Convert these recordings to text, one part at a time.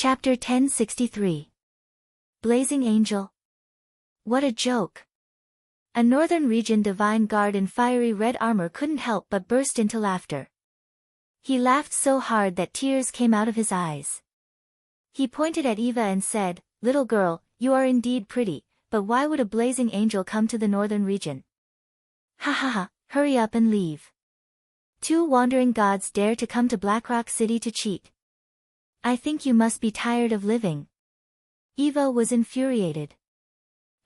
Chapter 1063. Blazing Angel. What a joke. A Northern Region Divine Guard in fiery red armor couldn't help but burst into laughter. He laughed so hard that tears came out of his eyes. He pointed at Eva and said, "Little girl, you are indeed pretty, but why would a blazing angel come to the Northern Region? Ha ha ha, hurry up and leave. Two wandering gods dare to come to Blackrock City to cheat. I think you must be tired of living." Eva was infuriated.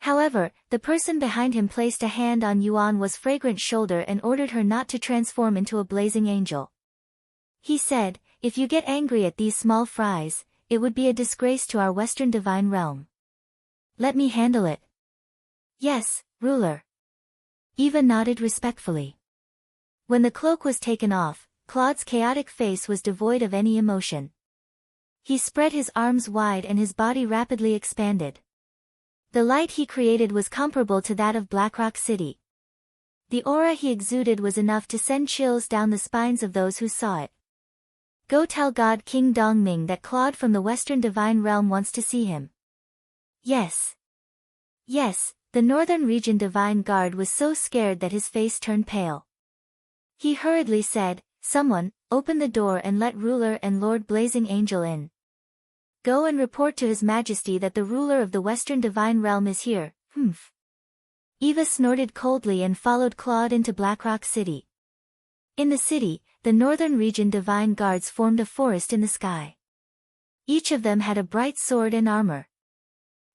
However, the person behind him placed a hand on Yuan's fragrant shoulder and ordered her not to transform into a blazing angel. He said, "If you get angry at these small fries, it would be a disgrace to our Western Divine Realm. Let me handle it." "Yes, ruler." Eva nodded respectfully. When the cloak was taken off, Claude's chaotic face was devoid of any emotion. He spread his arms wide and his body rapidly expanded. The light he created was comparable to that of Blackrock City. The aura he exuded was enough to send chills down the spines of those who saw it. "Go tell God King Dongming that Claude from the Western Divine Realm wants to see him." "Yes. Yes," the Northern Region Divine Guard was so scared that his face turned pale. He hurriedly said, "Someone, open the door and let Ruler and Lord Blazing Angel in. Go and report to His Majesty that the ruler of the Western Divine Realm is here." "Humph." Eva snorted coldly and followed Claude into Blackrock City. In the city, the Northern Region Divine Guards formed a forest in the sky. Each of them had a bright sword and armor.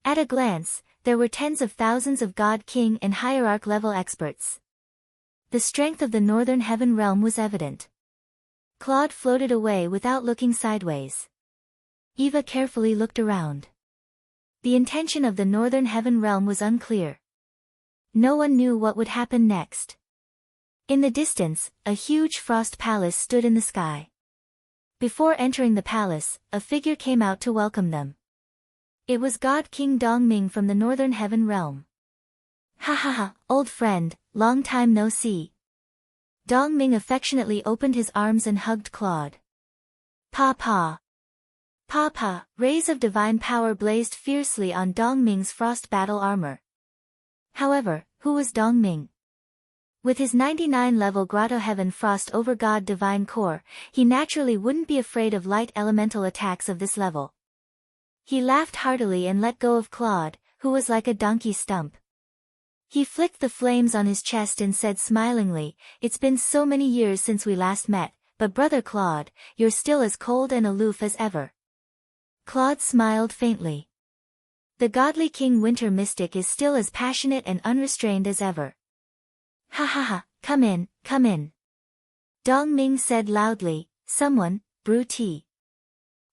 At a glance, there were tens of thousands of God King and Hierarch level experts. The strength of the Northern Heaven Realm was evident. Claude floated away without looking sideways. Eva carefully looked around. The intention of the Northern Heaven Realm was unclear. No one knew what would happen next. In the distance, a huge frost palace stood in the sky. Before entering the palace, a figure came out to welcome them. It was God King Dongming from the Northern Heaven Realm. "Ha ha ha, old friend, long time no see." Dongming affectionately opened his arms and hugged Claude. "Pa. Papa," rays of divine power blazed fiercely on Dongming's frost battle armor. However, who was Dongming? With his 99-level Grotto Heaven Frost over God Divine Core, he naturally wouldn't be afraid of light elemental attacks of this level. He laughed heartily and let go of Claude, who was like a donkey stump. He flicked the flames on his chest and said smilingly, "It's been so many years since we last met, but brother Claude, you're still as cold and aloof as ever." Claude smiled faintly. "The godly King Winter Mystic is still as passionate and unrestrained as ever." "Ha ha ha, come in, come in." Dongming said loudly, "Someone, brew tea.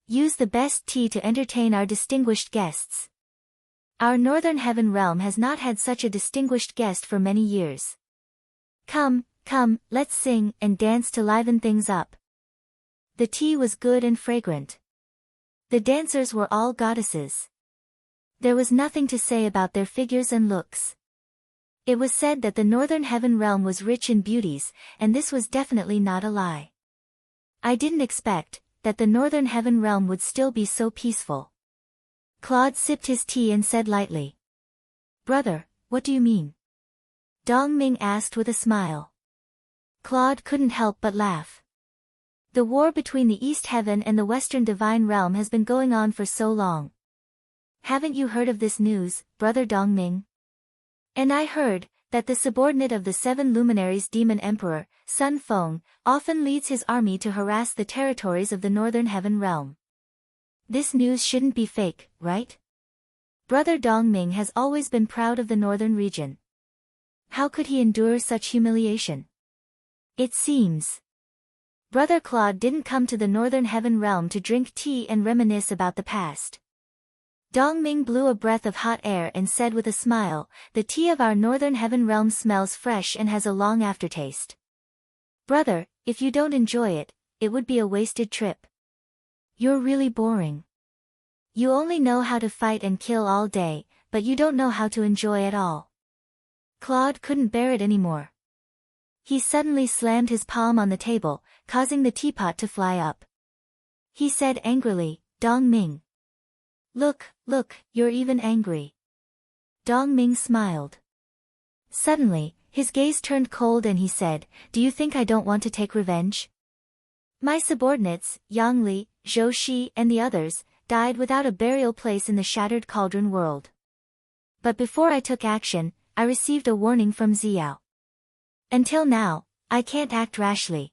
Use the best tea to entertain our distinguished guests. Our Northern Heaven Realm has not had such a distinguished guest for many years. Come, let's sing and dance to liven things up." The tea was good and fragrant. The dancers were all goddesses. There was nothing to say about their figures and looks. It was said that the Northern Heaven Realm was rich in beauties, and this was definitely not a lie. "I didn't expect that the Northern Heaven Realm would still be so peaceful." Claude sipped his tea and said lightly, "Brother, what do you mean?" Dongming asked with a smile. Claude couldn't help but laugh. "The war between the East Heaven and the Western Divine Realm has been going on for so long. Haven't you heard of this news, brother Dongming? And I heard that the subordinate of the Seven Luminaries Demon Emperor, Sun Feng, often leads his army to harass the territories of the Northern Heaven Realm. This news shouldn't be fake, right? Brother Dongming has always been proud of the Northern region. How could he endure such humiliation? It seems Brother Claude didn't come to the Northern Heaven Realm to drink tea and reminisce about the past." Dongming blew a breath of hot air and said with a smile, "The tea of our Northern Heaven Realm smells fresh and has a long aftertaste. Brother, if you don't enjoy it, it would be a wasted trip. You're really boring. You only know how to fight and kill all day, but you don't know how to enjoy at all." Claude couldn't bear it anymore. He suddenly slammed his palm on the table, causing the teapot to fly up. He said angrily, "Dongming, Look, you're even angry. Dongming smiled. Suddenly, his gaze turned cold and he said, do you think I don't want to take revenge? My subordinates, Yang Li, Zhou Shi and the others, died without a burial place in the Shattered Cauldron world. But before I took action, I received a warning from Xiao. Until now, I can't act rashly.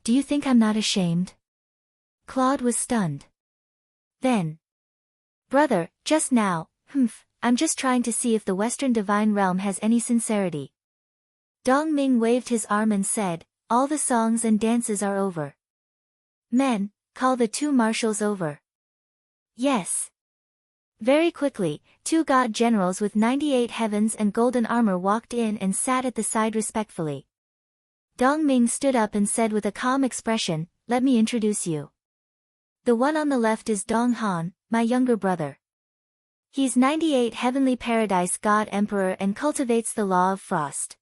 Do you think I'm not ashamed? Claude was stunned. Then, brother, just now, I'm just trying to see if the Western Divine Realm has any sincerity. Dongming waved his arm and said, all the songs and dances are over. Men, call the two marshals over. Yes. Very quickly, two god generals with 98 heavens and golden armor walked in and sat at the side respectfully. Dongming stood up and said with a calm expression, let me introduce you. The one on the left is Dong Han, my younger brother. He's 98 heavenly paradise god emperor and cultivates the law of frost.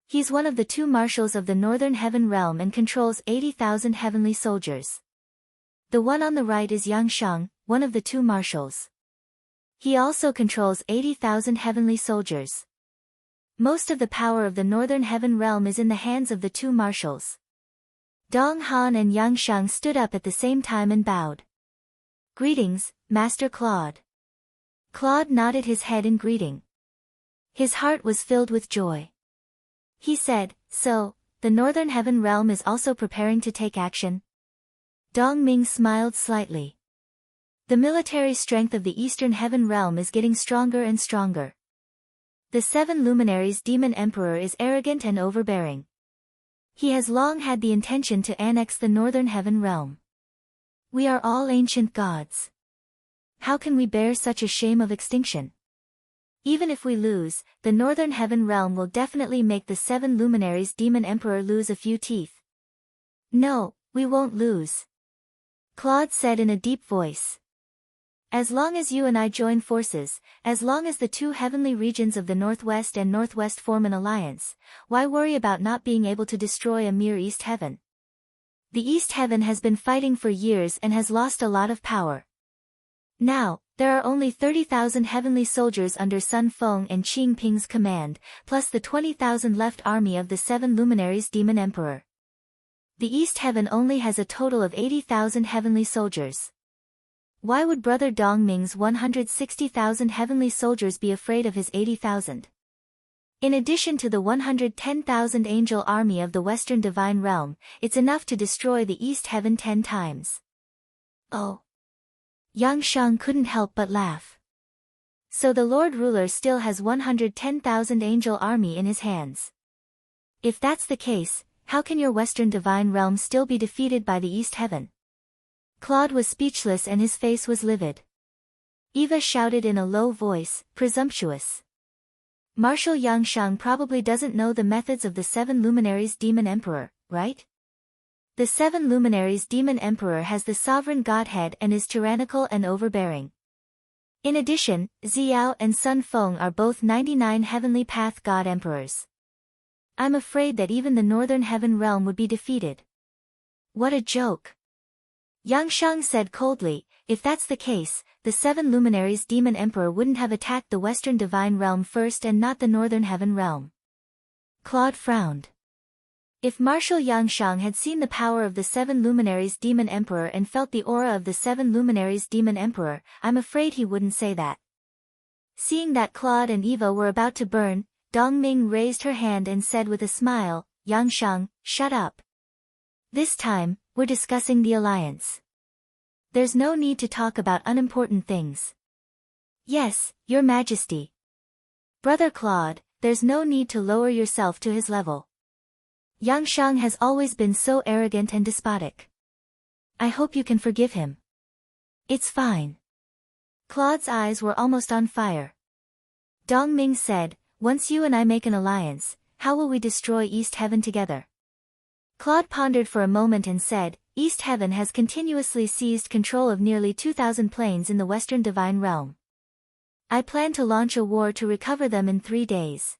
He's one of the two marshals of the northern heaven realm and controls 80,000 heavenly soldiers. The one on the right is Yang Sheng, one of the two marshals. He also controls 80,000 heavenly soldiers. Most of the power of the northern heaven realm is in the hands of the two marshals. Dong Han and Yang Sheng stood up at the same time and bowed. Greetings, Master Claude. Claude nodded his head in greeting. His heart was filled with joy. He said, so, the northern heaven realm is also preparing to take action? Dongming smiled slightly. The military strength of the eastern heaven realm is getting stronger and stronger. The seven luminaries demon emperor is arrogant and overbearing. He has long had the intention to annex the northern heaven realm. We are all ancient gods. How can we bear such a shame of extinction? Even if we lose, the northern heaven realm will definitely make the seven luminaries demon emperor lose a few teeth. No, we won't lose. Claude said in a deep voice. As long as you and I join forces, as long as the two heavenly regions of the northwest and northwest form an alliance, why worry about not being able to destroy a mere East Heaven? The East Heaven has been fighting for years and has lost a lot of power. Now, there are only 30,000 heavenly soldiers under Sun Feng and Qing Ping's command, plus the 20,000 left army of the seven luminaries demon emperor. The East Heaven only has a total of 80,000 heavenly soldiers. Why would Brother Dongming's 160,000 heavenly soldiers be afraid of his 80,000? In addition to the 110,000 angel army of the Western Divine Realm, it's enough to destroy the East Heaven 10 times. Oh. Yang Sheng couldn't help but laugh. So the Lord Ruler still has 110,000 angel army in his hands. If that's the case, how can your Western Divine Realm still be defeated by the East Heaven? Claude was speechless and his face was livid. Eva shouted in a low voice, presumptuous. Marshal Yang Sheng probably doesn't know the methods of the seven luminaries demon emperor, right? The seven luminaries demon emperor has the sovereign godhead and is tyrannical and overbearing. In addition, Xiao and Sun Feng are both 99 heavenly path god emperors. I'm afraid that even the northern heaven realm would be defeated. What a joke. Yang Sheng said coldly, if that's the case, the seven luminaries demon emperor wouldn't have attacked the western divine realm first and not the northern heaven realm. Claude frowned. If Marshal Yang Sheng had seen the power of the seven luminaries demon emperor and felt the aura of the seven luminaries demon emperor, I'm afraid he wouldn't say that. Seeing that Claude and Eva were about to burn, Dongming raised her hand and said with a smile, Yang Sheng, shut up. This time, we're discussing the alliance. There's no need to talk about unimportant things. Yes, Your Majesty. Brother Claude, there's no need to lower yourself to his level. Yang Sheng has always been so arrogant and despotic. I hope you can forgive him. It's fine. Claude's eyes were almost on fire. Dongming said, once you and I make an alliance, how will we destroy East Heaven together? Claude pondered for a moment and said, East Heaven has continuously seized control of nearly 2,000 planes in the Western Divine Realm. I plan to launch a war to recover them in 3 days.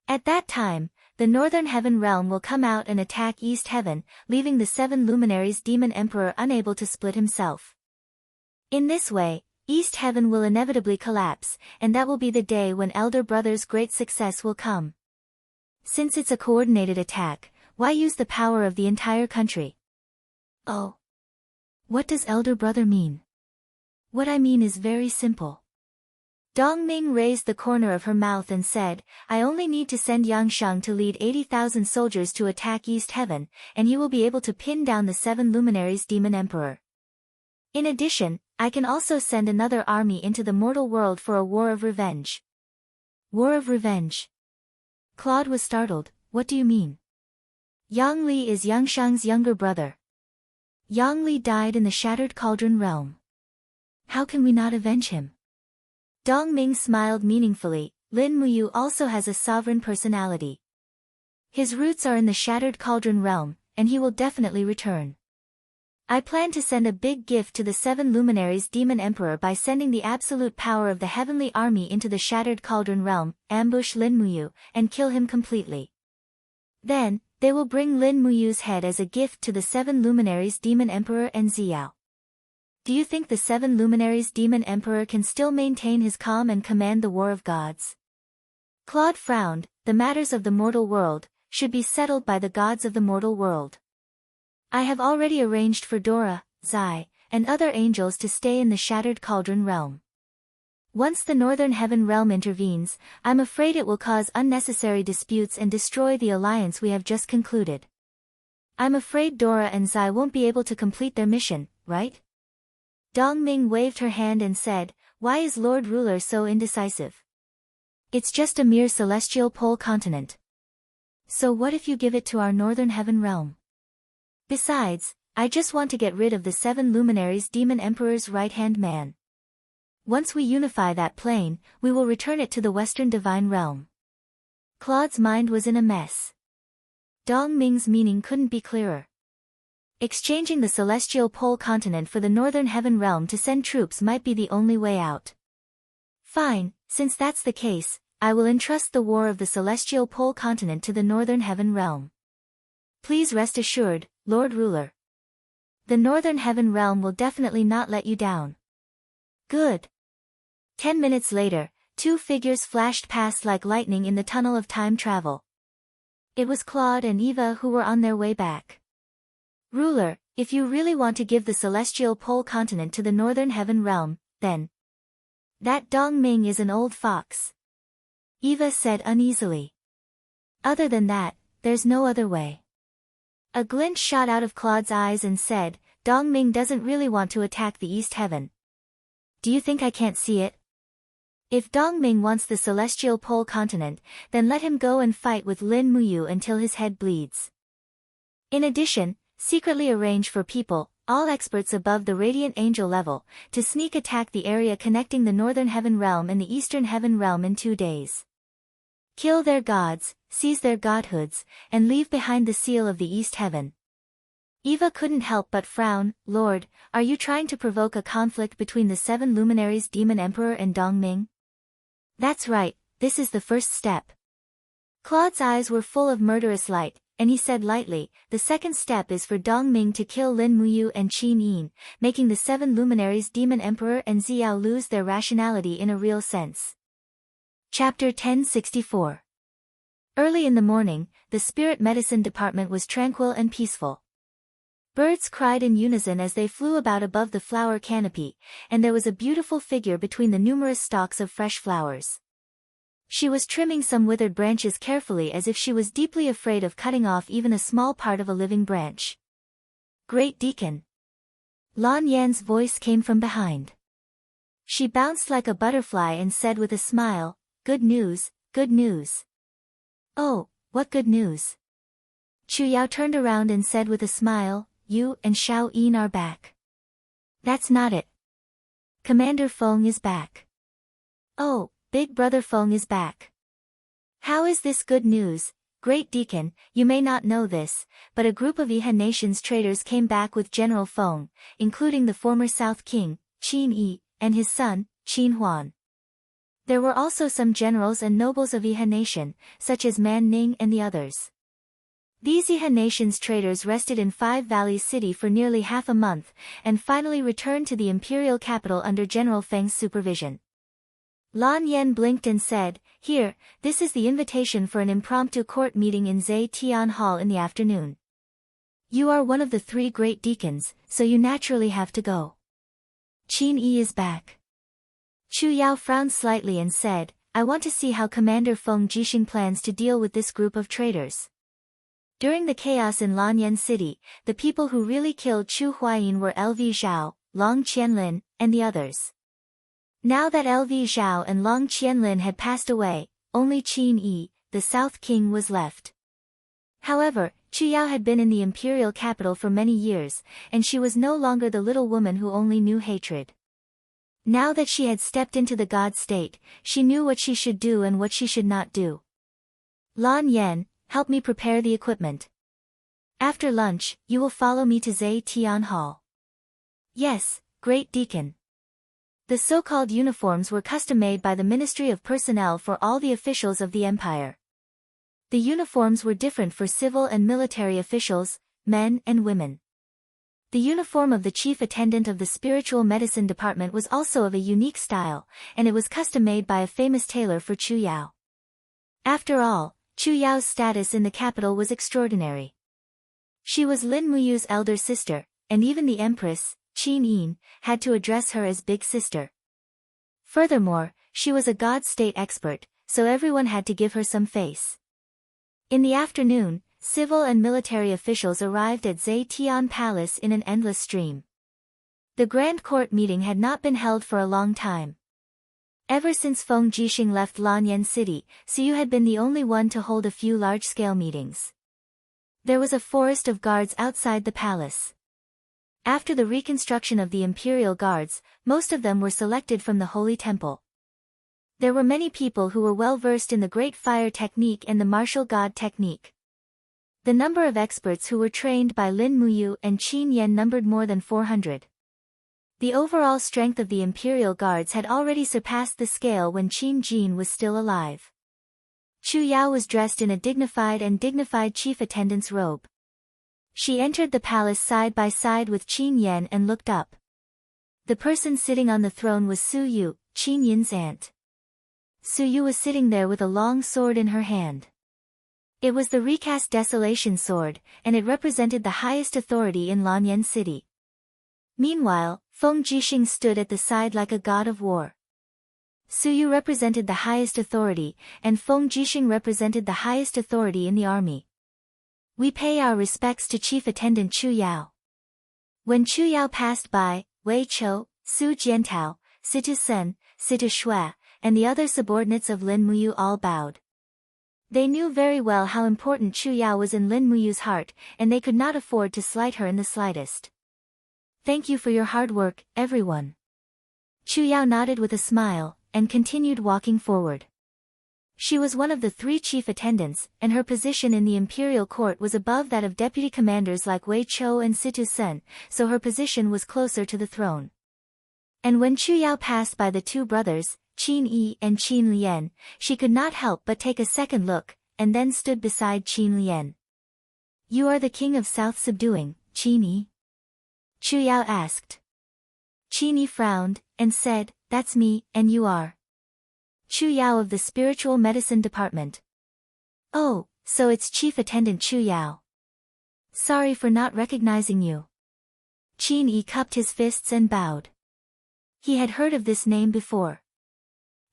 At that time, the Northern Heaven Realm will come out and attack East Heaven, leaving the seven luminaries demon emperor unable to split himself. In this way, East Heaven will inevitably collapse, and that will be the day when Elder Brother's great success will come. Since it's a coordinated attack, why use the power of the entire country? Oh. What does Elder Brother mean? What I mean is very simple. Dongming raised the corner of her mouth and said, I only need to send Yang Sheng to lead 80,000 soldiers to attack East Heaven, and he will be able to pin down the 7 luminaries Demon Emperor. In addition, I can also send another army into the mortal world for a war of revenge. War of revenge? Claude was startled. What do you mean? Yang Li is Yang Sheng's younger brother. Yang Li died in the Shattered Cauldron realm. How can we not avenge him? Dongming smiled meaningfully. Lin Muyu also has a sovereign personality. His roots are in the Shattered Cauldron realm, and he will definitely return. I plan to send a big gift to the 7 luminaries Demon Emperor by sending the absolute power of the heavenly army into the Shattered Cauldron realm, ambush Lin Muyu, and kill him completely. Then, they will bring Lin Muyu's head as a gift to the 7 luminaries Demon Emperor and Xiao. Do you think the 7 luminaries Demon Emperor can still maintain his calm and command the war of gods? Claude frowned. The matters of the mortal world should be settled by the gods of the mortal world. I have already arranged for Dora, Zai, and other angels to stay in the Shattered Cauldron realm. Once the Northern Heaven realm intervenes, I'm afraid it will cause unnecessary disputes and destroy the alliance we have just concluded. I'm afraid Dora and Zai won't be able to complete their mission, right? Dongming waved her hand and said, why is Lord Ruler so indecisive? It's just a mere celestial pole continent. So what if you give it to our Northern Heaven realm? Besides, I just want to get rid of the 7 luminaries Demon Emperor's right-hand man. Once we unify that plane, we will return it to the Western Divine Realm. Claude's mind was in a mess. Dongming's meaning couldn't be clearer. Exchanging the celestial pole continent for the Northern Heaven realm to send troops might be the only way out. Fine, since that's the case, I will entrust the war of the celestial pole continent to the Northern Heaven realm. Please rest assured, Lord Ruler. The Northern Heaven realm will definitely not let you down. Good. 10 minutes later, 2 figures flashed past like lightning in the tunnel of time travel. It was Claude and Eva who were on their way back. Ruler, if you really want to give the celestial pole continent to the Northern Heaven realm, then that Dongming is an old fox. Eva said uneasily. Other than that, there's no other way. A glint shot out of Claude's eyes and said, Dongming doesn't really want to attack the East Heaven. Do you think I can't see it? If Dongming wants the celestial pole continent, then let him go and fight with Lin Muyu until his head bleeds. In addition, secretly arrange for people, all experts above the Radiant Angel level, to sneak attack the area connecting the Northern Heaven realm and the Eastern Heaven realm in 2 days. Kill their gods, seize their godhoods, and leave behind the seal of the East Heaven. Eva couldn't help but frown. Lord, are you trying to provoke a conflict between the 7 luminaries Demon Emperor and Dongming? That's right, this is the first step. Claude's eyes were full of murderous light, and he said lightly, the second step is for Dongming to kill Lin Muyu and Qin Yin, making the 7 luminaries Demon Emperor and Xiao lose their rationality in a real sense. Chapter 1064. Early in the morning, the spirit medicine department was tranquil and peaceful. Birds cried in unison as they flew about above the flower canopy, and there was a beautiful figure between the numerous stalks of fresh flowers. She was trimming some withered branches carefully as if she was deeply afraid of cutting off even a small part of a living branch. Great Deacon. Lan Yan's voice came from behind. She bounced like a butterfly and said with a smile, good news, good news. Oh, what good news? Chu Yao turned around and said with a smile, you and Xiao Yin are back. That's not it. Commander Feng is back. Oh, Big Brother Feng is back. How is this good news? Great Deacon, you may not know this, but a group of Yihan Nation's traders came back with General Feng, including the former South King, Qin Yi, and his son, Qin Huan. There were also some generals and nobles of Yihan Nation, such as Man Ning and the others. These Yihe nation's traders rested in Five Valleys City for nearly half a month, and finally returned to the imperial capital under General Feng's supervision. Lan Yan blinked and said, "Here, this is the invitation for an impromptu court meeting in Zhe Tian Hall in the afternoon. You are one of the 3 great deacons, so you naturally have to go." Qin Yi is back. Chu Yao frowned slightly and said, "I want to see how Commander Feng Jixing plans to deal with this group of traitors." During the chaos in Lanyan City, the people who really killed Chu Huayin were LV Zhao, Long Qianlin, and the others. Now that LV Zhao and Long Qianlin had passed away, only Qin Yi, the South King, was left. However, Chu Yao had been in the imperial capital for many years, and she was no longer the little woman who only knew hatred. Now that she had stepped into the god state, she knew what she should do and what she should not do. "Lan Yan, help me prepare the equipment. After lunch, you will follow me to Zhe Tian Hall." "Yes, Great Deacon." The so-called uniforms were custom-made by the Ministry of Personnel for all the officials of the empire. The uniforms were different for civil and military officials, men and women. The uniform of the chief attendant of the spiritual medicine department was also of a unique style, and it was custom-made by a famous tailor for Chu Yao. After all, Chu Yao's status in the capital was extraordinary. She was Lin Muyu's elder sister, and even the empress, Qin Yin, had to address her as Big Sister. Furthermore, she was a god state expert, so everyone had to give her some face. In the afternoon, civil and military officials arrived at Zhe Tian Palace in an endless stream. The grand court meeting had not been held for a long time. Ever since Feng Jixing left Lanyan City, Siyu had been the only one to hold a few large-scale meetings. There was a forest of guards outside the palace. After the reconstruction of the imperial guards, most of them were selected from the Holy Temple. There were many people who were well versed in the Great Fire technique and the Martial God technique. The number of experts who were trained by Lin Muyu and Qin Yan numbered more than 400. The overall strength of the imperial guards had already surpassed the scale when Qin Jin was still alive. Chu Yao was dressed in a dignified chief attendant's robe. She entered the palace side by side with Qin Yan and looked up. The person sitting on the throne was Su Yu, Qin Yin's aunt. Su Yu was sitting there with a long sword in her hand. It was the recast Desolation sword, and it represented the highest authority in Lanyan City. Meanwhile, Feng Jixing stood at the side like a god of war. Su Yu represented the highest authority, and Feng Jixing represented the highest authority in the army. "We pay our respects to Chief Attendant Chu Yao." When Chu Yao passed by, Wei Chou, Su Jiantao, Situ Sen, Situ Shui, and the other subordinates of Lin Muyu all bowed. They knew very well how important Chu Yao was in Lin Muyu's heart, and they could not afford to slight her in the slightest. "Thank you for your hard work, everyone." Chu Yao nodded with a smile, and continued walking forward. She was one of the 3 chief attendants, and her position in the imperial court was above that of deputy commanders like Wei Chou and Situ Sen, so her position was closer to the throne. And when Chu Yao passed by the 2 brothers, Qin Yi and Qin Lian, she could not help but take a second look, and then stood beside Qin Lian. "You are the king of South Subduing, Qin Yi?" Chu Yao asked. Qin Yi frowned, and said, "That's me, and you are?" "Chu Yao of the Spiritual Medicine Department." "Oh, so it's Chief Attendant Chu Yao. Sorry for not recognizing you." Qin Yi cupped his fists and bowed. He had heard of this name before.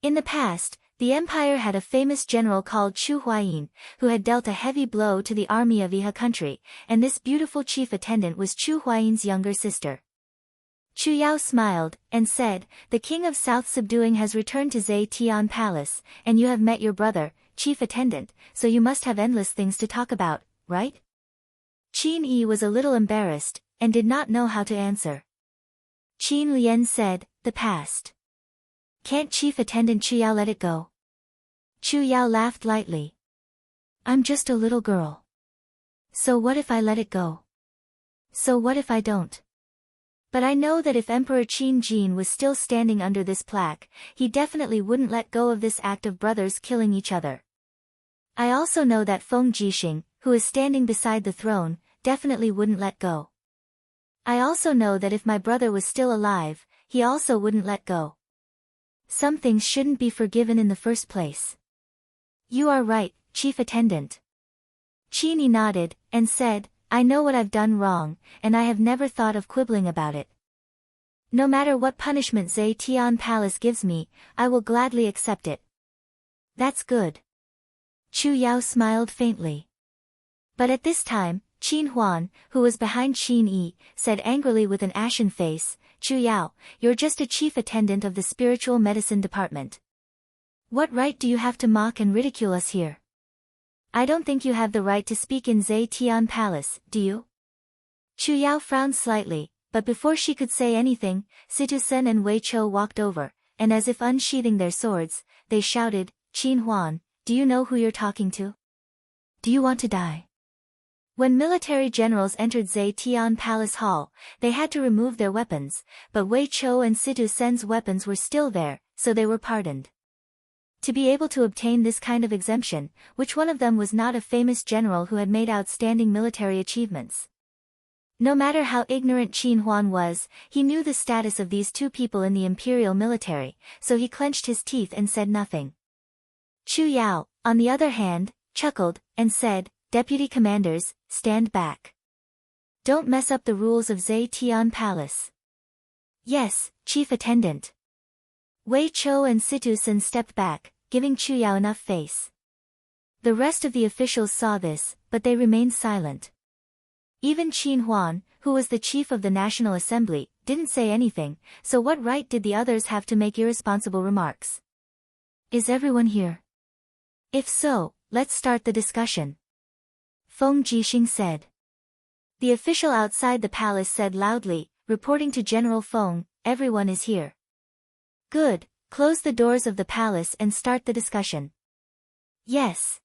In the past, the empire had a famous general called Chu Huayin, who had dealt a heavy blow to the army of Yihe country, and this beautiful chief attendant was Chu Huayin's younger sister. Chu Yao smiled, and said, "The king of South Subduing has returned to Zhe Tian Palace, and you have met your brother, chief attendant, so you must have endless things to talk about, right?" Qin Yi was a little embarrassed, and did not know how to answer. Qin Lian said, "The past. Can't Chief Attendant Chu Yao let it go?" Chu Yao laughed lightly. "I'm just a little girl. So what if I let it go? So what if I don't? But I know that if Emperor Qin Jin was still standing under this plaque, he definitely wouldn't let go of this act of brothers killing each other. I also know that Feng Jixing, who is standing beside the throne, definitely wouldn't let go. I also know that if my brother was still alive, he also wouldn't let go. Some things shouldn't be forgiven in the first place. You are right, Chief Attendant. Qin Yi nodded, and said, I know what I've done wrong, and I have never thought of quibbling about it. No matter what punishment Zetian Palace gives me, I will gladly accept it. That's good. Chu Yao smiled faintly. But at this time, Qin Huan, who was behind Qin Yi, said angrily with an ashen face, Chu Yao, you're just a chief attendant of the spiritual medicine department. What right do you have to mock and ridicule us here? I don't think you have the right to speak in Zetian Palace, do you? Chu Yao frowned slightly, but before she could say anything, Situ Sen and Wei Chou walked over, and as if unsheathing their swords, they shouted, Qin Huan, do you know who you're talking to? Do you want to die? When military generals entered Zetian Palace Hall, they had to remove their weapons, but Wei Chou and Situ Sen's weapons were still there, so they were pardoned. To be able to obtain this kind of exemption, which one of them was not a famous general who had made outstanding military achievements? No matter how ignorant Qin Huan was, he knew the status of these two people in the imperial military, so he clenched his teeth and said nothing. Chu Yao, on the other hand, chuckled, and said, Deputy commanders, stand back. Don't mess up the rules of Zetian Palace. Yes, Chief Attendant. Wei Chou and Situ Sen stepped back, giving Chu Yao enough face. The rest of the officials saw this, but they remained silent. Even Qin Huan, who was the chief of the National Assembly, didn't say anything, so what right did the others have to make irresponsible remarks? Is everyone here? If so, let's start the discussion. Feng Jixing said. The official outside the palace said loudly, reporting to General Feng, everyone is here. Good, close the doors of the palace and start the discussion. Yes.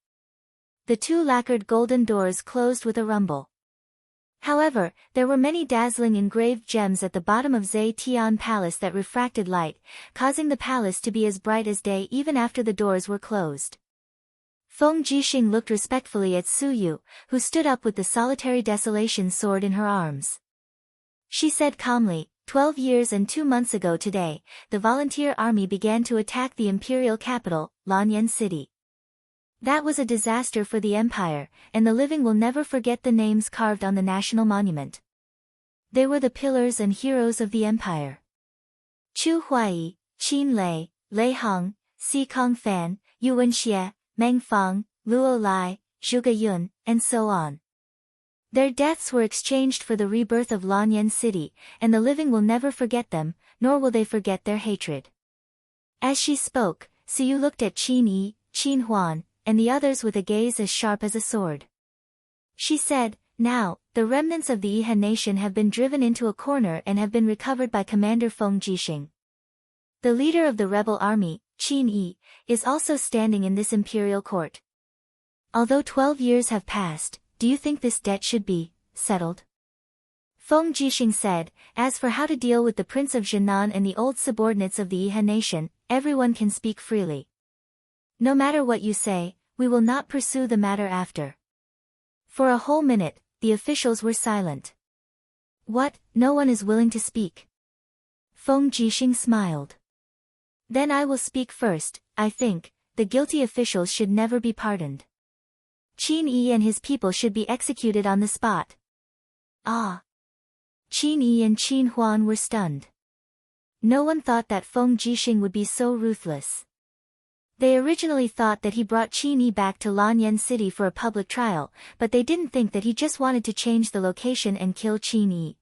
The two lacquered golden doors closed with a rumble. However, there were many dazzling engraved gems at the bottom of Zetian Palace that refracted light, causing the palace to be as bright as day even after the doors were closed. Feng Jixing looked respectfully at Su Yu, who stood up with the solitary desolation sword in her arms. She said calmly, 12 years and 2 months ago today, the volunteer army began to attack the imperial capital, Lanyan City. That was a disaster for the empire, and the living will never forget the names carved on the national monument. They were the pillars and heroes of the empire. Chu Huai, Qin Lei, Lei Hong, Si Kong Fan, Yu Wenxie, Meng Fang, Luo Lai, Zhuge Yun, and so on. Their deaths were exchanged for the rebirth of Lanyan City, and the living will never forget them, nor will they forget their hatred. As she spoke, Su Yu looked at Qin Yi, Qin Huan, and the others with a gaze as sharp as a sword. She said, now, the remnants of the Yihan nation have been driven into a corner and have been recovered by Commander Feng Jixing. The leader of the rebel army, Qin Yi, is also standing in this imperial court. Although 12 years have passed, do you think this debt should be settled? Feng Jixing said, as for how to deal with the Prince of Jinan and the old subordinates of the Yihan nation, everyone can speak freely. No matter what you say, we will not pursue the matter after. For a whole minute, the officials were silent. What, no one is willing to speak? Feng Jixing smiled. Then I will speak first. I think, the guilty officials should never be pardoned. Qin Yi and his people should be executed on the spot. Ah! Qin Yi and Qin Huan were stunned. No one thought that Feng Jixing would be so ruthless. They originally thought that he brought Qin Yi back to Lanyan City for a public trial, but they didn't think that he just wanted to change the location and kill Qin Yi.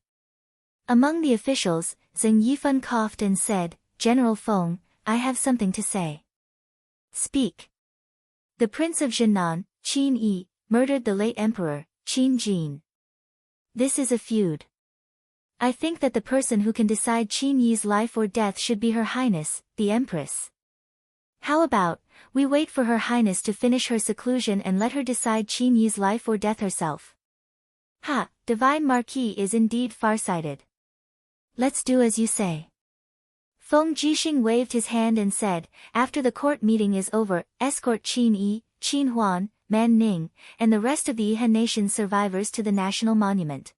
Among the officials, Zheng Yifan coughed and said, General Feng, I have something to say. Speak. The Prince of Jinan, Qin Yi, murdered the late Emperor, Qin Jin. This is a feud. I think that the person who can decide Qin Yi's life or death should be Her Highness, the Empress. How about, we wait for Her Highness to finish her seclusion and let her decide Qin Yi's life or death herself? Ha, Divine Marquis is indeed farsighted. Let's do as you say. Feng Jixing waved his hand and said, after the court meeting is over, escort Qin Yi, Qin Huan, Man Ning, and the rest of the Yihan Nation's survivors to the national monument.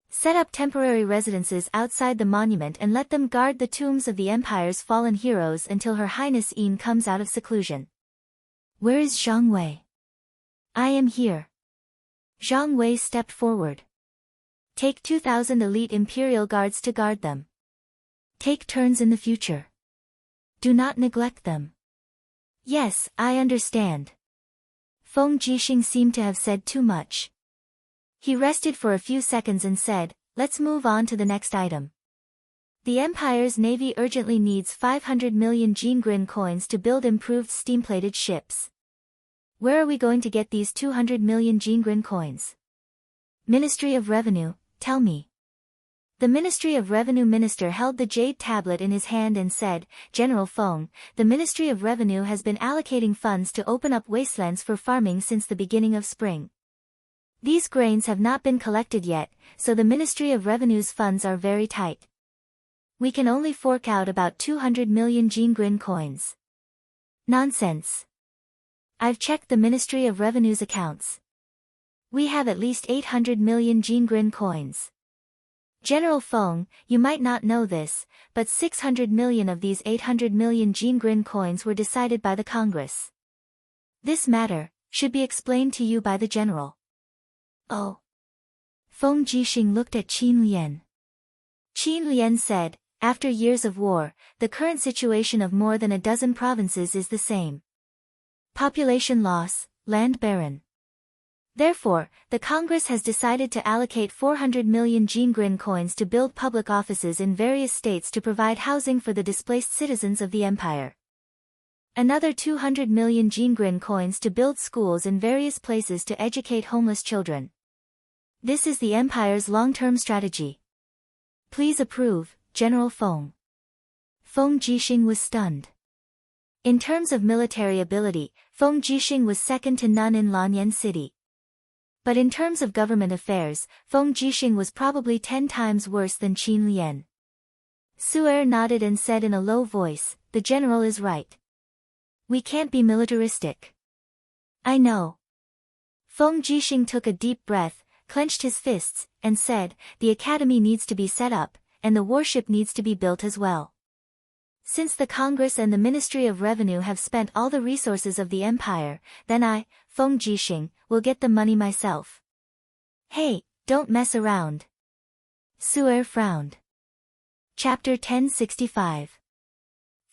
Set up temporary residences outside the monument and let them guard the tombs of the empire's fallen heroes until Her Highness Yin comes out of seclusion. Where is Zhang Wei? I am here. Zhang Wei stepped forward. Take 2,000 elite imperial guards to guard them. Take turns in the future. Do not neglect them. Yes, I understand. Feng Jixing seemed to have said too much. He rested for a few seconds and said, let's move on to the next item. The Empire's navy urgently needs 500 million Jingrin coins to build improved steam-plated ships. Where are we going to get these 200 million Jingrin coins? Ministry of Revenue, tell me. The Ministry of Revenue minister held the jade tablet in his hand and said, General Feng, the Ministry of Revenue has been allocating funds to open up wastelands for farming since the beginning of spring. These grains have not been collected yet, so the Ministry of Revenue's funds are very tight. We can only fork out about 200 million Jingrin coins. Nonsense. I've checked the Ministry of Revenue's accounts. We have at least 800 million Jingrin coins. General Feng, you might not know this, but 600 million of these 800 million Jingrin coins were decided by the Congress. This matter should be explained to you by the general. Oh. Feng Jixing looked at Qin Lian. Qin Lian said, after years of war, the current situation of more than a dozen provinces is the same. Population loss, land barren. Therefore, the Congress has decided to allocate 400 million Jingrin coins to build public offices in various states to provide housing for the displaced citizens of the empire. Another 200 million Jingrin coins to build schools in various places to educate homeless children. This is the empire's long-term strategy. Please approve, General Feng. Feng Jixing was stunned. In terms of military ability, Feng Jixing was second to none in Lanyan City. But in terms of government affairs, Feng Jixing was probably 10 times worse than Qin Lian. Su'er nodded and said in a low voice, the general is right. We can't be militaristic. I know. Feng Jixing took a deep breath, clenched his fists, and said, the academy needs to be set up, and the warship needs to be built as well. Since the Congress and the Ministry of Revenue have spent all the resources of the empire, then I, Feng Jixing, will get the money myself. Hey, don't mess around. Su'er frowned. Chapter 1065.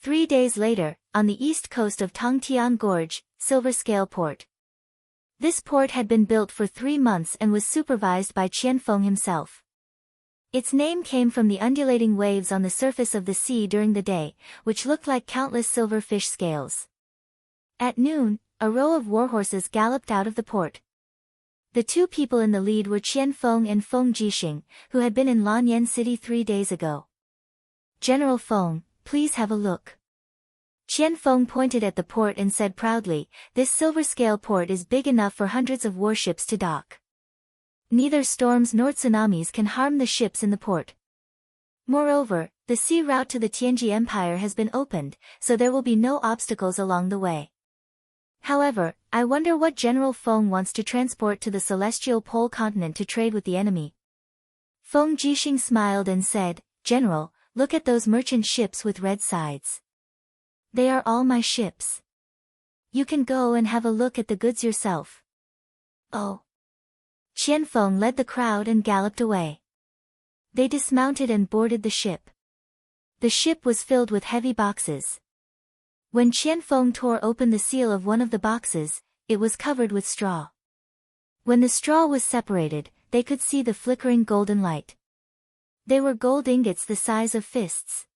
3 days later, on the east coast of Tongtian Gorge, Silver Scale Port. This port had been built for 3 months and was supervised by Qianfeng himself. Its name came from the undulating waves on the surface of the sea during the day, which looked like countless silver fish scales. At noon, a row of warhorses galloped out of the port. The 2 people in the lead were Qianfeng and Feng Jixing, who had been in Lanyan City 3 days ago. General Feng, please have a look. Qianfeng pointed at the port and said proudly, this silver-scale port is big enough for hundreds of warships to dock. Neither storms nor tsunamis can harm the ships in the port. Moreover, the sea route to the Tianji Empire has been opened, so there will be no obstacles along the way. However, I wonder what General Feng wants to transport to the celestial pole continent to trade with the enemy. Feng Jixing smiled and said, General, look at those merchant ships with red sides. They are all my ships. You can go and have a look at the goods yourself. Oh. Qianfeng led the crowd and galloped away. They dismounted and boarded the ship. The ship was filled with heavy boxes. When Qianfeng tore open the seal of one of the boxes, it was covered with straw. When the straw was separated, they could see the flickering golden light. They were gold ingots the size of fists.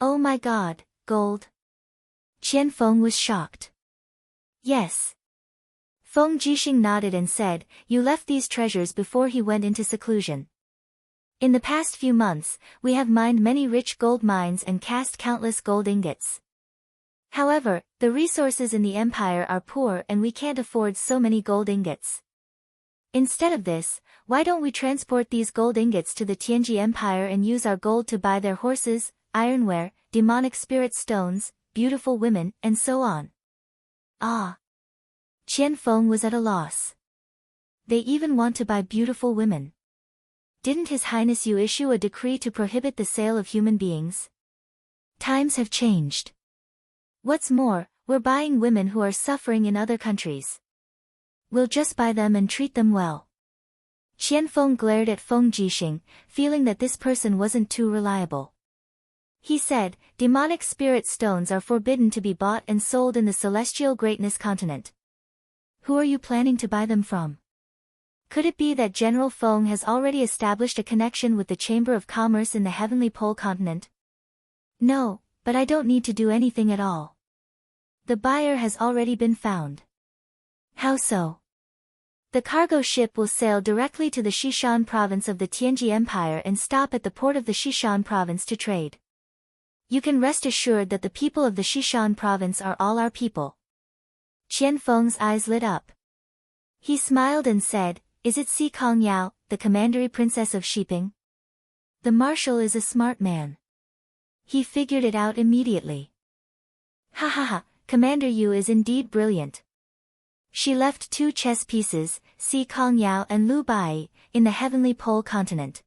Oh my God, gold! Qianfeng was shocked. Yes. Feng Jixing nodded and said, you left these treasures before he went into seclusion. In the past few months, we have mined many rich gold mines and cast countless gold ingots. However, the resources in the empire are poor and we can't afford so many gold ingots. Instead of this, why don't we transport these gold ingots to the Tianji Empire and use our gold to buy their horses, ironware, demonic spirit stones, beautiful women, and so on? Ah. Qian Feng was at a loss. They even want to buy beautiful women. Didn't His Highness Yu issue a decree to prohibit the sale of human beings? Times have changed. What's more, we're buying women who are suffering in other countries. We'll just buy them and treat them well. Qian Feng glared at Feng Jixing, feeling that this person wasn't too reliable. He said, demonic spirit stones are forbidden to be bought and sold in the Celestial Greatness continent. Who are you planning to buy them from? Could it be that General Feng has already established a connection with the Chamber of Commerce in the Heavenly Pole continent? No, but I don't need to do anything at all. The buyer has already been found. How so? The cargo ship will sail directly to the Xishan province of the Tianji Empire and stop at the port of the Xishan province to trade. You can rest assured that the people of the Xishan province are all our people. Qian Feng's eyes lit up. He smiled and said, is it Si Kong Yao, the commandery princess of Shiping? The marshal is a smart man. He figured it out immediately. Ha ha ha, Commander Yu is indeed brilliant. She left 2 chess pieces, Si Kong Yao and Lu Bai, in the Heavenly Pole continent.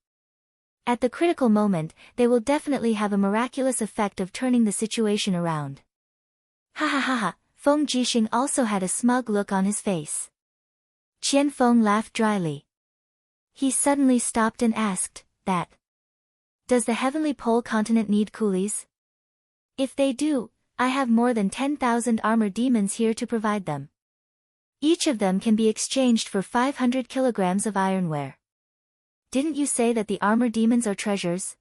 At the critical moment, they will definitely have a miraculous effect of turning the situation around. Ha ha ha ha, Feng Jixing also had a smug look on his face. Qian Feng laughed dryly. He suddenly stopped and asked, does the Heavenly Pole continent need coolies? If they do, I have more than 10,000 armor demons here to provide them. Each of them can be exchanged for 500 kilograms of ironware. Didn't you say that the armor demons are treasures?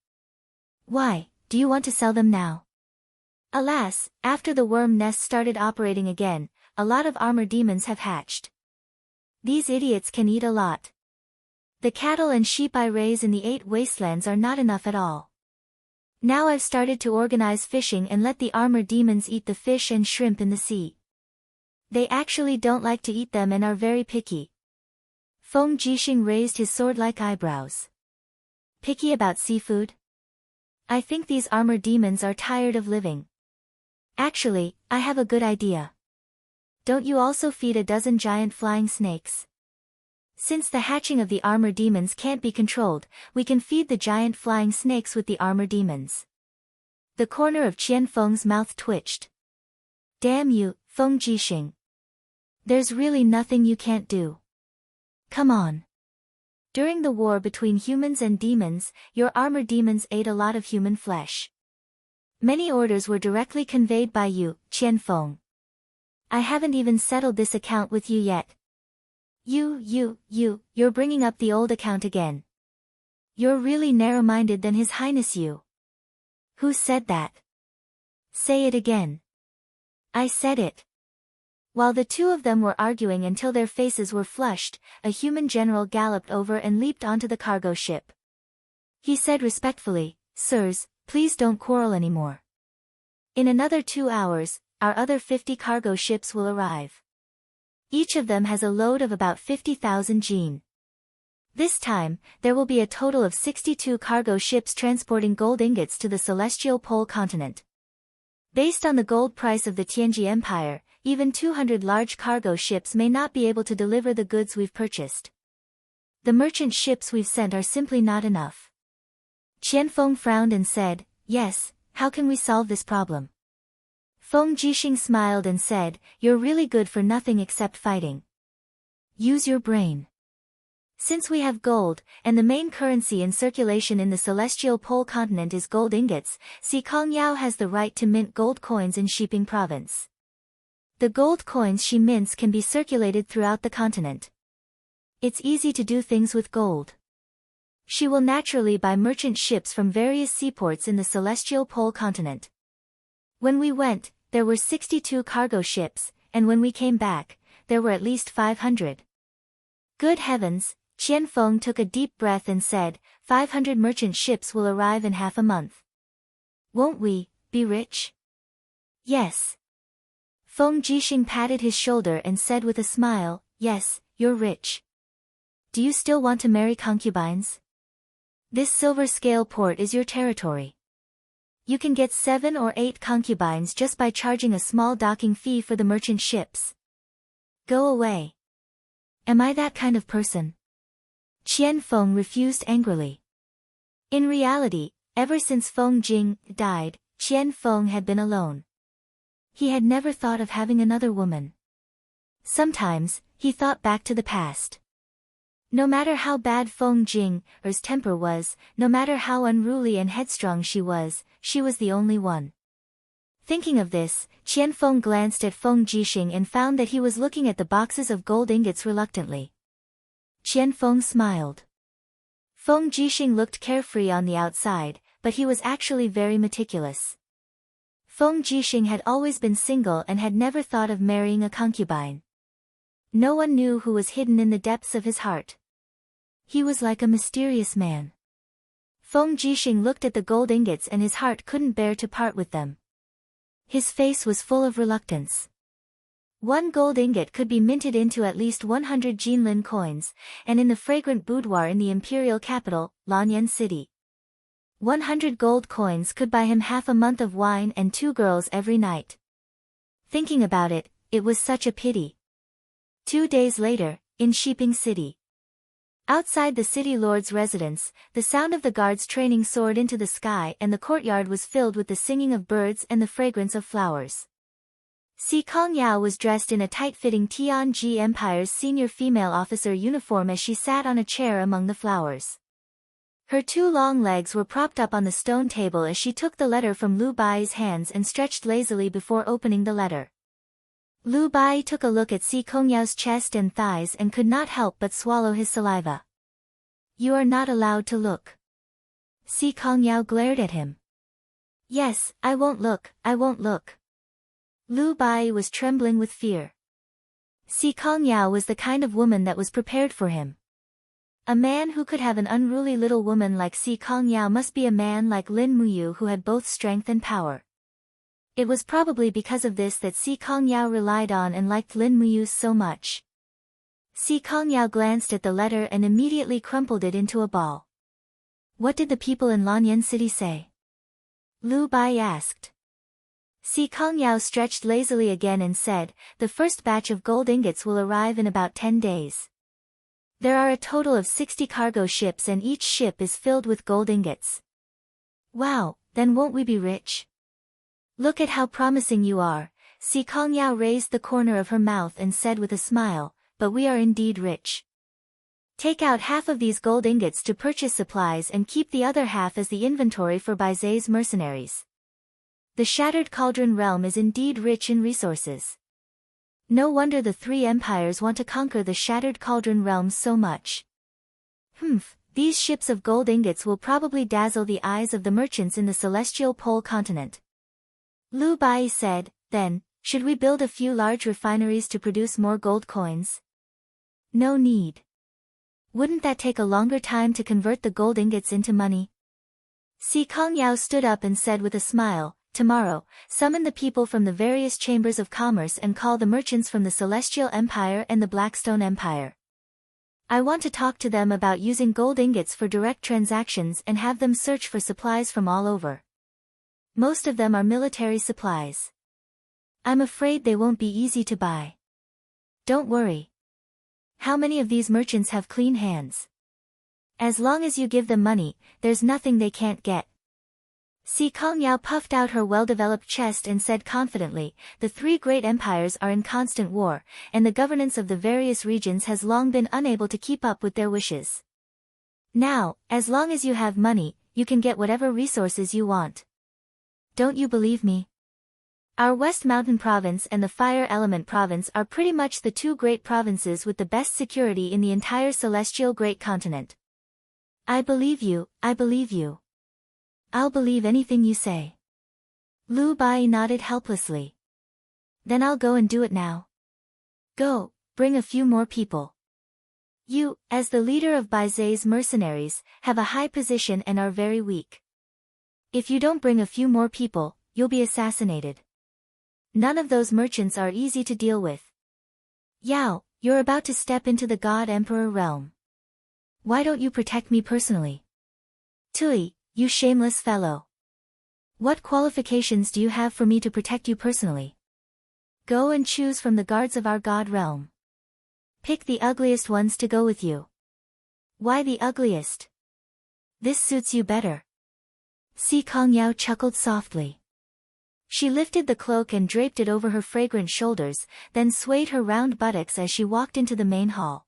Why, do you want to sell them now? Alas, after the worm nest started operating again, a lot of armor demons have hatched. These idiots can eat a lot. The cattle and sheep I raise in the 8 wastelands are not enough at all. Now I've started to organize fishing and let the armor demons eat the fish and shrimp in the sea. They actually don't like to eat them and are very picky. Feng Jixing raised his sword-like eyebrows. Picky about seafood? I think these armor demons are tired of living. Actually, I have a good idea. Don't you also feed a dozen giant flying snakes? Since the hatching of the armor demons can't be controlled, we can feed the giant flying snakes with the armor demons. The corner of Qian Feng's mouth twitched. Damn you, Feng Jixing. There's really nothing you can't do. Come on. During the war between humans and demons, your armor demons ate a lot of human flesh. Many orders were directly conveyed by you, Qian Feng. I haven't even settled this account with you yet. You're bringing up the old account again. You're really narrow-minded than His Highness Yu. Who said that? Say it again. I said it. While the two of them were arguing until their faces were flushed, a human general galloped over and leaped onto the cargo ship. He said respectfully, Sirs, please don't quarrel anymore. In another 2 hours, our other 50 cargo ships will arrive. Each of them has a load of about 50,000 jin. This time, there will be a total of 62 cargo ships transporting gold ingots to the Celestial Pole continent. Based on the gold price of the Tianji Empire, even 200 large cargo ships may not be able to deliver the goods we've purchased. The merchant ships we've sent are simply not enough. Qian Feng frowned and said, Yes, how can we solve this problem? Feng Jixing smiled and said, You're really good for nothing except fighting. Use your brain. Since we have gold, and the main currency in circulation in the Celestial Pole continent is gold ingots, Si Kong Yao has the right to mint gold coins in Shiping province. The gold coins she mints can be circulated throughout the continent. It's easy to do things with gold. She will naturally buy merchant ships from various seaports in the Celestial Pole continent. When we went, there were 62 cargo ships, and when we came back, there were at least 500. Good heavens, Qian Feng took a deep breath and said, 500 merchant ships will arrive in half a month. Won't we be rich? Yes. Feng Jixing patted his shoulder and said with a smile, Yes, you're rich. Do you still want to marry concubines? This silver scale port is your territory. You can get 7 or 8 concubines just by charging a small docking fee for the merchant ships. Go away. Am I that kind of person? Qian Feng refused angrily. In reality, ever since Feng Jing died, Qian Feng had been alone. He had never thought of having another woman. Sometimes, he thought back to the past. No matter how bad Feng Jing's temper was, no matter how unruly and headstrong she was the only one. Thinking of this, Qian Feng glanced at Feng Jixing and found that he was looking at the boxes of gold ingots reluctantly. Qian Feng smiled. Feng Jixing looked carefree on the outside, but he was actually very meticulous. Feng Jixing had always been single and had never thought of marrying a concubine. No one knew who was hidden in the depths of his heart. He was like a mysterious man. Feng Jixing looked at the gold ingots and his heart couldn't bear to part with them. His face was full of reluctance. One gold ingot could be minted into at least 100 Jinlin coins, and in the fragrant boudoir in the imperial capital, Lanyan City. 100 gold coins could buy him half a month of wine and 2 girls every night. Thinking about it, it was such a pity. 2 days later, in Shiping City. Outside the city lord's residence, the sound of the guards training soared into the sky and the courtyard was filled with the singing of birds and the fragrance of flowers. Si Kongyao was dressed in a tight-fitting Tianji Empire's senior female officer uniform as she sat on a chair among the flowers. Her 2 long legs were propped up on the stone table as she took the letter from Lu Bai's hands and stretched lazily before opening the letter. Lu Bai took a look at Si Kongyao's chest and thighs and could not help but swallow his saliva. You are not allowed to look. Si Kongyao glared at him. Yes, I won't look, I won't look. Lu Bai was trembling with fear. Si Kongyao was the kind of woman that was prepared for him. A man who could have an unruly little woman like Si Kongyao must be a man like Lin Muyu who had both strength and power. It was probably because of this that Si Kongyao relied on and liked Lin Muyu so much. Si Kongyao glanced at the letter and immediately crumpled it into a ball. What did the people in Lanyan City say? Lu Bai asked. Si Kongyao stretched lazily again and said, the first batch of gold ingots will arrive in about 10 days. There are a total of 60 cargo ships and each ship is filled with gold ingots. Wow, then won't we be rich? Look at how promising you are. Si Kongyao raised the corner of her mouth and said with a smile, but we are indeed rich. Take out half of these gold ingots to purchase supplies and keep the other half as the inventory for Baizei's mercenaries. The Shattered Cauldron realm is indeed rich in resources. No wonder the 3 empires want to conquer the Shattered Cauldron realm so much. These ships of gold ingots will probably dazzle the eyes of the merchants in the celestial pole continent. Lu Bai said, then, should we build a few large refineries to produce more gold coins? No need. Wouldn't that take a longer time to convert the gold ingots into money? Si Kongyao stood up and said with a smile, tomorrow, summon the people from the various chambers of commerce and call the merchants from the Celestial Empire and the Blackstone Empire. I want to talk to them about using gold ingots for direct transactions and have them search for supplies from all over. Most of them are military supplies. I'm afraid they won't be easy to buy. Don't worry. How many of these merchants have clean hands? As long as you give them money, there's nothing they can't get. Si Kongyao puffed out her well-developed chest and said confidently, the 3 great empires are in constant war, and the governance of the various regions has long been unable to keep up with their wishes. Now, as long as you have money, you can get whatever resources you want. Don't you believe me? Our West Mountain Province and the Fire Element Province are pretty much the 2 great provinces with the best security in the entire celestial great continent. I believe you, I believe you. I'll believe anything you say. Lu Bai nodded helplessly. Then I'll go and do it now. Go, bring a few more people. You, as the leader of Baizei's mercenaries, have a high position and are very weak. If you don't bring a few more people, you'll be assassinated. None of those merchants are easy to deal with. Yao, you're about to step into the God Emperor realm. Why don't you protect me personally? Tui, you shameless fellow. What qualifications do you have for me to protect you personally? Go and choose from the guards of our God realm. Pick the ugliest ones to go with you. Why the ugliest? This suits you better. Si Kongyao chuckled softly. She lifted the cloak and draped it over her fragrant shoulders, then swayed her round buttocks as she walked into the main hall.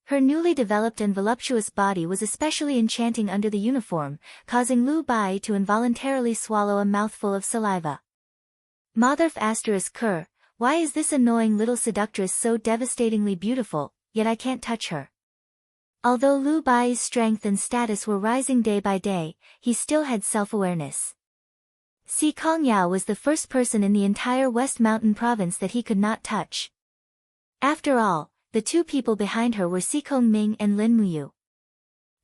Her newly developed and voluptuous body was especially enchanting under the uniform, causing Lu Bai to involuntarily swallow a mouthful of saliva. Motherf *Ker, why is this annoying little seductress so devastatingly beautiful, yet I can't touch her? Although Lu Bai's strength and status were rising day by day, he still had self-awareness. Si Kongyao was the first person in the entire West Mountain province that he could not touch. After all, the two people behind her were Si Kongming and Lin Muyu.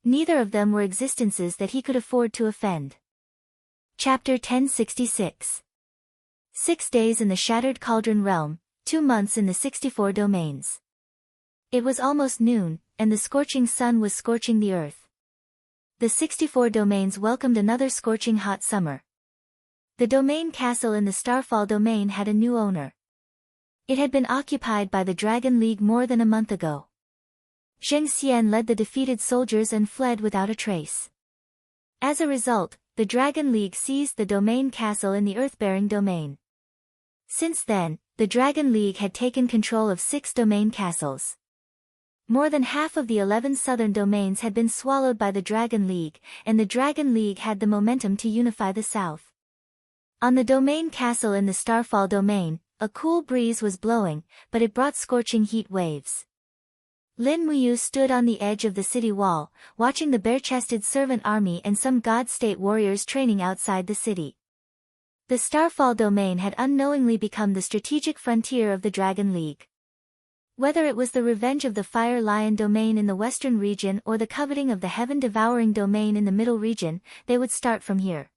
Neither of them were existences that he could afford to offend. Chapter 1066. 6 days in the Shattered Cauldron Realm, 2 months in the 64 domains. It was almost noon, and the scorching sun was scorching the earth. The 64 domains welcomed another scorching hot summer. The domain castle in the Starfall domain had a new owner. It had been occupied by the Dragon League more than a month ago. Zheng Xian led the defeated soldiers and fled without a trace. As a result, the Dragon League seized the domain castle in the Earth-bearing domain. Since then, the Dragon League had taken control of 6 domain castles. More than half of the 11 southern domains had been swallowed by the Dragon League, and the Dragon League had the momentum to unify the south. On the domain castle in the Starfall domain, a cool breeze was blowing, but it brought scorching heat waves. Lin Muyu stood on the edge of the city wall, watching the bare-chested servant army and some god-state warriors training outside the city. The Starfall domain had unknowingly become the strategic frontier of the Dragon League. Whether it was the revenge of the Fire Lion domain in the western region or the coveting of the Heaven-devouring domain in the middle region, they would start from here.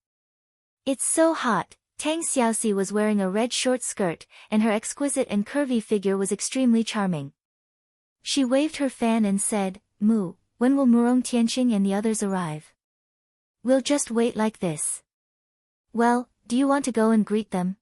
It's so hot. Tang Xiaoxi was wearing a red short skirt, and her exquisite and curvy figure was extremely charming. She waved her fan and said, "Mu, when will Murong Tianqing and the others arrive? We'll just wait like this." "Well, do you want to go and greet them?"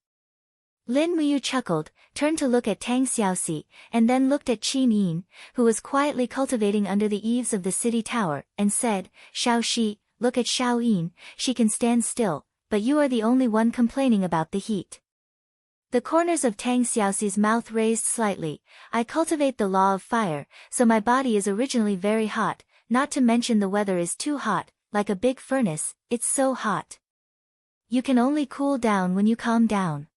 Lin Muyu chuckled, turned to look at Tang Xiaoxi, and then looked at Qin Yin, who was quietly cultivating under the eaves of the city tower, and said, "Xiao Shi, look at Xiao Yin, she can stand still, but you are the only one complaining about the heat." The corners of Tang Xiaoxi's mouth raised slightly. "I cultivate the law of fire, so my body is originally very hot, not to mention the weather is too hot, like a big furnace, it's so hot. You can only cool down when you calm down.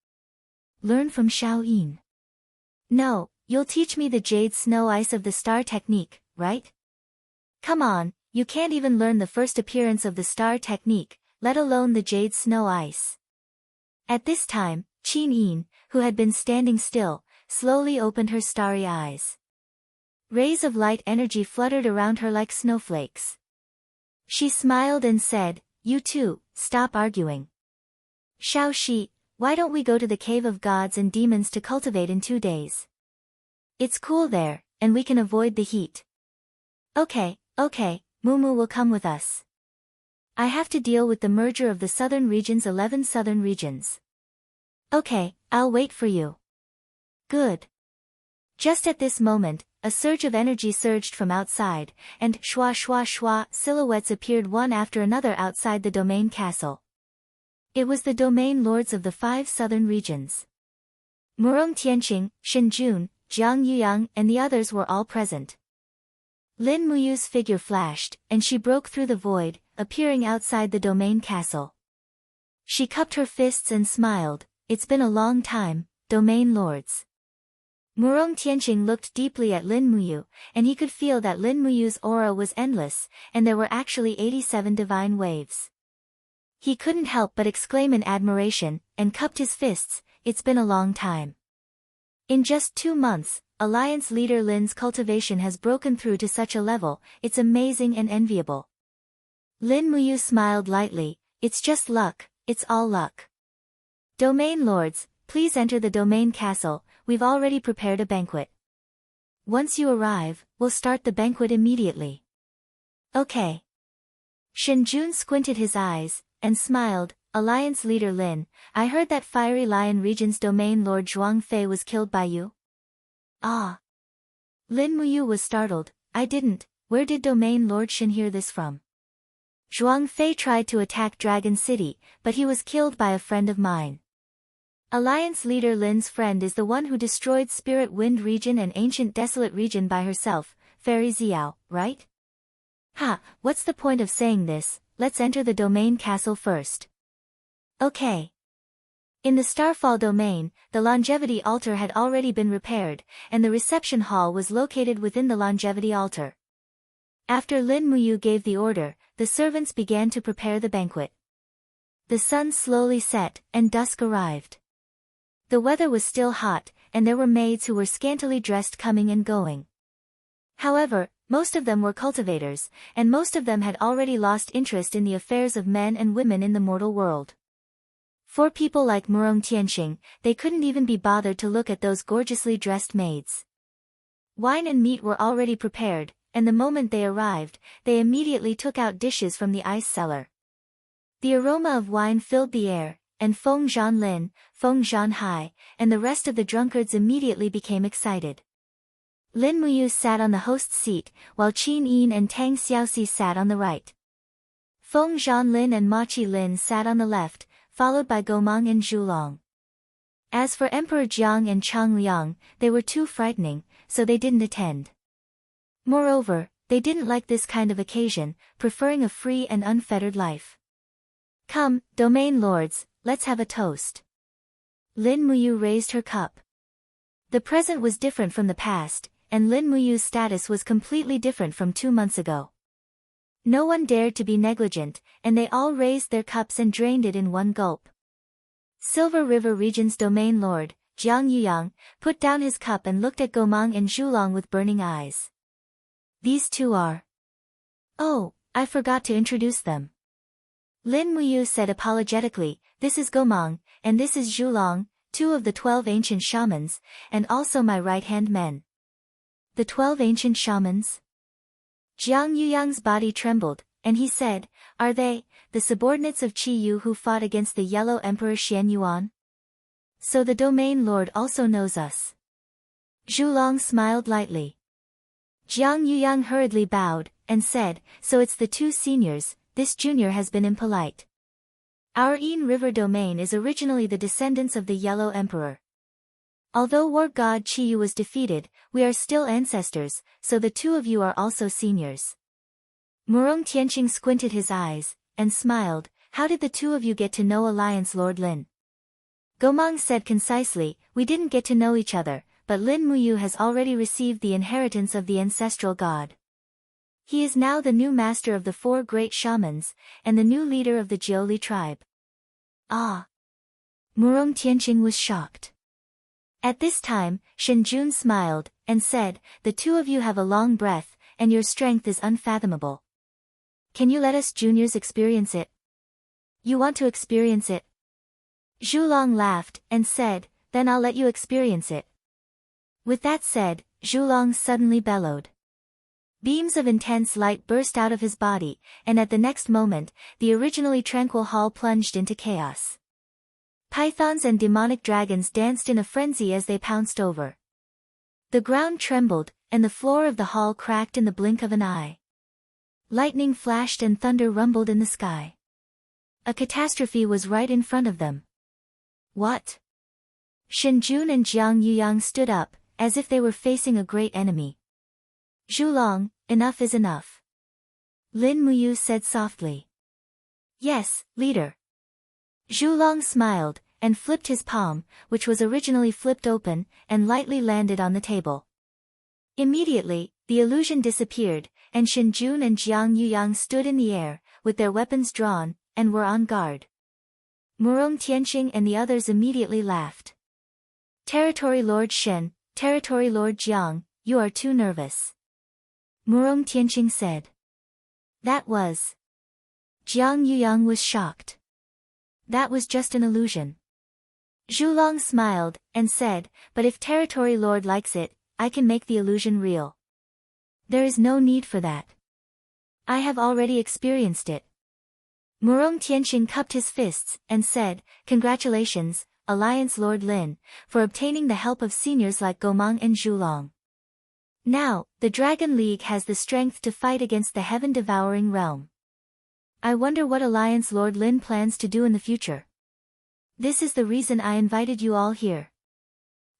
Learn from Xiao Yin." "No, you'll teach me the jade snow ice of the star technique, right?" "Come on, you can't even learn the first appearance of the star technique, let alone the jade snow ice." At this time, Qin Yin, who had been standing still, slowly opened her starry eyes. Rays of light energy fluttered around her like snowflakes. She smiled and said, "You two, stop arguing. Xiao Shi, why don't we go to the Cave of Gods and Demons to cultivate in 2 days? It's cool there, and we can avoid the heat." Okay, Mumu will come with us. I have to deal with the merger of the southern region's 11 southern regions. Okay, I'll wait for you." "Good." Just at this moment, a surge of energy surged from outside, and shwa shwa shwa silhouettes appeared one after another outside the domain castle. It was the domain lords of the 5 southern regions. Murong Tianqing, Shinjun, Jiang Yuyang and the others were all present. Lin Muyu's figure flashed, and she broke through the void, appearing outside the domain castle. She cupped her fists and smiled. "It's been a long time, domain lords." Murong Tianqing looked deeply at Lin Muyu, and he could feel that Lin Muyu's aura was endless, and there were actually 87 divine waves. He couldn't help but exclaim in admiration, and cupped his fists. "It's been a long time. In just 2 months, Alliance leader Lin's cultivation has broken through to such a level, it's amazing and enviable." Lin Muyu smiled lightly. "It's just luck, it's all luck. Domain lords, please enter the domain castle, we've already prepared a banquet. Once you arrive, we'll start the banquet immediately." "Okay." Shinjun squinted his eyes, and smiled. "Alliance leader Lin, I heard that Fiery Lion region's domain lord Zhuang Fei was killed by you?" "Ah. Lin Muyu was startled. I didn't. Where did Domain Lord Shen hear this from? Zhuang Fei tried to attack Dragon City, but he was killed by a friend of mine. Alliance leader Lin's friend is the one who destroyed Spirit Wind region and Ancient Desolate region by herself, Fairy Xiao, right? Ha, what's the point of saying this? Let's enter the domain castle first. Okay. In the Starfall domain, the longevity altar had already been repaired, and the reception hall was located within the longevity altar. After Lin Muyu gave the order, the servants began to prepare the banquet. The sun slowly set, and dusk arrived. The weather was still hot, and there were maids who were scantily dressed coming and going. However, most of them were cultivators, and most of them had already lost interest in the affairs of men and women in the mortal world. For people like Murong Tianxing, they couldn't even be bothered to look at those gorgeously dressed maids. Wine and meat were already prepared, and the moment they arrived, they immediately took out dishes from the ice cellar. The aroma of wine filled the air, and Feng Zhanlin, Feng Zhanhai, and the rest of the drunkards immediately became excited. Lin Muyu sat on the host's seat, while Qin Yin and Tang Xiaoxi sat on the right. Feng Zhanlin and Ma Qilin sat on the left, followed by Gomang and Zhulong. As for Emperor Jiang and Chang Liang, they were too frightening, so they didn't attend. Moreover, they didn't like this kind of occasion, preferring a free and unfettered life. Come, domain lords, let's have a toast. Lin Muyu raised her cup. The present was different from the past, and Lin Muyu's status was completely different from 2 months ago. No one dared to be negligent, and they all raised their cups and drained it in one gulp. Silver River Region's domain lord, Jiang Yuyang, put down his cup and looked at Gomang and Zhulong with burning eyes. These two are... Oh, I forgot to introduce them. Lin Muyu said apologetically, this is Gomang, and this is Zhulong, 2 of the 12 ancient shamans, and also my right-hand men. The 12 ancient shamans? Jiang Yuyang's body trembled, and he said, are they, the subordinates of Qi Yu who fought against the Yellow Emperor Xian Yuan? So the domain lord also knows us. Zhulong smiled lightly. Jiang Yuyang hurriedly bowed, and said, so it's the 2 seniors, this junior has been impolite. Our Yin River domain is originally the descendants of the Yellow Emperor. Although war god Qi Yu was defeated, we are still ancestors, so the 2 of you are also seniors. Murong Tianxing squinted his eyes, and smiled, how did the 2 of you get to know Alliance Lord Lin? Gomang said concisely, we didn't get to know each other, but Lin Muyu has already received the inheritance of the ancestral god. He is now the new master of the 4 great shamans, and the new leader of the Jiuli tribe. Ah! Murong Tianxing was shocked. At this time, Shen Jun smiled, and said, the 2 of you have a long breath, and your strength is unfathomable. Can you let us juniors experience it? You want to experience it? Zhulong laughed, and said, then I'll let you experience it. With that said, Zhulong suddenly bellowed. Beams of intense light burst out of his body, and at the next moment, the originally tranquil hall plunged into chaos. Pythons and demonic dragons danced in a frenzy as they pounced over. The ground trembled, and the floor of the hall cracked in the blink of an eye. Lightning flashed and thunder rumbled in the sky. A catastrophe was right in front of them. What? Shen Jun and Jiang Yuyang stood up, as if they were facing a great enemy. Zhulong, enough is enough. Lin Muyu said softly. Yes, leader. Zhulong smiled, and flipped his palm, which was originally flipped open, and lightly landed on the table. Immediately, the illusion disappeared, and Shen Jun and Jiang Yuyang stood in the air, with their weapons drawn, and were on guard. Murong Tianxing and the others immediately laughed. Territory Lord Shen, Territory Lord Jiang, you are too nervous. Murong Tianxing said. That was... Jiang Yuyang was shocked. That was just an illusion. Zhulong smiled, and said, but if Territory Lord likes it, I can make the illusion real. There is no need for that. I have already experienced it. Murong Tianxing cupped his fists, and said, congratulations, Alliance Lord Lin, for obtaining the help of seniors like Gomang and Zhulong. Now, the Dragon League has the strength to fight against the heaven-devouring realm. I wonder what alliance Lord Lin plans to do in the future. This is the reason I invited you all here.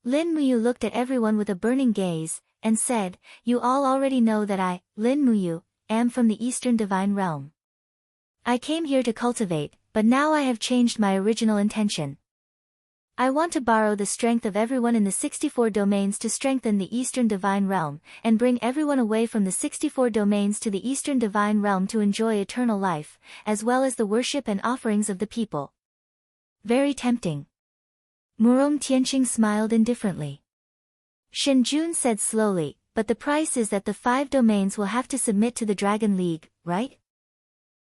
Lin Muyu looked at everyone with a burning gaze, and said, you all already know that I, Lin Muyu, am from the Eastern Divine Realm. I came here to cultivate, but now I have changed my original intention. I want to borrow the strength of everyone in the 64 domains to strengthen the Eastern Divine Realm, and bring everyone away from the 64 domains to the Eastern Divine Realm to enjoy eternal life, as well as the worship and offerings of the people. Very tempting. Murong Tianqing smiled indifferently. Shen Jun said slowly, but the price is that the 5 domains will have to submit to the Dragon League, right?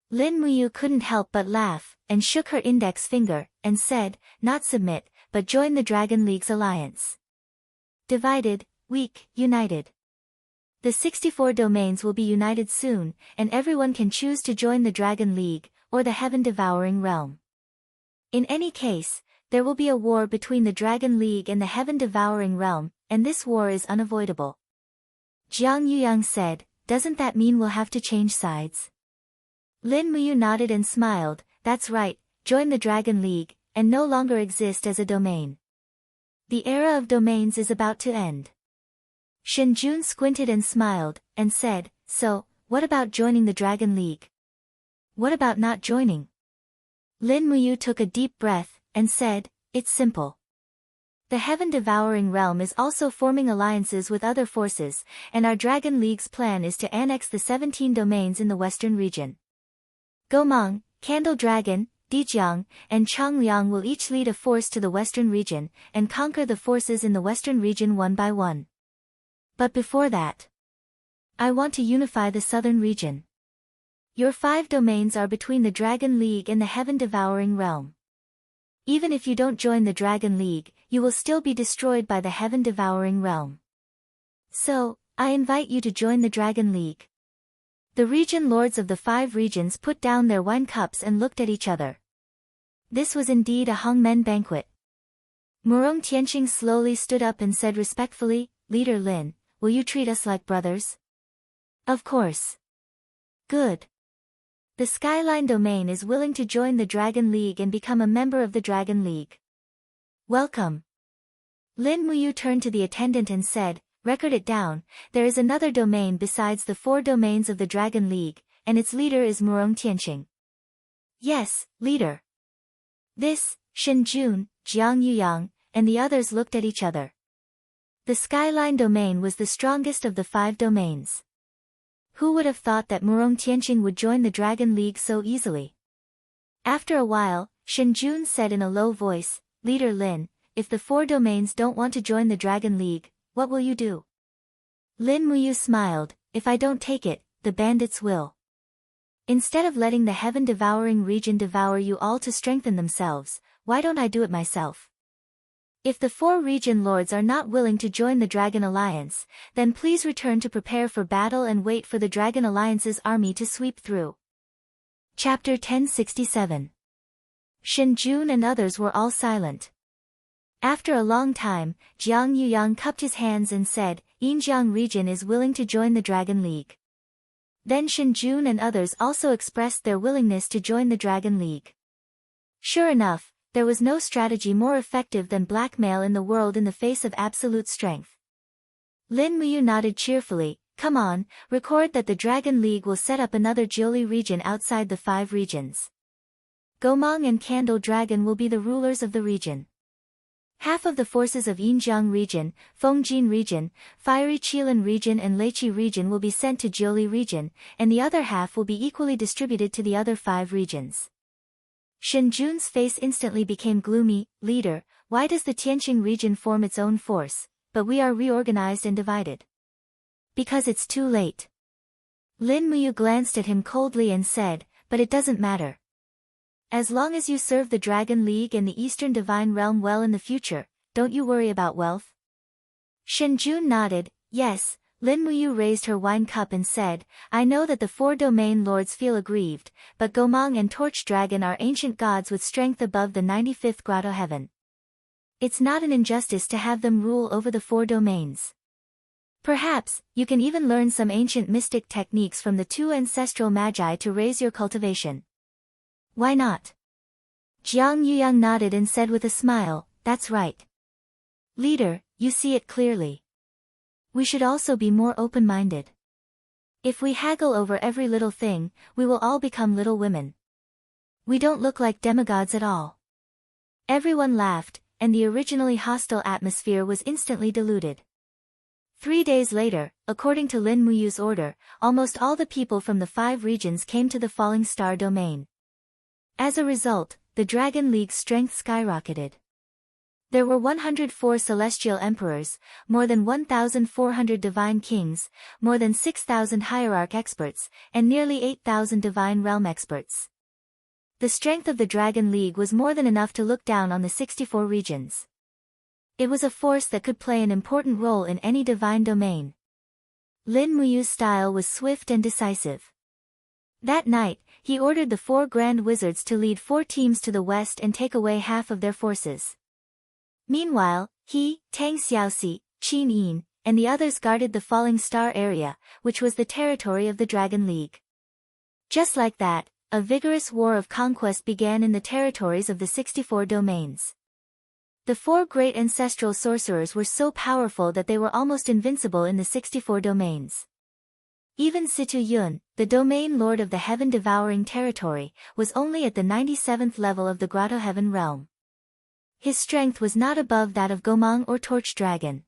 Lin Muyu couldn't help but laugh, and shook her index finger, and said, not submit, but join the Dragon League's alliance. Divided, weak, united. The 64 domains will be united soon, and everyone can choose to join the Dragon League, or the Heaven-Devouring Realm. In any case, there will be a war between the Dragon League and the Heaven-Devouring Realm, and this war is unavoidable. Jiang Yuyang said, doesn't that mean we'll have to change sides? Lin Muyu nodded and smiled, that's right, join the Dragon League, and no longer exist as a domain. The era of domains is about to end. Shen Jun squinted and smiled, and said, so, what about joining the Dragon League? What about not joining? Lin Muyu took a deep breath, and said, it's simple. The Heaven-Devouring Realm is also forming alliances with other forces, and our Dragon League's plan is to annex the 17 domains in the western region. Gomang, Candle Dragon, Dijiang, and Changliang will each lead a force to the western region, and conquer the forces in the western region one by one. But before that, I want to unify the southern region. Your 5 domains are between the Dragon League and the Heaven-Devouring Realm. Even if you don't join the Dragon League, you will still be destroyed by the Heaven-Devouring Realm. So, I invite you to join the Dragon League. The region lords of the 5 regions put down their wine cups and looked at each other. This was indeed a hongmen banquet. Murong Tianqing slowly stood up and said respectfully, Leader Lin, will you treat us like brothers? Of course. Good. The Skyline Domain is willing to join the Dragon League and become a member of the Dragon League. Welcome. Lin Muyu turned to the attendant and said, record it down, there is another domain besides the 4 domains of the Dragon League, and its leader is Murong Tianqing. Yes, leader. This, Shen Jun, Jiang Yuyang, and the others looked at each other. The Skyline Domain was the strongest of the 5 domains. Who would have thought that Murong Tianqing would join the Dragon League so easily? After a while, Shen Jun said in a low voice, Leader Lin, if the 4 domains don't want to join the Dragon League, what will you do? Lin Muyu smiled, if I don't take it, the bandits will. Instead of letting the Heaven-Devouring region devour you all to strengthen themselves, why don't I do it myself? If the 4 region lords are not willing to join the Dragon Alliance, then please return to prepare for battle and wait for the Dragon Alliance's army to sweep through. Chapter 1067. Shen Jun and others were all silent. After a long time, Jiang Yuyang cupped his hands and said, Yinjiang region is willing to join the Dragon League. Then Shen Jun and others also expressed their willingness to join the Dragon League. Sure enough, there was no strategy more effective than blackmail in the world in the face of absolute strength. Lin Muyu nodded cheerfully, come on, record that the Dragon League will set up another Jiuli region outside the 5 regions. Gomang and Candle Dragon will be the rulers of the region. Half of the forces of Yinjiang region, Fongjin region, Fiery Qilin region and Leiqi region will be sent to Jiuli region, and the other half will be equally distributed to the other 5 regions. Shen Jun's face instantly became gloomy, Leader, why does the Tianqing region form its own force, but we are reorganized and divided? Because it's too late. Lin Muyu glanced at him coldly and said, but it doesn't matter. As long as you serve the Dragon League and the Eastern Divine Realm well in the future, don't you worry about wealth? Shen Jun nodded, yes. Lin Muyu raised her wine cup and said, I know that the 4 domain lords feel aggrieved, but Gomang and Torch Dragon are ancient gods with strength above the 95th grotto heaven. It's not an injustice to have them rule over the 4 domains. Perhaps, you can even learn some ancient mystic techniques from the two ancestral magi to raise your cultivation. Why not? Jiang Yuyang nodded and said with a smile, that's right. Leader, you see it clearly. We should also be more open-minded. If we haggle over every little thing, we will all become little women. We don't look like demigods at all. Everyone laughed, and the originally hostile atmosphere was instantly diluted. 3 days later, according to Lin Muyu's order, almost all the people from the 5 regions came to the Falling Star domain. As a result, the Dragon League's strength skyrocketed. There were 104 celestial emperors, more than 1,400 divine kings, more than 6,000 hierarch experts, and nearly 8,000 divine realm experts. The strength of the Dragon League was more than enough to look down on the 64 regions. It was a force that could play an important role in any divine domain. Lin Muyu's style was swift and decisive. That night, he ordered the 4 grand wizards to lead 4 teams to the west and take away half of their forces. Meanwhile, he, Tang Xiaoxi, Qin Yin, and the others guarded the Falling Star area, which was the territory of the Dragon League. Just like that, a vigorous war of conquest began in the territories of the 64 domains. The 4 great ancestral sorcerers were so powerful that they were almost invincible in the 64 domains. Even Situ Yun, the domain lord of the heaven-devouring territory, was only at the 97th level of the Grotto Heaven realm. His strength was not above that of Gomang or Torch Dragon.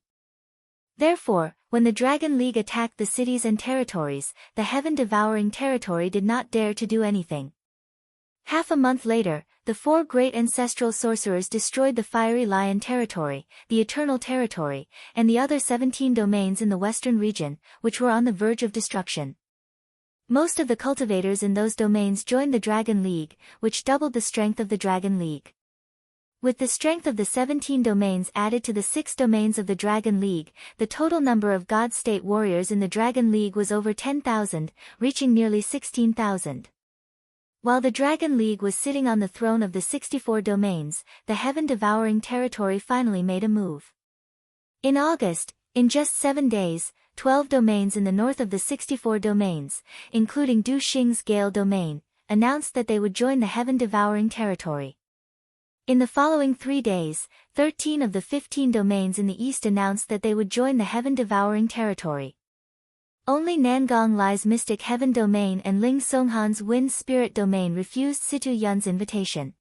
Therefore, when the Dragon League attacked the cities and territories, the heaven-devouring territory did not dare to do anything. Half a month later, the 4 great ancestral sorcerers destroyed the Fiery Lion territory, the Eternal territory, and the other 17 domains in the western region, which were on the verge of destruction. Most of the cultivators in those domains joined the Dragon League, which doubled the strength of the Dragon League. With the strength of the 17 domains added to the 6 domains of the Dragon League, the total number of God State warriors in the Dragon League was over 10,000, reaching nearly 16,000. While the Dragon League was sitting on the throne of the 64 domains, the heaven-devouring territory finally made a move. In August, in just 7 days, 12 domains in the north of the 64 domains, including Du Xing's Gale domain, announced that they would join the heaven-devouring territory. In the following 3 days, 13 of the 15 domains in the east announced that they would join the heaven-devouring territory. Only Nangong Lai's Mystic Heaven domain and Ling Songhan's Wind Spirit domain refused Situ Yun's invitation.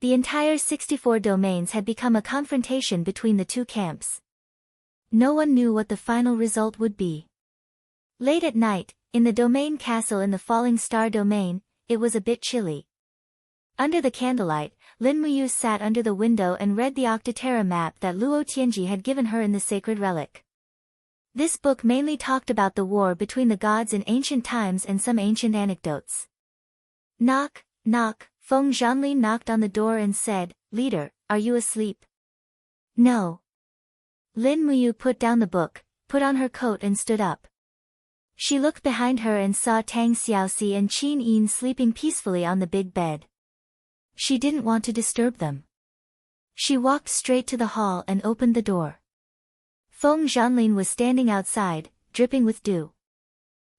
The entire 64 domains had become a confrontation between the two camps. No one knew what the final result would be. Late at night, in the domain castle in the Falling Star domain, it was a bit chilly. Under the candlelight, Lin Muyu sat under the window and read the Octaterra map that Luo Tianji had given her in the sacred relic. This book mainly talked about the war between the gods in ancient times and some ancient anecdotes. Knock, knock, Feng Zhanlin knocked on the door and said, "Leader, are you asleep?" "No." Lin Muyu put down the book, put on her coat and stood up. She looked behind her and saw Tang Xiaoxi and Qin Yin sleeping peacefully on the big bed. She didn't want to disturb them. She walked straight to the hall and opened the door. Feng Zhanlin was standing outside, dripping with dew.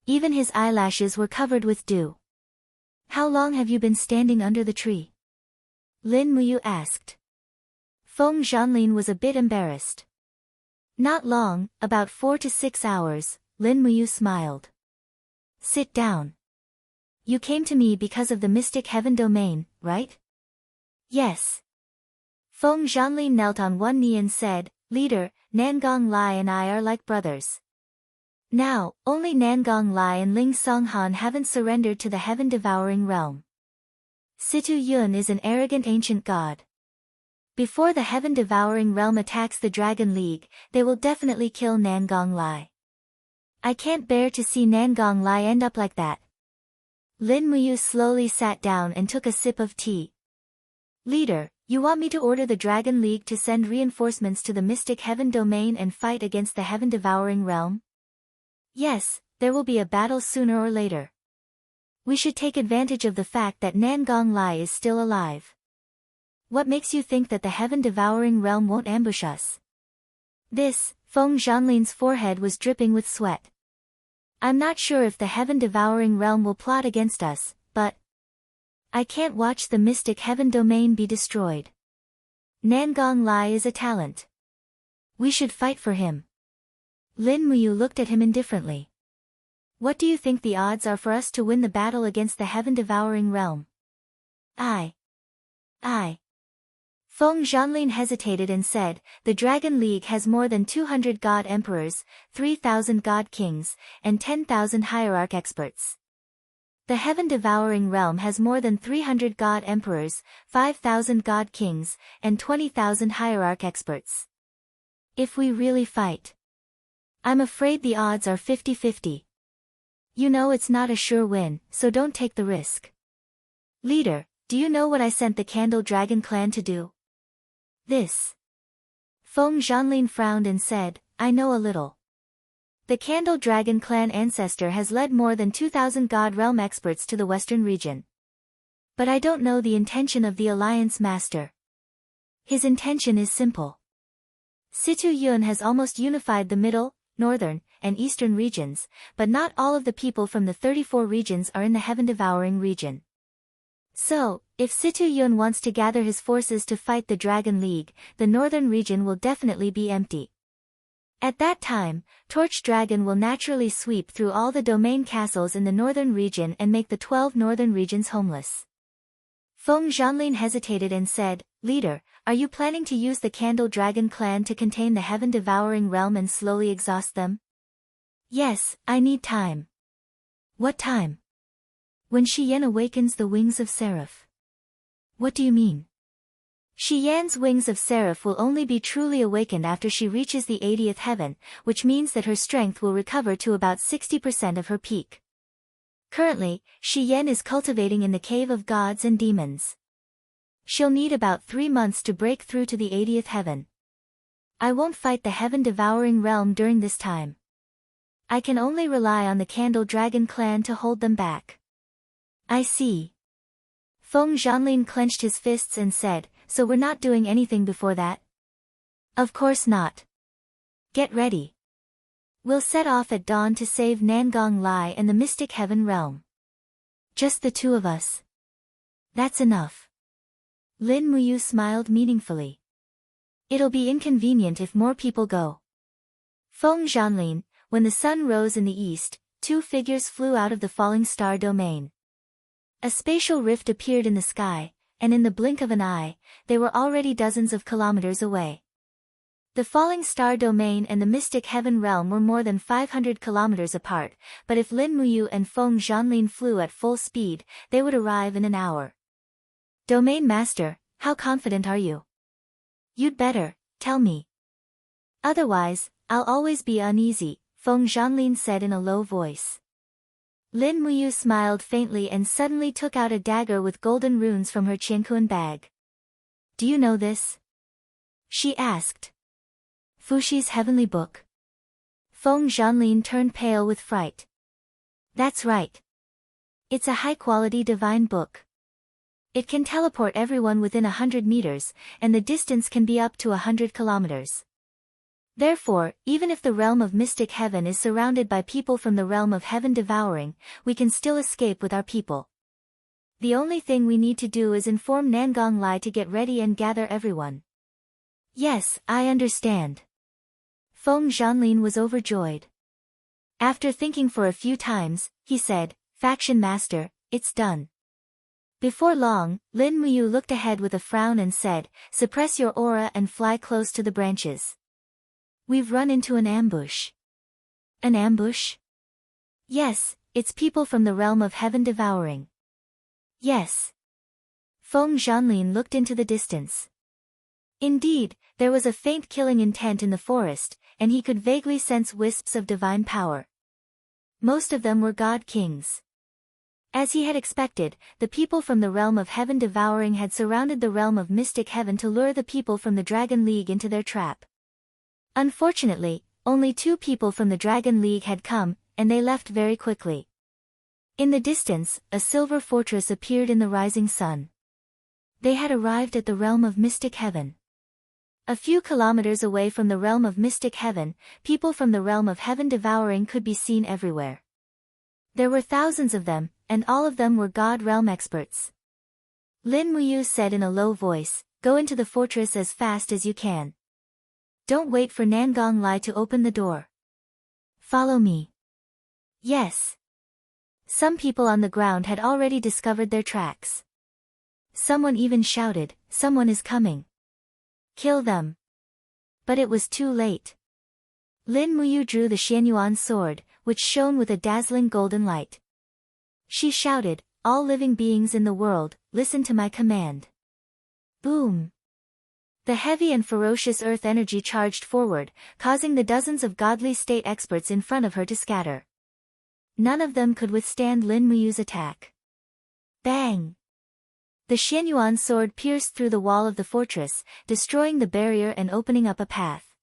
Even his eyelashes were covered with dew. "How long have you been standing under the tree?" Lin Muyu asked. Feng Zhanlin was a bit embarrassed. "Not long, about 4 to 6 hours, Lin Muyu smiled. "Sit down. You came to me because of the Mystic Heaven domain, right?" "Yes." Feng Zhanlin knelt on one knee and said, "Leader, Nangong Lai and I are like brothers. Now, only Nangong Lai and Ling Songhan haven't surrendered to the heaven-devouring realm. Situ Yun is an arrogant ancient god. Before the heaven-devouring realm attacks the Dragon League, they will definitely kill Nangong Lai. I can't bear to see Nangong Lai end up like that." Lin Muyu slowly sat down and took a sip of tea. "Leader, you want me to order the Dragon League to send reinforcements to the Mystic Heaven domain and fight against the heaven-devouring realm?" "Yes, there will be a battle sooner or later. We should take advantage of the fact that Nangong Lai is still alive. What makes you think that the heaven-devouring realm won't ambush us?" This, Feng Zhanlin's forehead was dripping with sweat. I'm not sure if the heaven-devouring realm will plot against us, but I can't watch the mystic heaven domain be destroyed. Nangong Lai is a talent. We should fight for him. Lin Muyu looked at him indifferently. What do you think the odds are for us to win the battle against the heaven-devouring realm? I. Feng Zhanlin hesitated and said, the Dragon League has more than 200 god emperors, 3,000 god kings, and 10,000 hierarch experts. The heaven-devouring realm has more than 300 god emperors, 5,000 god kings, and 20,000 hierarch experts. If we really fight, I'm afraid the odds are 50-50. You know it's not a sure win, so don't take the risk. Leader, do you know what I sent the Candle Dragon clan to do? This. Feng Zhanlin frowned and said, I know a little. The Candle Dragon clan ancestor has led more than 2,000 God Realm experts to the western region. But I don't know the intention of the Alliance Master. His intention is simple. Situ Yun has almost unified the middle, northern, and eastern regions, but not all of the people from the 34 regions are in the heaven-devouring region. So, if Situ Yun wants to gather his forces to fight the Dragon League, the northern region will definitely be empty. At that time, Torch Dragon will naturally sweep through all the domain castles in the northern region and make the 12 northern regions homeless. Feng Zhanlin hesitated and said, Leader, are you planning to use the Candle Dragon clan to contain the heaven-devouring realm and slowly exhaust them? Yes, I need time. What time? When Shi Yan awakens the wings of Seraph. What do you mean? Shi Yan's wings of Seraph will only be truly awakened after she reaches the 80th heaven, which means that her strength will recover to about 60% of her peak. Currently, Shi Yan is cultivating in the Cave of Gods and Demons. She'll need about 3 months to break through to the 80th heaven. I won't fight the heaven-devouring realm during this time. I can only rely on the Candle Dragon clan to hold them back. I see. Feng Zhanlin clenched his fists and said, so we're not doing anything before that? Of course not. Get ready. We'll set off at dawn to save Nangong Lai and the Mystic Heaven Realm. Just the two of us. That's enough. Lin Muyu smiled meaningfully. It'll be inconvenient if more people go. Feng Zhanlin, when the sun rose in the east, 2 figures flew out of the falling star domain. A spatial rift appeared in the sky, and in the blink of an eye, they were already dozens of kilometers away. The falling star domain and the mystic heaven realm were more than 500 kilometers apart, but if Lin Muyu and Feng Zhanlin flew at full speed, they would arrive in an hour. Domain Master, how confident are you? You'd better, tell me. Otherwise, I'll always be uneasy, Feng Zhanlin said in a low voice. Lin Muyu smiled faintly and suddenly took out a dagger with golden runes from her Qianquan bag. Do you know this? She asked. Fushi's heavenly book. Feng Zhanlin turned pale with fright. That's right. It's a high-quality divine book. It can teleport everyone within 100 meters, and the distance can be up to 100 kilometers. Therefore, even if the realm of mystic heaven is surrounded by people from the realm of heaven devouring, we can still escape with our people. The only thing we need to do is inform Nangong Lai to get ready and gather everyone. Yes, I understand. Feng Zhanlin was overjoyed. After thinking for a few times, he said, Faction Master, it's done. Before long, Lin Muyu looked ahead with a frown and said, suppress your aura and fly close to the branches. We've run into an ambush. An ambush? Yes, it's people from the realm of heaven devouring. Yes. Feng Zhanlin looked into the distance. Indeed, there was a faint killing intent in the forest, and he could vaguely sense wisps of divine power. Most of them were god kings. As he had expected, the people from the realm of heaven devouring had surrounded the realm of mystic heaven to lure the people from the Dragon League into their trap. Unfortunately, only 2 people from the Dragon League had come, and they left very quickly. In the distance, a silver fortress appeared in the rising sun. They had arrived at the realm of mystic heaven. A few kilometers away from the realm of mystic heaven, people from the realm of heaven devouring could be seen everywhere. There were thousands of them, and all of them were God realm experts. Lin Muyu said in a low voice, "Go into the fortress as fast as you can. Don't wait for Nangong Lai to open the door. Follow me." Yes. Some people on the ground had already discovered their tracks. Someone even shouted, "Someone is coming. Kill them." But it was too late. Lin Muyu drew the Xianyuan sword, which shone with a dazzling golden light. She shouted, "All living beings in the world, listen to my command." Boom! The heavy and ferocious earth energy charged forward, causing the dozens of godly state experts in front of her to scatter. None of them could withstand Lin Muyu's attack. Bang! The Xianyuan sword pierced through the wall of the fortress, destroying the barrier and opening up a path.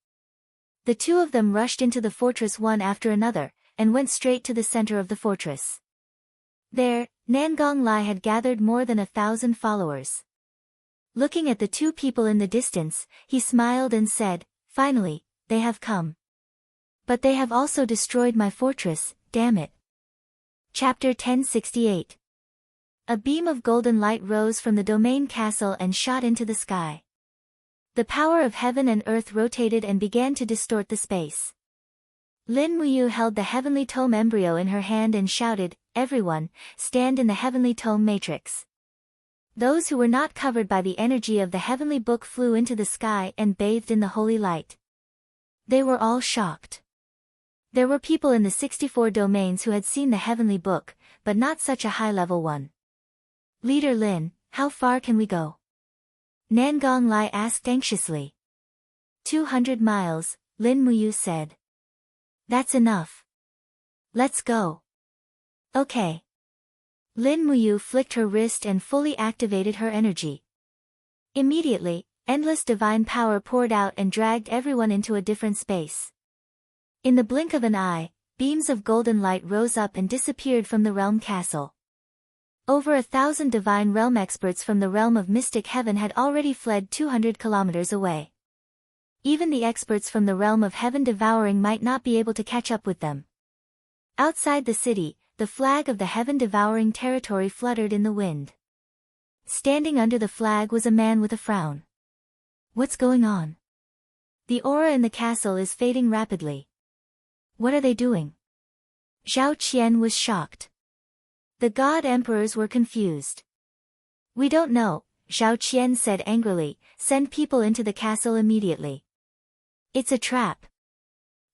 The two of them rushed into the fortress one after another, and went straight to the center of the fortress. There, Nangong Lai had gathered more than 1,000 followers. Looking at the two people in the distance, he smiled and said, "Finally, they have come. But they have also destroyed my fortress, damn it." Chapter 1068. A beam of golden light rose from the domain castle and shot into the sky. The power of heaven and earth rotated and began to distort the space. Lin Muyu held the heavenly tome embryo in her hand and shouted, "Everyone, stand in the heavenly tome matrix." Those who were not covered by the energy of the heavenly book flew into the sky and bathed in the holy light. They were all shocked. There were people in the 64 domains who had seen the heavenly book, but not such a high-level one. "Leader Lin, how far can we go?" Nangong Lai asked anxiously. 200 miles, Lin Muyu said. "That's enough. Let's go." Okay. Lin Muyu flicked her wrist and fully activated her energy. Immediately, endless divine power poured out and dragged everyone into a different space. In the blink of an eye, beams of golden light rose up and disappeared from the realm castle. Over 1,000 divine realm experts from the realm of mystic heaven had already fled 200 kilometers away. Even the experts from the realm of heaven devouring might not be able to catch up with them. Outside the city, the flag of the heaven devouring territory fluttered in the wind. Standing under the flag was a man with a frown. "What's going on?" "The aura in the castle is fading rapidly." "What are they doing?" Zhao Qian was shocked. The god emperors were confused. "We don't know," Zhao Qian said angrily, "Send people into the castle immediately." "It's a trap."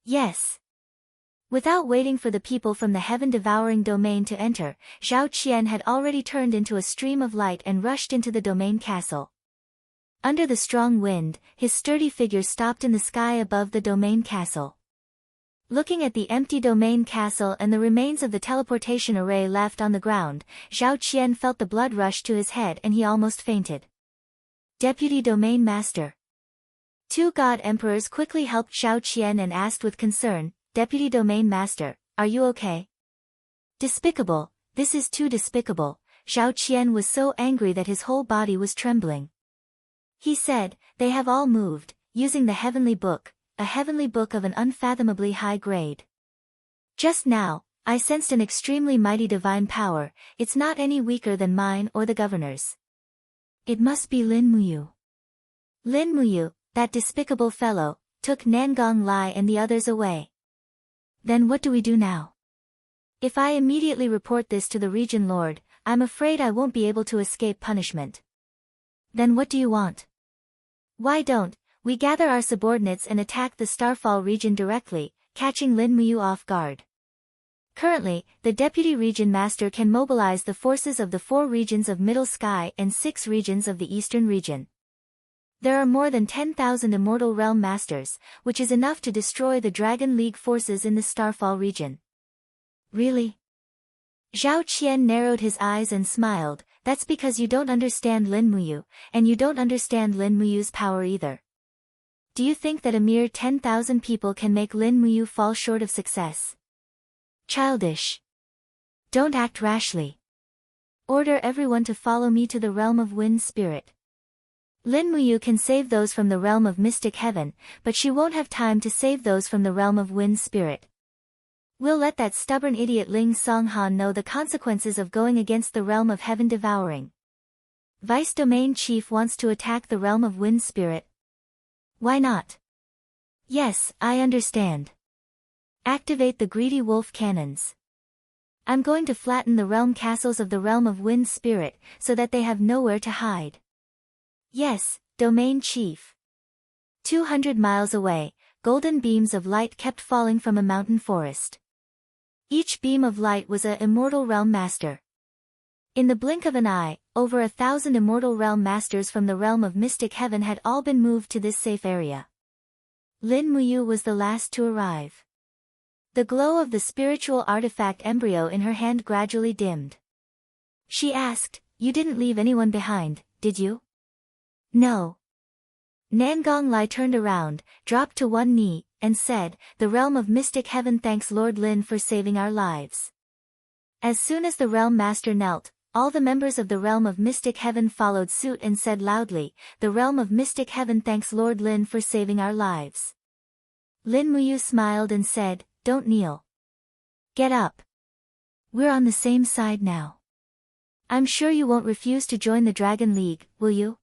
"Yes." Without waiting for the people from the heaven-devouring domain to enter, Zhao Qian had already turned into a stream of light and rushed into the domain castle. Under the strong wind, his sturdy figure stopped in the sky above the domain castle. Looking at the empty domain castle and the remains of the teleportation array left on the ground, Zhao Qian felt the blood rush to his head and he almost fainted. "Deputy Domain Master." Two god emperors quickly helped Zhao Qian and asked with concern, "Deputy Domain Master, are you okay?" "Despicable, this is too despicable." Zhao Qian was so angry that his whole body was trembling. He said, "They have all moved, using the heavenly book, a heavenly book of an unfathomably high grade. Just now, I sensed an extremely mighty divine power, it's not any weaker than mine or the governor's. It must be Lin Muyu." Lin Muyu, that despicable fellow, took Nangong Lai and the others away. "Then what do we do now?" "If I immediately report this to the region lord, I'm afraid I won't be able to escape punishment." "Then what do you want?" "Why don't we gather our subordinates and attack the Starfall region directly, catching Lin Muyu off guard?" Currently, the Deputy Region Master can mobilize the forces of the 4 regions of Middle Sky and 6 regions of the Eastern region. There are more than 10,000 Immortal Realm Masters, which is enough to destroy the Dragon League forces in the Starfall region. "Really?" Zhao Qian narrowed his eyes and smiled, "That's because you don't understand Lin Muyu, and you don't understand Lin Muyu's power either. Do you think that a mere 10,000 people can make Lin Muyu fall short of success? Childish. Don't act rashly. Order everyone to follow me to the realm of Wind Spirit." Lin Muyu can save those from the realm of mystic heaven, but she won't have time to save those from the realm of wind spirit. We'll let that stubborn idiot Ling Songhan know the consequences of going against the realm of heaven devouring. Vice Domain Chief wants to attack the realm of wind spirit. Why not? Yes, I understand. Activate the greedy wolf cannons. I'm going to flatten the realm castles of the realm of wind spirit, so that they have nowhere to hide. Yes, Domain Chief. 200 miles away, golden beams of light kept falling from a mountain forest. Each beam of light was a immortal realm master. In the blink of an eye, over 1,000 immortal realm masters from the realm of mystic heaven had all been moved to this safe area. Lin Muyu was the last to arrive. The glow of the spiritual artifact embryo in her hand gradually dimmed. She asked, "You didn't leave anyone behind, did you?" "No." Nangong Lai turned around, dropped to one knee, and said, "The realm of mystic heaven thanks Lord Lin for saving our lives." As soon as the realm master knelt, all the members of the realm of mystic heaven followed suit and said loudly, "The realm of mystic heaven thanks Lord Lin for saving our lives." Lin Muyu smiled and said, "Don't kneel. Get up. We're on the same side now. I'm sure you won't refuse to join the Dragon League, will you?"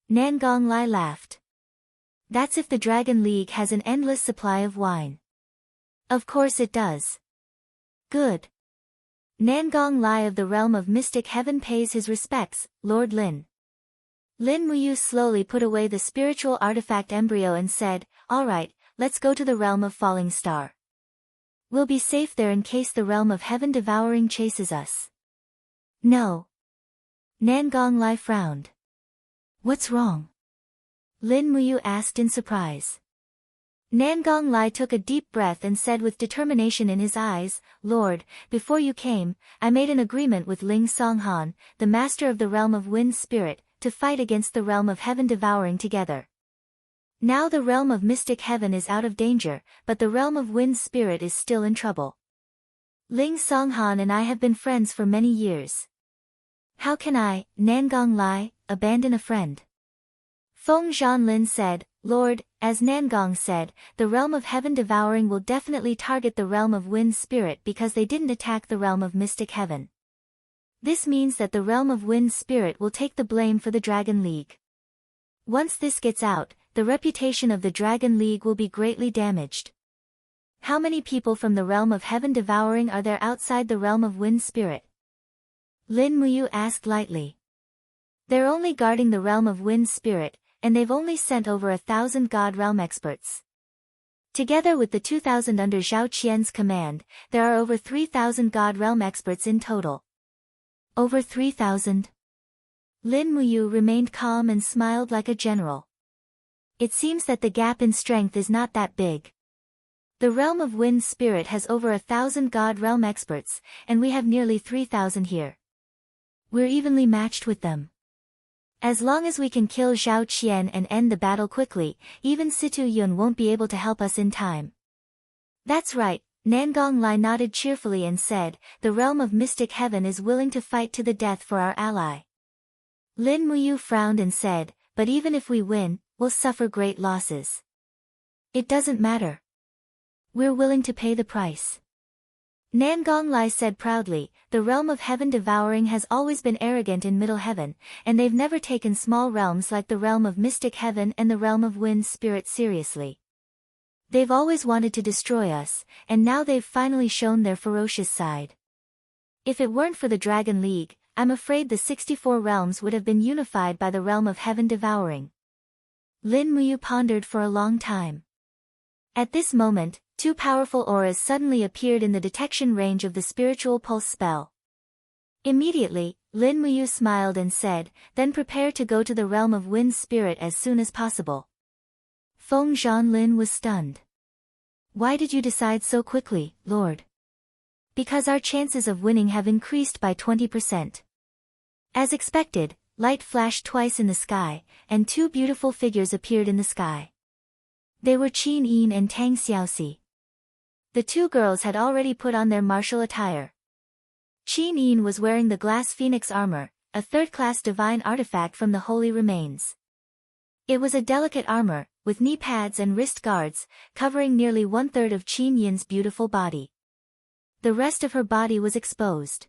Nangong Lai laughed. "That's if the Dragon League has an endless supply of wine." "Of course it does." "Good." Nangong Lai of the realm of mystic heaven pays his respects, Lord Lin. Lin Muyu slowly put away the spiritual artifact embryo and said, "All right, let's go to the realm of falling star. We'll be safe there in case the realm of heaven devouring chases us." "No." Nangong Lai frowned. "What's wrong?" Lin Muyu asked in surprise. Nangong Lai took a deep breath and said with determination in his eyes, "Lord, before you came, I made an agreement with Ling Songhan, the master of the realm of wind spirit, to fight against the realm of heaven devouring together. Now the realm of mystic heaven is out of danger, but the realm of wind spirit is still in trouble. Ling Songhan and I have been friends for many years. How can I, Nangong Lai, abandon a friend?" Feng Zhanlin said, "Lord, as Nangong said, the realm of heaven devouring will definitely target the realm of wind spirit because they didn't attack the realm of mystic heaven. This means that the realm of wind spirit will take the blame for the Dragon League. Once this gets out, the reputation of the Dragon League will be greatly damaged. How many people from the realm of heaven devouring are there outside the realm of wind spirit?" Lin Muyu asked lightly. "They're only guarding the realm of wind spirit, and they've only sent over 1,000 God realm experts. Together with the 2,000 under Zhao Qian's command, there are over 3,000 God realm experts in total." "Over 3,000? Lin Muyu remained calm and smiled like a general. "It seems that the gap in strength is not that big. The realm of wind spirit has over 1,000 God realm experts, and we have nearly 3,000 here. We're evenly matched with them. As long as we can kill Zhao Qian and end the battle quickly, even Situ Yun won't be able to help us in time." "That's right," Nangong Lai nodded cheerfully and said, "The realm of mystic heaven is willing to fight to the death for our ally." Lin Muyu frowned and said, "But even if we win, we'll suffer great losses." "It doesn't matter. We're willing to pay the price." Nangong Lai said proudly, "The realm of heaven devouring has always been arrogant in Middle Heaven, and they've never taken small realms like the realm of mystic heaven and the realm of wind spirit seriously. They've always wanted to destroy us, and now they've finally shown their ferocious side. If it weren't for the Dragon League, I'm afraid the 64 realms would have been unified by the realm of heaven devouring." Lin Muyu pondered for a long time. At this moment, 2 powerful auras suddenly appeared in the detection range of the spiritual pulse spell. Immediately, Lin Muyu smiled and said, "Then prepare to go to the realm of wind spirit as soon as possible." Feng Zhanlin was stunned. "Why did you decide so quickly, Lord?" "Because our chances of winning have increased by 20%. As expected, light flashed twice in the sky, and 2 beautiful figures appeared in the sky. They were Qin Yin and Tang Xiaoxi. The 2 girls had already put on their martial attire. Qin Yin was wearing the glass phoenix armor, a third-class divine artifact from the holy remains. It was a delicate armor, with knee pads and wrist guards, covering nearly 1/3 of Qin Yin's beautiful body. The rest of her body was exposed.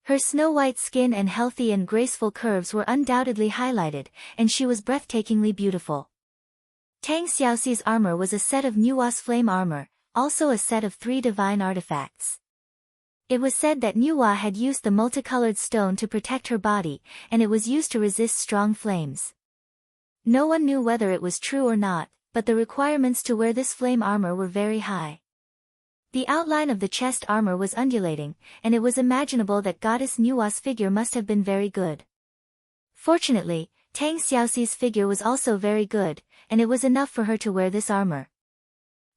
Her snow-white skin and healthy and graceful curves were undoubtedly highlighted, and she was breathtakingly beautiful. Tang Xiaoxi's armor was a set of Nuwa's flame armor, also a set of 3 divine artifacts. It was said that Nuwa had used the multicolored stone to protect her body, and it was used to resist strong flames. No one knew whether it was true or not, but the requirements to wear this flame armor were very high. The outline of the chest armor was undulating, and it was imaginable that goddess Nuwa's figure must have been very good. Fortunately, Tang Xiaoxi's figure was also very good, and it was enough for her to wear this armor.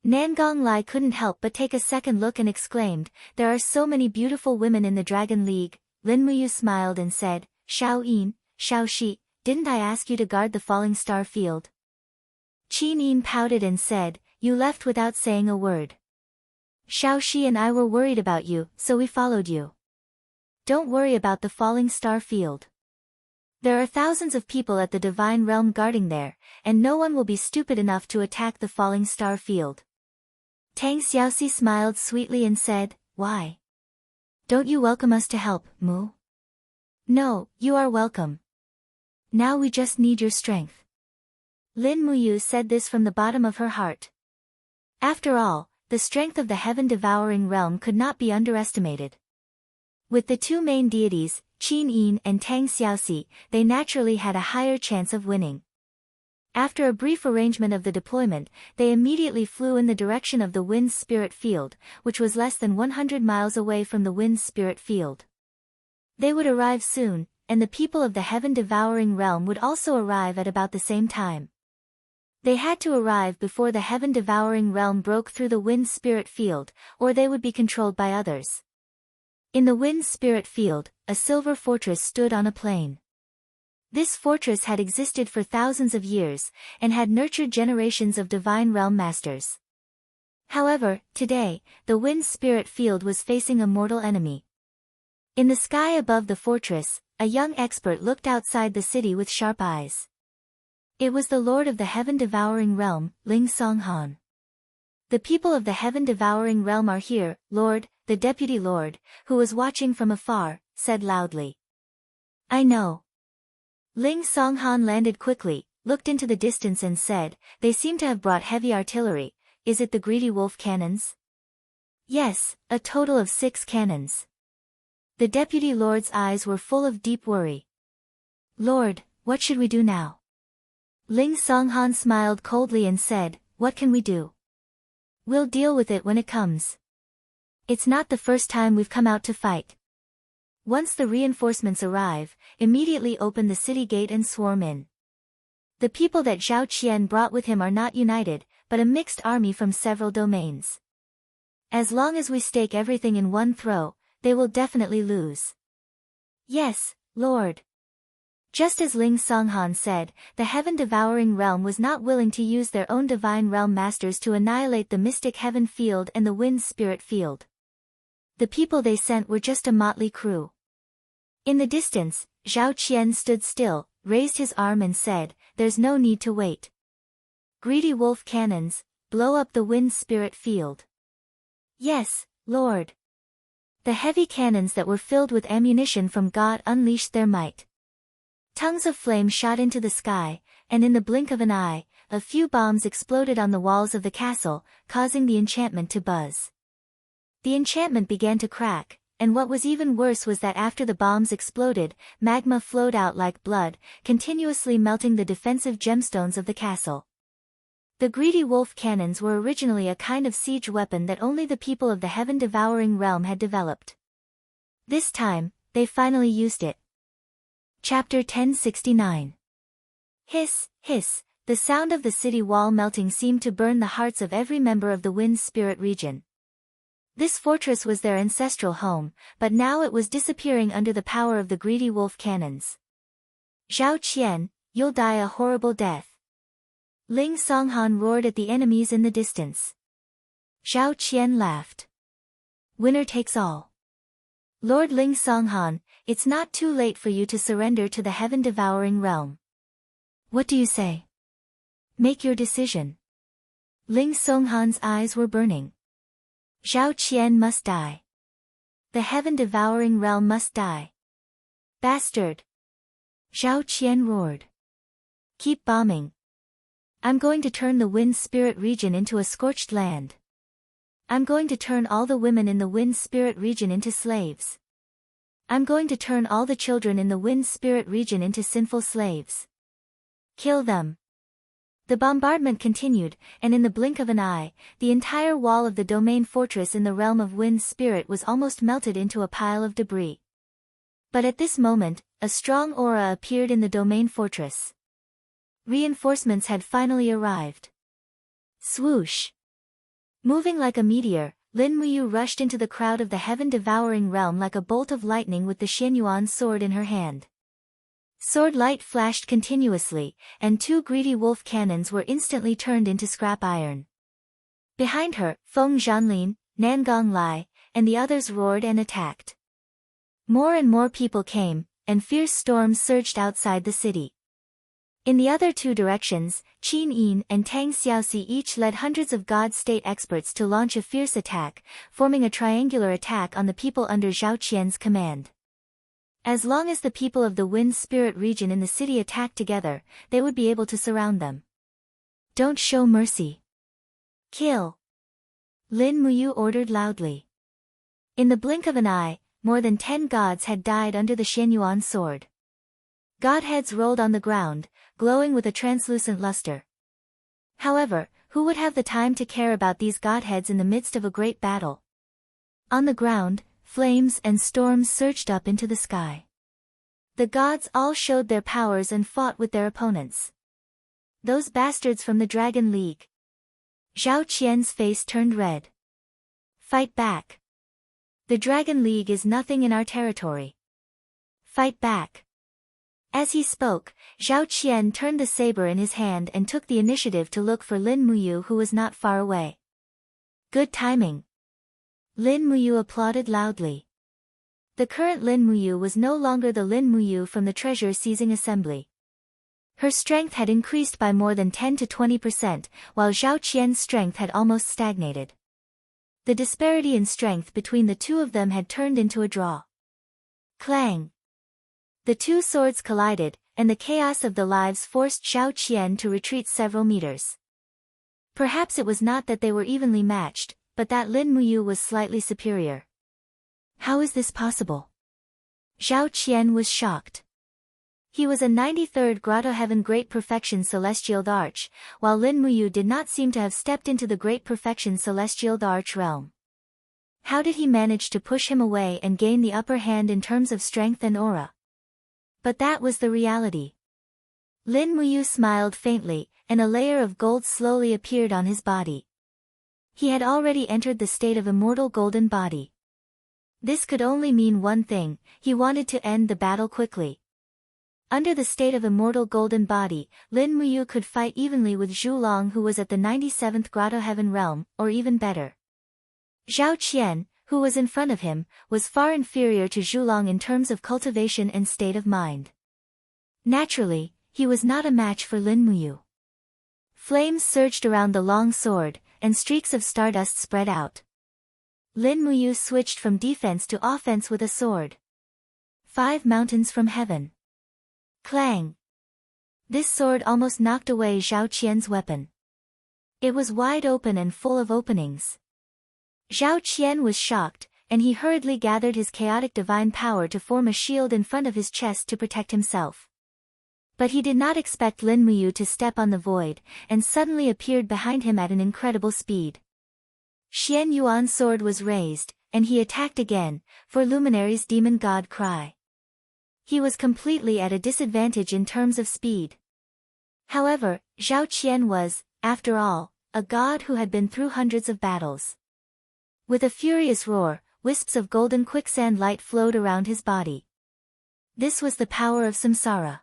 Nangong Lai couldn't help but take a second look and exclaimed, "There are so many beautiful women in the Dragon League." Lin Muyu smiled and said, "Shao Yin, Shao Shi, didn't I ask you to guard the falling star field?" Qin Yin pouted and said, "You left without saying a word. Shao Shi and I were worried about you, so we followed you. Don't worry about the falling star field. There are thousands of people at the divine realm guarding there, and no one will be stupid enough to attack the falling star field." Tang Xiaoxi smiled sweetly and said, "Why? Don't you welcome us to help, Mu?" "No, you are welcome. Now we just need your strength." Lin Muyu said this from the bottom of her heart. After all, the strength of the heaven-devouring realm could not be underestimated. With the 2 main deities, Qin Yin and Tang Xiaoxi, they naturally had a higher chance of winning. After a brief arrangement of the deployment, they immediately flew in the direction of the Wind's Spirit Field, which was less than 100 miles away from the Wind's Spirit Field. They would arrive soon, and the people of the heaven-devouring realm would also arrive at about the same time. They had to arrive before the heaven-devouring realm broke through the Wind Spirit Field, or they would be controlled by others. In the Wind Spirit Field, a silver fortress stood on a plain. This fortress had existed for thousands of years, and had nurtured generations of divine realm masters. However, today, the Wind Spirit Field was facing a mortal enemy. In the sky above the fortress, a young expert looked outside the city with sharp eyes. It was the Lord of the Heaven-Devouring Realm, Ling Songhan. "The people of the Heaven-Devouring Realm are here, Lord," the Deputy Lord, who was watching from afar, said loudly. "I know." Ling Songhan landed quickly, looked into the distance and said, "They seem to have brought heavy artillery. Is it the greedy wolf cannons?" "Yes, a total of 6 cannons." The Deputy Lord's eyes were full of deep worry. "Lord, what should we do now?" Ling Songhan smiled coldly and said, "What can we do? We'll deal with it when it comes. It's not the first time we've come out to fight. Once the reinforcements arrive, immediately open the city gate and swarm in." The people that Zhao Qian brought with him are not united, but a mixed army from several domains. As long as we stake everything in one throw, they will definitely lose. "Yes, Lord." Just as Ling Songhan said, the heaven-devouring realm was not willing to use their own divine realm masters to annihilate the mystic heaven field and the wind spirit field. The people they sent were just a motley crew. In the distance, Zhao Qian stood still, raised his arm and said, "There's no need to wait. Greedy wolf cannons, blow up the wind spirit field." "Yes, Lord." The heavy cannons that were filled with ammunition from God unleashed their might. Tongues of flame shot into the sky, and in the blink of an eye, a few bombs exploded on the walls of the castle, causing the enchantment to buzz. The enchantment began to crack, and what was even worse was that after the bombs exploded, magma flowed out like blood, continuously melting the defensive gemstones of the castle. The greedy wolf cannons were originally a kind of siege weapon that only the people of the heaven-devouring realm had developed. This time, they finally used it. Chapter 1069. Hiss, hiss, the sound of the city wall melting seemed to burn the hearts of every member of the Wind Spirit region. This fortress was their ancestral home, but now it was disappearing under the power of the greedy wolf cannons. "Zhao Qian, you'll die a horrible death." Ling Songhan roared at the enemies in the distance. Zhao Qian laughed. "Winner takes all. Lord Ling Songhan, it's not too late for you to surrender to the heaven-devouring realm. What do you say?" Make your decision. Ling Songhan's eyes were burning. Zhao Qian must die. The heaven-devouring realm must die. Bastard! Zhao Qian roared. Keep bombing. I'm going to turn the Wind Spirit region into a scorched land. I'm going to turn all the women in the Wind Spirit region into slaves. I'm going to turn all the children in the Wind Spirit region into sinful slaves. Kill them. The bombardment continued, and in the blink of an eye, the entire wall of the domain fortress in the realm of Wind Spirit was almost melted into a pile of debris. But at this moment, a strong aura appeared in the domain fortress. Reinforcements had finally arrived. Swoosh! Moving like a meteor, Lin Muyu rushed into the crowd of the heaven-devouring realm like a bolt of lightning with the Xianyuan sword in her hand. Sword light flashed continuously, and 2 greedy wolf cannons were instantly turned into scrap iron. Behind her, Feng Zhanlin, Nangong Lai, and the others roared and attacked. More and more people came, and fierce storms surged outside the city. In the other 2 directions, Qin Yin and Tang Xiaoxi each led hundreds of God State experts to launch a fierce attack, forming a triangular attack on the people under Zhao Qian's command. As long as the people of the Wind Spirit region in the city attacked together, they would be able to surround them. Don't show mercy. Kill! Lin Muyu ordered loudly. In the blink of an eye, more than 10 gods had died under the Xianyuan sword. Godheads rolled on the ground, glowing with a translucent luster. However, who would have the time to care about these godheads in the midst of a great battle? On the ground, flames and storms surged up into the sky. The gods all showed their powers and fought with their opponents. Those bastards from the Dragon League. Zhao Qian's face turned red. Fight back. The Dragon League is nothing in our territory. Fight back. As he spoke, Zhao Qian turned the saber in his hand and took the initiative to look for Lin Muyu, who was not far away. Good timing. Lin Muyu applauded loudly. The current Lin Muyu was no longer the Lin Muyu from the treasure-seizing assembly. Her strength had increased by more than 10 to 20%, while Zhao Qian's strength had almost stagnated. The disparity in strength between the 2 of them had turned into a draw. Clang! The 2 swords collided, and the chaos of the lives forced Zhao Qian to retreat several meters. Perhaps it was not that they were evenly matched, but that Lin Muyu was slightly superior. How is this possible? Zhao Qian was shocked. He was a 93rd Grotto Heaven Great Perfection Celestial Arch, while Lin Muyu did not seem to have stepped into the Great Perfection Celestial Arch realm. How did he manage to push him away and gain the upper hand in terms of strength and aura? But that was the reality. Lin Muyu smiled faintly, and a layer of gold slowly appeared on his body. He had already entered the state of immortal golden body. This could only mean one thing: he wanted to end the battle quickly. Under the state of immortal golden body, Lin Muyu could fight evenly with Zhu Long, who was at the 97th Grotto Heaven realm, or even better. Zhao Qian, who was in front of him, was far inferior to Zhu Long in terms of cultivation and state of mind. Naturally, he was not a match for Lin Muyu. Flames surged around the long sword, and streaks of stardust spread out. Lin Muyu switched from defense to offense with a sword. 5 mountains from heaven. Clang! This sword almost knocked away Zhao Qian's weapon. It was wide open and full of openings. Zhao Qian was shocked, and he hurriedly gathered his chaotic divine power to form a shield in front of his chest to protect himself. But he did not expect Lin Muyu to step on the void, and suddenly appeared behind him at an incredible speed. Xianyuan's sword was raised, and he attacked again, for Luminary's demon god cry. He was completely at a disadvantage in terms of speed. However, Zhao Qian was, after all, a god who had been through hundreds of battles. With a furious roar, wisps of golden quicksand light flowed around his body. This was the power of samsara.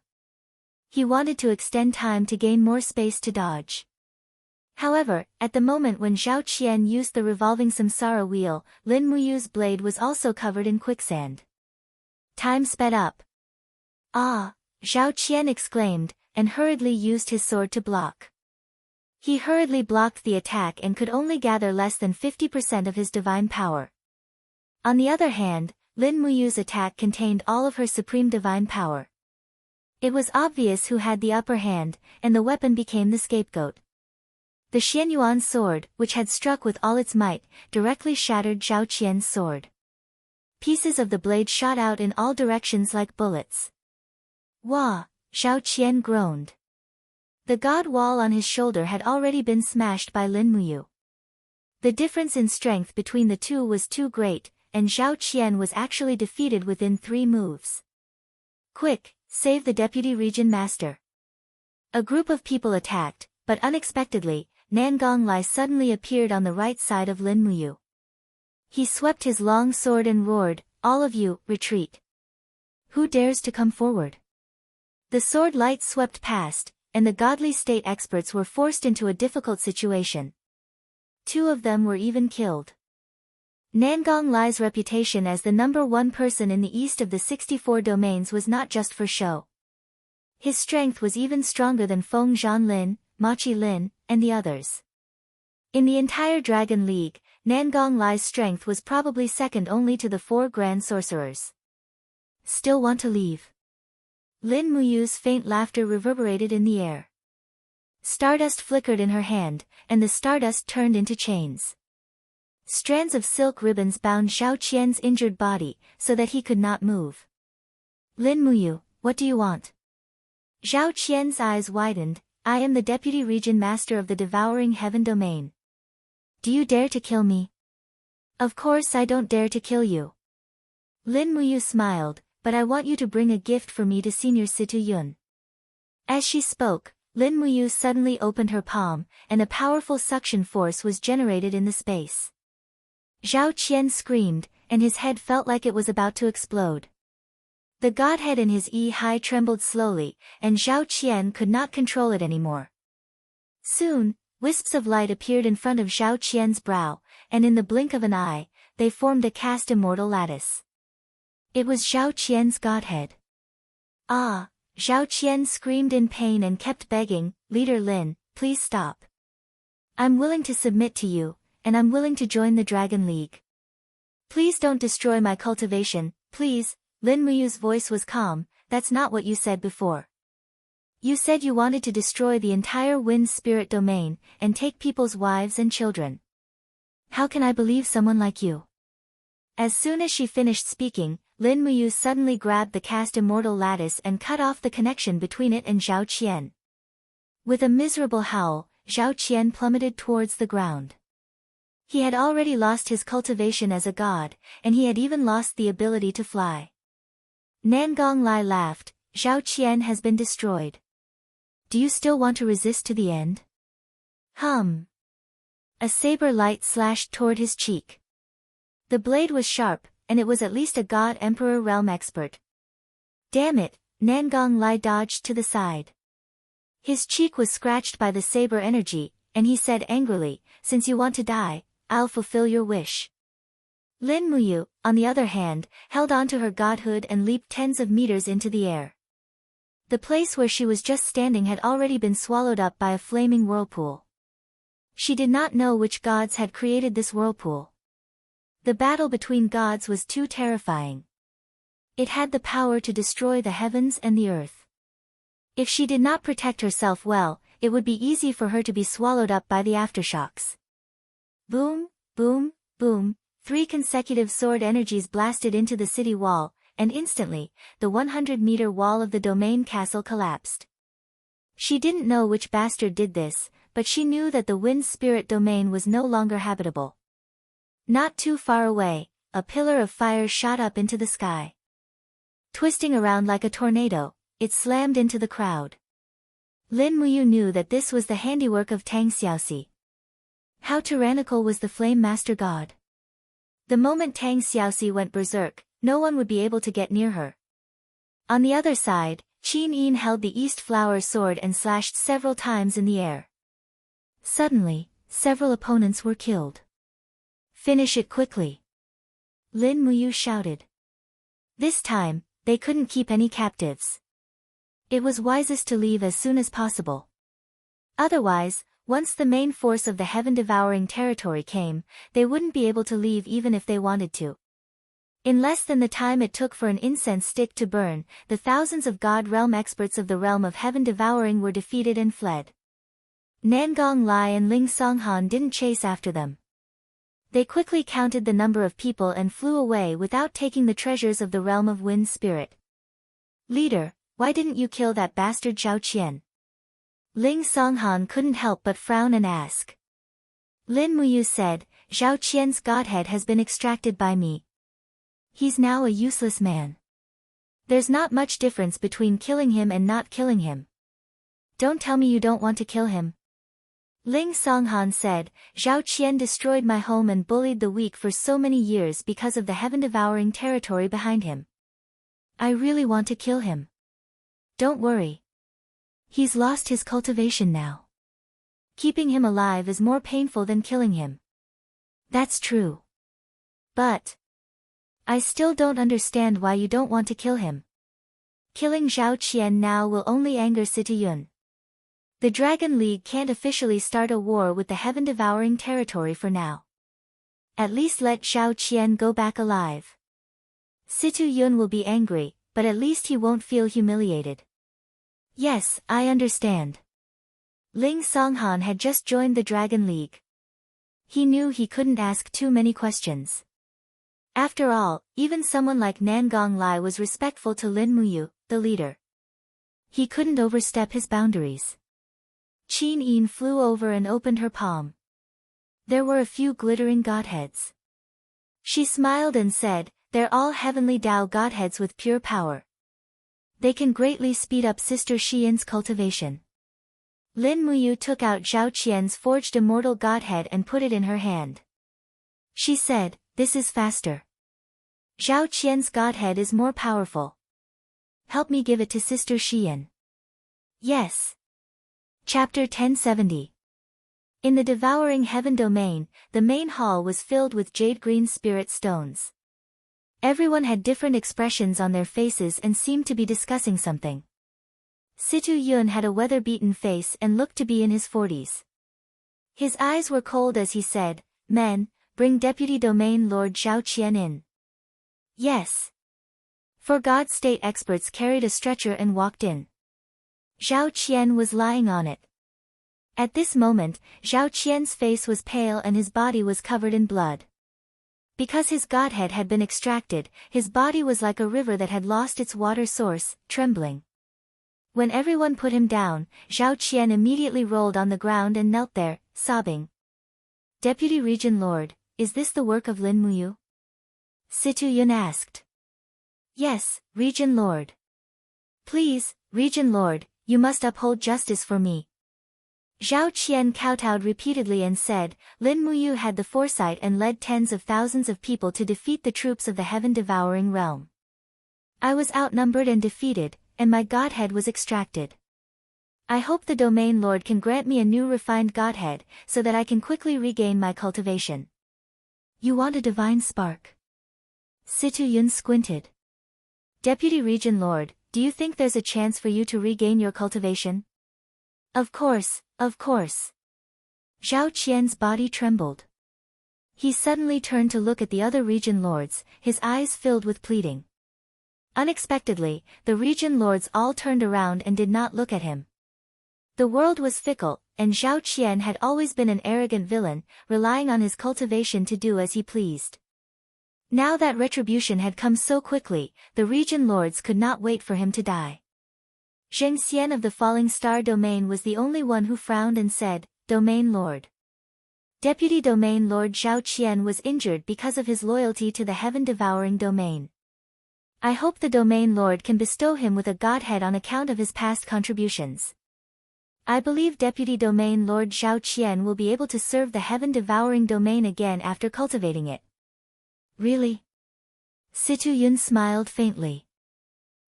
He wanted to extend time to gain more space to dodge. However, at the moment when Zhao Qian used the revolving samsara wheel, Lin Muyu's blade was also covered in quicksand. Time sped up. Ah! Zhao Qian exclaimed, and hurriedly used his sword to block. He hurriedly blocked the attack and could only gather less than 50% of his divine power. On the other hand, Lin Muyu's attack contained all of her supreme divine power. It was obvious who had the upper hand, and the weapon became the scapegoat. The Xianyuan sword, which had struck with all its might, directly shattered Zhao Qian's sword. Pieces of the blade shot out in all directions like bullets. Wah! Zhao Qian groaned. The god wall on his shoulder had already been smashed by Lin Muyu. The difference in strength between the two was too great, and Zhao Qian was actually defeated within 3 moves. Quick, save the deputy region master. A group of people attacked, but unexpectedly, Nangong Lai suddenly appeared on the right side of Lin Muyu. He swept his long sword and roared, "All of you, retreat! Who dares to come forward?" The sword light swept past, and the godly state experts were forced into a difficult situation. 2 of them were even killed. Nangong Lai's reputation as the #1 person in the east of the 64 domains was not just for show. His strength was even stronger than Feng Zhanlin, Ma Qilin, and the others. In the entire Dragon League, Nangong Lai's strength was probably second only to the 4 grand sorcerers. Still want to leave? Lin Muyu's faint laughter reverberated in the air. Stardust flickered in her hand, and the stardust turned into chains. Strands of silk ribbons bound Zhao Qian's injured body, so that he could not move. Lin Muyu, what do you want? Zhao Qian's eyes widened. I am the deputy region master of the devouring heaven domain. Do you dare to kill me? Of course I don't dare to kill you. Lin Muyu smiled, but I want you to bring a gift for me to Senior Situ Yun. As she spoke, Lin Muyu suddenly opened her palm, and a powerful suction force was generated in the space. Zhao Qian screamed, and his head felt like it was about to explode. The godhead in his high trembled slowly, and Zhao Qian could not control it anymore. Soon, wisps of light appeared in front of Zhao Qian's brow, and in the blink of an eye, they formed a cast immortal lattice. It was Zhao Qian's godhead. Ah! Zhao Qian screamed in pain and kept begging, Leader Lin, please stop. I'm willing to submit to you, and I'm willing to join the Dragon League. Please don't destroy my cultivation, please. Lin Muyu's voice was calm. That's not what you said before. You said you wanted to destroy the entire wind spirit domain, and take people's wives and children. How can I believe someone like you? As soon as she finished speaking, Lin Muyu suddenly grabbed the cast immortal lattice and cut off the connection between it and Zhao Qian. With a miserable howl, Zhao Qian plummeted towards the ground. He had already lost his cultivation as a god, and he had even lost the ability to fly. Nangong Lai laughed, Zhao Qian has been destroyed. Do you still want to resist to the end? A saber light slashed toward his cheek. The blade was sharp, and it was at least a god emperor realm expert. Damn it, Nangong Lai dodged to the side. His cheek was scratched by the saber energy, and he said angrily, since you want to die, I'll fulfill your wish. Lin Muyu, on the other hand, held on to her godhood and leaped tens of meters into the air. The place where she was just standing had already been swallowed up by a flaming whirlpool. She did not know which gods had created this whirlpool. The battle between gods was too terrifying. It had the power to destroy the heavens and the earth. If she did not protect herself well, it would be easy for her to be swallowed up by the aftershocks. Boom, boom, boom, 3 consecutive sword energies blasted into the city wall, and instantly, the 100-meter wall of the domain castle collapsed. She didn't know which bastard did this, but she knew that the wind spirit domain was no longer habitable. Not too far away, a pillar of fire shot up into the sky. Twisting around like a tornado, it slammed into the crowd. Lin Muyu knew that this was the handiwork of Tang Xiaoxi. How tyrannical was the Flame Master God? The moment Tang Xiaoxi went berserk, no one would be able to get near her. On the other side, Qin Yin held the East Flower sword and slashed several times in the air. Suddenly, several opponents were killed. Finish it quickly. Lin Muyu shouted. This time, they couldn't keep any captives. It was wisest to leave as soon as possible. Otherwise, Once the main force of the heaven-devouring territory came, they wouldn't be able to leave even if they wanted to. In less than the time it took for an incense stick to burn, the thousands of God realm experts of the realm of heaven-devouring were defeated and fled. Nangong Lai and Ling Songhan didn't chase after them. They quickly counted the number of people and flew away without taking the treasures of the realm of wind spirit. Leader, why didn't you kill that bastard Zhao Qian? Ling Songhan couldn't help but frown and ask. Lin Muyu said, Zhao Qian's godhead has been extracted by me. He's now a useless man. There's not much difference between killing him and not killing him. Don't tell me you don't want to kill him. Ling Songhan said, Zhao Qian destroyed my home and bullied the weak for so many years because of the heaven-devouring territory behind him. I really want to kill him. Don't worry. He's lost his cultivation now. Keeping him alive is more painful than killing him. That's true. But I still don't understand why you don't want to kill him. Killing Zhao Qian now will only anger Citayun. The Dragon League can't officially start a war with the heaven-devouring territory for now. At least let Zhao Qian go back alive. Citayun will be angry, but at least he won't feel humiliated. Yes, I understand. Ling Songhan had just joined the Dragon League. He knew he couldn't ask too many questions. After all, even someone like Nangong Lai was respectful to Lin Muyu, the leader. He couldn't overstep his boundaries. Qin Yin flew over and opened her palm. There were a few glittering godheads. She smiled and said, they're all heavenly Tao godheads with pure power. They can greatly speed up Sister Xian's cultivation. Lin Muyu took out Zhao Qian's forged immortal godhead and put it in her hand. She said, this is faster. Zhao Qian's godhead is more powerful. Help me give it to Sister Xian. Yes. Chapter 1070. In the devouring heaven domain, the main hall was filled with jade-green spirit stones. Everyone had different expressions on their faces and seemed to be discussing something. Situ Yun had a weather-beaten face and looked to be in his 40s. His eyes were cold as he said, men, bring Deputy Domain Lord Zhao Qian in. Yes. For God state experts carried a stretcher and walked in. Zhao Qian was lying on it. At this moment, Zhao Qian's face was pale and his body was covered in blood. Because his godhead had been extracted, his body was like a river that had lost its water source, trembling. When everyone put him down, Zhao Qian immediately rolled on the ground and knelt there, sobbing. Deputy Region Lord, is this the work of Lin Muyu? Situ Yun asked. Yes, Region Lord. Please, Region Lord, you must uphold justice for me. Zhao Qian kowtowed repeatedly and said, Lin Muyu had the foresight and led tens of thousands of people to defeat the troops of the heaven-devouring realm. I was outnumbered and defeated, and my godhead was extracted. I hope the Domain Lord can grant me a new refined godhead, so that I can quickly regain my cultivation. You want a divine spark? Situ Yun squinted. Deputy Region Lord, do you think there's a chance for you to regain your cultivation? Of course, of course. Zhao Qian's body trembled. He suddenly turned to look at the other region lords, his eyes filled with pleading. Unexpectedly, the region lords all turned around and did not look at him. The world was fickle, and Zhao Qian had always been an arrogant villain, relying on his cultivation to do as he pleased. Now that retribution had come so quickly, the region lords could not wait for him to die. Zheng Xian of the Falling Star Domain was the only one who frowned and said, Domain Lord. Deputy Domain Lord Zhao Qian was injured because of his loyalty to the heaven-devouring domain. I hope the Domain Lord can bestow him with a godhead on account of his past contributions. I believe Deputy Domain Lord Zhao Qian will be able to serve the heaven-devouring domain again after cultivating it. Really? Situ Yun smiled faintly.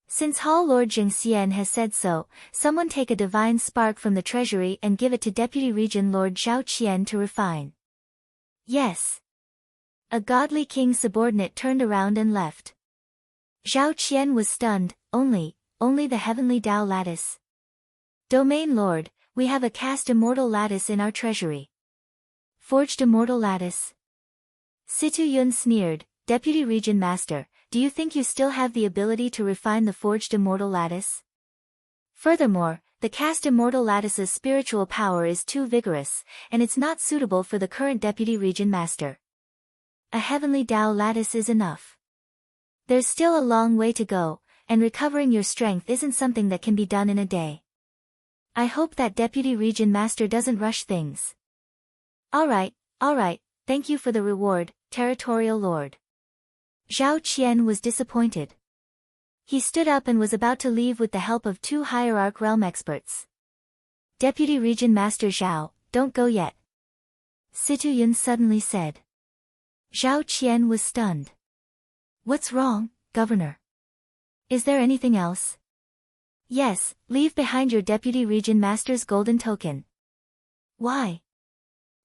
Since Hall Lord Zheng Xian has said so, someone take a divine spark from the treasury and give it to Deputy Region Lord Zhao Qian to refine. Yes. A godly king subordinate turned around and left. Zhao Qian was stunned, only the heavenly Tao lattice. Domain Lord, We have a cast immortal lattice in our treasury. Forged immortal lattice? Situ Yun sneered, Deputy Region Master, do you think you still have the ability to refine the forged immortal lattice? Furthermore, the cast immortal lattice's spiritual power is too vigorous, and it's not suitable for the current Deputy Region Master. A heavenly Tao lattice is enough. There's still a long way to go, and recovering your strength isn't something that can be done in a day. I hope that Deputy Region Master doesn't rush things. Alright, thank you for the reward, Territorial Lord. Zhao Qian was disappointed. He stood up and was about to leave with the help of 2 Hierarch Realm experts. Deputy Region Master Zhao, don't go yet. Situ Yun suddenly said. Zhao Qian was stunned. What's wrong, Governor? Is there anything else? Yes, leave behind your Deputy Region Master's golden token. Why?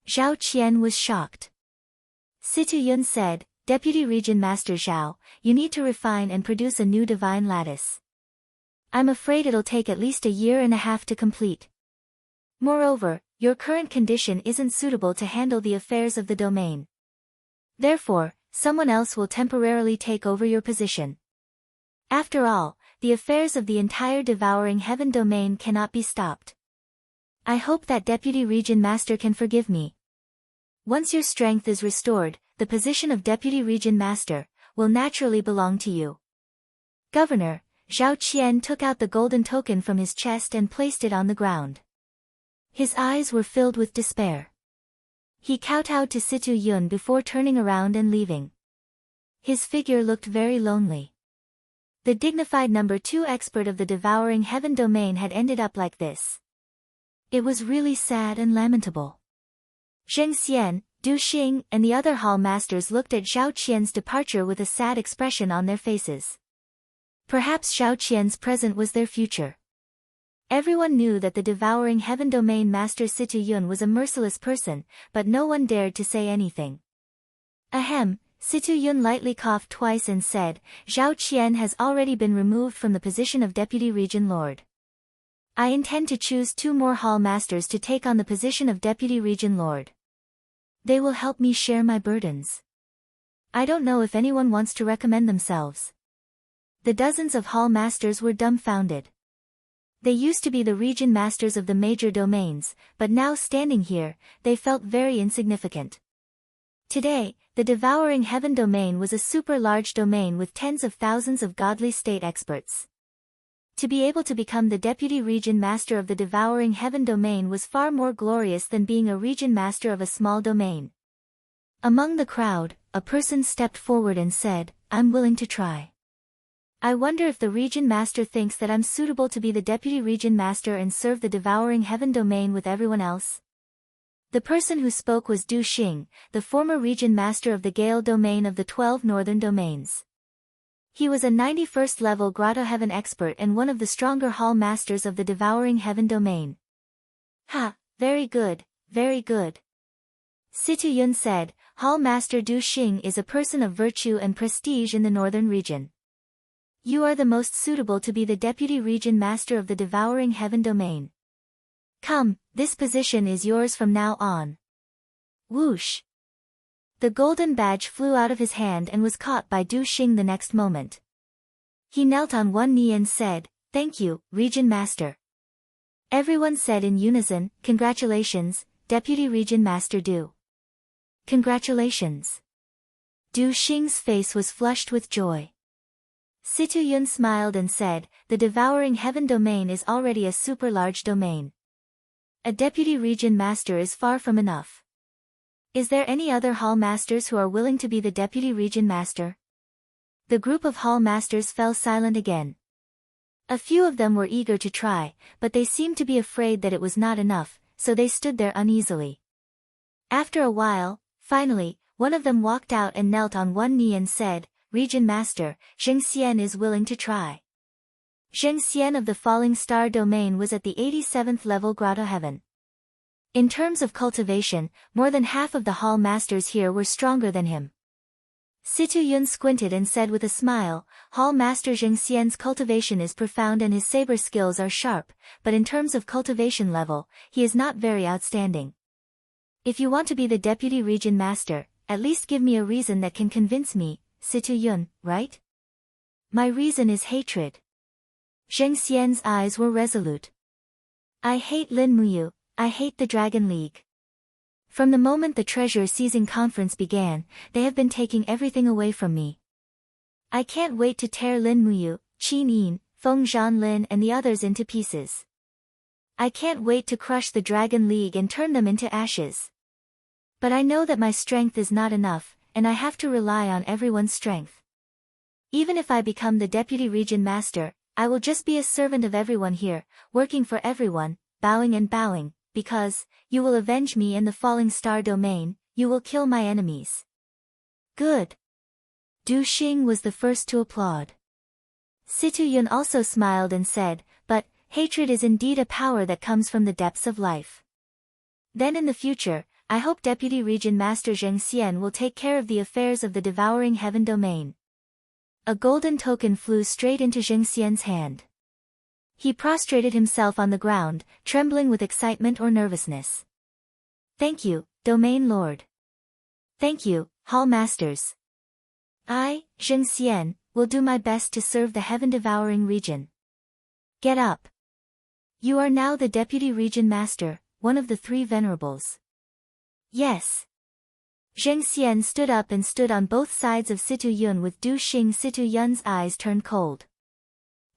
Zhao Qian was shocked. Situ Yun said, Deputy Region Master Zhao, you need to refine and produce a new divine lattice. I'm afraid it'll take at least 1.5 years to complete. Moreover, your current condition isn't suitable to handle the affairs of the domain. Therefore, someone else will temporarily take over your position. After all, the affairs of the entire Devouring Heaven domain cannot be stopped. I hope that Deputy Region Master can forgive me. Once your strength is restored, the position of Deputy Region Master will naturally belong to you. Governor, Zhao Qian took out the golden token from his chest and placed it on the ground. His eyes were filled with despair. He kowtowed to Situ Yun before turning around and leaving. His figure looked very lonely. The dignified number 2 expert of the Devouring Heaven domain had ended up like this. It was really sad and lamentable. Zheng Xian, Du Xing, and the other hall masters looked at Zhao Qian's departure with a sad expression on their faces. Perhaps Zhao Qian's present was their future. Everyone knew that the Devouring Heaven domain master Situ Yun was a merciless person, but no one dared to say anything. Ahem. Situ Yun lightly coughed twice and said, Zhao Qian has already been removed from the position of Deputy Region Lord. I intend to choose 2 more hall masters to take on the position of Deputy Region Lord. They will help me share my burdens. I don't know if anyone wants to recommend themselves. The dozens of hall masters were dumbfounded. They used to be the region masters of the major domains, but now standing here, they felt very insignificant. Today, the Devouring Heaven domain was a super large domain with tens of thousands of godly state experts. To be able to become the Deputy Region Master of the Devouring Heaven domain was far more glorious than being a region master of a small domain. Among the crowd, a person stepped forward and said, I'm willing to try. I wonder if the Region Master thinks that I'm suitable to be the Deputy Region Master and serve the Devouring Heaven domain with everyone else. The person who spoke was Du Xing, the former Region Master of the Gale domain of the 12 northern domains. He was a 91st level Grotto Heaven expert and one of the stronger hall masters of the Devouring Heaven domain. Ha, very good, very good. Situ Yun said, Hall Master Du Xing is a person of virtue and prestige in the northern region. You are the most suitable to be the Deputy Region Master of the Devouring Heaven domain. Come, this position is yours from now on. Whoosh! The golden badge flew out of his hand and was caught by Du Xing the next moment. He knelt on one knee and said, Thank you, Region Master. Everyone said in unison, Congratulations, Deputy Region Master Du. Congratulations. Du Xing's face was flushed with joy. Situ Yun smiled and said, The Devouring Heaven domain is already a super large domain. A Deputy Region Master is far from enough. Is there any other hall masters who are willing to be the Deputy Region Master? The group of hall masters fell silent again. A few of them were eager to try, but they seemed to be afraid that it was not enough, so they stood there uneasily. After a while, finally, one of them walked out and knelt on one knee and said, Region Master, Zheng Xian is willing to try. Zheng Xian of the Falling Star domain was at the 87th level Grotto Heaven. In terms of cultivation, more than half of the hall masters here were stronger than him. Situ Yun squinted and said with a smile, Hall Master Zheng Xian's cultivation is profound and his saber skills are sharp, but in terms of cultivation level, he is not very outstanding. If you want to be the Deputy Region Master, at least give me a reason that can convince me, Situ Yun, right? My reason is hatred. Zheng Xian's eyes were resolute. I hate Lin Muyu, I hate the Dragon League. From the moment the treasure seizing conference began, they have been taking everything away from me. I can't wait to tear Lin Muyu, Qin Yin, Feng Zhanlin and the others into pieces. I can't wait to crush the Dragon League and turn them into ashes. But I know that my strength is not enough, and I have to rely on everyone's strength. Even if I become the Deputy Region Master, I will just be a servant of everyone here, working for everyone, bowing and bowing, because, you will avenge me in the falling star domain, you will kill my enemies. Good. Du Xing was the first to applaud. Situ Yun also smiled and said, but, hatred is indeed a power that comes from the depths of life. Then in the future, I hope Deputy Region Master Zheng Xian will take care of the affairs of the devouring heaven domain. A golden token flew straight into Zheng Xian's hand. He prostrated himself on the ground, trembling with excitement or nervousness. Thank you, Domain Lord. Thank you, Hall Masters. I, Zheng Xian, will do my best to serve the heaven-devouring region. Get up. You are now the Deputy Region Master, one of the three venerables. Yes. Zheng Xian stood up and stood on both sides of Situ Yun with Du Xing. Situ Yun's eyes turned cold.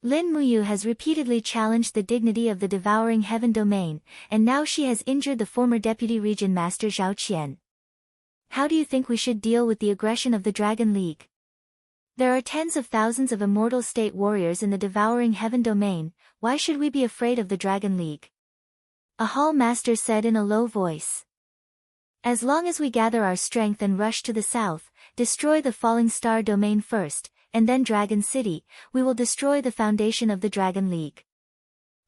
Lin Muyu has repeatedly challenged the dignity of the devouring heaven domain, and now she has injured the former Deputy Region Master Zhao Qian. How do you think we should deal with the aggression of the Dragon League? There are tens of thousands of immortal state warriors in the devouring heaven domain, why should we be afraid of the Dragon League? A Hall Master said in a low voice. As long as we gather our strength and rush to the south, destroy the falling star domain first, and then Dragon City, we will destroy the foundation of the Dragon League.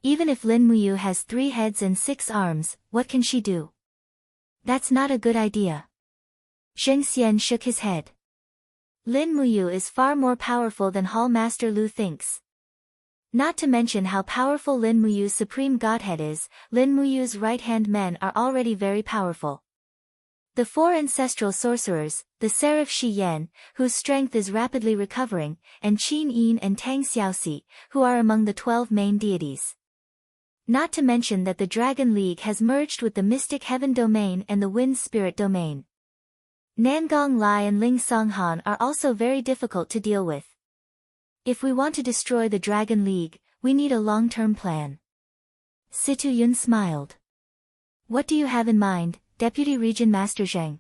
Even if Lin Muyu has 3 heads and 6 arms, what can she do? That's not a good idea. Zheng Xian shook his head. Lin Muyu is far more powerful than Hall Master Lu thinks. Not to mention how powerful Lin Muyu's supreme godhead is, Lin Muyu's right-hand men are already very powerful. The 4 ancestral sorcerers, the Seraph Shi Yan, whose strength is rapidly recovering, and Qin Yin and Tang Xiaoxi, who are among the 12 main deities. Not to mention that the Dragon League has merged with the Mystic Heaven Domain and the Wind Spirit Domain. Nangong Lai and Ling Songhan are also very difficult to deal with. If we want to destroy the Dragon League, we need a long-term plan. Situ Yun smiled. What do you have in mind, Deputy Region Master Zheng?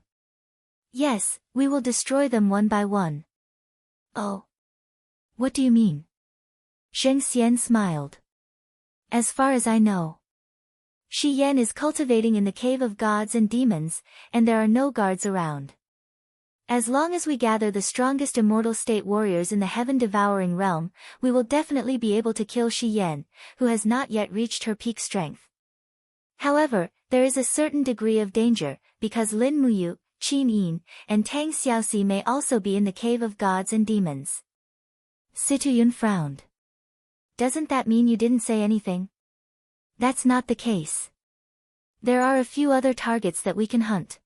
Yes, we will destroy them one by one. Oh. What do you mean? Zheng Xian smiled. As far as I know, Shi Yan is cultivating in the cave of gods and demons, and there are no guards around. As long as we gather the strongest immortal state warriors in the heaven-devouring realm, we will definitely be able to kill Shi Yan, who has not yet reached her peak strength. However, there is a certain degree of danger, because Lin Muyu, Qin Yin, and Tang Xiaoxi may also be in the cave of gods and demons. Situ Yun frowned. Doesn't that mean you didn't say anything? That's not the case. There are a few other targets that we can hunt.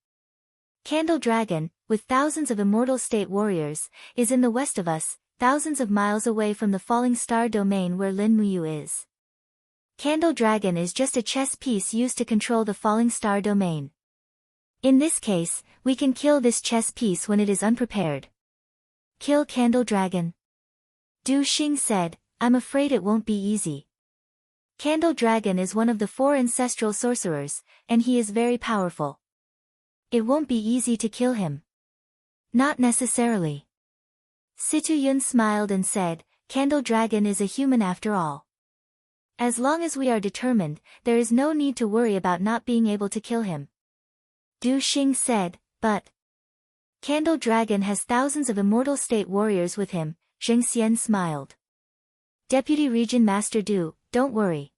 Candle Dragon, with thousands of immortal state warriors, is in the west of us, thousands of miles away from the falling star domain where Lin Muyu is. Candle Dragon is just a chess piece used to control the falling star domain. In this case, we can kill this chess piece when it is unprepared. Kill Candle Dragon. Du Xing said, I'm afraid it won't be easy. Candle Dragon is one of the 4 ancestral sorcerers, and he is very powerful. It won't be easy to kill him. Not necessarily. Situ Yun smiled and said, Candle Dragon is a human after all. As long as we are determined, there is no need to worry about not being able to kill him. Du Xing said, but Candle Dragon has thousands of immortal state warriors with him. Zheng Xian smiled. Deputy Region Master Du, don't worry.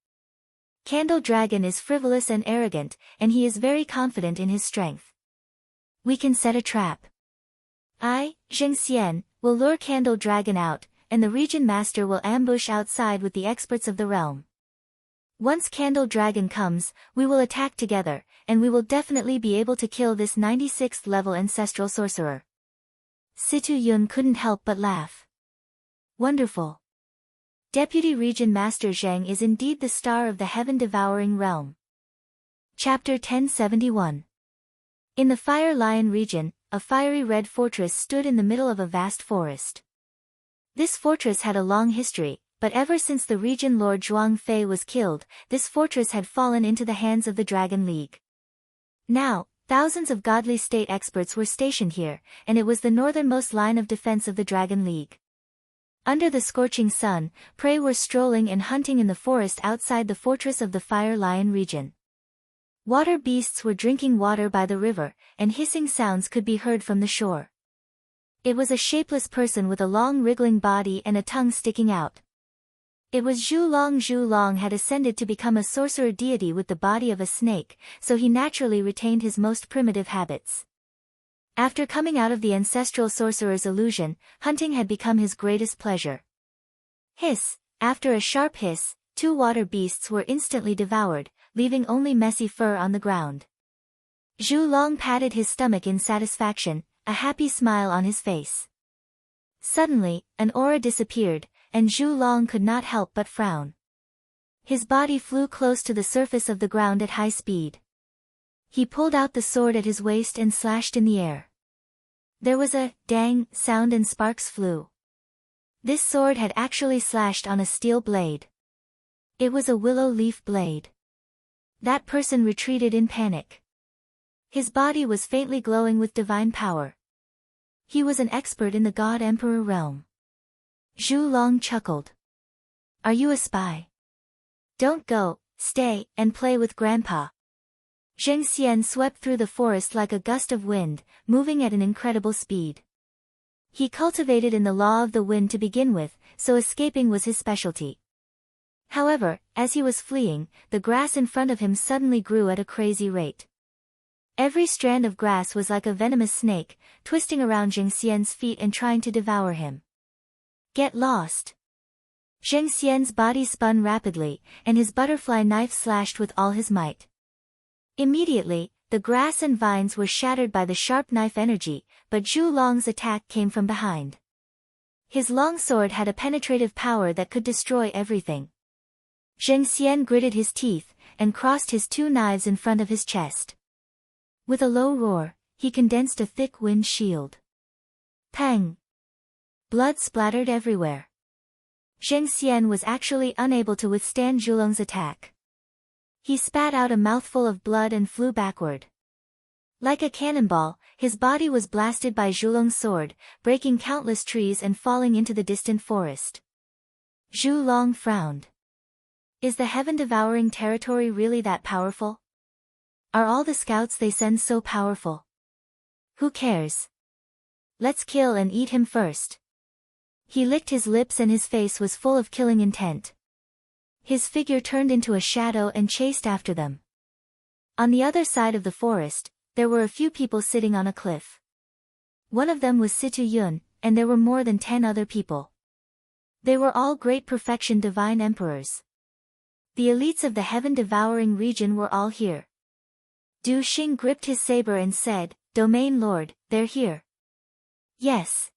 Candle Dragon is frivolous and arrogant, and he is very confident in his strength. We can set a trap. I, Zheng Xian, will lure Candle Dragon out, and the region master will ambush outside with the experts of the realm. Once Candle Dragon comes, we will attack together, and we will definitely be able to kill this 96th level ancestral sorcerer. Situ Yun couldn't help but laugh. Wonderful. Deputy Region Master Zheng is indeed the star of the heaven-devouring realm. Chapter 1071. In the Fire Lion region, a fiery red fortress stood in the middle of a vast forest. This fortress had a long history, but ever since the region Lord Zhuang Fei was killed, this fortress had fallen into the hands of the Dragon League. Now, thousands of godly state experts were stationed here, and it was the northernmost line of defense of the Dragon League. Under the scorching sun, prey were strolling and hunting in the forest outside the fortress of the Fire Lion region. Water beasts were drinking water by the river, and hissing sounds could be heard from the shore. It was a shapeless person with a long wriggling body and a tongue sticking out. It was Zhu Long. Zhu Long had ascended to become a sorcerer deity with the body of a snake, so he naturally retained his most primitive habits. After coming out of the ancestral sorcerer's illusion, hunting had become his greatest pleasure. Hiss! After a sharp hiss, 2 water beasts were instantly devoured, leaving only messy fur on the ground. Zhu Long patted his stomach in satisfaction, a happy smile on his face. Suddenly, an aura disappeared, and Zhu Long could not help but frown. His body flew close to the surface of the ground at high speed. He pulled out the sword at his waist and slashed in the air. There was a dang sound and sparks flew. This sword had actually slashed on a steel blade. It was a willow leaf blade. That person retreated in panic. His body was faintly glowing with divine power. He was an expert in the God-Emperor realm. Zhu Long chuckled. Are you a spy? Don't go, stay, and play with Grandpa. Zheng Xian swept through the forest like a gust of wind, moving at an incredible speed. He cultivated in the law of the wind to begin with, so escaping was his specialty. However, as he was fleeing, the grass in front of him suddenly grew at a crazy rate. Every strand of grass was like a venomous snake, twisting around Zheng Xian's feet and trying to devour him. Get lost! Zheng Xian's body spun rapidly, and his butterfly knife slashed with all his might. Immediately, the grass and vines were shattered by the sharp knife energy, but Zhu Long's attack came from behind. His long sword had a penetrative power that could destroy everything. Zheng Xian gritted his teeth, and crossed his 2 knives in front of his chest. With a low roar, he condensed a thick wind shield. Pang! Blood splattered everywhere. Zheng Xian was actually unable to withstand Zhu Long's attack. He spat out a mouthful of blood and flew backward. Like a cannonball, his body was blasted by Zhu Long's sword, breaking countless trees and falling into the distant forest. Zhu Long frowned. Is the heaven-devouring territory really that powerful? Are all the scouts they send so powerful? Who cares? Let's kill and eat him first. He licked his lips and his face was full of killing intent. His figure turned into a shadow and chased after them. On the other side of the forest, there were a few people sitting on a cliff. One of them was Situ Yun, and there were more than 10 other people. They were all great perfection divine emperors. The elites of the heaven-devouring region were all here. Du Xing gripped his saber and said, Domain Lord, they're here. Yes.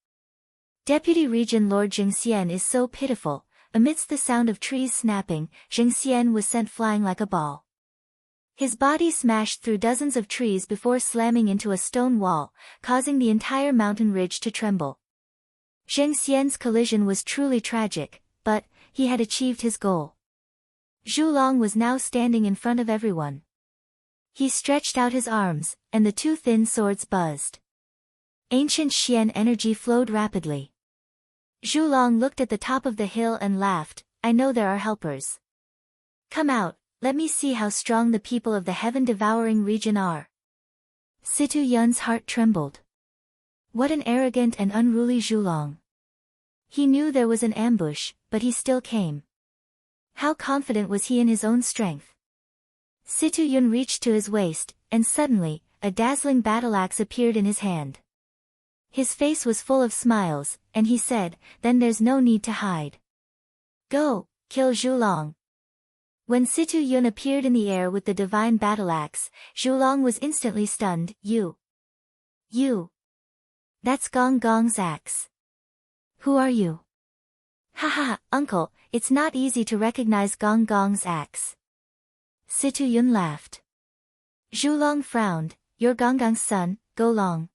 Deputy Region Lord Zheng Xian is so pitiful. Amidst the sound of trees snapping, Zheng Xian was sent flying like a ball. His body smashed through dozens of trees before slamming into a stone wall, causing the entire mountain ridge to tremble. Zheng Xian's collision was truly tragic, but he had achieved his goal. Zhu Long was now standing in front of everyone. He stretched out his arms, and the 2 thin swords buzzed. Ancient Xian energy flowed rapidly. Zhu Long looked at the top of the hill and laughed, I know there are helpers. Come out, let me see how strong the people of the heaven-devouring region are. Situ Yun's heart trembled. What an arrogant and unruly Zhu Long. He knew there was an ambush, but he still came. How confident was he in his own strength? Situ Yun reached to his waist, and suddenly, a dazzling battle axe appeared in his hand. His face was full of smiles, and he said, then there's no need to hide. Go, kill Zhulong. When Situ Yun appeared in the air with the divine battle axe, Zhulong was instantly stunned. You. That's Gong Gong's axe. Who are you? Ha, uncle, it's not easy to recognize Gong Gong's axe. Situ Yun laughed. Zhulong frowned. You're Gong Gong's son, Go Long.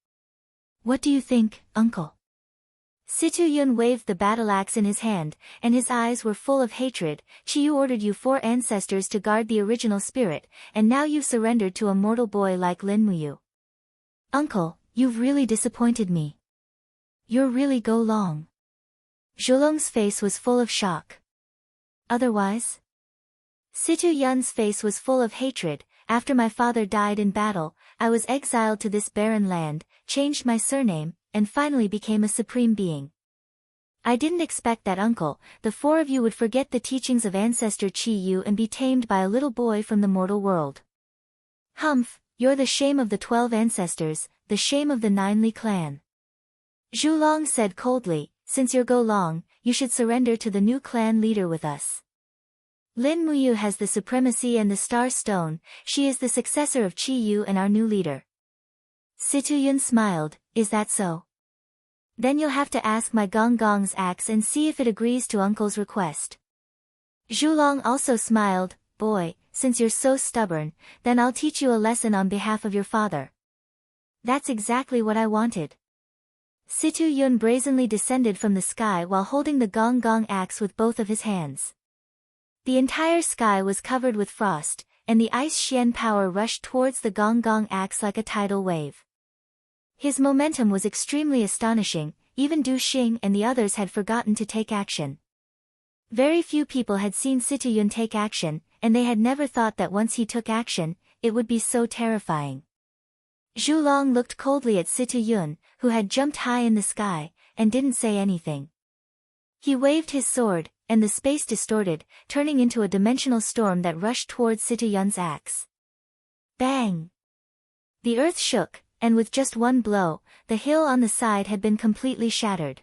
What do you think, uncle? Situ Yun waved the battle axe in his hand, and his eyes were full of hatred. Chiyu ordered you 4 ancestors to guard the original spirit, and now you've surrendered to a mortal boy like Lin Muyu. Uncle, you've really disappointed me. You're really Go Long. Zhulong's face was full of shock. Otherwise? Situ Yun's face was full of hatred. After my father died in battle, I was exiled to this barren land, changed my surname, and finally became a supreme being. I didn't expect that, uncle. The 4 of you would forget the teachings of ancestor Chi Yu and be tamed by a little boy from the mortal world. Humph, you're the shame of the 12 ancestors, the shame of the 9 Li clan. Zhulong said coldly, since you're Go Long, you should surrender to the new clan leader with us. Lin Muyu has the supremacy and the star stone. She is the successor of Chi Yu and our new leader. Situ Yun smiled. Is that so? Then you'll have to ask my Gong Gong's axe and see if it agrees to uncle's request. Zhulong also smiled. Boy, since you're so stubborn, then I'll teach you a lesson on behalf of your father. That's exactly what I wanted. Situ Yun brazenly descended from the sky while holding the Gong Gong axe with both of his hands. The entire sky was covered with frost, and the ice Xian power rushed towards the Gong Gong axe like a tidal wave. His momentum was extremely astonishing. Even Du Xing and the others had forgotten to take action. Very few people had seen Situ Yun take action, and they had never thought that once he took action, it would be so terrifying. Zhulong looked coldly at Situ Yun, who had jumped high in the sky, and didn't say anything. He waved his sword, and the space distorted, turning into a dimensional storm that rushed towards Situ Yun's axe. Bang! The earth shook, and with just one blow, the hill on the side had been completely shattered.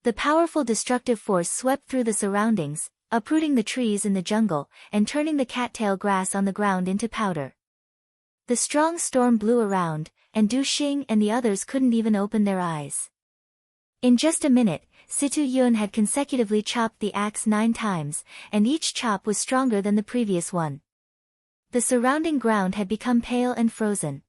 The powerful destructive force swept through the surroundings, uprooting the trees in the jungle, and turning the cattail grass on the ground into powder. The strong storm blew around, and Du Xing and the others couldn't even open their eyes. In just a minute, Situ Yun had consecutively chopped the axe 9 times, and each chop was stronger than the previous one. The surrounding ground had become pale and frozen.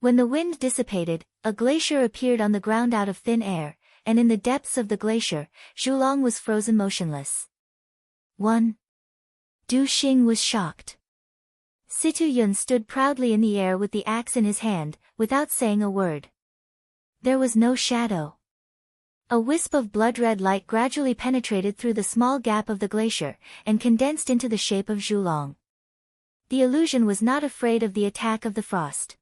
When the wind dissipated, a glacier appeared on the ground out of thin air, and in the depths of the glacier, Zhulong was frozen motionless. 1. Du Xing was shocked. Situ Yun stood proudly in the air with the axe in his hand, without saying a word. There was no shadow. A wisp of blood-red light gradually penetrated through the small gap of the glacier, and condensed into the shape of Zhulong. The illusion was not afraid of the attack of the frost.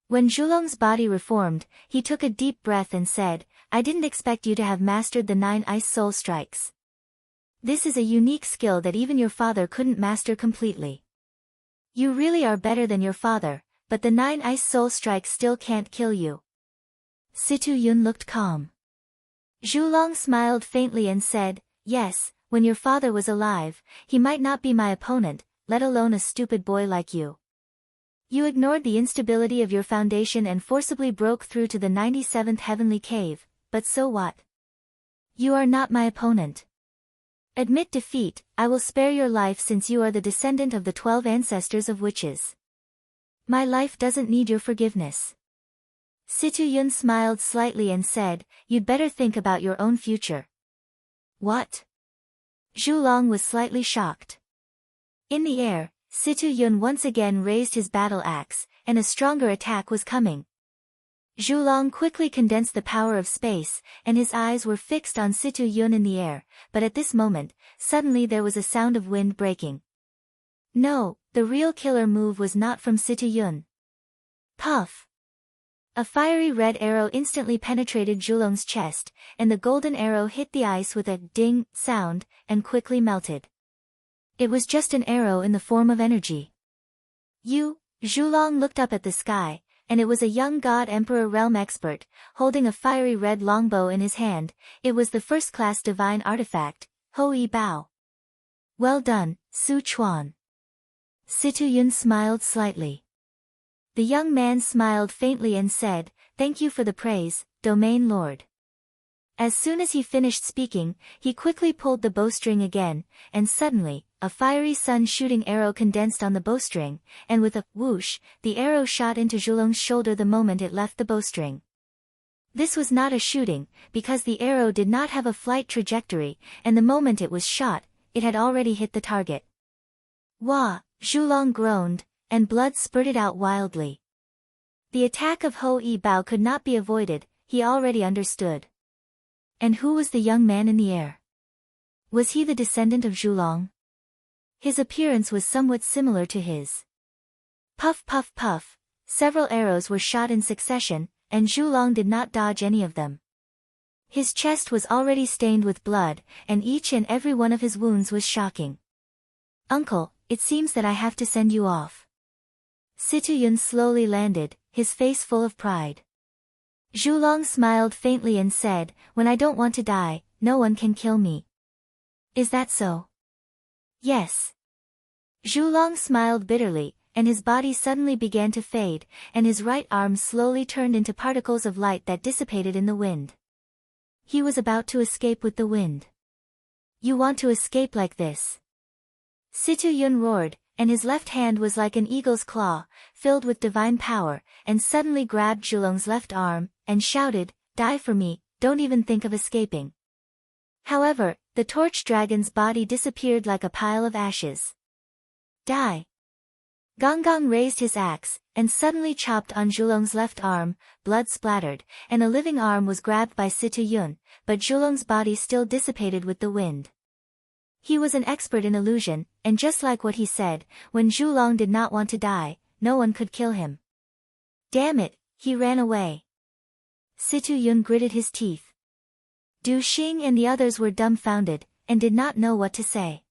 When Zhulong's body reformed, he took a deep breath and said, I didn't expect you to have mastered the 9 ice soul strikes. This is a unique skill that even your father couldn't master completely. You really are better than your father, but the 9 ice soul strikes still can't kill you. Situ Yun looked calm. Zhulong smiled faintly and said, yes, when your father was alive, he might not be my opponent, let alone a stupid boy like you. You ignored the instability of your foundation and forcibly broke through to the 97th heavenly cave, but so what? You are not my opponent. Admit defeat, I will spare your life since you are the descendant of the 12 ancestors of witches. My life doesn't need your forgiveness. Situ Yun smiled slightly and said, you'd better think about your own future. What? Zhulong was slightly shocked. In the air, Situ Yun once again raised his battle axe, and a stronger attack was coming. Zhulong quickly condensed the power of space, and his eyes were fixed on Situ Yun in the air, but at this moment, suddenly there was a sound of wind breaking. No, the real killer move was not from Situ Yun. Puff! A fiery red arrow instantly penetrated Zhulong's chest, and the golden arrow hit the ice with a ding sound, and quickly melted. It was just an arrow in the form of energy. Zhulong looked up at the sky, and it was a young god emperor realm expert, holding a fiery red longbow in his hand. It was the first-class divine artifact, Hoi Bao. Well done, Su Chuan. Situ Yun smiled slightly. The young man smiled faintly and said, "Thank you for the praise, Domain Lord." As soon as he finished speaking, he quickly pulled the bowstring again, and suddenly, a fiery sun-shooting arrow condensed on the bowstring, and with a whoosh, the arrow shot into Zhulong's shoulder the moment it left the bowstring. This was not a shooting, because the arrow did not have a flight trajectory, and the moment it was shot, it had already hit the target. Wah! Zhulong groaned, and blood spurted out wildly. The attack of Hoi Bao could not be avoided, he already understood. And who was the young man in the air? Was he the descendant of Zhulong? His appearance was somewhat similar to his. Puff puff puff, several arrows were shot in succession, and Zhulong did not dodge any of them. His chest was already stained with blood, and each and every one of his wounds was shocking. "Uncle, it seems that I have to send you off." Situ Yun slowly landed, his face full of pride. Zhulong smiled faintly and said, "When I don't want to die, no one can kill me." "Is that so?" "Yes." Zhulong smiled bitterly, and his body suddenly began to fade, and his right arm slowly turned into particles of light that dissipated in the wind. He was about to escape with the wind. "You want to escape like this?" Situ Yun roared, and his left hand was like an eagle's claw, filled with divine power, and suddenly grabbed Zhulong's left arm, and shouted, "Die for me, don't even think of escaping." However, the torch dragon's body disappeared like a pile of ashes. "Die!" Gong raised his axe, and suddenly chopped on Zhulong's left arm, blood splattered, and a living arm was grabbed by Situ Yun, but Zhulong's body still dissipated with the wind. He was an expert in illusion, and just like what he said, when Zhulong did not want to die, no one could kill him. Damn it, he ran away. Situ Yun gritted his teeth. Du Xing and the others were dumbfounded, and did not know what to say.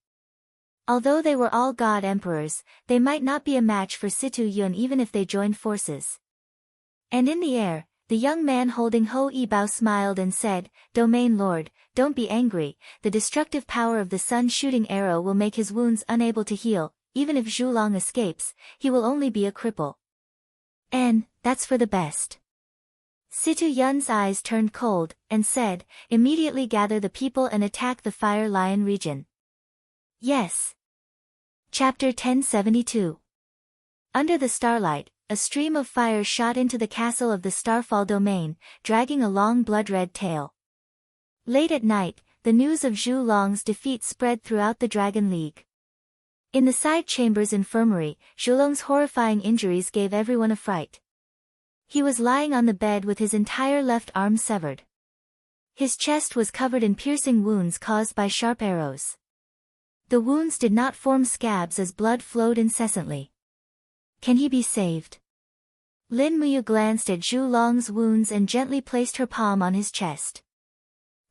Although they were all god emperors, they might not be a match for Situ Yun even if they joined forces. And in the air, the young man holding Hoi Bao smiled and said, "Domain Lord, don't be angry, the destructive power of the sun-shooting arrow will make his wounds unable to heal, even if Zhulong escapes, he will only be a cripple. And, that's for the best." Situ Yun's eyes turned cold, and said, "Immediately gather the people and attack the Fire Lion region." Yes. Chapter 1072. Under the starlight, a stream of fire shot into the castle of the Starfall domain, dragging a long blood-red tail. Late at night, the news of Zhulong's defeat spread throughout the Dragon League. In the side chamber's infirmary, Zhulong's horrifying injuries gave everyone a fright. He was lying on the bed with his entire left arm severed. His chest was covered in piercing wounds caused by sharp arrows. The wounds did not form scabs as blood flowed incessantly. Can he be saved? Lin Muyu glanced at Zhulong's wounds and gently placed her palm on his chest.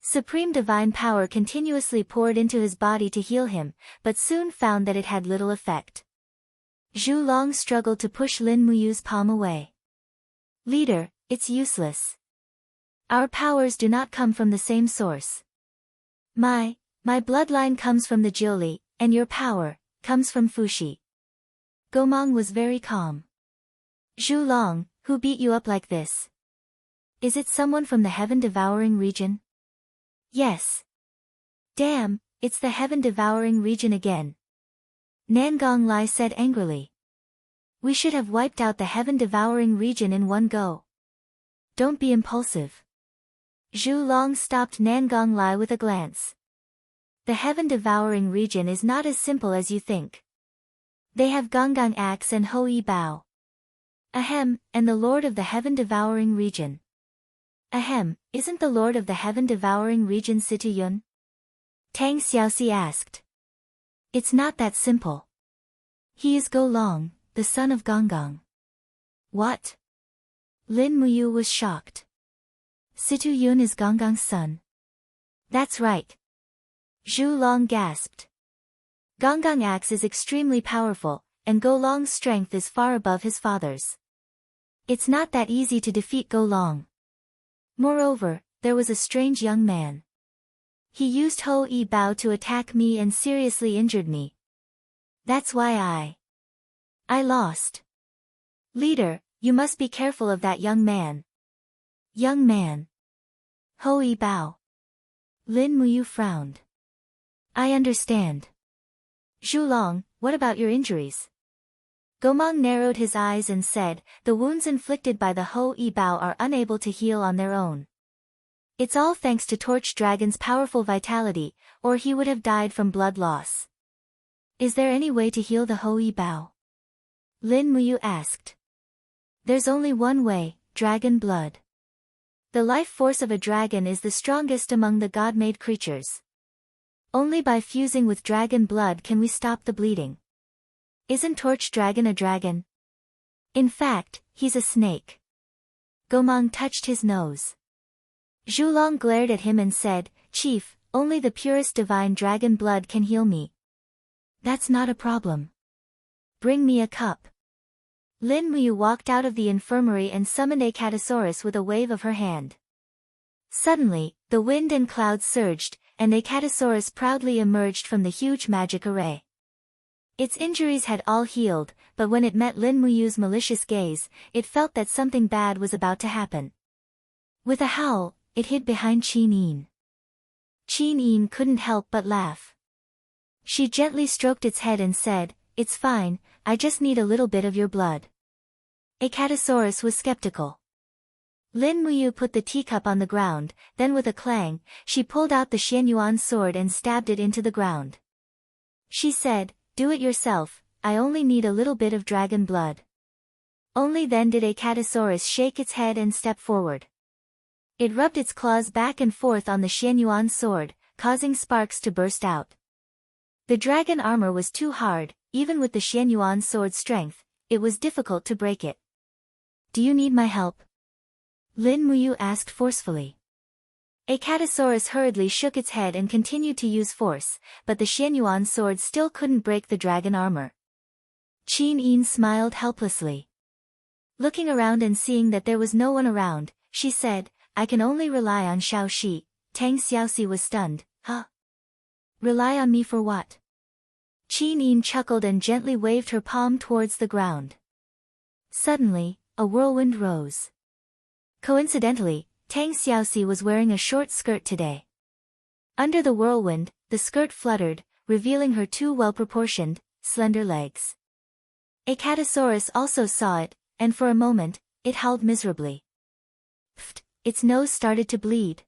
Supreme divine power continuously poured into his body to heal him, but soon found that it had little effect. Zhulong struggled to push Lin Muyu's palm away. "Leader, it's useless. Our powers do not come from the same source. My bloodline comes from the Jiuli, and your power comes from Fuxi." Gomang was very calm. "Zhulong, who beat you up like this? Is it someone from the heaven-devouring region?" "Yes." "Damn, it's the heaven-devouring region again." Nangong Lai said angrily. "We should have wiped out the heaven-devouring region in one go." "Don't be impulsive." Zhulong stopped Nangong Lai with a glance. "The heaven-devouring region is not as simple as you think. They have Gonggang Axe and Hoi Bao. Ahem, and the Lord of the heaven-devouring region." "Ahem, isn't the Lord of the heaven-devouring region Situ Yun?" Tang Xiaoxi asked. "It's not that simple. He is Go Long, the son of Gonggang." "What?" Lin Muyu was shocked. "Situ Yun is Gonggang's son." "That's right." Zhulong gasped. Gonggang Axe is extremely powerful, and Go Long's strength is far above his father's. It's not that easy to defeat Go Long. Moreover, there was a strange young man. He used Ho Yi Bao to attack me and seriously injured me. That's why I lost. Leader, you must be careful of that young man. Young man. Ho Yi Bao. Lin Muyu frowned. I understand. Zhulong, what about your injuries? Gomang narrowed his eyes and said, the wounds inflicted by the Ho Yi Bao are unable to heal on their own. It's all thanks to Torch Dragon's powerful vitality, or he would have died from blood loss. Is there any way to heal the Ho Yi Bao? Lin Muyu asked. There's only one way, dragon blood. The life force of a dragon is the strongest among the god-made creatures. Only by fusing with dragon blood can we stop the bleeding. Isn't Torch Dragon a dragon? In fact, he's a snake. Gomang touched his nose. Zhulong glared at him and said, Chief, only the purest divine dragon blood can heal me. That's not a problem. Bring me a cup. Lin Muyu walked out of the infirmary and summoned a Catasaurus with a wave of her hand. Suddenly, the wind and clouds surged, and a Catasaurus proudly emerged from the huge magic array. Its injuries had all healed, but when it met Lin Muyu's malicious gaze, it felt that something bad was about to happen. With a howl, it hid behind Qin Yin. Qin Yin couldn't help but laugh. She gently stroked its head and said, It's fine, I just need a little bit of your blood. A Catasaurus was skeptical. Lin Muyu put the teacup on the ground, then with a clang, she pulled out the Xianyuan sword and stabbed it into the ground. She said, Do it yourself, I only need a little bit of dragon blood. Only then did a Catasaurus shake its head and step forward. It rubbed its claws back and forth on the Xianyuan sword, causing sparks to burst out. The dragon armor was too hard, even with the Xianyuan sword's strength, it was difficult to break it. Do you need my help? Lin Muyu asked forcefully. A Catasaurus hurriedly shook its head and continued to use force, but the Xianyuan sword still couldn't break the dragon armor. Qin Yin smiled helplessly. Looking around and seeing that there was no one around, she said, I can only rely on Xiao Shi. Tang Xiaoxi was stunned. Huh? Rely on me for what? Qin Yin chuckled and gently waved her palm towards the ground. Suddenly, a whirlwind rose. Coincidentally, Tang Xiaoxi was wearing a short skirt today. Under the whirlwind, the skirt fluttered, revealing her two well-proportioned, slender legs. A Catasaurus also saw it, and for a moment, it howled miserably. Pfft, its nose started to bleed.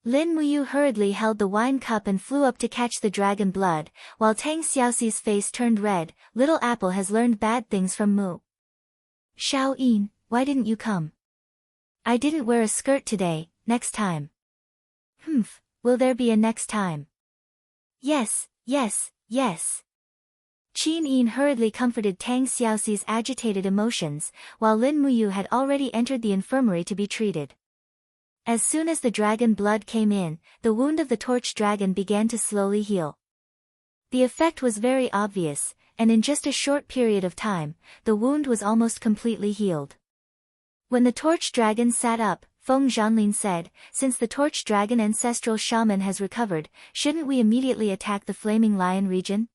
Lin Muyu hurriedly held the wine cup and flew up to catch the dragon blood, while Tang Xiaoxi's face turned red. Little Apple has learned bad things from Mu. Xiao Yin, why didn't you come? I didn't wear a skirt today, next time. Humph, will there be a next time? Yes, yes, yes. Qin Yin hurriedly comforted Tang Xiaoxi's agitated emotions, while Lin Muyu had already entered the infirmary to be treated. As soon as the dragon blood came in, the wound of the torch dragon began to slowly heal. The effect was very obvious, and in just a short period of time, the wound was almost completely healed. When the torch dragon sat up, Feng Zhanlin said, Since the torch dragon ancestral shaman has recovered, shouldn't we immediately attack the flaming lion region?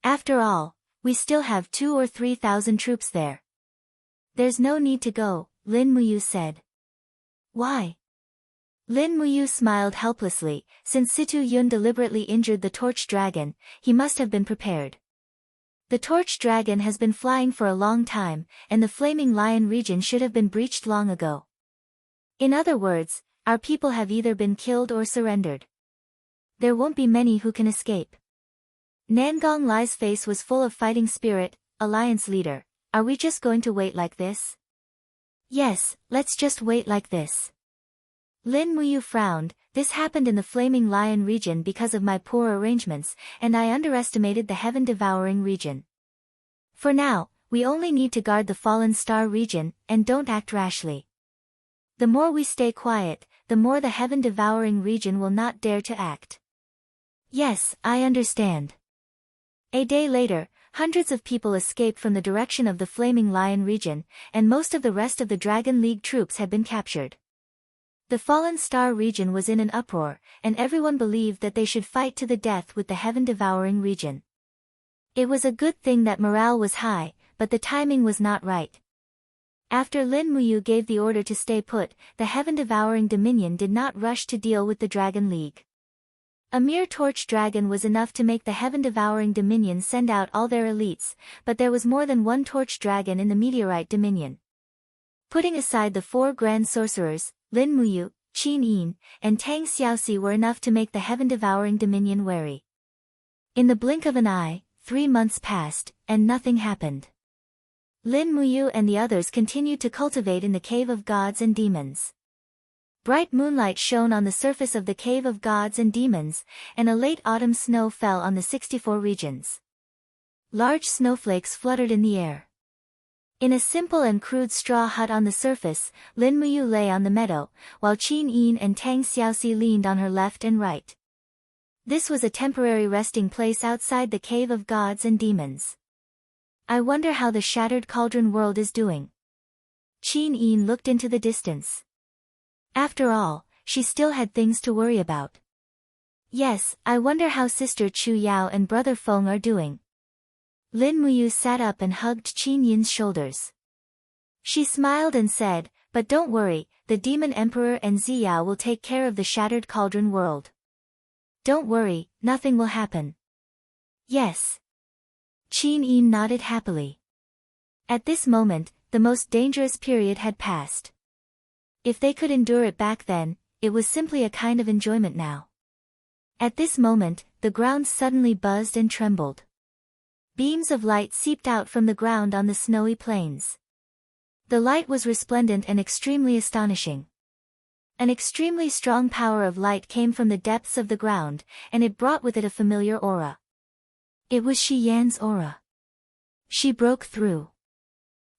After all, we still have 2,000 or 3,000 troops there. There's no need to go, Lin Muyu said. Why? Lin Muyu smiled helplessly. Since Situ Yun deliberately injured the torch dragon, he must have been prepared. The torch dragon has been flying for a long time, and the flaming lion region should have been breached long ago. In other words, our people have either been killed or surrendered. There won't be many who can escape. Nangong Lai's face was full of fighting spirit. Alliance leader, are we just going to wait like this? Yes, let's just wait like this. Lin Muyu frowned. This happened in the Flaming Lion region because of my poor arrangements, and I underestimated the Heaven-Devouring region. For now, we only need to guard the Fallen Star region, and don't act rashly. The more we stay quiet, the more the Heaven-Devouring region will not dare to act. Yes, I understand. A day later, Hundreds of people escaped from the direction of the Flaming Lion region, and most of the rest of the Dragon League troops had been captured. The Fallen Star region was in an uproar, and everyone believed that they should fight to the death with the Heaven-Devouring region. It was a good thing that morale was high, but the timing was not right. After Lin Muyu gave the order to stay put, the Heaven-Devouring Dominion did not rush to deal with the Dragon League. A mere torch dragon was enough to make the Heaven-Devouring Dominion send out all their elites, but there was more than one torch dragon in the Meteorite Dominion. Putting aside the 4 grand sorcerers, Lin Muyu, Qin Yin, and Tang Xiaoxi were enough to make the Heaven-Devouring Dominion wary. In the blink of an eye, 3 months passed, and nothing happened. Lin Muyu and the others continued to cultivate in the Cave of Gods and Demons. Bright moonlight shone on the surface of the Cave of Gods and Demons, and a late autumn snow fell on the 64 regions. Large snowflakes fluttered in the air. In a simple and crude straw hut on the surface, Lin Muyu lay on the meadow, while Qin Yin and Tang Xiaoxi leaned on her left and right. This was a temporary resting place outside the Cave of Gods and Demons. I wonder how the Shattered Cauldron world is doing. Qin Yin looked into the distance. After all, she still had things to worry about. Yes, I wonder how Sister Chu Yao and Brother Feng are doing. Lin Muyu sat up and hugged Qin Yin's shoulders. She smiled and said, "But don't worry, the Demon Emperor and Ziyao will take care of the Shattered Cauldron world. Don't worry, nothing will happen." Yes. Qin Yin nodded happily. At this moment, the most dangerous period had passed. If they could endure it back then, it was simply a kind of enjoyment now. At this moment, the ground suddenly buzzed and trembled. Beams of light seeped out from the ground on the snowy plains. The light was resplendent and extremely astonishing. An extremely strong power of light came from the depths of the ground, and it brought with it a familiar aura. It was Shi Yan's aura. She broke through.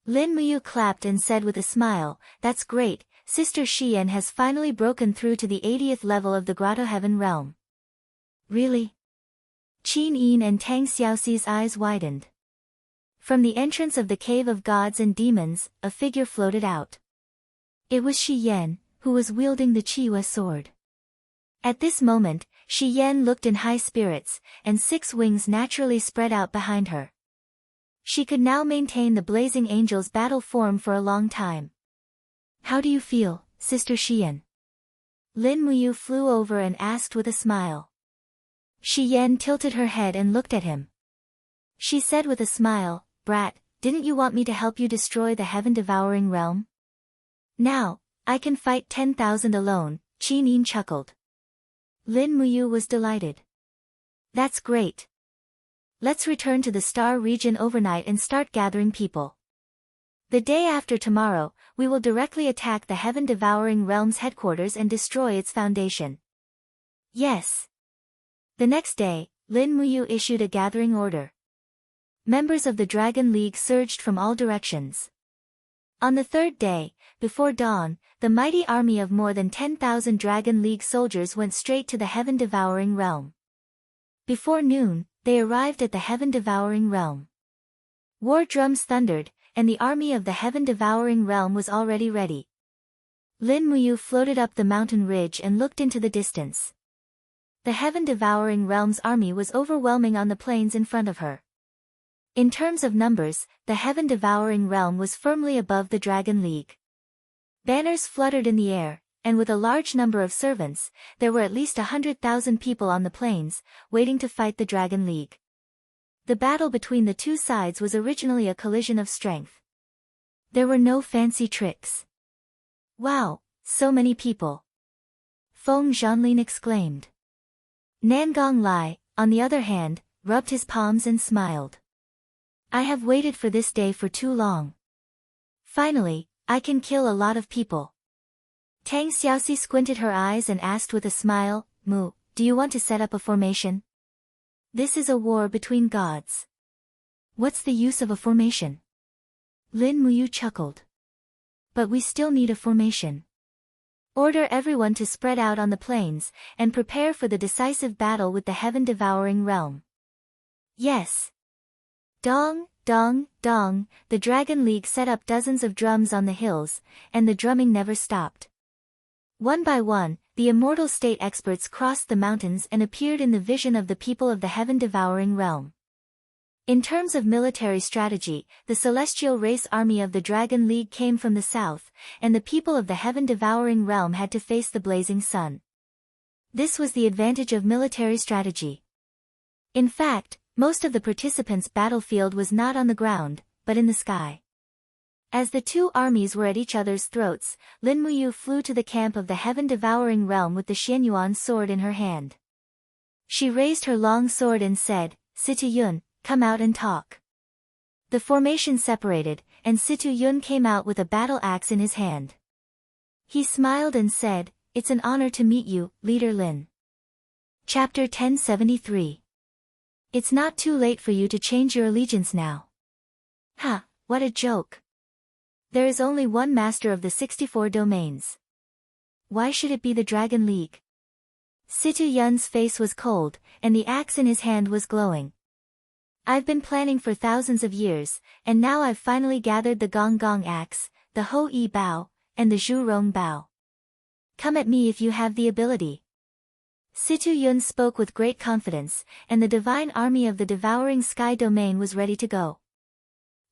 Lin Muyu clapped and said with a smile, "That's great, Sister Xian has finally broken through to the 80th level of the Grotto Heaven realm." Really? Qin Yin and Tang Xiaoxi's eyes widened. From the entrance of the Cave of Gods and Demons, a figure floated out. It was Shi Yan, who was wielding the Qiyue sword. At this moment, Shi Yan looked in high spirits, and 6 wings naturally spread out behind her. She could now maintain the Blazing Angel's battle form for a long time. "How do you feel, Sister Xian?" Lin Muyu flew over and asked with a smile. Shi Yan tilted her head and looked at him. She said with a smile, "Brat, didn't you want me to help you destroy the Heaven-Devouring realm?" "Now, I can fight 10,000 alone," Qin Yin chuckled. Lin Muyu was delighted. "That's great. Let's return to the Star region overnight and start gathering people. The day after tomorrow, we will directly attack the Heaven-Devouring Realm's headquarters and destroy its foundation." Yes. The next day, Lin Muyu issued a gathering order. Members of the Dragon League surged from all directions. On the 3rd day, before dawn, the mighty army of more than 10,000 Dragon League soldiers went straight to the Heaven-Devouring Realm. Before noon, they arrived at the Heaven-Devouring Realm. War drums thundered, and the army of the Heaven-Devouring Realm was already ready. Lin Muyu floated up the mountain ridge and looked into the distance. The Heaven-Devouring Realm's army was overwhelming on the plains in front of her. In terms of numbers, the Heaven-Devouring Realm was firmly above the Dragon League. Banners fluttered in the air, and with a large number of servants, there were at least 100,000 people on the plains, waiting to fight the Dragon League. The battle between the two sides was originally a collision of strength. There were no fancy tricks. "Wow, so many people!" Feng Zhanlin exclaimed. Nangong Lai, on the other hand, rubbed his palms and smiled. "I have waited for this day for too long. Finally, I can kill a lot of people." Tang Xiaoxi squinted her eyes and asked with a smile, "Mu, do you want to set up a formation? This is a war between gods. What's the use of a formation?" Lin Muyu chuckled. "But we still need a formation. Order everyone to spread out on the plains, and prepare for the decisive battle with the Heaven-Devouring Realm." "Yes." Dong, dong, dong, the Dragon League set up dozens of drums on the hills, and the drumming never stopped. One by one, the immortal state experts crossed the mountains and appeared in the vision of the people of the heaven-devouring realm. In terms of military strategy, the celestial race army of the Dragon League came from the south, and the people of the heaven-devouring realm had to face the blazing sun. This was the advantage of military strategy. In fact, most of the participants' battlefield was not on the ground, but in the sky. As the two armies were at each other's throats, Lin Muyu flew to the camp of the heaven-devouring realm with the Xianyuan sword in her hand. She raised her long sword and said, "Situ Yun, come out and talk." The formation separated, and Situ Yun came out with a battle axe in his hand. He smiled and said, "It's an honor to meet you, Leader Lin." Chapter 1073. It's not too late for you to change your allegiance now. Ha, what a joke. There is only one master of the 64 domains. Why should it be the Dragon League? Situ Yun's face was cold, and the axe in his hand was glowing. I've been planning for thousands of years, and now I've finally gathered the Gong Gong axe, the Ho Yi Bao, and the Zhu Rong Bao. Come at me if you have the ability. Situ Yun spoke with great confidence, and the divine army of the devouring sky domain was ready to go.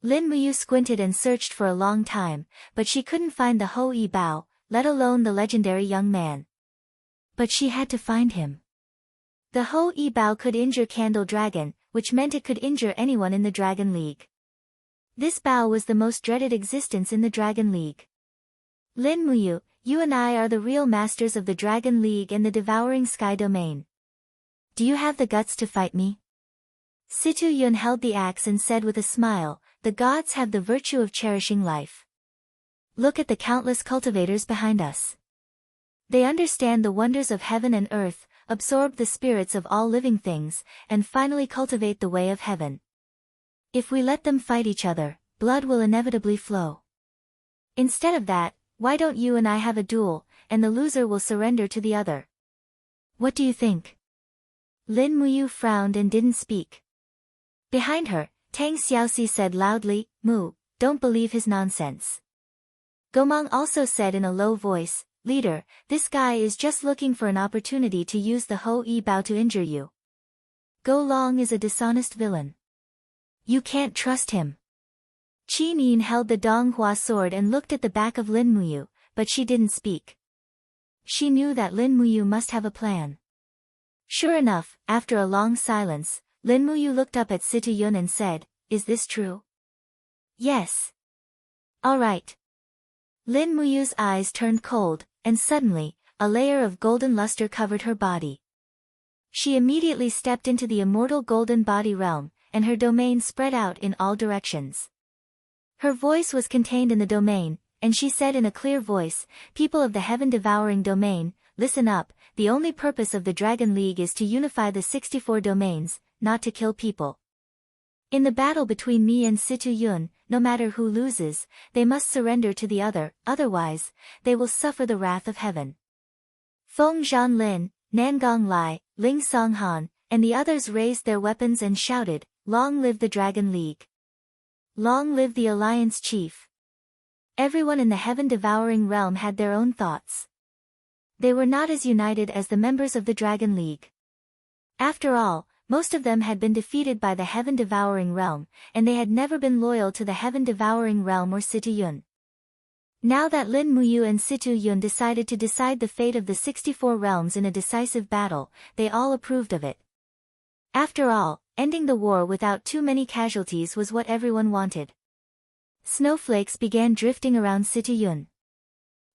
Lin Muyu squinted and searched for a long time, but she couldn't find the Ho Yi Bao, let alone the legendary young man. But she had to find him. The Ho Yi Bao could injure Candle Dragon, which meant it could injure anyone in the Dragon League. This Bao was the most dreaded existence in the Dragon League. Lin Muyu, you and I are the real masters of the Dragon League and the devouring sky domain. Do you have the guts to fight me? Situ Yun held the axe and said with a smile, "The gods have the virtue of cherishing life. Look at the countless cultivators behind us. They understand the wonders of heaven and earth, absorb the spirits of all living things, and finally cultivate the way of heaven. If we let them fight each other, blood will inevitably flow. Instead of that, why don't you and I have a duel, and the loser will surrender to the other? What do you think?" Lin Muyu frowned and didn't speak. Behind her, Tang Xiaoxi said loudly, "Mu, don't believe his nonsense." Gomang also said in a low voice, "Leader, this guy is just looking for an opportunity to use the Ho Yi Bao to injure you. Go Long is a dishonest villain. You can't trust him." Qi Nin held the Donghua sword and looked at the back of Lin Muyu, but she didn't speak. She knew that Lin Muyu must have a plan. Sure enough, after a long silence, Lin Muyu looked up at Situ Yun and said, "Is this true?" "Yes." "All right." Lin Muyu's eyes turned cold, and suddenly, a layer of golden luster covered her body. She immediately stepped into the immortal golden body realm, and her domain spread out in all directions. Her voice was contained in the domain, and she said in a clear voice, "People of the heaven-devouring domain, listen up, the only purpose of the Dragon League is to unify the 64 domains, not to kill people. In the battle between me and Situ Yun, no matter who loses, they must surrender to the other, otherwise, they will suffer the wrath of heaven." Feng Zhanlin, Nangong Lai, Ling Songhan, and the others raised their weapons and shouted, "Long live the Dragon League! Long live the Alliance Chief!" Everyone in the heaven-devouring realm had their own thoughts. They were not as united as the members of the Dragon League. After all, most of them had been defeated by the heaven-devouring realm, and they had never been loyal to the heaven-devouring realm or Situ Yun. Now that Lin Muyu and Situ Yun decided to decide the fate of the 64 realms in a decisive battle, they all approved of it. After all, ending the war without too many casualties was what everyone wanted. Snowflakes began drifting around Situ Yun.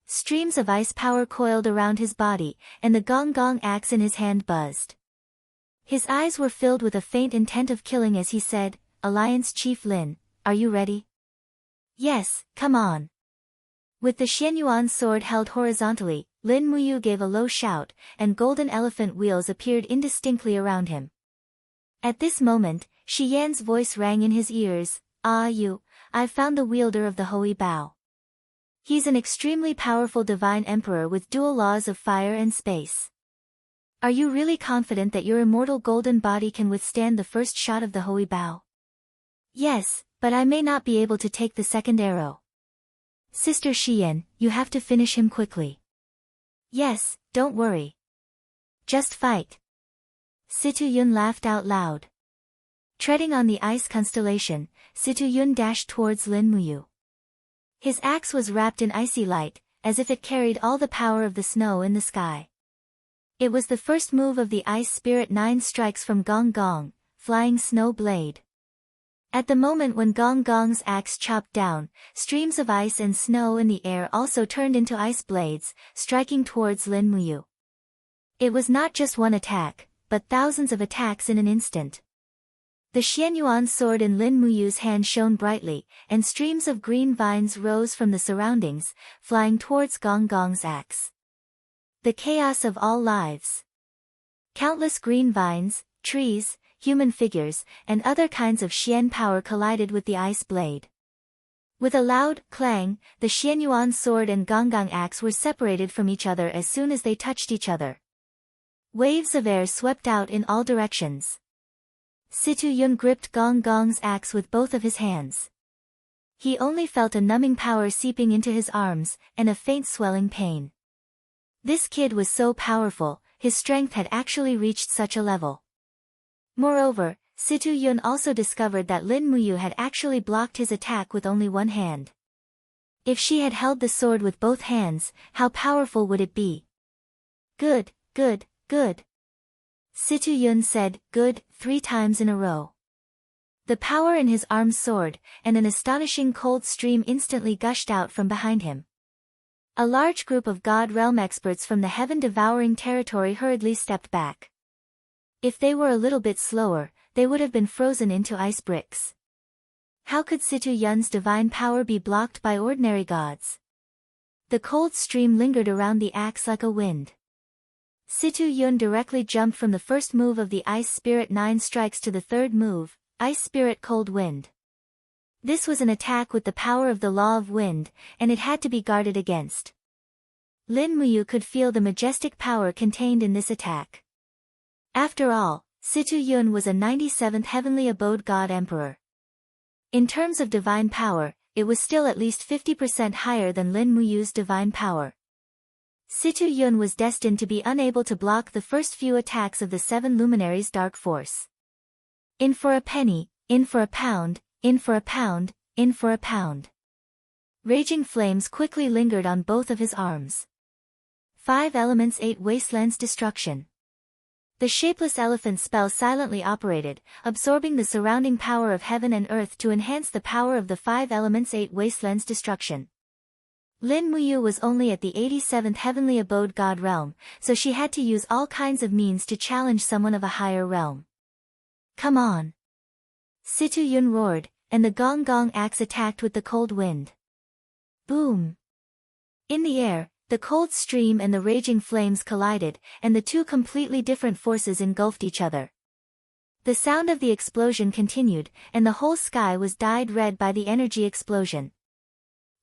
Streams of ice power coiled around his body, and the Gong Gong axe in his hand buzzed. His eyes were filled with a faint intent of killing as he said, "Alliance Chief Lin, are you ready?" "Yes, come on." With the Xianyuan sword held horizontally, Lin Muyu gave a low shout, and golden elephant wheels appeared indistinctly around him. At this moment, Shi Yan's voice rang in his ears, I've found the wielder of the Hoi Bao. He's an extremely powerful divine emperor with dual laws of fire and space. Are you really confident that your immortal golden body can withstand the first shot of the Hoi Bao?" Yes, but I may not be able to take the second arrow. Sister Xian, you have to finish him quickly. Yes, don't worry. Just fight. Situ Yun laughed out loud. Treading on the ice constellation, Situ Yun dashed towards Lin Muyu. His axe was wrapped in icy light, as if it carried all the power of the snow in the sky. It was the first move of the Ice Spirit 9 strikes from Gong Gong, Flying Snow Blade. At the moment when Gong Gong's axe chopped down, streams of ice and snow in the air also turned into ice blades, striking towards Lin Muyu. It was not just one attack, but thousands of attacks in an instant. The Xianyuan sword in Lin Muyu's hand shone brightly, and streams of green vines rose from the surroundings, flying towards Gong Gong's axe. The chaos of all lives. Countless green vines, trees, human figures, and other kinds of Xian power collided with the ice blade. With a loud clang, the Xianyuan sword and Gong Gong axe were separated from each other as soon as they touched each other. Waves of air swept out in all directions. Situ Yun gripped Gong Gong's axe with both of his hands. He only felt a numbing power seeping into his arms, and a faint swelling pain. This kid was so powerful, his strength had actually reached such a level. Moreover, Situ Yun also discovered that Lin Muyu had actually blocked his attack with only one hand. If she had held the sword with both hands, how powerful would it be? Good, good, good. Situ Yun said, good, 3 times in a row. The power in his arm soared, and an astonishing cold stream instantly gushed out from behind him. A large group of God Realm experts from the heaven-devouring territory hurriedly stepped back. If they were a little bit slower, they would have been frozen into ice bricks. How could Situ Yun's divine power be blocked by ordinary gods? The cold stream lingered around the axe like a wind. Situ Yun directly jumped from the first move of the Ice Spirit 9 strikes to the third move, Ice Spirit Cold Wind. This was an attack with the power of the law of wind, and it had to be guarded against. Lin Muyu could feel the majestic power contained in this attack. After all, Situ Yun was a 97th heavenly abode god emperor. In terms of divine power, it was still at least 50% higher than Lin Muyu's divine power. Situ Yun was destined to be unable to block the first few attacks of the 7 luminaries' dark force. In for a penny, in for a pound, in for a pound, in for a pound. Raging flames quickly lingered on both of his arms. 5 elements 8 wastelands destruction. The shapeless elephant spell silently operated, absorbing the surrounding power of heaven and earth to enhance the power of the 5 elements 8 wastelands destruction. Lin Muyu was only at the 87th heavenly abode god realm, so she had to use all kinds of means to challenge someone of a higher realm. Come on! Situ Yun roared, and the Gong Gong axe attacked with the cold wind. Boom! In the air, the cold stream and the raging flames collided, and the 2 completely different forces engulfed each other. The sound of the explosion continued, and the whole sky was dyed red by the energy explosion.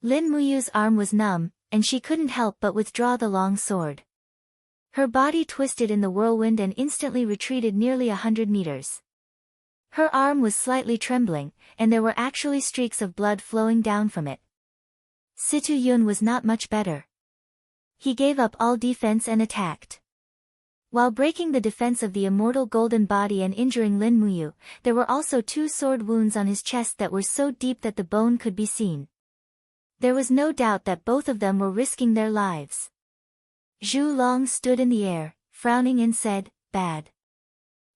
Lin Muyu's arm was numb, and she couldn't help but withdraw the long sword. Her body twisted in the whirlwind and instantly retreated nearly 100 meters. Her arm was slightly trembling, and there were actually streaks of blood flowing down from it. Situ Yun was not much better. He gave up all defense and attacked. While breaking the defense of the immortal golden body and injuring Lin Muyu, there were also 2 sword wounds on his chest that were so deep that the bone could be seen. There was no doubt that both of them were risking their lives. Zhu Long stood in the air, frowning and said, bad.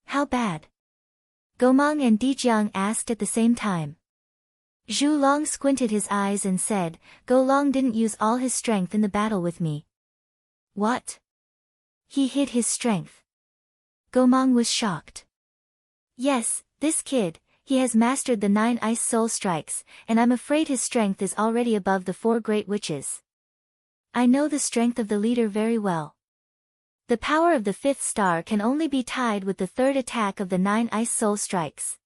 How bad? Gomang and Dijiang asked at the same time. Zhu Long squinted his eyes and said, Go Long didn't use all his strength in the battle with me. What? He hid his strength. Gomang was shocked. Yes, this kid, he has mastered the 9 ice soul strikes, and I'm afraid his strength is already above the 4 great witches. I know the strength of the leader very well. The power of the 5th star can only be tied with the 3rd attack of the 9 ice soul strikes.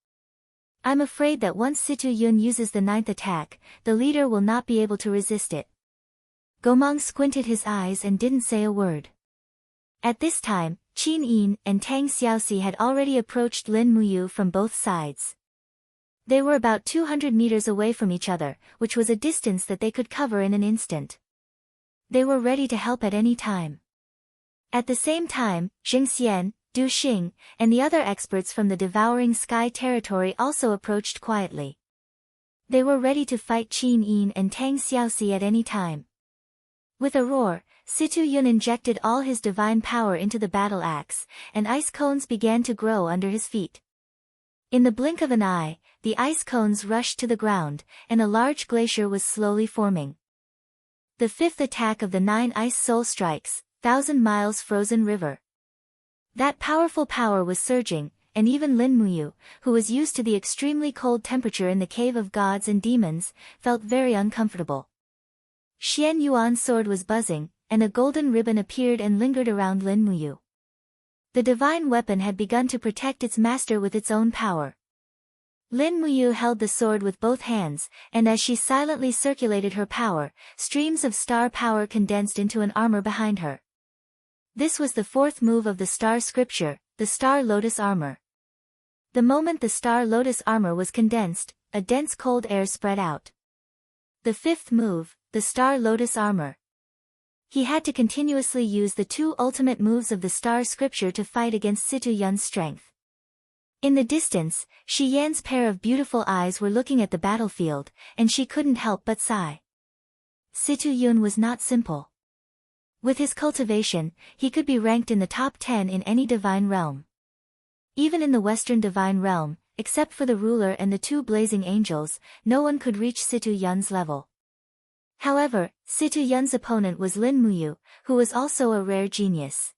I'm afraid that once Situ Yun uses the 9th attack, the leader will not be able to resist it. Gomang squinted his eyes and didn't say a word. At this time, Qin Yin and Tang Xiaoxi had already approached Lin Muyu from both sides. They were about 200 meters away from each other, which was a distance that they could cover in an instant. They were ready to help at any time. At the same time, Jing Xian, Du Xing, and the other experts from the Devouring Sky territory also approached quietly. They were ready to fight Qin Yin and Tang Xiaoxi at any time. With a roar, Situ Yun injected all his divine power into the battle axe, and ice cones began to grow under his feet. In the blink of an eye, the ice cones rushed to the ground, and a large glacier was slowly forming. The fifth attack of the 9 ice soul strikes, 1,000 miles frozen river. That powerful power was surging, and even Lin Muyu, who was used to the extremely cold temperature in the cave of gods and demons, felt very uncomfortable. Xian Yuan's sword was buzzing, and a golden ribbon appeared and lingered around Lin Muyu. The divine weapon had begun to protect its master with its own power. Lin Muyu held the sword with both hands, and as she silently circulated her power, streams of star power condensed into an armor behind her. This was the fourth move of the star scripture, the Star Lotus Armor. The moment the Star Lotus Armor was condensed, a dense cold air spread out. The fifth move, the Star Lotus Armor. He had to continuously use the 2 ultimate moves of the Star Scripture to fight against Situ Yun's strength. In the distance, Shi Yan's pair of beautiful eyes were looking at the battlefield, and she couldn't help but sigh. Situ Yun was not simple. With his cultivation, he could be ranked in the top 10 in any divine realm. Even in the Western divine realm, except for the ruler and the 2 blazing angels, no one could reach Situ Yun's level. However, Situ Yun's opponent was Lin Muyu, who was also a rare genius.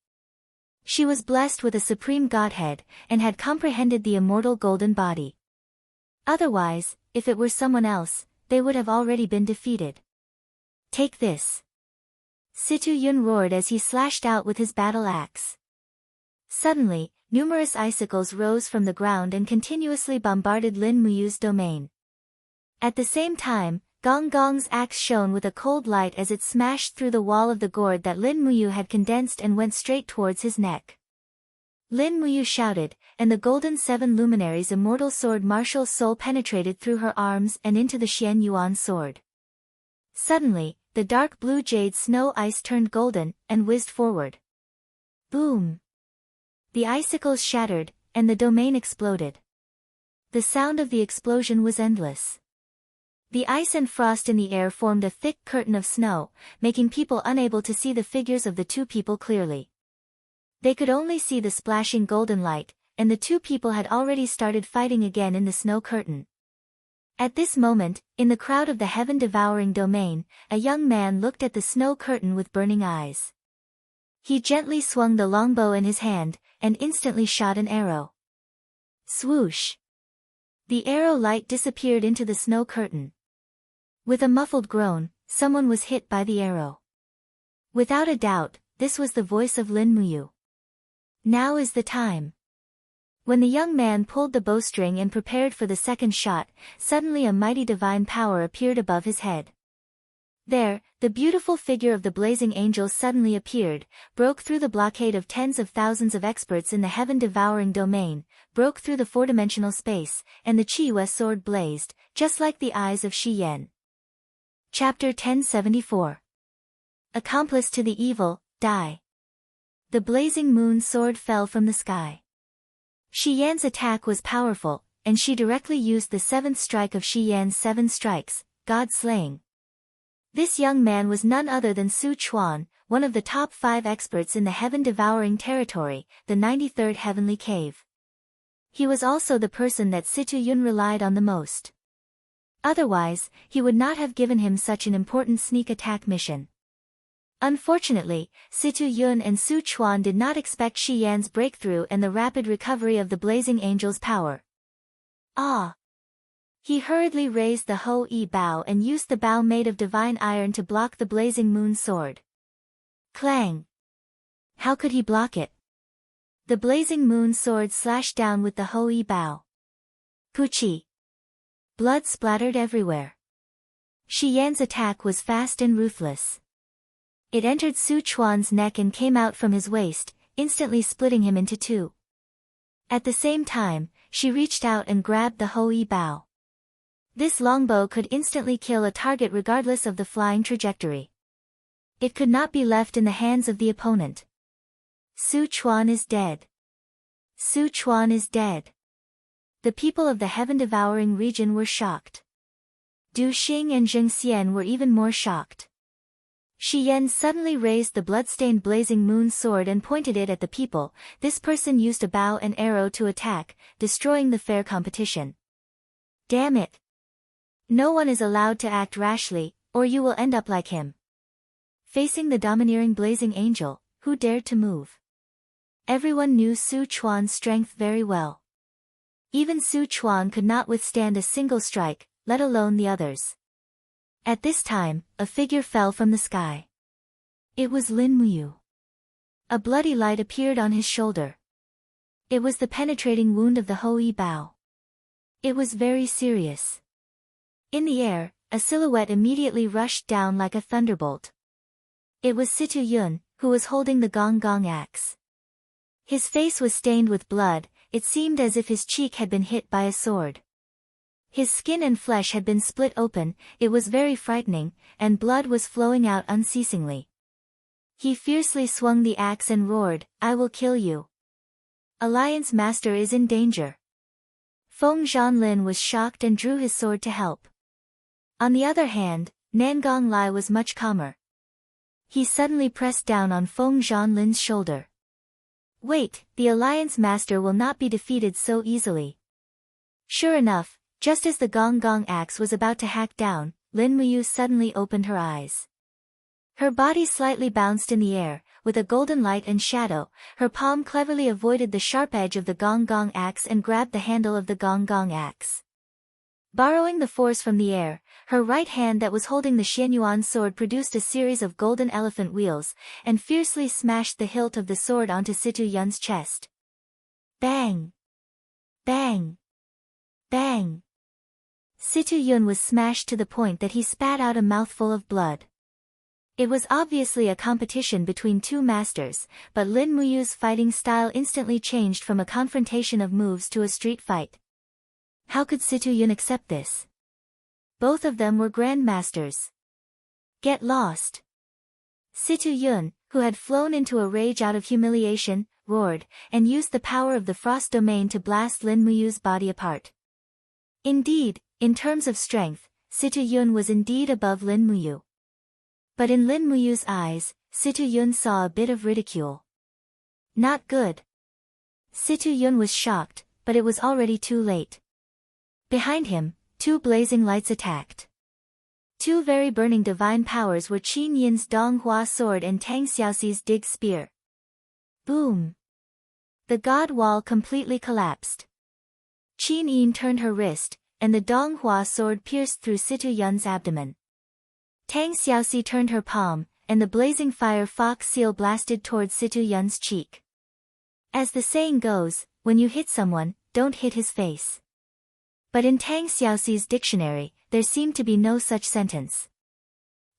She was blessed with a supreme godhead, and had comprehended the immortal golden body. Otherwise, if it were someone else, they would have already been defeated. Take this. Situ Yun roared as he slashed out with his battle axe. Suddenly, numerous icicles rose from the ground and continuously bombarded Lin Muyu's domain. At the same time, Gong Gong's axe shone with a cold light as it smashed through the wall of the gourd that Lin Muyu had condensed and went straight towards his neck. Lin Muyu shouted, and the golden 7 luminaries' immortal sword martial soul penetrated through her arms and into the Xian Yuan sword. Suddenly, the dark blue jade snow ice turned golden, and whizzed forward. Boom! The icicles shattered, and the domain exploded. The sound of the explosion was endless. The ice and frost in the air formed a thick curtain of snow, making people unable to see the figures of the 2 people clearly. They could only see the splashing golden light, and the 2 people had already started fighting again in the snow curtain. At this moment, in the crowd of the heaven-devouring domain, a young man looked at the snow curtain with burning eyes. He gently swung the longbow in his hand, and instantly shot an arrow. Swoosh! The arrow light disappeared into the snow curtain. With a muffled groan, someone was hit by the arrow. Without a doubt, this was the voice of Lin Muyu. Now is the time. When the young man pulled the bowstring and prepared for the second shot, suddenly a mighty divine power appeared above his head. There, the beautiful figure of the blazing angel suddenly appeared, broke through the blockade of tens of thousands of experts in the heaven-devouring domain, broke through the 4-dimensional space, and the Qiyue sword blazed, just like the eyes of Shi Yan. Chapter 1074. Accomplice to the evil, die. The blazing moon sword fell from the sky. Shi Yan's attack was powerful, and she directly used the 7th strike of Shi Yan's 7 strikes, God-slaying. This young man was none other than Su Chuan, one of the top 5 experts in the heaven-devouring territory, the 93rd heavenly cave. He was also the person that Situ Yun relied on the most. Otherwise, he would not have given him such an important sneak attack mission. Unfortunately, Situ Yun and Su Chuan did not expect Shi Yan's breakthrough and the rapid recovery of the blazing angel's power. Ah! He hurriedly raised the Ho-E bow and used the bow made of divine iron to block the blazing moon sword. Clang! How could he block it? The blazing moon sword slashed down with the Ho-E bow. Puchi! Blood splattered everywhere. Shi Yan's attack was fast and ruthless. It entered Su Chuan's neck and came out from his waist, instantly splitting him into 2. At the same time, she reached out and grabbed the Ho-E bow. This longbow could instantly kill a target regardless of the flying trajectory. It could not be left in the hands of the opponent. Su Chuan is dead. Su Chuan is dead. The people of the heaven-devouring region were shocked. Du Xing and Zheng Xian were even more shocked. Shi Yan suddenly raised the blood-stained blazing moon sword and pointed it at the people. This person used a bow and arrow to attack, destroying the fair competition. Damn it! No one is allowed to act rashly, or you will end up like him. Facing the domineering blazing angel, who dared to move? Everyone knew Su Chuan's strength very well. Even Su Chuan could not withstand a single strike, let alone the others. At this time, a figure fell from the sky. It was Lin Muyu. A bloody light appeared on his shoulder. It was the penetrating wound of the Hoi Bao. It was very serious. In the air, a silhouette immediately rushed down like a thunderbolt. It was Situ Yun, who was holding the gong gong axe. His face was stained with blood, it seemed as if his cheek had been hit by a sword. His skin and flesh had been split open, it was very frightening, and blood was flowing out unceasingly. He fiercely swung the axe and roared, "I will kill you. Alliance Master is in danger." Feng Zhanlin was shocked and drew his sword to help. On the other hand, Nangong Lai was much calmer. He suddenly pressed down on Feng Zhanlin's shoulder. "Wait, the Alliance Master will not be defeated so easily." Sure enough, just as the gong gong axe was about to hack down, Lin Muyu suddenly opened her eyes. Her body slightly bounced in the air, with a golden light and shadow, her palm cleverly avoided the sharp edge of the gong gong axe and grabbed the handle of the gong gong axe. Borrowing the force from the air, her right hand that was holding the Xianyuan sword produced a series of golden elephant wheels, and fiercely smashed the hilt of the sword onto Situ Yun's chest. Bang! Bang! Bang! Situ Yun was smashed to the point that he spat out a mouthful of blood. It was obviously a competition between two masters, but Lin Muyu's fighting style instantly changed from a confrontation of moves to a street fight. How could Situ Yun accept this? Both of them were grandmasters. Get lost! Situ Yun, who had flown into a rage out of humiliation, roared, and used the power of the frost domain to blast Lin Muyu's body apart. Indeed, in terms of strength, Situ Yun was indeed above Lin Muyu. But in Lin Muyu's eyes, Situ Yun saw a bit of ridicule. Not good. Situ Yun was shocked, but it was already too late. Behind him, two blazing lights attacked. Two very burning divine powers were Qin Yin's Dong Hua sword and Tang Xiaoxi's Dig spear. Boom! The god wall completely collapsed. Qin Yin turned her wrist, and the Dong Hua sword pierced through Situ Yun's abdomen. Tang Xiaoxi turned her palm, and the blazing fire fox seal blasted towards Situ Yun's cheek. As the saying goes, when you hit someone, don't hit his face. But in Tang Xiaoxi's dictionary, there seemed to be no such sentence.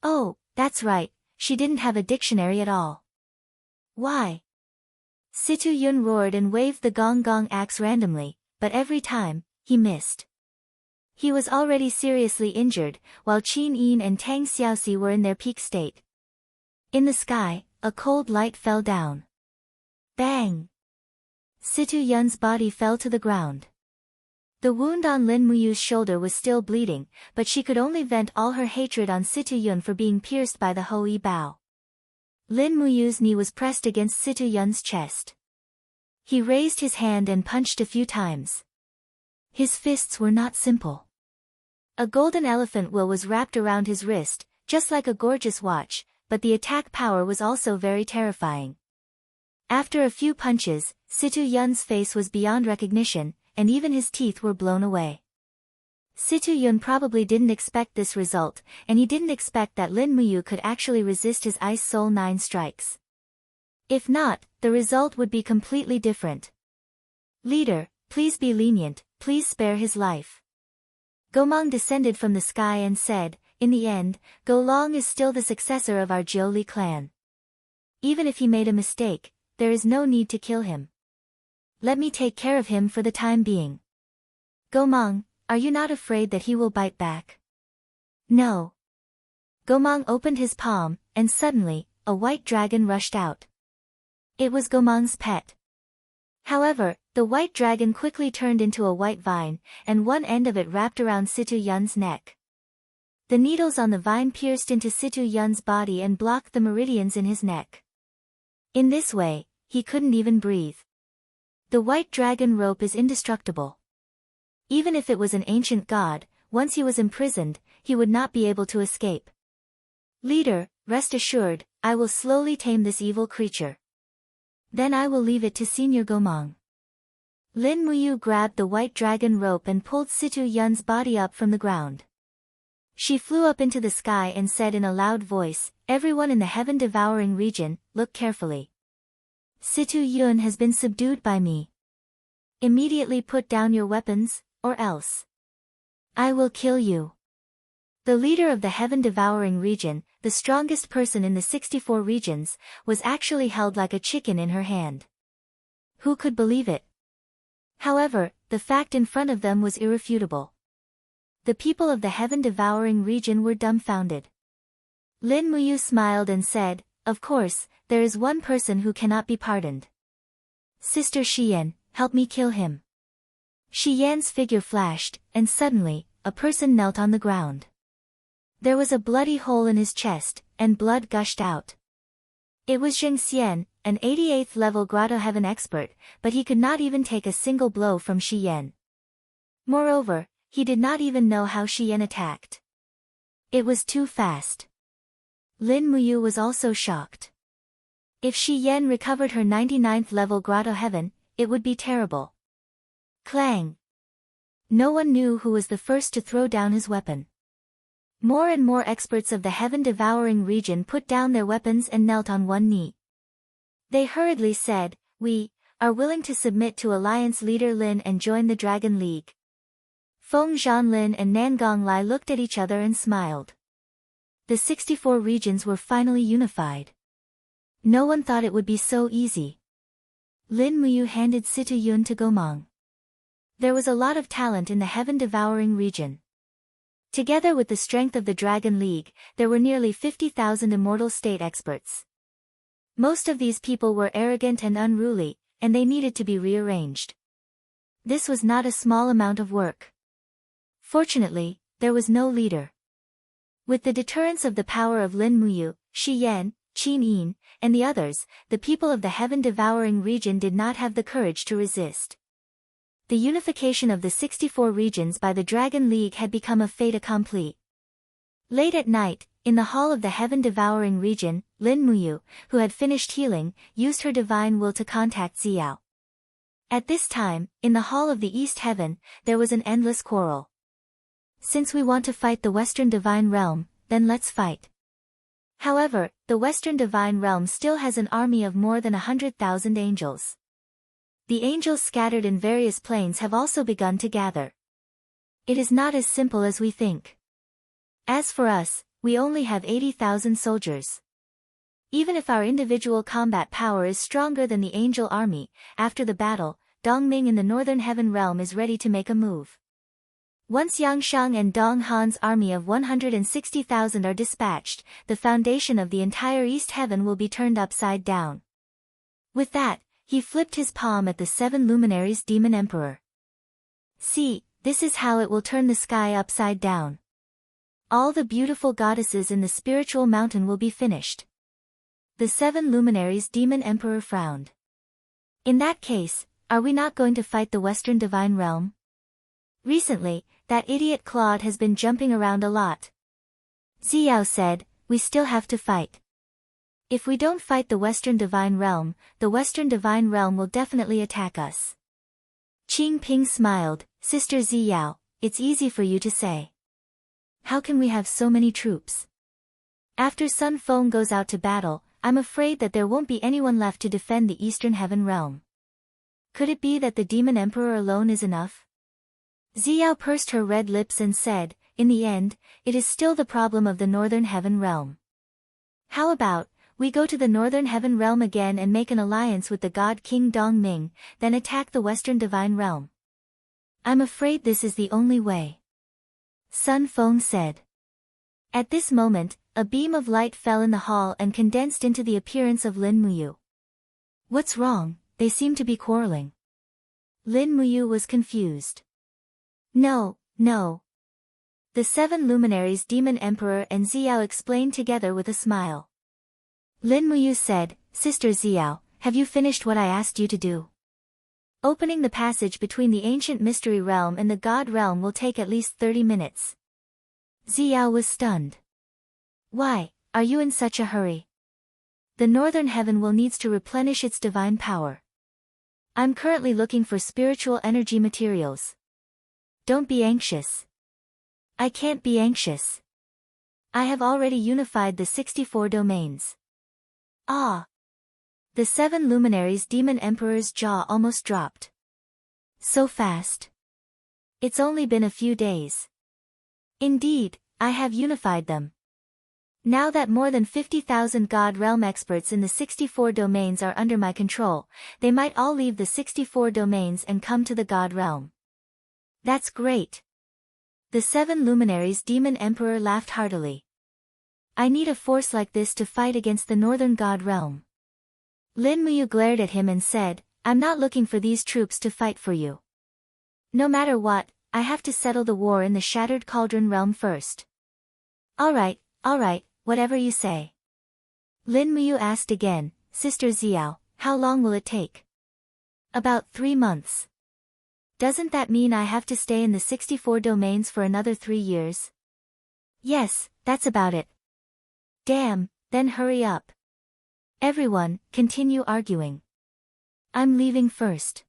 Oh, that's right, she didn't have a dictionary at all. Why? Situ Yun roared and waved the gong gong axe randomly, but every time, he missed. He was already seriously injured, while Qin Yin and Tang Xiaoxi were in their peak state. In the sky, a cold light fell down. Bang! Situ Yun's body fell to the ground. The wound on Lin Muyu's shoulder was still bleeding, but she could only vent all her hatred on Situ Yun for being pierced by the Hoi Bao. Lin Muyu's knee was pressed against Situ Yun's chest. He raised his hand and punched a few times. His fists were not simple. A golden elephant will was wrapped around his wrist, just like a gorgeous watch, but the attack power was also very terrifying. After a few punches, Situ Yun's face was beyond recognition, and even his teeth were blown away. Situ Yun probably didn't expect this result, and he didn't expect that Lin Muyu could actually resist his Ice Soul 9 strikes. If not, the result would be completely different. Leader, please be lenient, please spare his life. Gomang descended from the sky and said, in the end, Go Long is still the successor of our Jiuli clan. Even if he made a mistake, there is no need to kill him. Let me take care of him for the time being. Gomang, are you not afraid that he will bite back? No. Gomang opened his palm, and suddenly, a white dragon rushed out. It was Gomang's pet. However, the white dragon quickly turned into a white vine, and one end of it wrapped around Situ Yun's neck. The needles on the vine pierced into Situ Yun's body and blocked the meridians in his neck. In this way, he couldn't even breathe. The white dragon rope is indestructible. Even if it was an ancient god, once he was imprisoned, he would not be able to escape. Leader, rest assured, I will slowly tame this evil creature. Then I will leave it to Senior Gomang. Lin Muyu grabbed the white dragon rope and pulled Situ Yun's body up from the ground. She flew up into the sky and said in a loud voice, "Everyone in the heaven-devouring region, look carefully. Situ Yun has been subdued by me. Immediately put down your weapons, or else I will kill you." The leader of the heaven-devouring region, the strongest person in the 64 regions, was actually held like a chicken in her hand. Who could believe it? However, the fact in front of them was irrefutable. The people of the heaven-devouring region were dumbfounded. Lin Muyu smiled and said, "Of course, there is one person who cannot be pardoned. Sister Shiyan, help me kill him." Shiyan's figure flashed, and suddenly, a person knelt on the ground. There was a bloody hole in his chest, and blood gushed out. It was Zheng Xian, an 88th level Grotto Heaven expert, but he could not even take a single blow from Shiyan. Moreover, he did not even know how Shiyan attacked. It was too fast. Lin Muyu was also shocked. If Shiyan recovered her 99th level Grotto Heaven, it would be terrible. Clang! No one knew who was the first to throw down his weapon. More and more experts of the heaven-devouring region put down their weapons and knelt on one knee. They hurriedly said, "We are willing to submit to Alliance Leader Lin and join the Dragon League." Feng Zhanlin and Nangong Lai looked at each other and smiled. The 64 regions were finally unified. No one thought it would be so easy. Lin Muyu handed Situ Yun to Gomang. There was a lot of talent in the heaven-devouring region. Together with the strength of the Dragon League, there were nearly 50,000 immortal state experts. Most of these people were arrogant and unruly, and they needed to be rearranged. This was not a small amount of work. Fortunately, there was no leader. With the deterrence of the power of Lin Muyu, Shi Yan, Qin Yin, and the others, the people of the heaven-devouring region did not have the courage to resist. The unification of the 64 regions by the Dragon League had become a fait accompli. Late at night, in the hall of the heaven-devouring region, Lin Muyu, who had finished healing, used her divine will to contact Xiao. At this time, in the hall of the East Heaven, there was an endless quarrel. Since we want to fight the Western Divine Realm, then let's fight. However, the Western Divine Realm still has an army of more than 100,000 angels. The angels scattered in various planes have also begun to gather. It is not as simple as we think. As for us, we only have 80,000 soldiers. Even if our individual combat power is stronger than the angel army, after the battle, Dongming in the Northern Heaven Realm is ready to make a move. Once Yangshang and Dong Han's army of 160,000 are dispatched, the foundation of the entire East Heaven will be turned upside down. With that, he flipped his palm at the 7 luminaries Demon Emperor. "See, this is how it will turn the sky upside down. All the beautiful goddesses in the spiritual mountain will be finished." The 7 luminaries Demon Emperor frowned. "In that case, are we not going to fight the Western Divine Realm? Recently, that idiot Claude has been jumping around a lot." Xiao said, "We still have to fight. If we don't fight the Western Divine Realm, the Western Divine Realm will definitely attack us." Qing Ping smiled, "Sister Ziyao, it's easy for you to say. How can we have so many troops? After Sun Feng goes out to battle, I'm afraid that there won't be anyone left to defend the Eastern Heaven Realm. Could it be that the Demon Emperor alone is enough?" Xiao pursed her red lips and said, "In the end, it is still the problem of the Northern Heaven Realm. How about, we go to the Northern Heaven Realm again and make an alliance with the God King Dongming, then attack the Western Divine Realm. I'm afraid this is the only way. Sun Feng said. At this moment, a beam of light fell in the hall and condensed into the appearance of Lin Muyu. What's wrong? They seem to be quarreling. Lin Muyu was confused. No. The 7 luminaries Demon Emperor and Xiao explained together with a smile. Lin Muyu said, Sister Xiao, have you finished what I asked you to do? Opening the passage between the ancient mystery realm and the god realm will take at least 30 minutes. Xiao was stunned. Why, are you in such a hurry? The northern heaven will needs to replenish its divine power. I'm currently looking for spiritual energy materials. Don't be anxious. I can't be anxious. I have already unified the 64 domains. Ah! The 7 luminaries Demon Emperor's jaw almost dropped. So fast. It's only been a few days. Indeed, I have unified them. Now that more than 50,000 God Realm experts in the 64 domains are under my control, they might all leave the 64 domains and come to the God Realm. That's great. The 7 luminaries Demon Emperor laughed heartily. I need a force like this to fight against the Northern God Realm. Lin Muyu glared at him and said, I'm not looking for these troops to fight for you. No matter what, I have to settle the war in the Shattered Cauldron Realm first. Alright, whatever you say. Lin Muyu asked again, Sister Xiao, how long will it take? About 3 months. Doesn't that mean I have to stay in the 64 domains for another 3 years? Yes, that's about it. Damn, then hurry up. Everyone, continue arguing. I'm leaving first.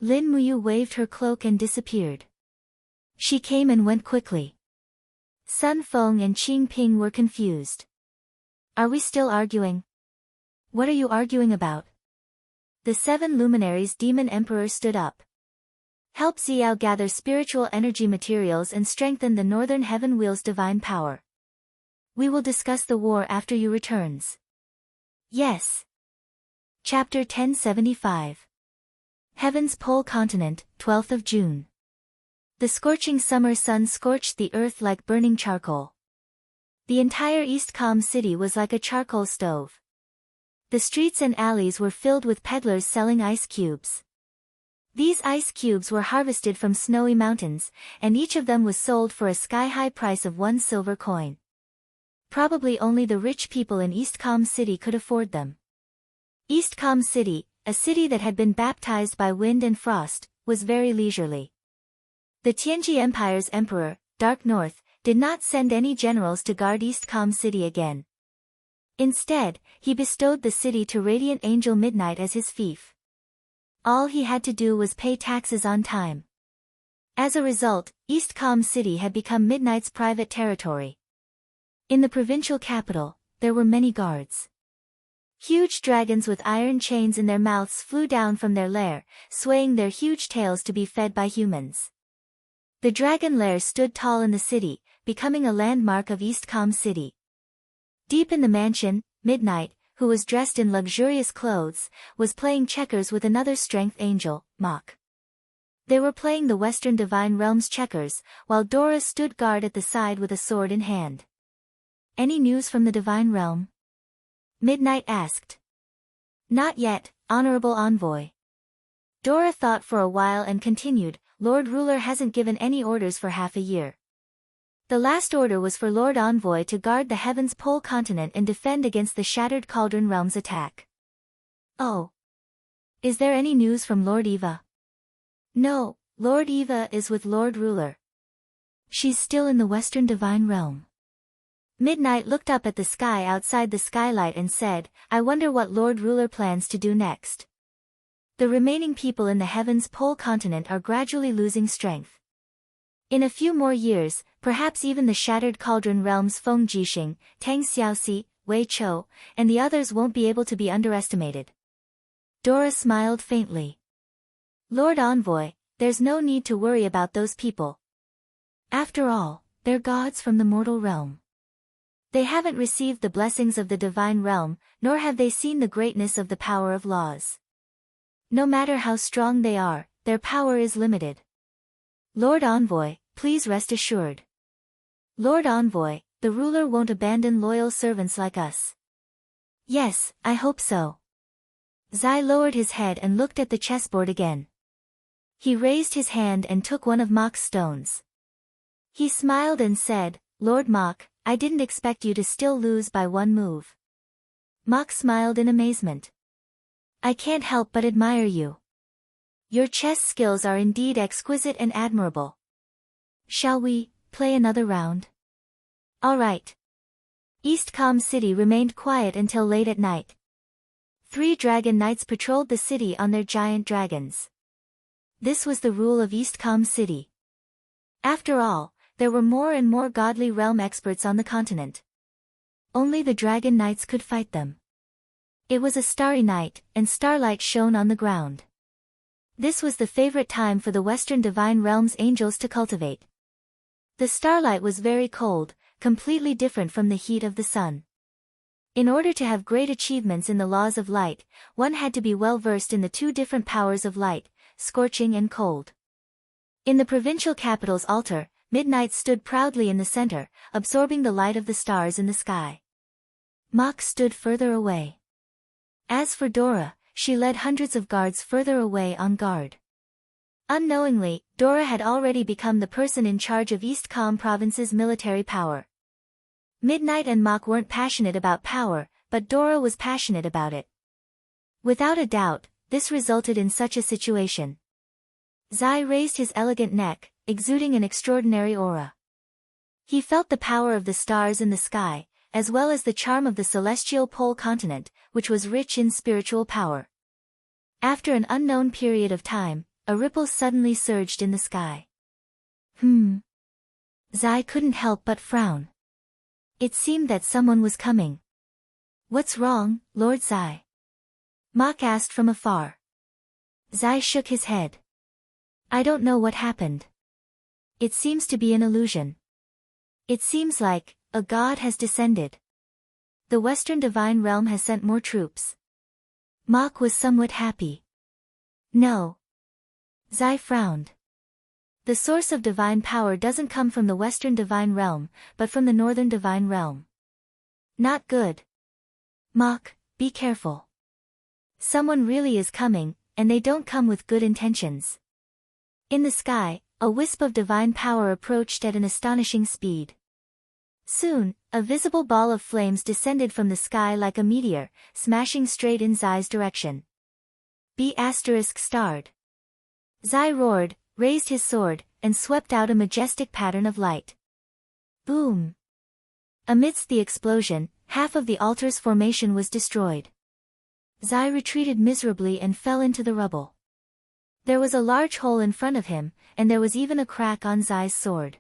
Lin Muyu waved her cloak and disappeared. She came and went quickly. Sun Feng and Qing Ping were confused. Are we still arguing? What are you arguing about? The 7 luminaries Demon Emperor stood up. Help Xiao gather spiritual energy materials and strengthen the Northern Heaven Wheel's divine power. We will discuss the war after you returns. Yes. Chapter 1075. Heaven's Pole Continent, 12th of June. The scorching summer sun scorched the earth like burning charcoal. The entire East Calm city was like a charcoal stove. The streets and alleys were filled with peddlers selling ice cubes. These ice cubes were harvested from snowy mountains, and each of them was sold for a sky-high price of 1 silver coin. Probably only the rich people in East Calm City could afford them. East Calm City, a city that had been baptized by wind and frost, was very leisurely. The Tianji Empire's emperor, Dark North, did not send any generals to guard East Calm City again. Instead, he bestowed the city to Radiant Angel Midnight as his fief. All he had to do was pay taxes on time. As a result, East Calm City had become Midnight's private territory. In the provincial capital, there were many guards. Huge dragons with iron chains in their mouths flew down from their lair, swaying their huge tails to be fed by humans. The dragon lair stood tall in the city, becoming a landmark of East Calm City. Deep in the mansion, Midnight, who was dressed in luxurious clothes, was playing checkers with another strength angel, Mach. They were playing the Western Divine Realm's checkers, while Dora stood guard at the side with a sword in hand. Any news from the Divine Realm? Midnight asked. Not yet, Honorable Envoy. Dora thought for a while and continued, Lord Ruler hasn't given any orders for half a year. The last order was for Lord Envoy to guard the Heaven's Pole Continent and defend against the Shattered Cauldron Realm's attack. Oh. Is there any news from Lord Eva? No, Lord Eva is with Lord Ruler. She's still in the Western Divine Realm. Midnight looked up at the sky outside the skylight and said, I wonder what Lord Ruler plans to do next. The remaining people in the Heaven's Pole Continent are gradually losing strength. In a few more years, perhaps even the Shattered Cauldron Realm's Feng Jixing, Tang Xiaoxi, Wei Chou, and the others won't be able to be underestimated. Dora smiled faintly. Lord Envoy, there's no need to worry about those people. After all, they're gods from the mortal realm. They haven't received the blessings of the divine realm, nor have they seen the greatness of the power of laws. No matter how strong they are, their power is limited. Lord Envoy, please rest assured. Lord Envoy, the ruler won't abandon loyal servants like us. Yes, I hope so. Zai lowered his head and looked at the chessboard again. He raised his hand and took one of Mok's stones. He smiled and said, Lord Mok, I didn't expect you to still lose by one move. Mok smiled in amazement. I can't help but admire you. Your chess skills are indeed exquisite and admirable. Shall we play another round? All right. East Calm City remained quiet until late at night. 3 dragon knights patrolled the city on their giant dragons. This was the rule of East Calm City. After all, there were more and more godly realm experts on the continent. Only the dragon knights could fight them. It was a starry night, and starlight shone on the ground. This was the favorite time for the Western Divine Realm's angels to cultivate. The starlight was very cold, completely different from the heat of the sun. In order to have great achievements in the laws of light, one had to be well versed in the 2 different powers of light, scorching and cold. In the provincial capital's altar, Midnight stood proudly in the center, absorbing the light of the stars in the sky. Mok stood further away. As for Dora, she led hundreds of guards further away on guard. Unknowingly, Dora had already become the person in charge of East Calm Province's military power. Midnight and Mok weren't passionate about power, but Dora was passionate about it. Without a doubt, this resulted in such a situation. Zai raised his elegant neck, exuding an extraordinary aura. He felt the power of the stars in the sky, as well as the charm of the celestial pole continent, which was rich in spiritual power. After an unknown period of time, a ripple suddenly surged in the sky. Zai couldn't help but frown. It seemed that someone was coming. What's wrong, Lord Zai? Mok asked from afar. Zai shook his head. I don't know what happened. It seems to be an illusion. It seems like a god has descended. The Western Divine Realm has sent more troops. Mok was somewhat happy. No. Zai frowned. The source of divine power doesn't come from the Western Divine Realm, but from the Northern Divine Realm. Not good. Mok, be careful. Someone really is coming, and they don't come with good intentions. In the sky, a wisp of divine power approached at an astonishing speed. Soon, a visible ball of flames descended from the sky like a meteor, smashing straight in Zai's direction. Be*****. Zai roared, raised his sword, and swept out a majestic pattern of light. Boom! Amidst the explosion, half of the altar's formation was destroyed. Zai retreated miserably and fell into the rubble. There was a large hole in front of him, and there was even a crack on Zai's sword.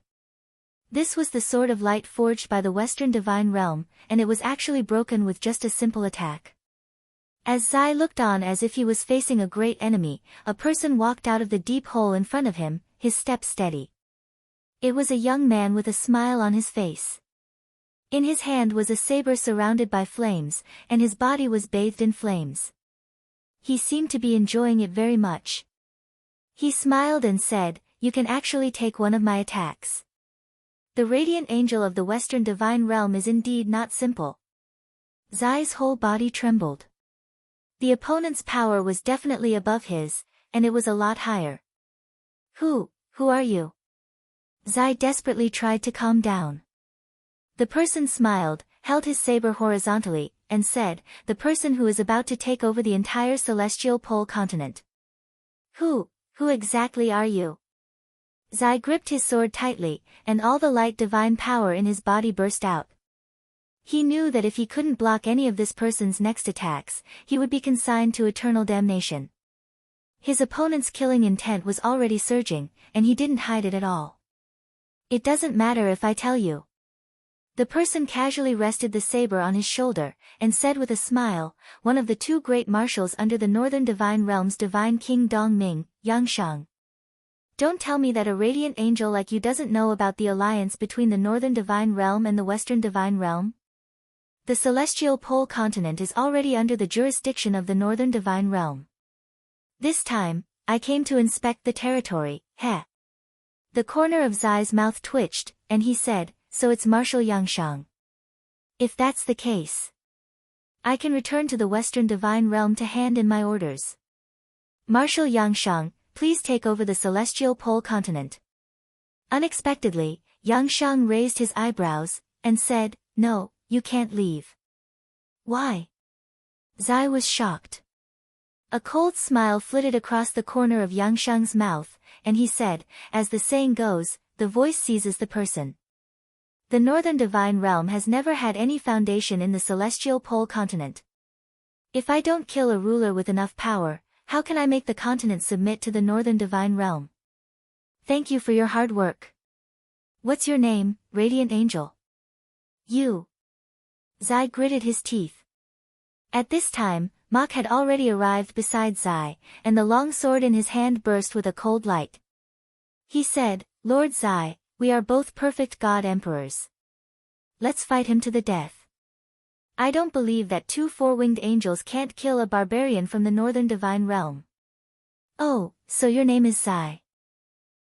This was the sword of light forged by the Western Divine Realm, and it was actually broken with just a simple attack. As Zai looked on as if he was facing a great enemy, a person walked out of the deep hole in front of him, his step steady. It was a young man with a smile on his face. In his hand was a saber surrounded by flames, and his body was bathed in flames. He seemed to be enjoying it very much. He smiled and said, "You can actually take one of my attacks. The Radiant Angel of the Western Divine Realm is indeed not simple." Zai's whole body trembled. The opponent's power was definitely above his, and it was a lot higher. Who are you?" Zai desperately tried to calm down. The person smiled, held his saber horizontally, and said, "The person who is about to take over the entire celestial pole continent." Who exactly are you?" Zai gripped his sword tightly, and all the light divine power in his body burst out. He knew that if he couldn't block any of this person's next attacks, he would be consigned to eternal damnation. His opponent's killing intent was already surging, and he didn't hide it at all. "It doesn't matter if I tell you." The person casually rested the saber on his shoulder, and said with a smile, "One of the 2 great marshals under the Northern Divine Realm's Divine King Dongming, Yangshang. Don't tell me that a radiant angel like you doesn't know about the alliance between the Northern Divine Realm and the Western Divine Realm? The Celestial Pole Continent is already under the jurisdiction of the Northern Divine Realm. This time, I came to inspect the territory, heh." The corner of Zai's mouth twitched, and he said, "So it's Marshal Yangshang. If that's the case, I can return to the Western Divine Realm to hand in my orders. Marshal Yangshang, please take over the Celestial Pole Continent." Unexpectedly, Yangshang raised his eyebrows, and said, "No, you can't leave." "Why?" Zai was shocked. A cold smile flitted across the corner of Yangshang's mouth, and he said, "As the saying goes, the voice seizes the person. The Northern Divine Realm has never had any foundation in the Celestial Pole Continent. If I don't kill a ruler with enough power, how can I make the continent submit to the Northern Divine Realm? Thank you for your hard work. What's your name, Radiant Angel?" "You." Zai gritted his teeth. At this time, Mok had already arrived beside Zai, and the long sword in his hand burst with a cold light. He said, "Lord Zai, we are both perfect God Emperors. Let's fight him to the death. I don't believe that two four-winged angels can't kill a barbarian from the Northern Divine Realm." "Oh, so your name is Zai."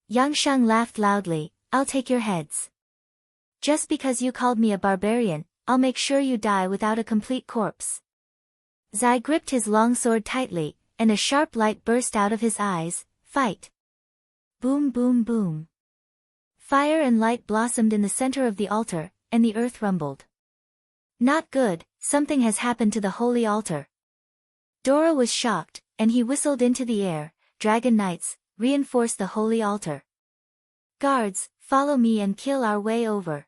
Yangshang laughed loudly, "I'll take your heads. Just because you called me a barbarian, I'll make sure you die without a complete corpse." Zai gripped his long sword tightly, and a sharp light burst out of his eyes. "Fight!" Boom boom boom. Fire and light blossomed in the center of the altar, and the earth rumbled. "Not good, something has happened to the holy altar." Dora was shocked, and he whistled into the air, "Dragon Knights, reinforce the holy altar. Guards, follow me and kill our way over."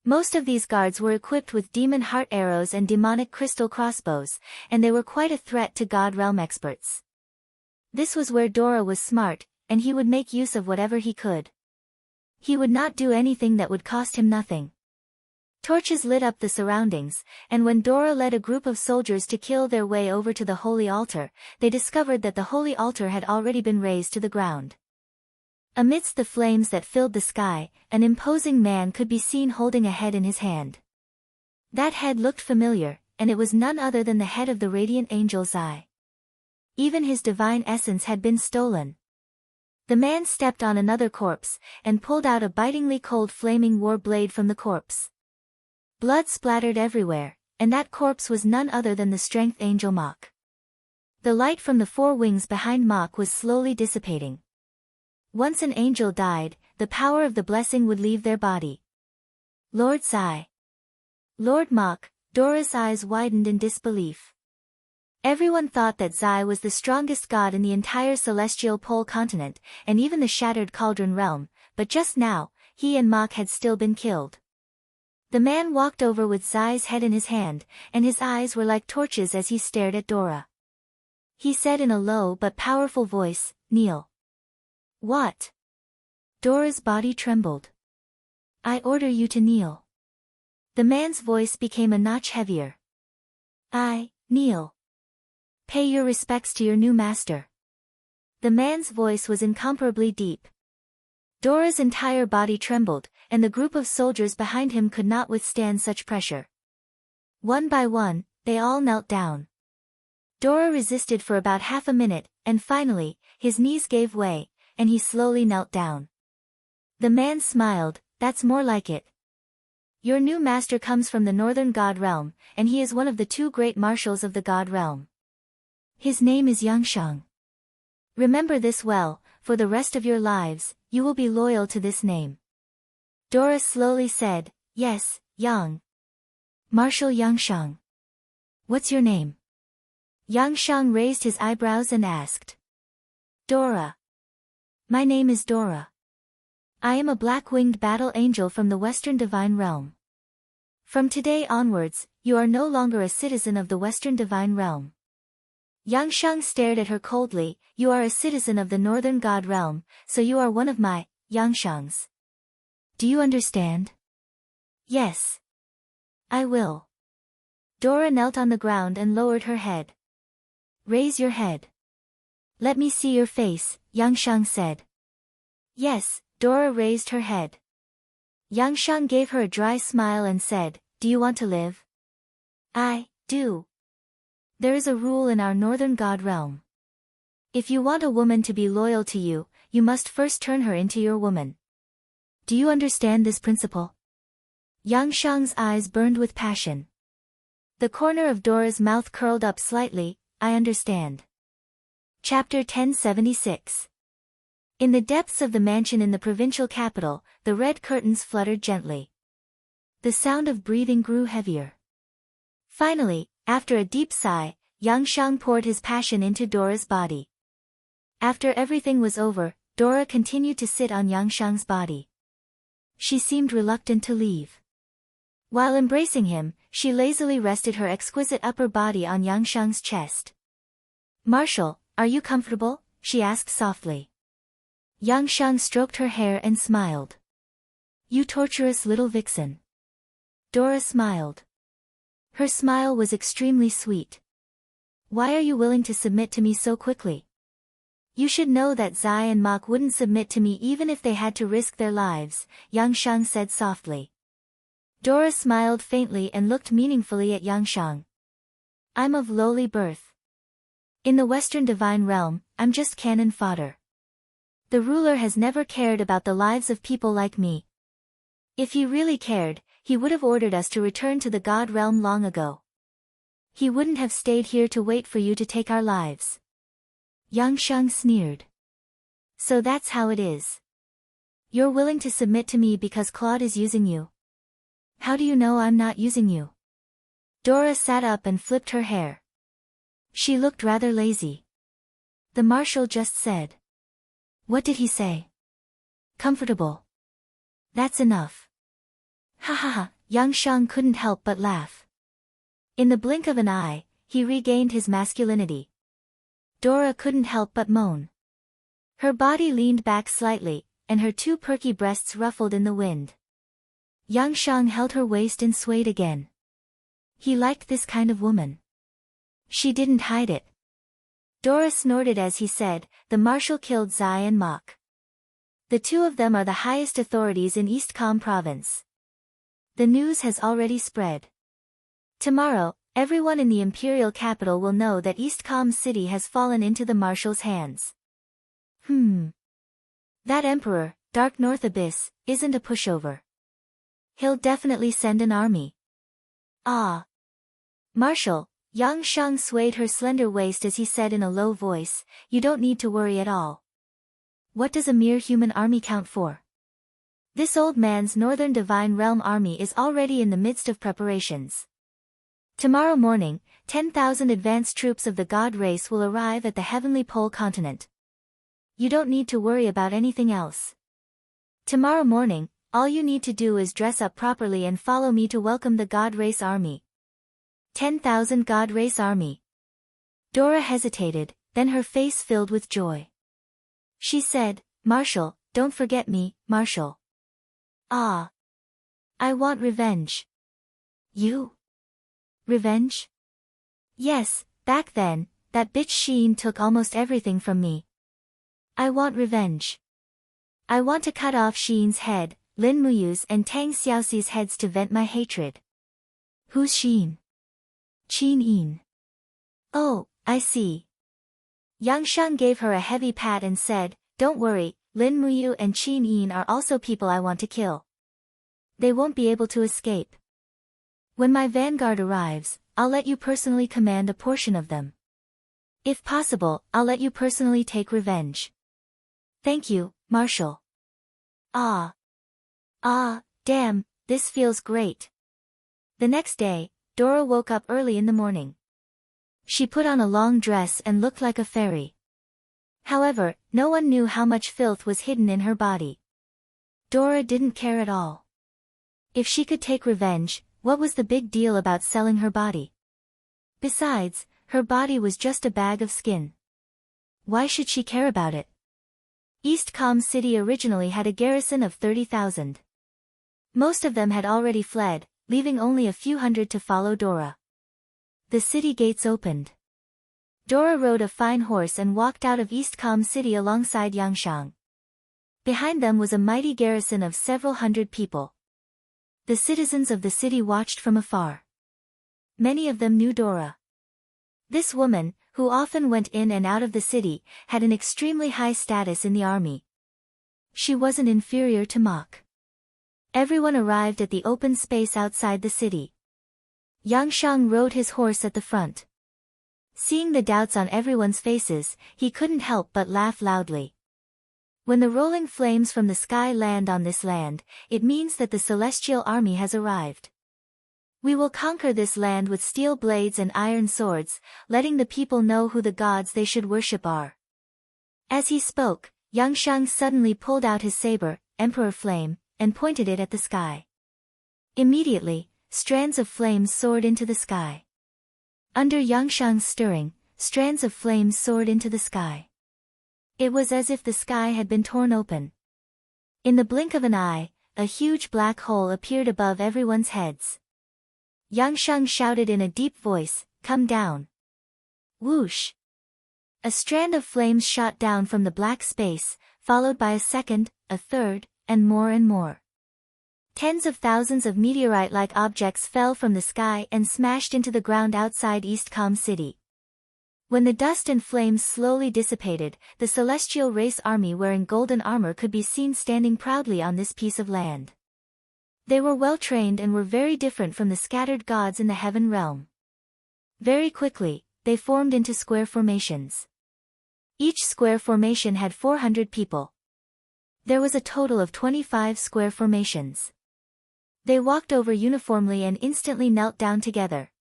Most of these guards were equipped with demon heart arrows and demonic crystal crossbows, and they were quite a threat to God Realm experts. This was where Dora was smart, and he would make use of whatever he could. He would not do anything that would cost him nothing. Torches lit up the surroundings, and when Dora led a group of soldiers to kill their way over to the holy altar, they discovered that the holy altar had already been razed to the ground. Amidst the flames that filled the sky, an imposing man could be seen holding a head in his hand. That head looked familiar, and it was none other than the head of the Radiant Angel Zai. Even his divine essence had been stolen. The man stepped on another corpse, and pulled out a bitingly cold flaming war blade from the corpse. Blood splattered everywhere, and that corpse was none other than the Strength Angel Mok. The light from the four wings behind Mok was slowly dissipating. Once an angel died, the power of the blessing would leave their body. "Lord Zai." "Lord Mok," Dora's eyes widened in disbelief. Everyone thought that Zai was the strongest god in the entire Celestial Pole Continent, and even the Shattered Cauldron Realm, but just now, he and Mok had still been killed. The man walked over with Zai's head in his hand, and his eyes were like torches as he stared at Dora. He said in a low but powerful voice, "Kneel." "What?" Dora's body trembled. "I order you to kneel." The man's voice became a notch heavier. "I kneel. Pay your respects to your new master." The man's voice was incomparably deep. Dora's entire body trembled, and the group of soldiers behind him could not withstand such pressure. One by one, they all knelt down. Dora resisted for about half a minute, and finally, his knees gave way, and he slowly knelt down. The man smiled, "That's more like it. Your new master comes from the Northern God Realm, and he is one of the two great marshals of the God Realm. His name is Yangshang. Remember this well, for the rest of your lives, you will be loyal to this name." Dora slowly said, "Yes, Marshal Yangshang. What's your name?" Yangshang raised his eyebrows and asked. "Dora. My name is Dora. I am a black-winged battle angel from the Western Divine Realm. From today onwards, you are no longer a citizen of the Western Divine Realm." Yangshang stared at her coldly. "You are a citizen of the Northern God Realm, so you are one of my Yangshangs. Do you understand?" "Yes. I will." Dora knelt on the ground and lowered her head. "Raise your head. Let me see your face," Yangshang said. "Yes." Dora raised her head. Yangshang gave her a dry smile and said, "Do you want to live?" "I do. There is a rule in our Northern God Realm. If you want a woman to be loyal to you, you must first turn her into your woman. Do you understand this principle? Yang Shang's eyes burned with passion. The corner of Dora's mouth curled up slightly. I understand. Chapter 1076. In the depths of the mansion in the provincial capital, the red curtains fluttered gently. The sound of breathing grew heavier. Finally, after a deep sigh, Yang Shang poured his passion into Dora's body. After everything was over, Dora continued to sit on Yang Shang's body. She seemed reluctant to leave. While embracing him, she lazily rested her exquisite upper body on Yang Shang's chest. Marshall, are you comfortable? She asked softly. Yang Shang stroked her hair and smiled. You torturous little vixen. Dora smiled. Her smile was extremely sweet. Why are you willing to submit to me so quickly? You should know that Zai and Mok wouldn't submit to me even if they had to risk their lives, Yang Shang said softly. Dora smiled faintly and looked meaningfully at Yang Shang. I'm of lowly birth. In the Western Divine Realm, I'm just cannon fodder. The ruler has never cared about the lives of people like me. If he really cared, he would have ordered us to return to the God realm long ago. He wouldn't have stayed here to wait for you to take our lives. Yang Shang sneered. So that's how it is. You're willing to submit to me because Claude is using you. How do you know I'm not using you? Dora sat up and flipped her hair. She looked rather lazy. The marshal just said. What did he say? Comfortable. That's enough. Ha ha ha, Yang Shang couldn't help but laugh. In the blink of an eye, he regained his masculinity. Dora couldn't help but moan. Her body leaned back slightly, and her two perky breasts ruffled in the wind. Yang Shang held her waist and swayed again. He liked this kind of woman. She didn't hide it. Dora snorted as he said, the marshal killed Zai and Mok. The two of them are the highest authorities in East Com province. The news has already spread. Tomorrow, everyone in the imperial capital will know that East Com city has fallen into the marshal's hands. That emperor, Dark North Abyss, isn't a pushover. He'll definitely send an army. Ah. Marshal, Yang Shang swayed her slender waist as he said in a low voice, you don't need to worry at all. What does a mere human army count for? This old man's Northern Divine Realm army is already in the midst of preparations. Tomorrow morning, 10,000 advanced troops of the God race will arrive at the Heavenly Pole continent. You don't need to worry about anything else. Tomorrow morning, all you need to do is dress up properly and follow me to welcome the God race army. 10,000 God race army. Dora hesitated, then her face filled with joy. She said, Marshal, don't forget me, Marshal. Ah. I want revenge. You? Revenge? Yes, back then, that bitch Sheen took almost everything from me. I want revenge. I want to cut off Sheen's head, Lin Muyu's and Tang Xiaoxi's heads to vent my hatred. Who's Sheen? Qin Yin. Oh, I see. Yang Shang gave her a heavy pat and said, don't worry, Lin Muyu and Qin Yin are also people I want to kill. They won't be able to escape. When my vanguard arrives, I'll let you personally command a portion of them. If possible, I'll let you personally take revenge. Thank you, Marshal. Ah, damn, this feels great. The next day, Dora woke up early in the morning. She put on a long dress and looked like a fairy. However, no one knew how much filth was hidden in her body. Dora didn't care at all. If she could take revenge, what was the big deal about selling her body? Besides, her body was just a bag of skin. Why should she care about it? East Com City originally had a garrison of 30,000. Most of them had already fled, leaving only a few hundred to follow Dora. The city gates opened. Dora rode a fine horse and walked out of East Com City alongside Yang Shang. Behind them was a mighty garrison of several hundred people. The citizens of the city watched from afar. Many of them knew Dora. This woman, who often went in and out of the city, had an extremely high status in the army. She wasn't inferior to Mok. Everyone arrived at the open space outside the city. Yang Shang rode his horse at the front. Seeing the doubts on everyone's faces, he couldn't help but laugh loudly. When the rolling flames from the sky land on this land, it means that the celestial army has arrived. We will conquer this land with steel blades and iron swords, letting the people know who the gods they should worship are. As he spoke, Yang Shang suddenly pulled out his saber, Emperor Flame, and pointed it at the sky. Immediately, strands of flames soared into the sky. Under Yang Shang's stirring, strands of flames soared into the sky. It was as if the sky had been torn open. In the blink of an eye, a huge black hole appeared above everyone's heads. Yang Shang shouted in a deep voice, "Come down." Whoosh! A strand of flames shot down from the black space, followed by a second, a third, and more. Tens of thousands of meteorite-like objects fell from the sky and smashed into the ground outside East Com City. When the dust and flames slowly dissipated, the celestial race army wearing golden armor could be seen standing proudly on this piece of land. They were well-trained and were very different from the scattered gods in the heaven realm. Very quickly, they formed into square formations. Each square formation had 400 people. There was a total of 25 square formations. They walked over uniformly and instantly knelt down together.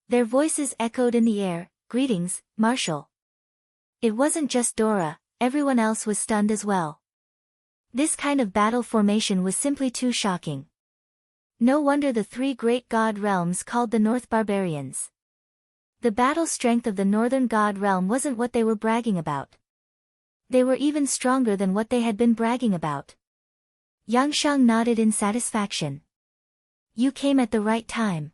Their voices echoed in the air, "Greetings, Marshal." It wasn't just Dora, everyone else was stunned as well. This kind of battle formation was simply too shocking. No wonder the three great god realms called the North Barbarians. The battle strength of the Northern God realm wasn't what they were bragging about. They were even stronger than what they had been bragging about. Yang Shang nodded in satisfaction. "You came at the right time."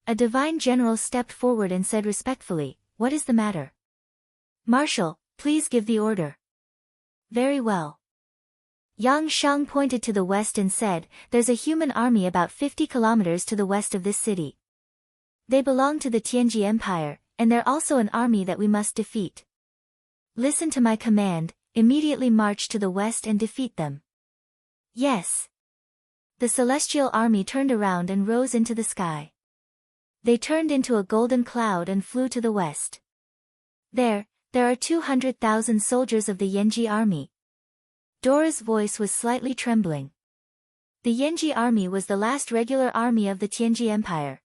A divine general stepped forward and said respectfully, "What is the matter?" "Marshal, please give the order." "Very well." Yang Shang pointed to the west and said, "There's a human army about 50 kilometers to the west of this city. They belong to the Tianji Empire, and they're also an army that we must defeat. Listen to my command, immediately march to the west and defeat them." "Yes." The celestial army turned around and rose into the sky. They turned into a golden cloud and flew to the west. There are 200,000 soldiers of the Yenji army. Dora's voice was slightly trembling. The Yenji army was the last regular army of the Tianji Empire.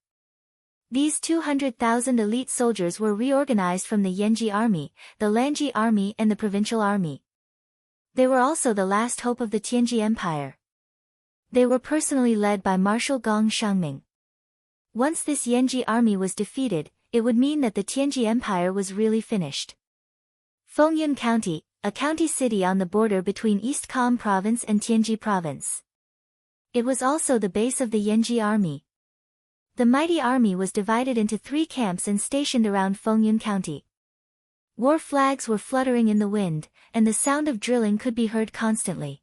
These 200,000 elite soldiers were reorganized from the Yenji army, the Lanji army and the provincial army. They were also the last hope of the Tianji Empire. They were personally led by Marshal Gong Shangming. Once this Yenji army was defeated, it would mean that the Tianji Empire was really finished. Fengyun County, a county city on the border between East Com Province and Tianji Province. It was also the base of the Yenji army. The mighty army was divided into 3 camps and stationed around Fengyun County. War flags were fluttering in the wind, and the sound of drilling could be heard constantly.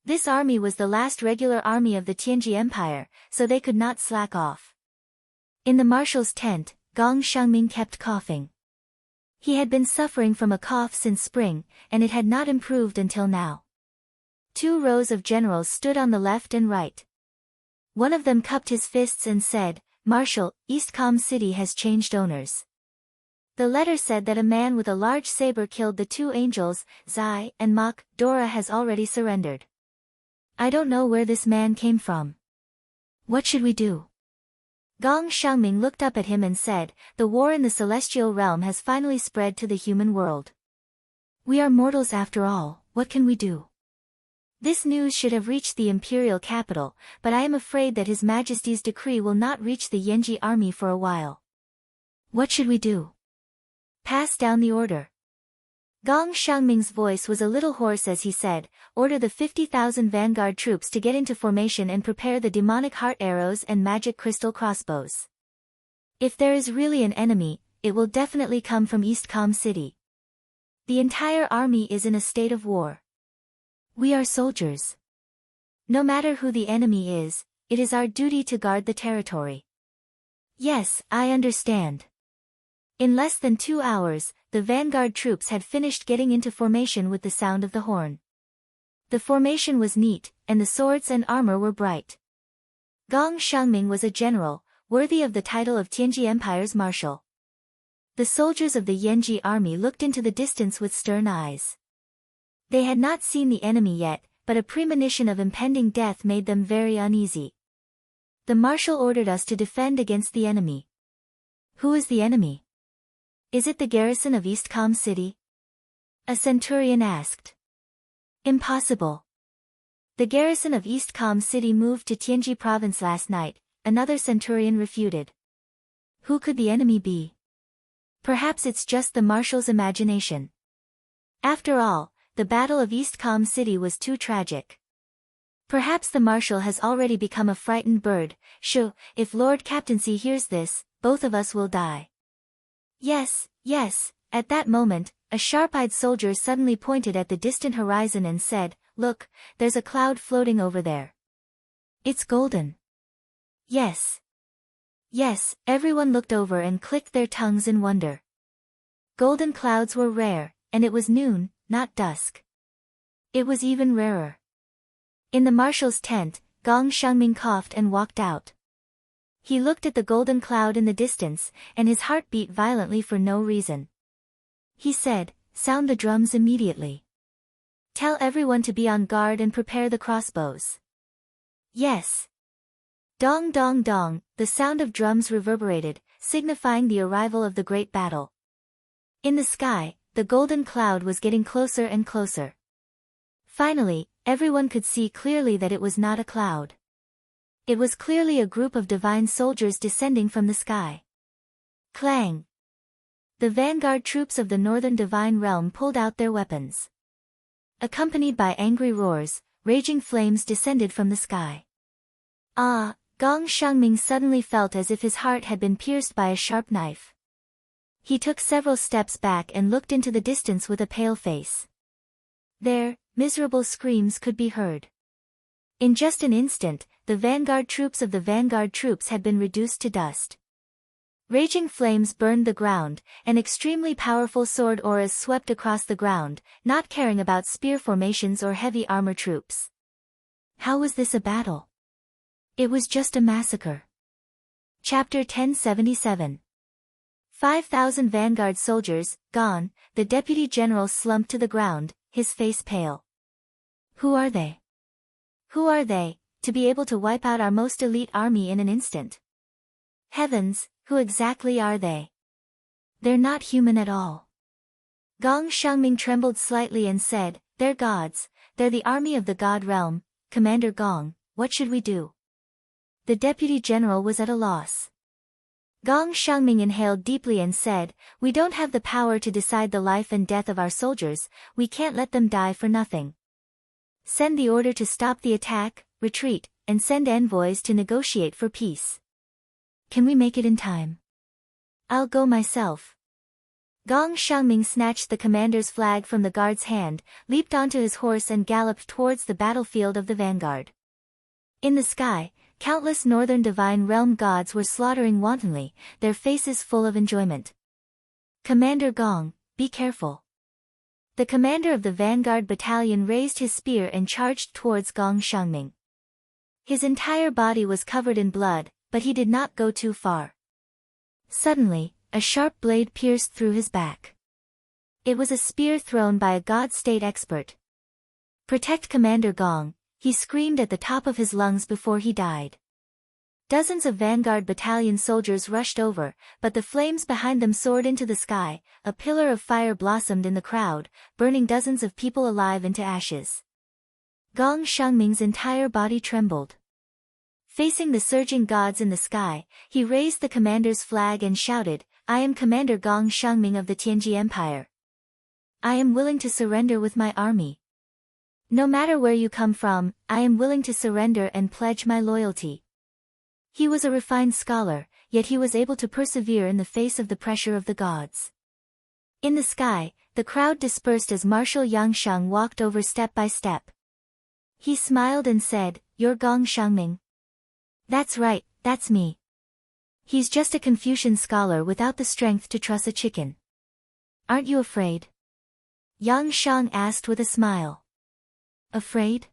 This army was the last regular army of the Tianji Empire, so they could not slack off. In the marshal's tent, Gong Shangming kept coughing. He had been suffering from a cough since spring, and it had not improved until now. 2 rows of generals stood on the left and right. One of them cupped his fists and said, "Marshal, East Com City has changed owners." The letter said that a man with a large saber killed the 2 angels, Zai and Mok. Dora has already surrendered. I don't know where this man came from. What should we do? Gong Shangming looked up at him and said, "The war in the celestial realm has finally spread to the human world. We are mortals after all, what can we do? This news should have reached the imperial capital, but I am afraid that His Majesty's decree will not reach the Yenji army for a while. What should we do?" "Pass down the order." Gong Shangming's voice was a little hoarse as he said, "Order the 50,000 vanguard troops to get into formation and prepare the demonic heart arrows and magic crystal crossbows. If there is really an enemy, it will definitely come from East Com City. The entire army is in a state of war. We are soldiers. No matter who the enemy is, it is our duty to guard the territory." "Yes, I understand." In less than 2 hours, the vanguard troops had finished getting into formation with the sound of the horn. The formation was neat, and the swords and armor were bright. Gong Xiangming was a general, worthy of the title of Tianji Empire's marshal. The soldiers of the Yanji army looked into the distance with stern eyes. They had not seen the enemy yet, but a premonition of impending death made them very uneasy. The marshal ordered us to defend against the enemy. Who is the enemy? Is it the garrison of East Kham City? A centurion asked. Impossible. The garrison of East Kham City moved to Tianji province last night, another centurion refuted. Who could the enemy be? Perhaps it's just the marshal's imagination. After all, the Battle of East Kham City was too tragic. Perhaps the marshal has already become a frightened bird. Shoo, if Lord Captaincy hears this, both of us will die. Yes, yes, at that moment, a sharp-eyed soldier suddenly pointed at the distant horizon and said, "Look, there's a cloud floating over there. It's golden." Yes. Yes, everyone looked over and clicked their tongues in wonder. Golden clouds were rare, and it was noon, not dusk. It was even rarer. In the marshal's tent, Gong Xiangming coughed and walked out. He looked at the golden cloud in the distance, and his heart beat violently for no reason. He said, "Sound the drums immediately. Tell everyone to be on guard and prepare the crossbows." Yes. Dong dong dong, the sound of drums reverberated, signifying the arrival of the great battle. In the sky, the golden cloud was getting closer and closer. Finally, everyone could see clearly that it was not a cloud. It was clearly a group of divine soldiers descending from the sky. Clang! The vanguard troops of the northern divine realm pulled out their weapons. Accompanied by angry roars, raging flames descended from the sky. Ah! Gong Xiangming suddenly felt as if his heart had been pierced by a sharp knife. He took several steps back and looked into the distance with a pale face. There, miserable screams could be heard. In just an instant, the vanguard troops of the vanguard troops had been reduced to dust. Raging flames burned the ground, and extremely powerful sword auras swept across the ground, not caring about spear formations or heavy armor troops. How was this a battle? It was just a massacre. Chapter 1077. 5,000 vanguard soldiers, gone, the deputy general slumped to the ground, his face pale. Who are they? Who are they, to be able to wipe out our most elite army in an instant? Heavens, who exactly are they? They're not human at all. Gong Xiangming trembled slightly and said, "They're gods, they're the army of the god realm. Commander Gong, what should we do?" The deputy general was at a loss. Gong Xiangming inhaled deeply and said, "We don't have the power to decide the life and death of our soldiers, we can't let them die for nothing. Send the order to stop the attack, retreat, and send envoys to negotiate for peace." "Can we make it in time?" "I'll go myself." Gong Xiangming snatched the commander's flag from the guard's hand, leaped onto his horse and galloped towards the battlefield of the vanguard. In the sky, countless northern divine realm gods were slaughtering wantonly, their faces full of enjoyment. "Commander Gong, be careful." The commander of the vanguard battalion raised his spear and charged towards Gong Xiangming. His entire body was covered in blood, but he did not go too far. Suddenly, a sharp blade pierced through his back. It was a spear thrown by a god state expert. "Protect Commander Gong," he screamed at the top of his lungs before he died. Dozens of vanguard battalion soldiers rushed over, but the flames behind them soared into the sky, a pillar of fire blossomed in the crowd, burning dozens of people alive into ashes. Gong Xiangming's entire body trembled. Facing the surging gods in the sky, he raised the commander's flag and shouted, "I am Commander Gong Xiangming of the Tianji Empire. I am willing to surrender with my army. No matter where you come from, I am willing to surrender and pledge my loyalty." He was a refined scholar, yet he was able to persevere in the face of the pressure of the gods. In the sky, the crowd dispersed as Marshal Yang Shang walked over step by step. He smiled and said, "You're Gong Xiangming." "That's right, that's me." He's just a Confucian scholar without the strength to truss a chicken. Aren't you afraid? Yang Shang asked with a smile. Afraid?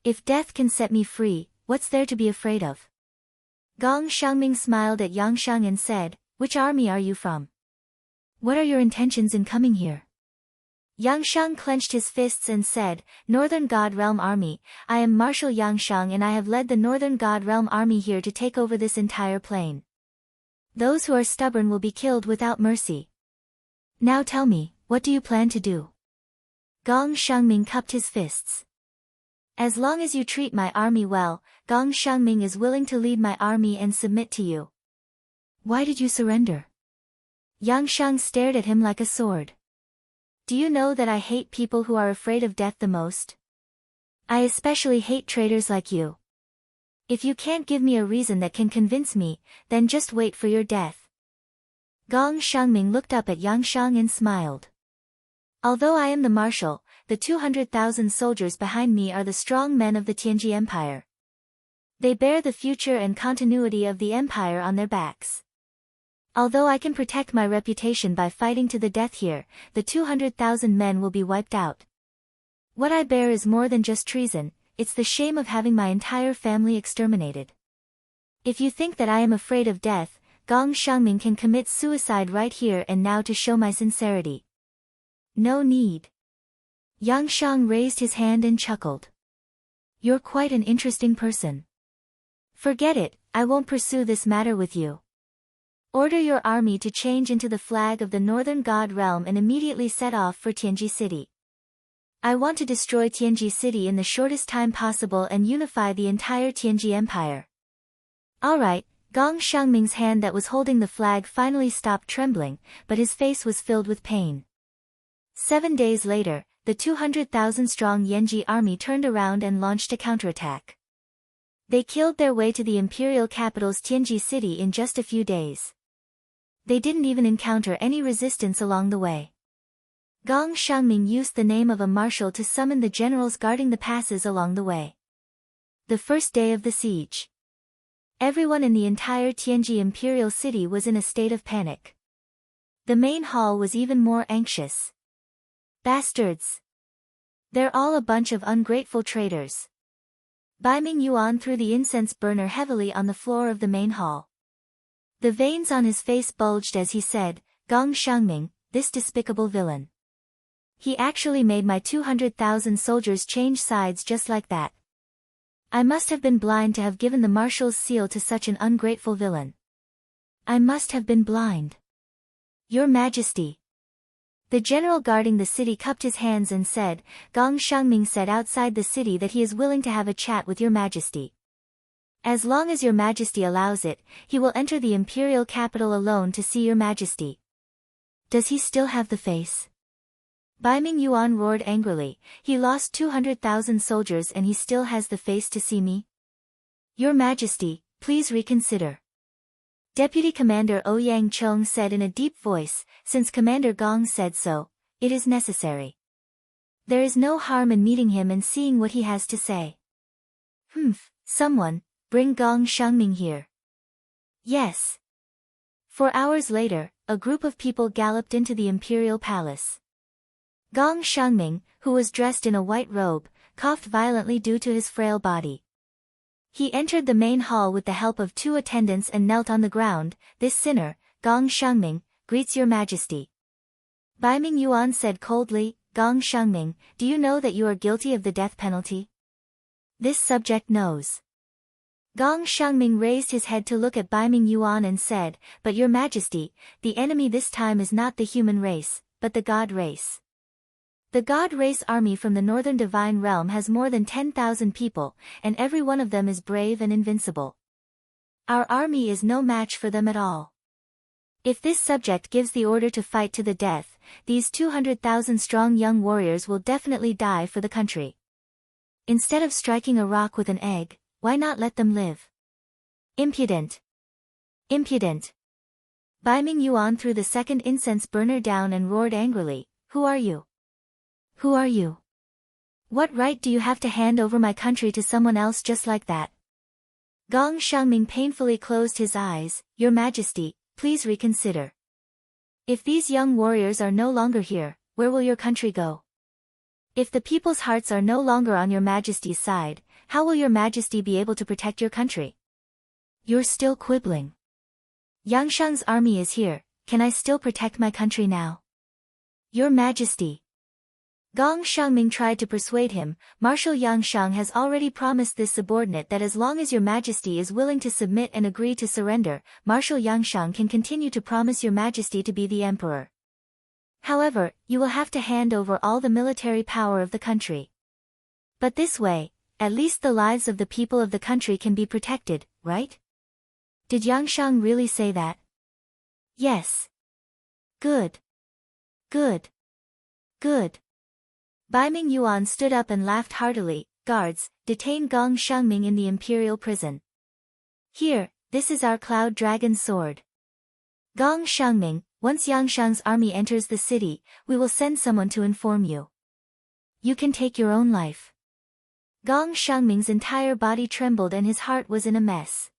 If death can set me free, what's there to be afraid of? Gong Xiangming smiled at Yang Shang and said, which army are you from? What are your intentions in coming here? Yang Shang clenched his fists and said, Northern God Realm Army, I am Marshal Yang Shang and I have led the Northern God Realm Army here to take over this entire plain. Those who are stubborn will be killed without mercy. Now tell me, what do you plan to do? Gong Xiangming cupped his fists. As long as you treat my army well, Gong Xiangming is willing to lead my army and submit to you. Why did you surrender? Yang Shang stared at him like a sword. Do you know that I hate people who are afraid of death the most? I especially hate traitors like you. If you can't give me a reason that can convince me, then just wait for your death. Gong Xiangming looked up at Yang Shang and smiled. Although I am the marshal, the 200,000 soldiers behind me are the strong men of the Tianji Empire. They bear the future and continuity of the empire on their backs. Although I can protect my reputation by fighting to the death here, the 200,000 men will be wiped out. What I bear is more than just treason, it's the shame of having my entire family exterminated. If you think that I am afraid of death, Gong Xiangming can commit suicide right here and now to show my sincerity. No need. Yang Shang raised his hand and chuckled. You're quite an interesting person. Forget it, I won't pursue this matter with you. Order your army to change into the flag of the Northern God Realm and immediately set off for Tianji City. I want to destroy Tianji City in the shortest time possible and unify the entire Tianji Empire. Alright, Gong Xiangming's hand that was holding the flag finally stopped trembling, but his face was filled with pain. 7 days later, the 200,000-strong Yanji army turned around and launched a counterattack. They killed their way to the imperial capital's Tianji City in just a few days. They didn't even encounter any resistance along the way. Gong Xiangming used the name of a marshal to summon the generals guarding the passes along the way. The first day of the siege. Everyone in the entire Tianji imperial city was in a state of panic. The main hall was even more anxious. Bastards! They're all a bunch of ungrateful traitors. Baiming Yuan threw the incense burner heavily on the floor of the main hall. The veins on his face bulged as he said, Gong Xiangming, this despicable villain. He actually made my 200,000 soldiers change sides just like that. I must have been blind to have given the marshal's seal to such an ungrateful villain. I must have been blind. Your Majesty. The general guarding the city cupped his hands and said, Gong Xiangming said outside the city that he is willing to have a chat with your Majesty. As long as your Majesty allows it, he will enter the imperial capital alone to see your Majesty. Does he still have the face? Baiming Yuan roared angrily, he lost 200,000 soldiers and he still has the face to see me? Your Majesty, please reconsider. Deputy Commander Ouyang Chong said in a deep voice, since Commander Gong said so, it is necessary. There is no harm in meeting him and seeing what he has to say. Someone, bring Gong Xiangming here. Yes. 4 hours later, a group of people galloped into the imperial palace. Gong Xiangming, who was dressed in a white robe, coughed violently due to his frail body. He entered the main hall with the help of 2 attendants and knelt on the ground. This sinner, Gong Xiangming, greets your Majesty. Baiming Yuan said coldly, Gong Xiangming, do you know that you are guilty of the death penalty? This subject knows. Gong Xiangming raised his head to look at Baiming Yuan and said, but your Majesty, the enemy this time is not the human race, but the god race. The God Race army from the Northern Divine Realm has more than 10,000 people, and every one of them is brave and invincible. Our army is no match for them at all. If this subject gives the order to fight to the death, these 200,000 strong young warriors will definitely die for the country. Instead of striking a rock with an egg, why not let them live? Impudent! Impudent! Baiming Yuan threw the second incense burner down and roared angrily, who are you? Who are you? What right do you have to hand over my country to someone else just like that? Gong Xiangming painfully closed his eyes. Your Majesty, please reconsider. If these young warriors are no longer here, where will your country go? If the people's hearts are no longer on your Majesty's side, how will your Majesty be able to protect your country? You're still quibbling. Yangshang's army is here, can I still protect my country now? Your Majesty. Gong Xiangming tried to persuade him. Marshal Yangshang has already promised this subordinate that as long as your Majesty is willing to submit and agree to surrender, Marshal Yangshang can continue to promise your Majesty to be the emperor. However, you will have to hand over all the military power of the country. But this way, at least the lives of the people of the country can be protected, right? Did Yangshang really say that? Yes. Good. Good. Good. Baiming Yuan stood up and laughed heartily. Guards, detain Gong Xiangming in the imperial prison. Here, this is our cloud dragon sword. Gong Xiangming, once Yangshang's army enters the city, we will send someone to inform you. You can take your own life. Gong Xiangming's entire body trembled and his heart was in a mess.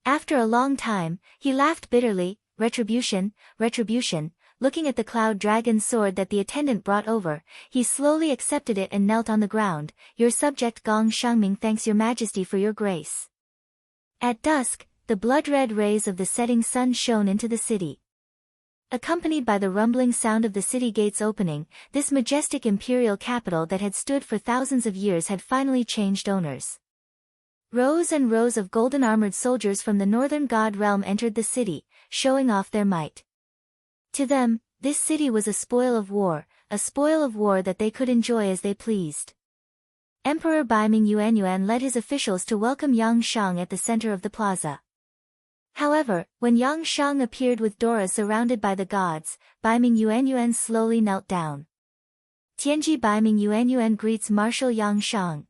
After a long time, he laughed bitterly. Retribution, retribution. Looking at the cloud dragon sword that the attendant brought over, he slowly accepted it and knelt on the ground. Your subject Gong Xiangming thanks your Majesty for your grace. At dusk, the blood-red rays of the setting sun shone into the city. Accompanied by the rumbling sound of the city gates opening, this majestic imperial capital that had stood for thousands of years had finally changed owners. Rows and rows of golden-armored soldiers from the northern god realm entered the city, showing off their might. To them, this city was a spoil of war that they could enjoy as they pleased. Emperor Baiming Yuanyuan led his officials to welcome Yang Shang at the center of the plaza. However, when Yang Shang appeared with Dora surrounded by the gods, Baiming Yuanyuan slowly knelt down. Tianji Baiming Yuanyuan greets Marshal Yang Shang.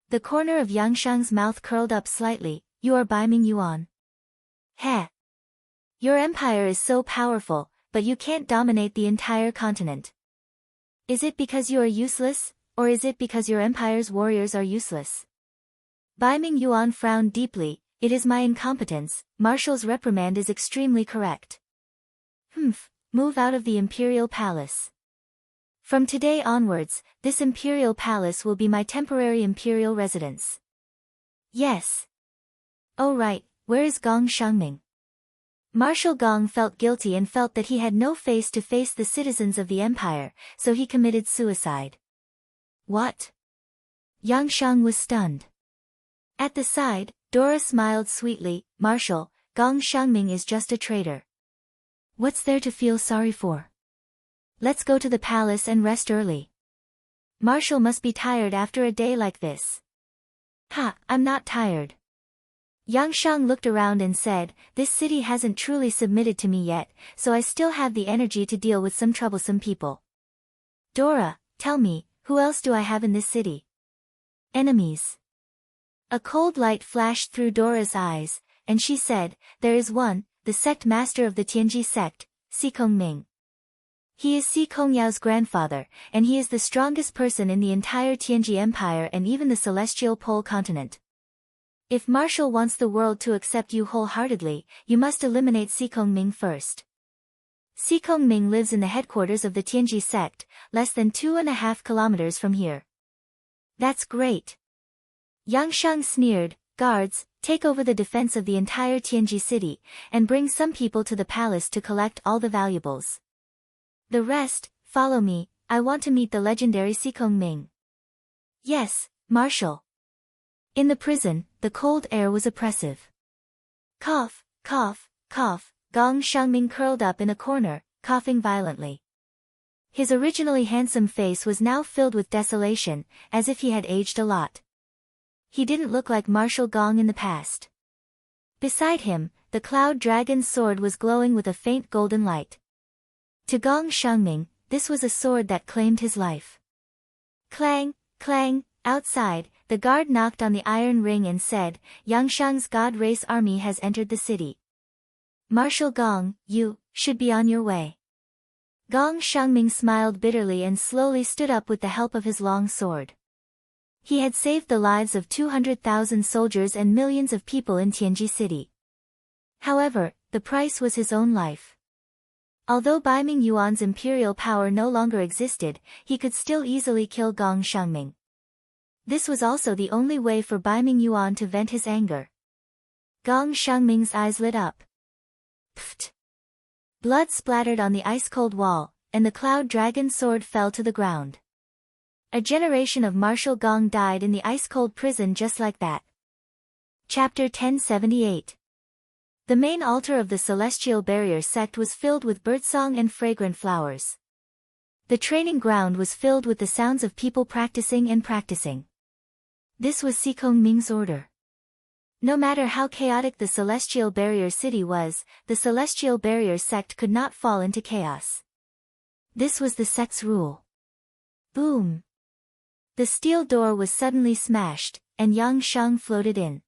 The corner of Yang Shang's mouth curled up slightly. You are Baiming Yuan. Heh. Your empire is so powerful, but you can't dominate the entire continent. Is it because you are useless, or is it because your empire's warriors are useless? Baiming Yuan frowned deeply. It is my incompetence. Marshal's reprimand is extremely correct. Move out of the imperial palace. From today onwards, this imperial palace will be my temporary imperial residence. Yes. Oh right, where is Gong Xiangming? Marshal Gong felt guilty and felt that he had no face to face the citizens of the empire, so he committed suicide. What? Yang Shang was stunned. At the side, Dora smiled sweetly. Marshal, Gong Xiangming is just a traitor. What's there to feel sorry for? Let's go to the palace and rest early. Marshal must be tired after a day like this. I'm not tired. Yang Shang looked around and said, this city hasn't truly submitted to me yet, so I still have the energy to deal with some troublesome people. Dora, tell me, who else do I have in this city? Enemies. A cold light flashed through Dora's eyes, and she said, there is one, the sect master of the Tianji sect, Sikong Ming. He is Si Kongyao's grandfather, and he is the strongest person in the entire Tianji Empire and even the celestial pole continent. If Marshal wants the world to accept you wholeheartedly, you must eliminate Sikong Ming first. Sikong Ming lives in the headquarters of the Tianji sect, less than 2.5 kilometers from here. That's great. Yang Shang sneered. Guards, take over the defense of the entire Tianji city, and bring some people to the palace to collect all the valuables. The rest, follow me. I want to meet the legendary Sikong Ming. Yes, Marshal. In the prison, the cold air was oppressive. Cough, cough, cough. Gong Xiangming curled up in a corner, coughing violently. His originally handsome face was now filled with desolation, as if he had aged a lot. He didn't look like Marshal Gong in the past. Beside him, the cloud dragon's sword was glowing with a faint golden light. To Gong Xiangming, this was a sword that claimed his life. Clang, clang. Outside, the guard knocked on the iron ring and said, Yangshang's God Race army has entered the city. Marshal Gong, you should be on your way. Gong Xiangming smiled bitterly and slowly stood up with the help of his long sword. He had saved the lives of 200,000 soldiers and millions of people in Tianji City. However, the price was his own life. Although Baiming Yuan's imperial power no longer existed, he could still easily kill Gong Shangming. This was also the only way for Baiming Yuan to vent his anger. Gong Shangming's eyes lit up. Pfft! Blood splattered on the ice-cold wall, and the cloud dragon sword fell to the ground. A generation of Marshal Gong died in the ice-cold prison just like that. Chapter 1078. The main altar of the Celestial Barrier sect was filled with birdsong and fragrant flowers. The training ground was filled with the sounds of people practicing and practicing. This was Sikong Ming's order. No matter how chaotic the Celestial Barrier City was, the Celestial Barrier sect could not fall into chaos. This was the sect's rule. Boom! The steel door was suddenly smashed, and Yang Shang floated in.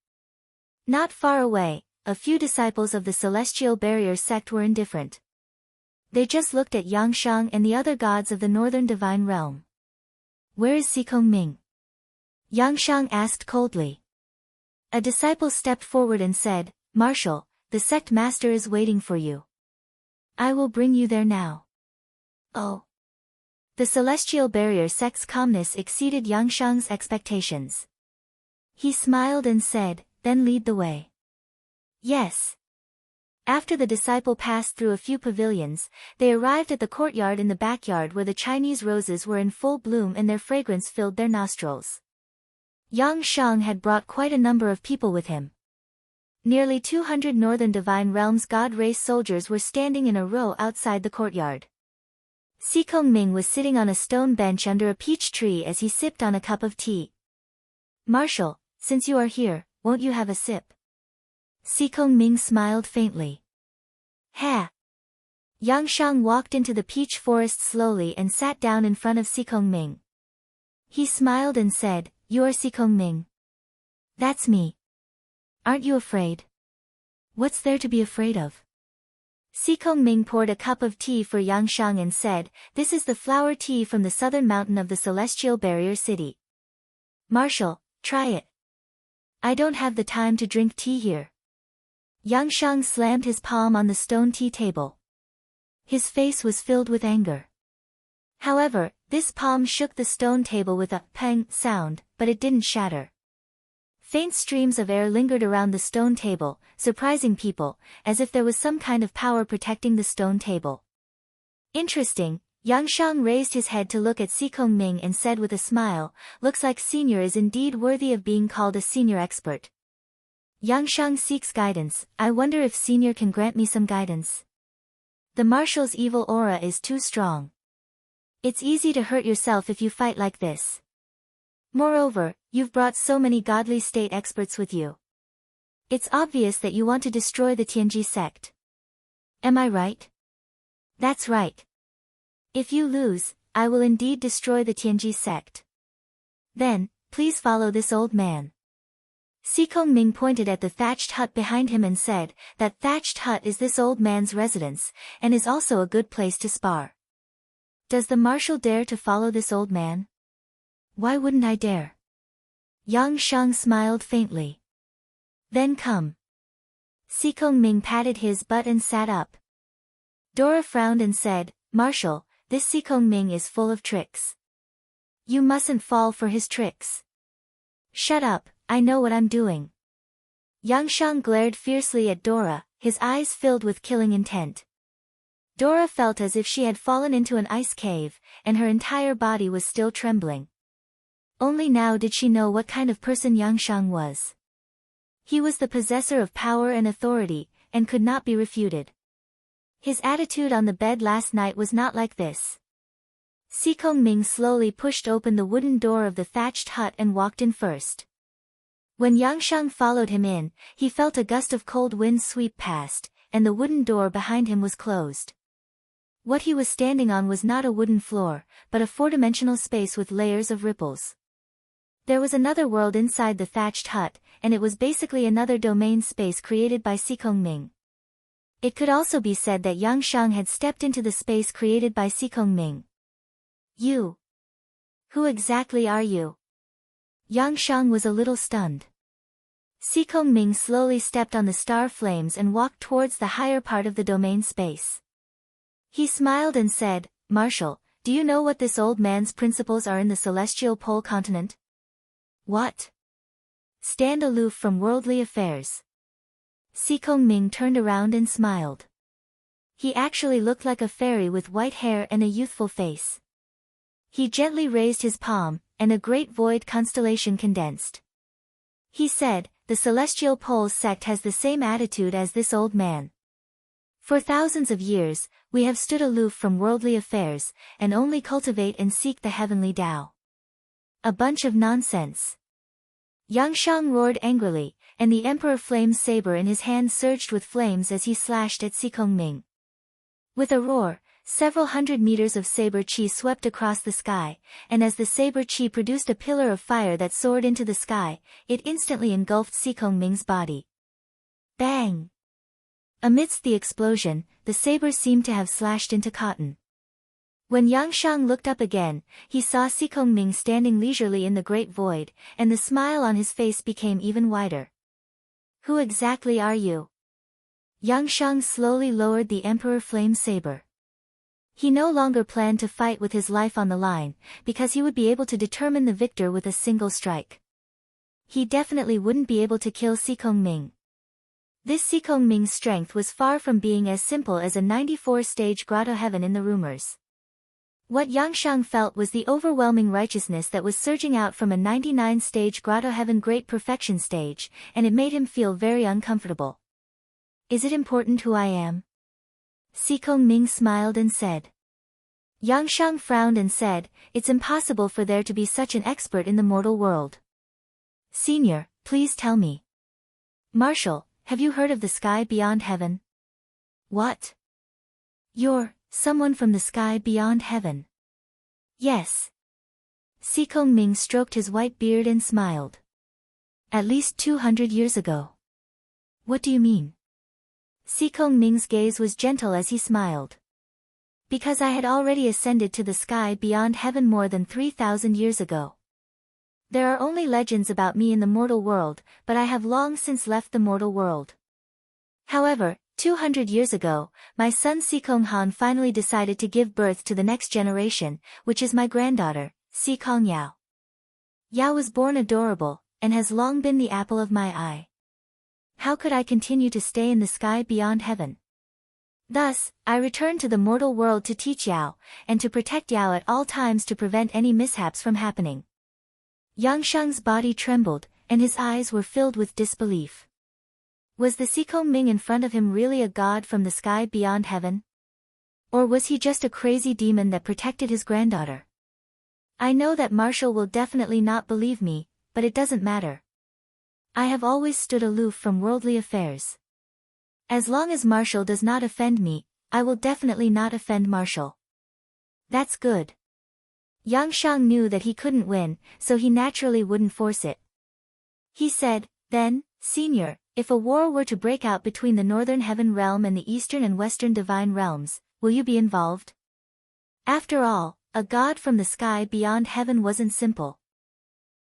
Not far away, a few disciples of the Celestial Barrier sect were indifferent. They just looked at Yang Shang and the other gods of the Northern Divine Realm. Where is Sikong Ming? Yang Shang asked coldly. A disciple stepped forward and said, Marshal, the sect master is waiting for you. I will bring you there now. Oh. The Celestial Barrier sect's calmness exceeded Yang Shang's expectations. He smiled and said, then lead the way. Yes. After the disciple passed through a few pavilions, they arrived at the courtyard in the backyard where the Chinese roses were in full bloom and their fragrance filled their nostrils. Yang Shang had brought quite a number of people with him. Nearly 200 Northern Divine Realms God race soldiers were standing in a row outside the courtyard. Sikong Ming was sitting on a stone bench under a peach tree as he sipped on a cup of tea. Marshal, since you are here, won't you have a sip? Sikong Ming smiled faintly. Ha! Yang Shang walked into the peach forest slowly and sat down in front of Sikong Ming. He smiled and said, You are Sikong Ming. That's me. Aren't you afraid? What's there to be afraid of? Sikong Ming poured a cup of tea for Yang Shang and said, This is the flower tea from the southern mountain of the Celestial Barrier City. Marshal, try it. I don't have the time to drink tea here. Yang Shang slammed his palm on the stone tea table. His face was filled with anger. However, this palm shook the stone table with a pang sound, but it didn't shatter. Faint streams of air lingered around the stone table, surprising people, as if there was some kind of power protecting the stone table. Interesting, Yang Shang raised his head to look at Sikong Ming and said with a smile, Looks like Senior is indeed worthy of being called a senior expert. Yang Shang seeks guidance, I wonder if Senior can grant me some guidance. The Marshal's evil aura is too strong. It's easy to hurt yourself if you fight like this. Moreover, you've brought so many godly state experts with you. It's obvious that you want to destroy the Tianji sect. Am I right? That's right. If you lose, I will indeed destroy the Tianji sect. Then, please follow this old man. Sikong Ming pointed at the thatched hut behind him and said, That thatched hut is this old man's residence, and is also a good place to spar. Does the Marshal dare to follow this old man? Why wouldn't I dare? Yang Shang smiled faintly. Then come. Sikong Ming patted his butt and sat up. Dora frowned and said, Marshal, this Sikong Ming is full of tricks. You mustn't fall for his tricks. Shut up, I know what I'm doing. Yang Shang glared fiercely at Dora, his eyes filled with killing intent. Dora felt as if she had fallen into an ice cave, and her entire body was still trembling. Only now did she know what kind of person Yang Shang was. He was the possessor of power and authority, and could not be refuted. His attitude on the bed last night was not like this. Sikong Ming slowly pushed open the wooden door of the thatched hut and walked in first. When Yang Shang followed him in, he felt a gust of cold wind sweep past, and the wooden door behind him was closed. What he was standing on was not a wooden floor, but a four-dimensional space with layers of ripples. There was another world inside the thatched hut, and it was basically another domain space created by Sikong Ming. It could also be said that Yang Shang had stepped into the space created by Sikong Ming. You. Who exactly are you? Yang Shang was a little stunned. Si Kongming slowly stepped on the star flames and walked towards the higher part of the domain space. He smiled and said, "Marshal, do you know what this old man's principles are in the celestial pole continent?" "What?" "Stand aloof from worldly affairs." Si Kongming turned around and smiled. He actually looked like a fairy with white hair and a youthful face. He gently raised his palm, and a great void constellation condensed. He said, "The Celestial Poles sect has the same attitude as this old man. For thousands of years, we have stood aloof from worldly affairs, and only cultivate and seek the heavenly Tao." "A bunch of nonsense." Yang Shang roared angrily, and the Emperor Flame's saber in his hand surged with flames as he slashed at Si Kongming. With a roar, several hundred meters of saber chi swept across the sky, and as the saber chi produced a pillar of fire that soared into the sky, it instantly engulfed Si Kongming's body. Bang! Amidst the explosion, the saber seemed to have slashed into cotton. When Yang Shang looked up again, he saw Si Kongming standing leisurely in the great void, and the smile on his face became even wider. "Who exactly are you?" Yang Shang slowly lowered the Emperor Flame's saber. He no longer planned to fight with his life on the line, because he would be able to determine the victor with a single strike. He definitely wouldn't be able to kill Si Kongming. This Si Kongming's strength was far from being as simple as a 94-stage grotto heaven in the rumors. What Yang Shang felt was the overwhelming righteousness that was surging out from a 99-stage grotto heaven great perfection stage, and it made him feel very uncomfortable. "Is it important who I am?" Si Kongming smiled and said. Yang Shang frowned and said, "It's impossible for there to be such an expert in the mortal world." "Senior, please tell me." "Marshal, have you heard of the sky beyond heaven?" "What? You're someone from the sky beyond heaven?" "Yes." Si Kongming stroked his white beard and smiled. "At least 200 years ago." "What do you mean?" Si Kongming's gaze was gentle as he smiled. "Because I had already ascended to the sky beyond heaven more than 3,000 years ago. There are only legends about me in the mortal world, but I have long since left the mortal world. However, 200 years ago, my son Si Konghan finally decided to give birth to the next generation, which is my granddaughter, Si Kong Yao. Yao was born adorable, and has long been the apple of my eye. How could I continue to stay in the sky beyond heaven? Thus, I returned to the mortal world to teach Yao, and to protect Yao at all times to prevent any mishaps from happening." Yang Shang's body trembled, and his eyes were filled with disbelief. Was the Si Kongming in front of him really a god from the sky beyond heaven? Or was he just a crazy demon that protected his granddaughter? "I know that Marshal will definitely not believe me, but it doesn't matter. I have always stood aloof from worldly affairs. As long as Marshal does not offend me, I will definitely not offend Marshal." "That's good." Yang Shang knew that he couldn't win, so he naturally wouldn't force it. He said, "Then, Senior, if a war were to break out between the Northern Heaven Realm and the Eastern and Western Divine Realms, will you be involved?" After all, a god from the sky beyond heaven wasn't simple.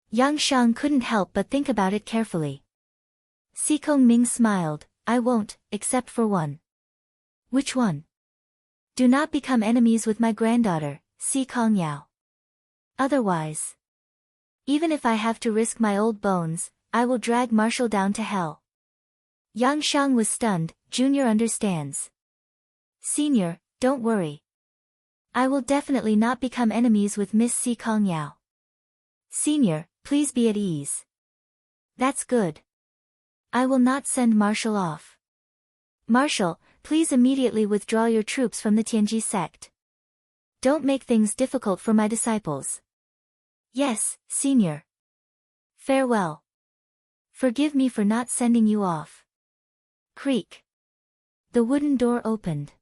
Yang Shang couldn't help but think about it carefully. Si Kongming smiled, "I won't, except for one." "Which one?" "Do not become enemies with my granddaughter, Si Kong Yao. Otherwise, even if I have to risk my old bones, I will drag Marshal down to hell." Yang Shang was stunned. "Junior understands." "Senior, don't worry. I will definitely not become enemies with Miss Si Kong Yao. Senior, please be at ease." "That's good. I will not send Marshal off." "Marshal, please immediately withdraw your troops from the Tianji sect. Don't make things difficult for my disciples." "Yes, Senior." "Farewell. Forgive me for not sending you off." Creak. The wooden door opened.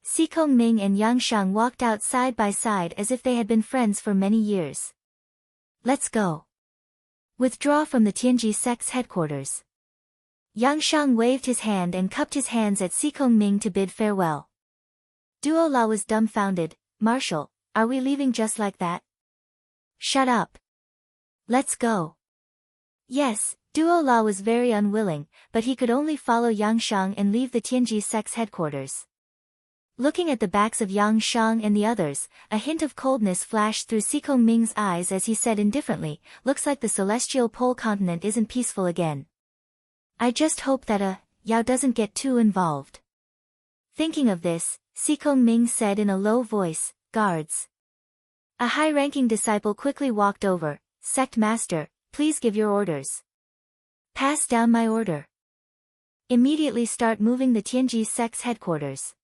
Si Kongming and Yang Shang walked out side by side as if they had been friends for many years. "Let's go. Withdraw from the Tianji sect's headquarters." Yang Shang waved his hand and cupped his hands at Si Kongming to bid farewell. Duo La was dumbfounded. "Marshal, are we leaving just like that?" "Shut up. Let's go. Yes, Duo La was very unwilling, but he could only follow Yang Shang and leave the Tianji sect's headquarters. Looking at the backs of Yang Shang and the others, a hint of coldness flashed through Xikong Ming's eyes as he said indifferently, "Looks like the celestial pole continent isn't peaceful again. I just hope that Yao doesn't get too involved." Thinking of this, Xikong Ming said in a low voice, "Guards." A high-ranking disciple quickly walked over. "Sect Master, please give your orders." "Pass down my order. Immediately start moving the Tianji sect's headquarters."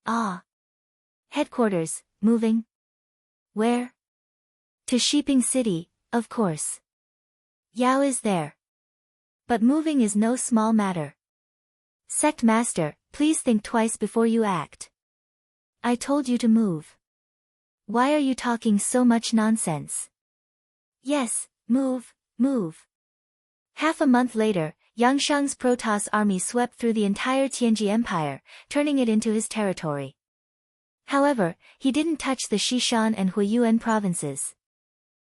"Ah. Headquarters, moving? Where?" "To Shiping City, of course. Yao is there. But moving is no small matter. Sect Master, please think twice before you act. I told you to move. Why are you talking so much nonsense?" "Yes, move, move." Half a month later, Yang Shang's Protoss army swept through the entire Tianji Empire, turning it into his territory. However, he didn't touch the Xishan and Huiyuan provinces.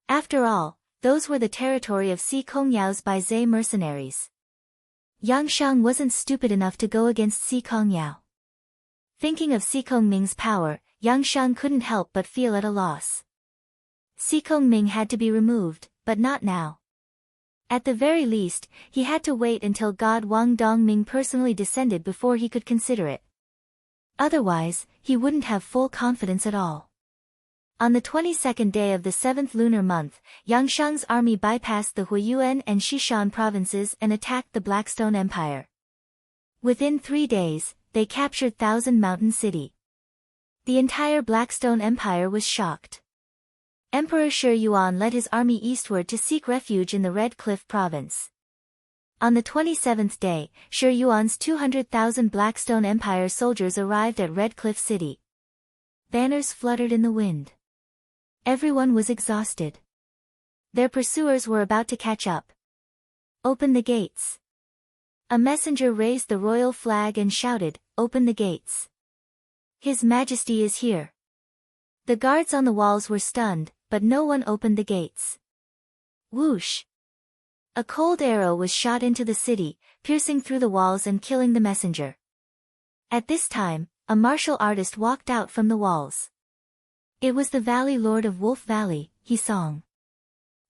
After all, those were the territory of Si Kongyao's Baizhe mercenaries. Yang Shang wasn't stupid enough to go against Si Kongyao. Thinking of Xikong Ming's power, Yang Shang couldn't help but feel at a loss. Xikong Ming had to be removed, but not now. At the very least, he had to wait until God Wang Dongming personally descended before he could consider it. Otherwise, he wouldn't have full confidence at all. On the 22nd day of the 7th lunar month, Yang Shang's army bypassed the Huiyuan and Xishan provinces and attacked the Blackstone Empire. Within 3 days, they captured Thousand Mountain City. The entire Blackstone Empire was shocked. Emperor Shi Yuan led his army eastward to seek refuge in the Red Cliff province. On the 27th day, Shi Yuan's 200,000 Blackstone Empire soldiers arrived at Red Cliff City. Banners fluttered in the wind. Everyone was exhausted. Their pursuers were about to catch up. "Open the gates." A messenger raised the royal flag and shouted, "Open the gates. His Majesty is here." The guards on the walls were stunned, but no one opened the gates. Whoosh! A cold arrow was shot into the city, piercing through the walls and killing the messenger. At this time, a martial artist walked out from the walls. It was the Valley Lord of Wolf Valley, He Song.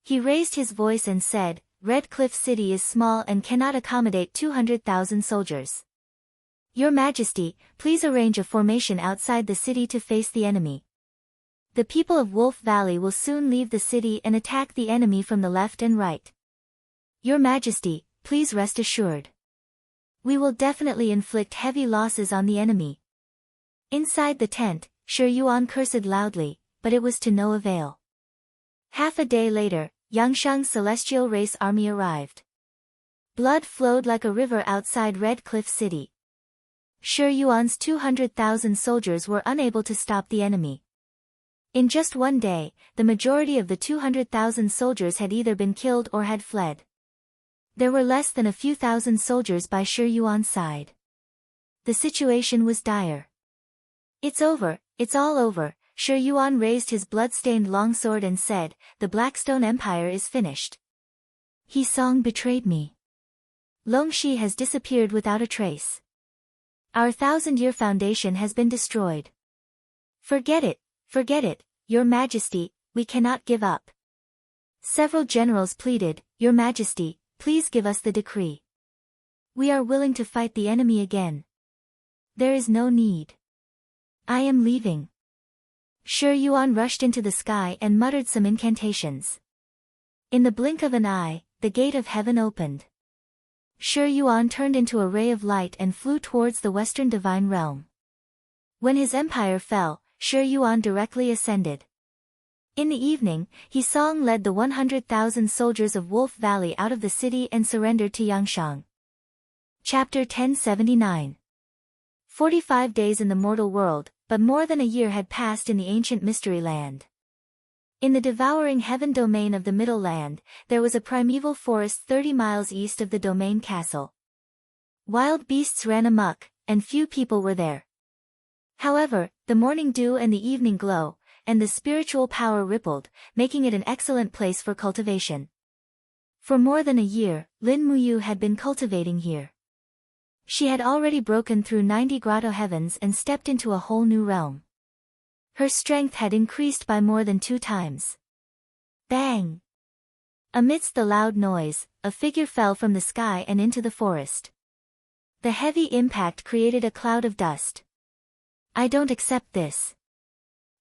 He raised his voice and said, "Red Cliff City is small and cannot accommodate 200,000 soldiers. Your Majesty, please arrange a formation outside the city to face the enemy. The people of Wolf Valley will soon leave the city and attack the enemy from the left and right. Your Majesty, please rest assured. We will definitely inflict heavy losses on the enemy." Inside the tent, Shi Yuan cursed loudly, but it was to no avail. Half a day later, Yang Shang's celestial race army arrived. Blood flowed like a river outside Red Cliff City. Shi Yuan's 200,000 soldiers were unable to stop the enemy. In just one day, the majority of the 200,000 soldiers had either been killed or had fled. There were less than a few thousand soldiers by Shi Yuan's side. The situation was dire. "It's over, it's all over," Shi Yuan raised his blood-stained longsword and said, "The Blackstone Empire is finished. He Song betrayed me. Longxi has disappeared without a trace. Our 1,000-year foundation has been destroyed. Forget it, Your Majesty, we cannot give up." Several generals pleaded, "Your Majesty, please give us the decree. We are willing to fight the enemy again. There is no need. I am leaving." Shi Yuan rushed into the sky and muttered some incantations. In the blink of an eye, the gate of heaven opened. Shi Yuan turned into a ray of light and flew towards the western divine realm. When his empire fell, Shi Yuan directly ascended. In the evening, He Song led the 100,000 soldiers of Wolf Valley out of the city and surrendered to Yangshang. Chapter 1079. 45 days in the mortal world, but more than a year had passed in the ancient mystery land. In the devouring heaven domain of the Middle Land, there was a primeval forest 30 miles east of the domain castle. Wild beasts ran amok, and few people were there. However, the morning dew and the evening glow, and the spiritual power rippled, making it an excellent place for cultivation. For more than a year, Lin Muyu had been cultivating here. She had already broken through 90 grotto heavens and stepped into a whole new realm. Her strength had increased by more than 2 times. Bang! Amidst the loud noise, a figure fell from the sky and into the forest. The heavy impact created a cloud of dust. I don't accept this.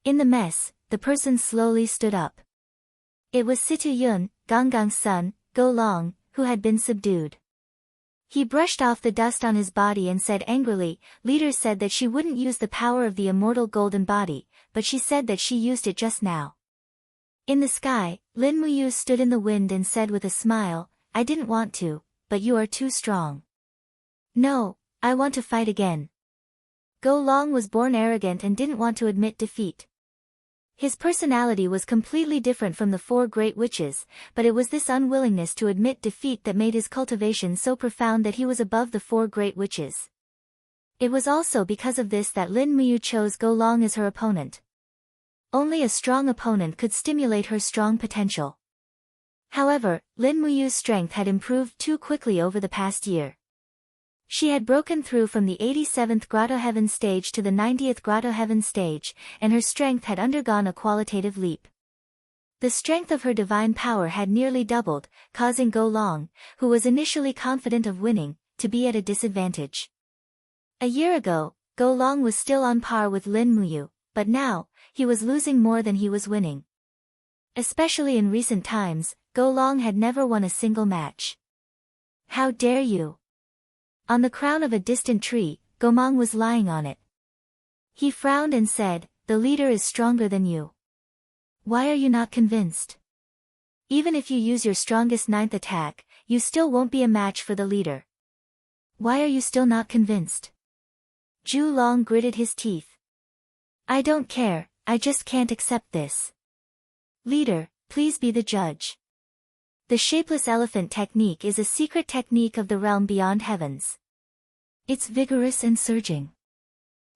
In the mess, the person slowly stood up. It was Situ Yun, Ganggang's son, Go Long, who had been subdued. He brushed off the dust on his body and said angrily, "Leader said that she wouldn't use the power of the immortal golden body, but she said that she used it just now." In the sky, Lin Muyu stood in the wind and said with a smile, "I didn't want to, but you are too strong." "No, I want to fight again." Go Long was born arrogant and didn't want to admit defeat. His personality was completely different from the 4 great witches, but it was this unwillingness to admit defeat that made his cultivation so profound that he was above the 4 great witches. It was also because of this that Lin Muyu chose Go Long as her opponent. Only a strong opponent could stimulate her strong potential. However, Lin Muyu's strength had improved too quickly over the past year. She had broken through from the 87th Grotto Heaven stage to the 90th Grotto Heaven stage, and her strength had undergone a qualitative leap. The strength of her divine power had nearly doubled, causing Go Long, who was initially confident of winning, to be at a disadvantage. A year ago, Go Long was still on par with Lin Muyu, but now, he was losing more than he was winning. Especially in recent times, Go Long had never won a single match. "How dare you!" On the crown of a distant tree, Gomang was lying on it. He frowned and said, "The leader is stronger than you. Why are you not convinced? Even if you use your strongest 9th attack, you still won't be a match for the leader. Why are you still not convinced?" Zhu Long gritted his teeth. "I don't care, I just can't accept this. Leader, please be the judge." The shapeless elephant technique is a secret technique of the realm beyond heavens. It's vigorous and surging.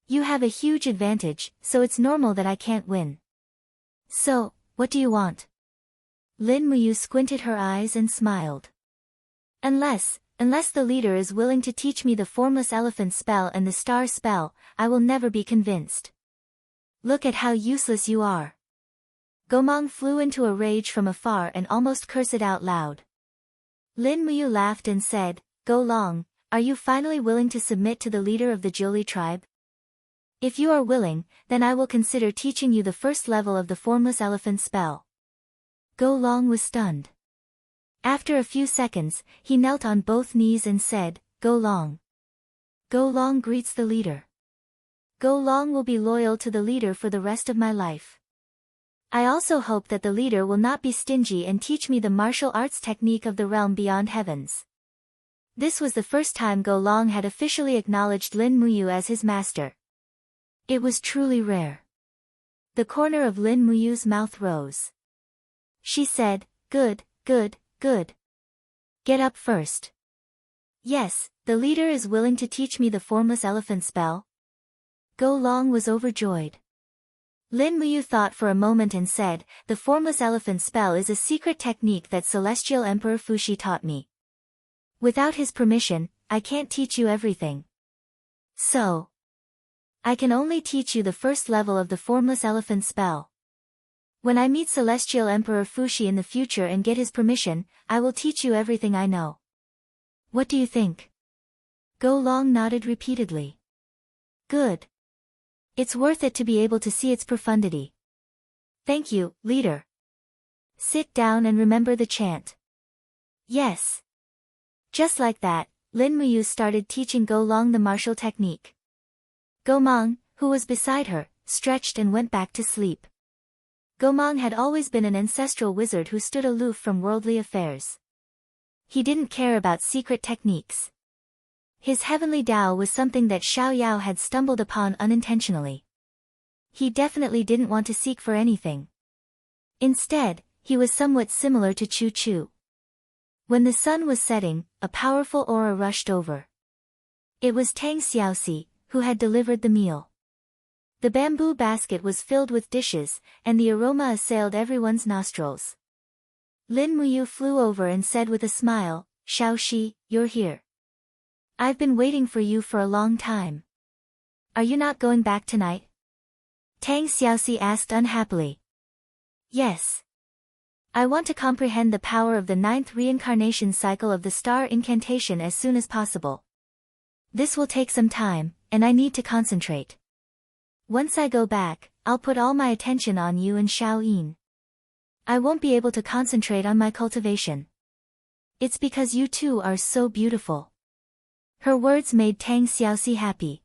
You have a huge advantage, so it's normal that I can't win. So, what do you want? Lin Muyu squinted her eyes and smiled. Unless the leader is willing to teach me the formless elephant spell and the star spell, I will never be convinced. Look at how useless you are." Gomang flew into a rage from afar and almost cursed out loud. Lin Muyu laughed and said, "Go Long, are you finally willing to submit to the leader of the Jiuli tribe? If you are willing, then I will consider teaching you the first level of the formless elephant spell." Go Long was stunned. After a few seconds, he knelt on both knees and said, "Go Long. Go Long greets the leader. Go Long will be loyal to the leader for the rest of my life. I also hope that the leader will not be stingy and teach me the martial arts technique of the realm beyond heavens." This was the first time Go Long had officially acknowledged Lin Muyu as his master. It was truly rare. The corner of Lin Muyu's mouth rose. She said, "Good, good, good. Get up first." "Yes, the leader is willing to teach me the formless elephant spell." Go Long was overjoyed. Lin Muyu thought for a moment and said, "The formless elephant spell is a secret technique that Celestial Emperor Fuxi taught me. Without his permission, I can't teach you everything. So, I can only teach you the first level of the formless elephant spell. When I meet Celestial Emperor Fuxi in the future and get his permission, I will teach you everything I know. What do you think?" Go Long nodded repeatedly. "Good. It's worth it to be able to see its profundity. Thank you, leader. Sit down and remember the chant." "Yes." Just like that, Lin Muyu started teaching Go Long the martial technique. Gomang, who was beside her, stretched and went back to sleep. Gomang had always been an ancestral wizard who stood aloof from worldly affairs. He didn't care about secret techniques. His heavenly Tao was something that Xiao Yao had stumbled upon unintentionally. He definitely didn't want to seek for anything. Instead, he was somewhat similar to Chu Chu. When the sun was setting, a powerful aura rushed over. It was Tang Xiaoxi, who had delivered the meal. The bamboo basket was filled with dishes, and the aroma assailed everyone's nostrils. Lin Muyu flew over and said with a smile, "Xiaoxi, you're here. I've been waiting for you for a long time. Are you not going back tonight?" Tang Xiaoxi asked unhappily. "Yes. I want to comprehend the power of the 9th reincarnation cycle of the star incantation as soon as possible. This will take some time, and I need to concentrate. Once I go back, I'll put all my attention on you and Xiaoyin. I won't be able to concentrate on my cultivation. It's because you two are so beautiful." Her words made Tang Xiaoxi happy.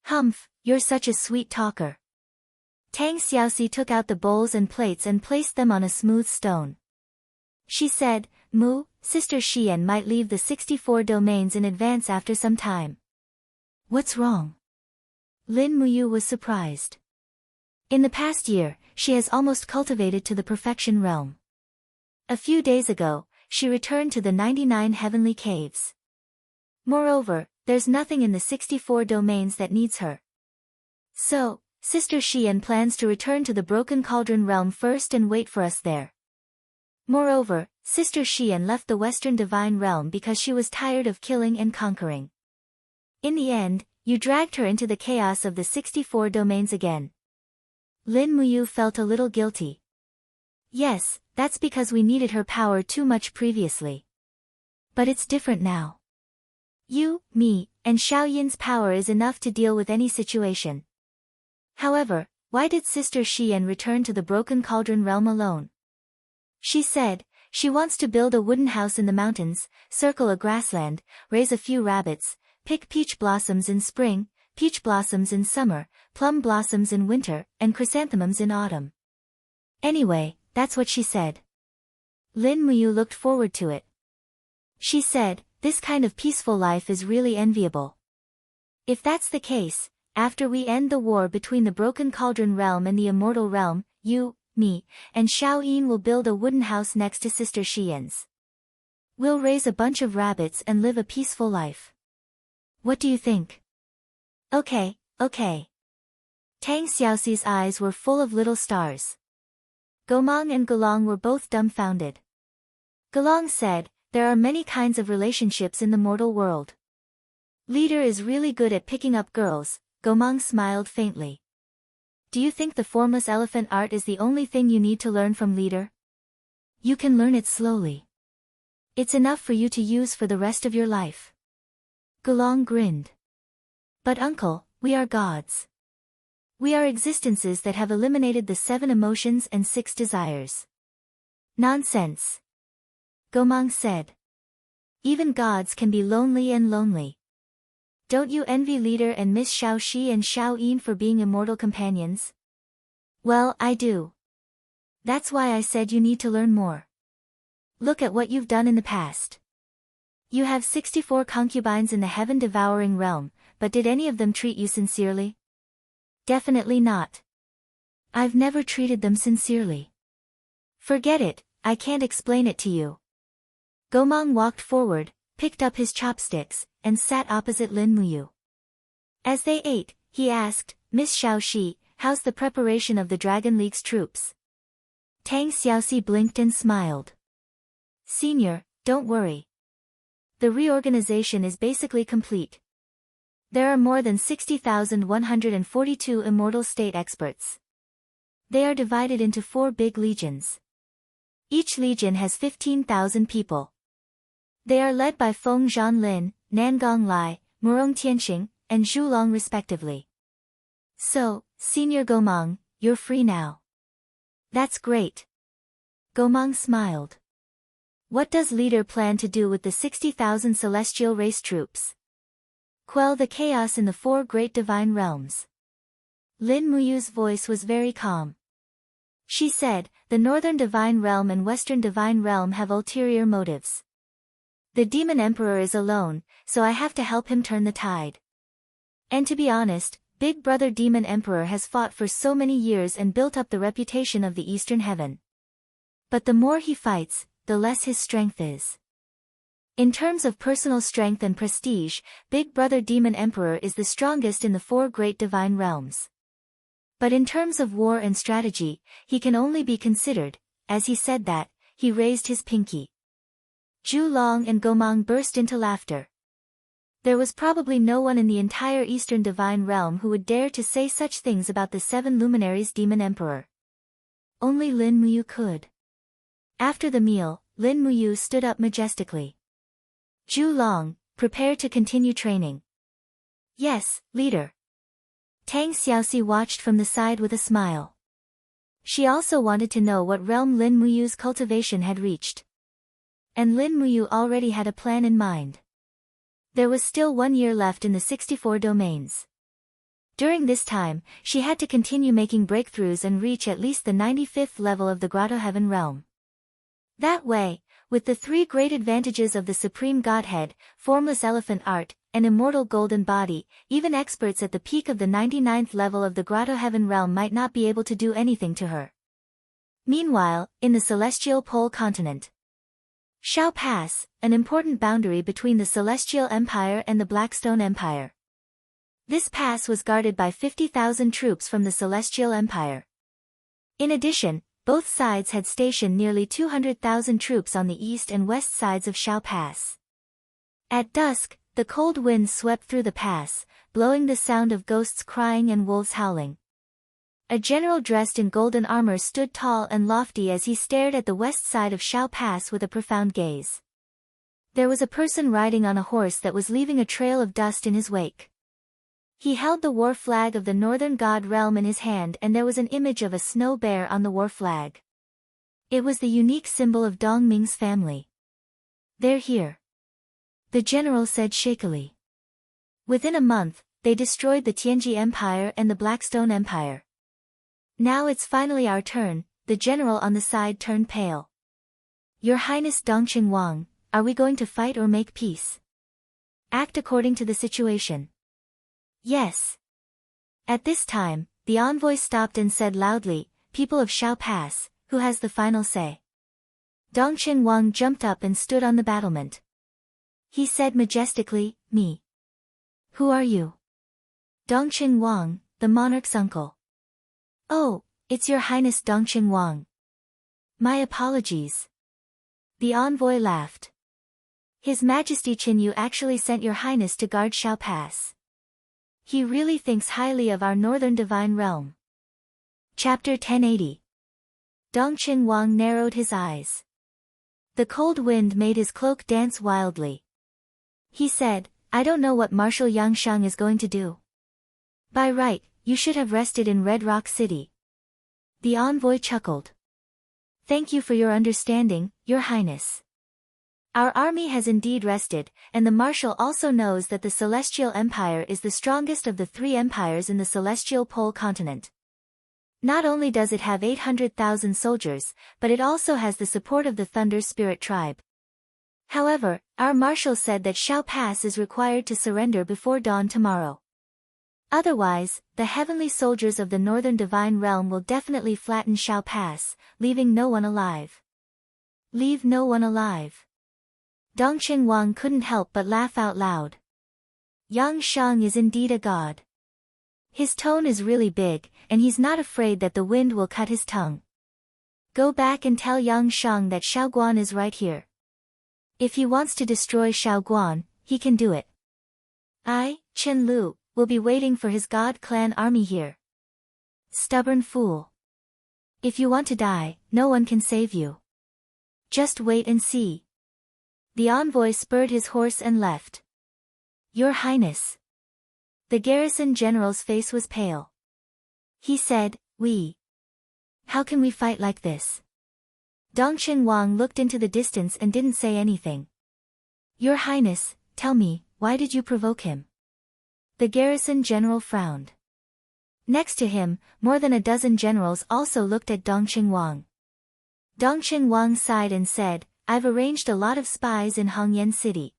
"Humph, you're such a sweet talker." Tang Xiaoxi took out the bowls and plates and placed them on a smooth stone. She said, "Mu, Sister Xian might leave the 64 domains in advance after some time." "What's wrong?" Lin Muyu was surprised. In the past year, she has almost cultivated to the perfection realm. A few days ago, she returned to the 99 heavenly caves. Moreover, there's nothing in the 64 domains that needs her. So, Sister Xian plans to return to the Broken Cauldron realm first and wait for us there. Moreover, Sister Xian left the Western Divine Realm because she was tired of killing and conquering. In the end, you dragged her into the chaos of the 64 domains again." Lin Muyu felt a little guilty. "Yes, that's because we needed her power too much previously. But it's different now. You, me, and Xiaoyin's power is enough to deal with any situation. However, why did Sister Xian return to the Broken Cauldron realm alone?" She said, "She wants to build a wooden house in the mountains, circle a grassland, raise a few rabbits, pick peach blossoms in spring, peach blossoms in summer, plum blossoms in winter, and chrysanthemums in autumn. Anyway, that's what she said." Lin Muyu looked forward to it. She said, "This kind of peaceful life is really enviable. If that's the case, after we end the war between the Broken Cauldron realm and the Immortal realm, you, me, and Xiaoyin will build a wooden house next to Sister Xian's. We'll raise a bunch of rabbits and live a peaceful life. What do you think?" Okay. Tang Xiaoxi's eyes were full of little stars. Gomang and Gelong were both dumbfounded. Gelong said, "There are many kinds of relationships in the mortal world. Leader is really good at picking up girls." Gomang smiled faintly. "Do you think the formless elephant art is the only thing you need to learn from Leader? You can learn it slowly. It's enough for you to use for the rest of your life." Gelong grinned. "But uncle, we are gods. We are existences that have eliminated the 7 emotions and 6 desires." "Nonsense," Gomang said. "Even gods can be lonely and lonely. Don't you envy Leader and Miss Xiaoxi and Xiaoyin for being immortal companions?" "Well, I do. That's why I said you need to learn more. Look at what you've done in the past. You have 64 concubines in the heaven-devouring realm, but did any of them treat you sincerely?" "Definitely not. I've never treated them sincerely." "Forget it, I can't explain it to you." Gomang walked forward, picked up his chopsticks, and sat opposite Lin Muyu. As they ate, he asked, "Miss Xiaoxi, how's the preparation of the Dragon League's troops?" Tang Xiaoxi blinked and smiled. "Senior, don't worry. The reorganization is basically complete. There are more than 60,142 immortal state experts. They are divided into 4 big legions. Each legion has 15,000 people. They are led by Feng Zhanlin, Nangong Lai, Murong Tianxing, and Zhu Long respectively. So, Senior Gomang, you're free now." "That's great." Gomang smiled. "What does Leader plan to do with the 60,000 celestial race troops?" "Quell the chaos in the 4 great divine realms." Lin Muyu's voice was very calm. She said, "The Northern Divine Realm and Western Divine Realm have ulterior motives. The Demon Emperor is alone, so I have to help him turn the tide. And to be honest, Big Brother Demon Emperor has fought for so many years and built up the reputation of the Eastern Heaven. But the more he fights, the less his strength is. In terms of personal strength and prestige, Big Brother Demon Emperor is the strongest in the 4 great divine realms. But in terms of war and strategy, he can only be considered. As he said that, he raised his pinky. Zhu Long and Gomang burst into laughter. There was probably no one in the entire Eastern Divine Realm who would dare to say such things about the 7 luminaries Demon Emperor. Only Lin Muyu could. After the meal, Lin Muyu stood up majestically. Zhu Long, prepare to continue training. Yes, leader. Tang Xiaoxi watched from the side with a smile. She also wanted to know what realm Lin Muyu's cultivation had reached. And Lin Muyu already had a plan in mind. There was still 1 year left in the 64 domains. During this time, she had to continue making breakthroughs and reach at least the 95th level of the Grotto Heaven realm. That way, with the 3 great advantages of the Supreme Godhead, formless elephant art, and immortal golden body, even experts at the peak of the 99th level of the Grotto Heaven realm might not be able to do anything to her. Meanwhile, in the Celestial Pole continent, Shao Pass, an important boundary between the Celestial Empire and the Blackstone Empire. This pass was guarded by 50,000 troops from the Celestial Empire. In addition, both sides had stationed nearly 200,000 troops on the east and west sides of Shao Pass. At dusk, the cold wind swept through the pass, blowing the sound of ghosts crying and wolves howling. A general dressed in golden armor stood tall and lofty as he stared at the west side of Shao Pass with a profound gaze. There was a person riding on a horse that was leaving a trail of dust in his wake. He held the war flag of the Northern God realm in his hand, and there was an image of a snow bear on the war flag. It was the unique symbol of Dong Ming's family. They're here, the general said shakily. Within a month, they destroyed the Tianji Empire and the Blackstone Empire. Now it's finally our turn. The general on the side turned pale. Your Highness Dongqing Wang, are we going to fight or make peace? Act according to the situation. Yes. At this time, the envoy stopped and said loudly, people of Shao Pass, who has the final say? Dongqing Wang jumped up and stood on the battlement. He said majestically, me. Who are you? Dongqing Wang, the monarch's uncle. Oh, it's your Highness Dongqing Wang. My apologies. The envoy laughed. His Majesty Qinyu actually sent your Highness to guard Shao Pass. He really thinks highly of our Northern Divine Realm. Chapter 1080. Dongqing Wang narrowed his eyes. The cold wind made his cloak dance wildly. He said, I don't know what Marshal Yang Shang is going to do. By right, you should have rested in Red Rock City. The envoy chuckled. Thank you for your understanding, Your Highness. Our army has indeed rested, and the Marshal also knows that the Celestial Empire is the strongest of the 3 empires in the Celestial Pole continent. Not only does it have 800,000 soldiers, but it also has the support of the Thunder Spirit tribe. However, our Marshal said that Shao Pass is required to surrender before dawn tomorrow. Otherwise, the heavenly soldiers of the Northern Divine Realm will definitely flatten Shao Pass, leaving no one alive. Leave no one alive. Dongqing Wang couldn't help but laugh out loud. Yang Shang is indeed a god. His tone is really big, and he's not afraid that the wind will cut his tongue. Go back and tell Yang Shang that Shaoguan is right here. If he wants to destroy Shaoguan, he can do it. I, Chen Lu, will be waiting for his God clan army here. Stubborn fool. If you want to die, no one can save you. Just wait and see. The envoy spurred his horse and left. Your Highness. The garrison general's face was pale. He said, How can we fight like this? Dongqing Wang looked into the distance and didn't say anything. Your Highness, tell me, why did you provoke him? The garrison general frowned. Next to him, more than a dozen generals also looked at Dongqing Wang. Dongqing Wang sighed and said, I've arranged a lot of spies in Hongyan City.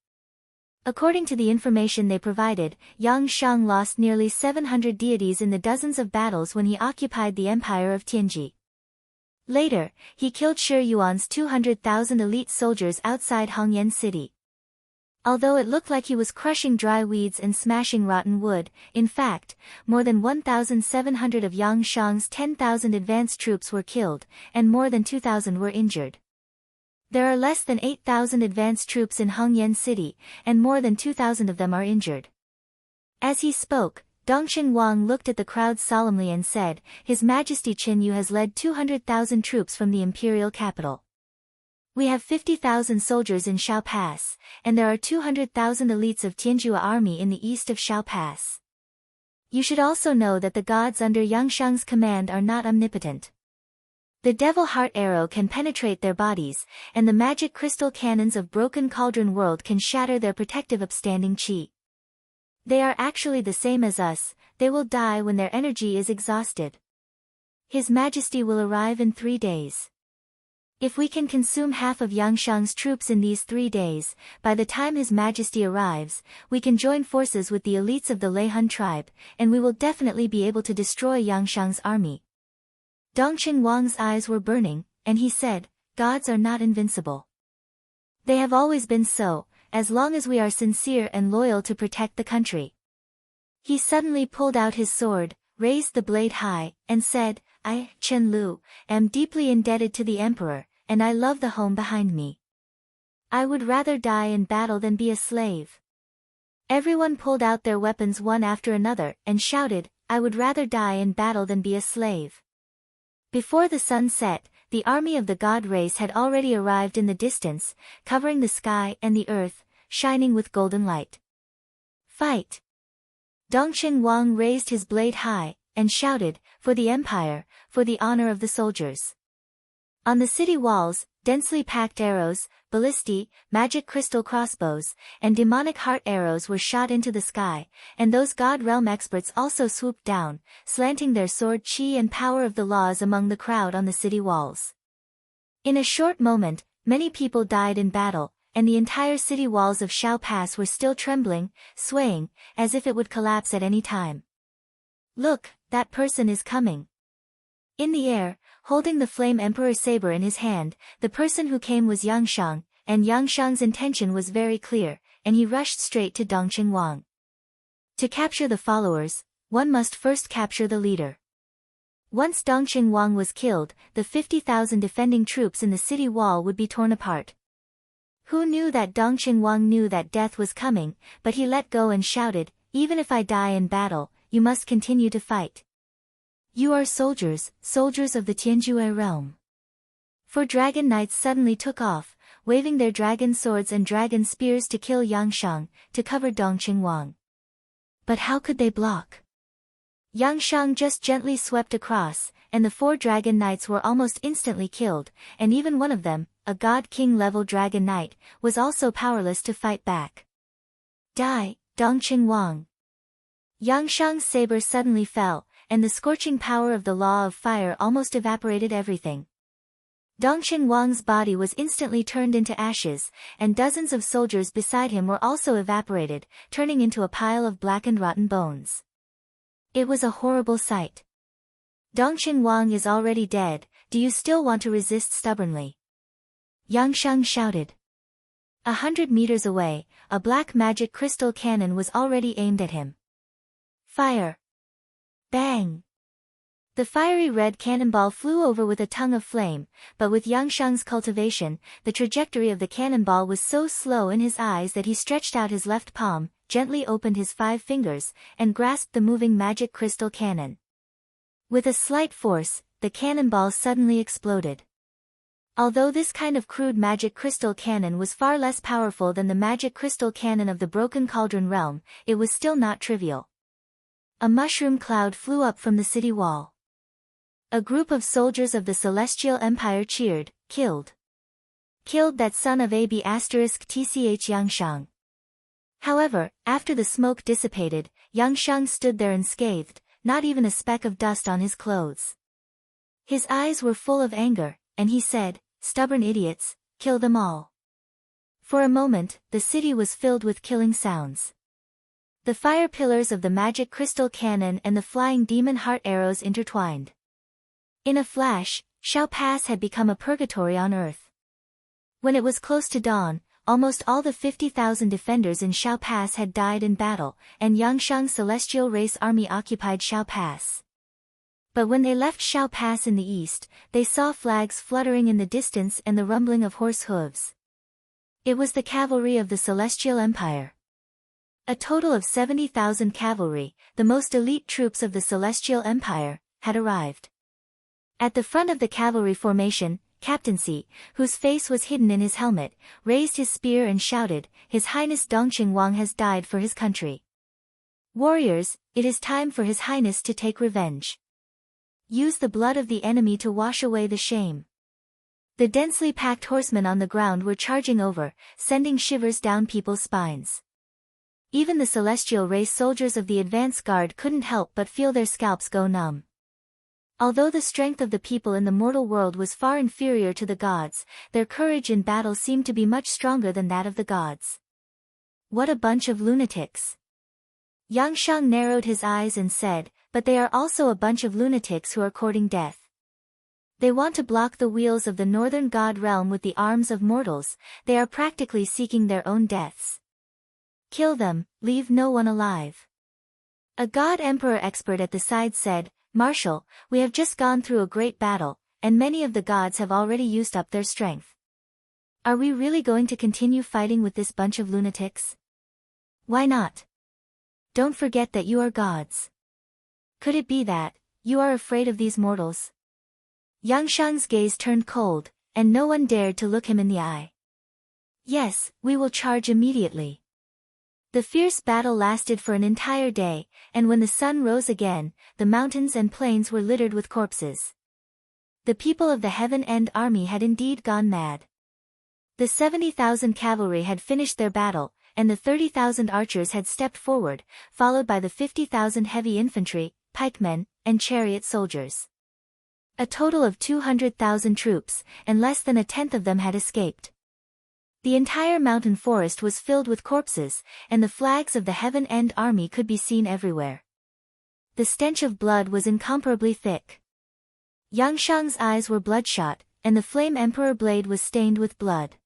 According to the information they provided, Yang Shang lost nearly 700 deities in the dozens of battles when he occupied the empire of Tianji. Later, he killed Shi Yuan's 200,000 elite soldiers outside Hongyan City. Although it looked like he was crushing dry weeds and smashing rotten wood, in fact, more than 1,700 of Yang Shang's 10,000 advanced troops were killed, and more than 2,000 were injured. There are less than 8,000 advanced troops in Hongyan City, and more than 2,000 of them are injured. As he spoke, Dongqing Wang looked at the crowd solemnly and said, His Majesty Qin Yu has led 200,000 troops from the imperial capital. We have 50,000 soldiers in Shao Pass, and there are 200,000 elites of Tianjua army in the east of Shao Pass. You should also know that the gods under Yangshang's command are not omnipotent. The devil heart arrow can penetrate their bodies, and the magic crystal cannons of Broken Cauldron World can shatter their protective upstanding chi. They are actually the same as us, they will die when their energy is exhausted. His Majesty will arrive in 3 days. If we can consume half of Yangshang's troops in these 3 days, by the time His Majesty arrives, we can join forces with the elites of the Leihun tribe, and we will definitely be able to destroy Yangshang's army. Dongqing Wang's eyes were burning, and he said, Gods are not invincible. They have always been so, as long as we are sincere and loyal to protect the country. He suddenly pulled out his sword, raised the blade high, and said, I, Chen Lu, am deeply indebted to the Emperor, and I love the home behind me. I would rather die in battle than be a slave. Everyone pulled out their weapons one after another, and shouted, I would rather die in battle than be a slave. Before the sun set, the army of the god race had already arrived in the distance, covering the sky and the earth, shining with golden light. Fight! Dongqing Wang raised his blade high, and shouted, For the Empire, for the honor of the soldiers. On the city walls, densely packed arrows, ballistae, magic crystal crossbows, and demonic heart arrows were shot into the sky, and those god realm experts also swooped down, slanting their sword chi and power of the laws among the crowd on the city walls. In a short moment, many people died in battle, and the entire city walls of Shao Pass were still trembling, swaying, as if it would collapse at any time. Look, that person is coming. In the air, holding the Flame Emperor saber in his hand, the person who came was Yangshang, and Yangshang's intention was very clear, and he rushed straight to Dongqing Wang. To capture the followers, one must first capture the leader. Once Dongqing Wang was killed, the 50,000 defending troops in the city wall would be torn apart. Who knew that Dongqing Wang knew that death was coming, but he let go and shouted, Even if I die in battle, you must continue to fight. You are soldiers, soldiers of the Tianjue realm. 4 dragon knights suddenly took off, waving their dragon swords and dragon spears to kill Yangshang, to cover Dongqing Wang. But how could they block? Yangshang just gently swept across, and the 4 dragon knights were almost instantly killed, and even one of them, a god king level dragon knight, was also powerless to fight back. Die, Dongqing Wang. Yangshang's saber suddenly fell, and the scorching power of the law of fire almost evaporated everything. Dongqing Wang's body was instantly turned into ashes, and dozens of soldiers beside him were also evaporated, turning into a pile of blackened rotten bones. It was a horrible sight. Dongqing Wang is already dead, do you still want to resist stubbornly? Yangshang shouted. 100 meters away, a black magic crystal cannon was already aimed at him. Fire! Bang! The fiery red cannonball flew over with a tongue of flame, but with Yangshang's cultivation, the trajectory of the cannonball was so slow in his eyes that he stretched out his left palm, gently opened his 5 fingers, and grasped the moving magic crystal cannon. With a slight force, the cannonball suddenly exploded. Although this kind of crude magic crystal cannon was far less powerful than the magic crystal cannon of the Broken Cauldron realm, it was still not trivial. A mushroom cloud flew up from the city wall. A group of soldiers of the Celestial Empire cheered, Killed! Killed that son of AB** TCH Yangshang. However, after the smoke dissipated, Yangshang stood there unscathed, not even a speck of dust on his clothes. His eyes were full of anger, and he said, Stubborn idiots, kill them all. For a moment, the city was filled with killing sounds. The fire pillars of the magic crystal cannon and the flying demon heart arrows intertwined. In a flash, Shao Pass had become a purgatory on earth. When it was close to dawn, almost all the 50,000 defenders in Shao Pass had died in battle, and Yangshang's celestial race army occupied Shao Pass. But when they left Shao Pass in the east, they saw flags fluttering in the distance and the rumbling of horse hooves. It was the cavalry of the Celestial Empire. A total of 70,000 cavalry, the most elite troops of the Celestial Empire, had arrived. At the front of the cavalry formation, Captain Si, whose face was hidden in his helmet, raised his spear and shouted, "His Highness Dongqing Wang has died for his country. Warriors, it is time for His Highness to take revenge. Use the blood of the enemy to wash away the shame." The densely packed horsemen on the ground were charging over, sending shivers down people's spines. Even the celestial race soldiers of the advance guard couldn't help but feel their scalps go numb. Although the strength of the people in the mortal world was far inferior to the gods, their courage in battle seemed to be much stronger than that of the gods. What a bunch of lunatics! Yangshang narrowed his eyes and said, "But they are also a bunch of lunatics who are courting death. They want to block the wheels of the northern god realm with the arms of mortals. They are practically seeking their own deaths. Kill them, leave no one alive." A god emperor expert at the side said, "Marshal, we have just gone through a great battle, and many of the gods have already used up their strength. Are we really going to continue fighting with this bunch of lunatics? Why not? Don't forget that you are gods. Could it be that you are afraid of these mortals?" Yangshang's gaze turned cold, and no one dared to look him in the eye. "Yes, we will charge immediately." The fierce battle lasted for an entire day, and when the sun rose again, the mountains and plains were littered with corpses. The people of the Heaven End army had indeed gone mad. The 70,000 cavalry had finished their battle, and the 30,000 archers had stepped forward, followed by the 50,000 heavy infantry, pikemen, and chariot soldiers. A total of 200,000 troops, and less than a tenth of them had escaped. The entire mountain forest was filled with corpses, and the flags of the Heaven End army could be seen everywhere. The stench of blood was incomparably thick. Yangshang's eyes were bloodshot, and the Flame Emperor blade was stained with blood.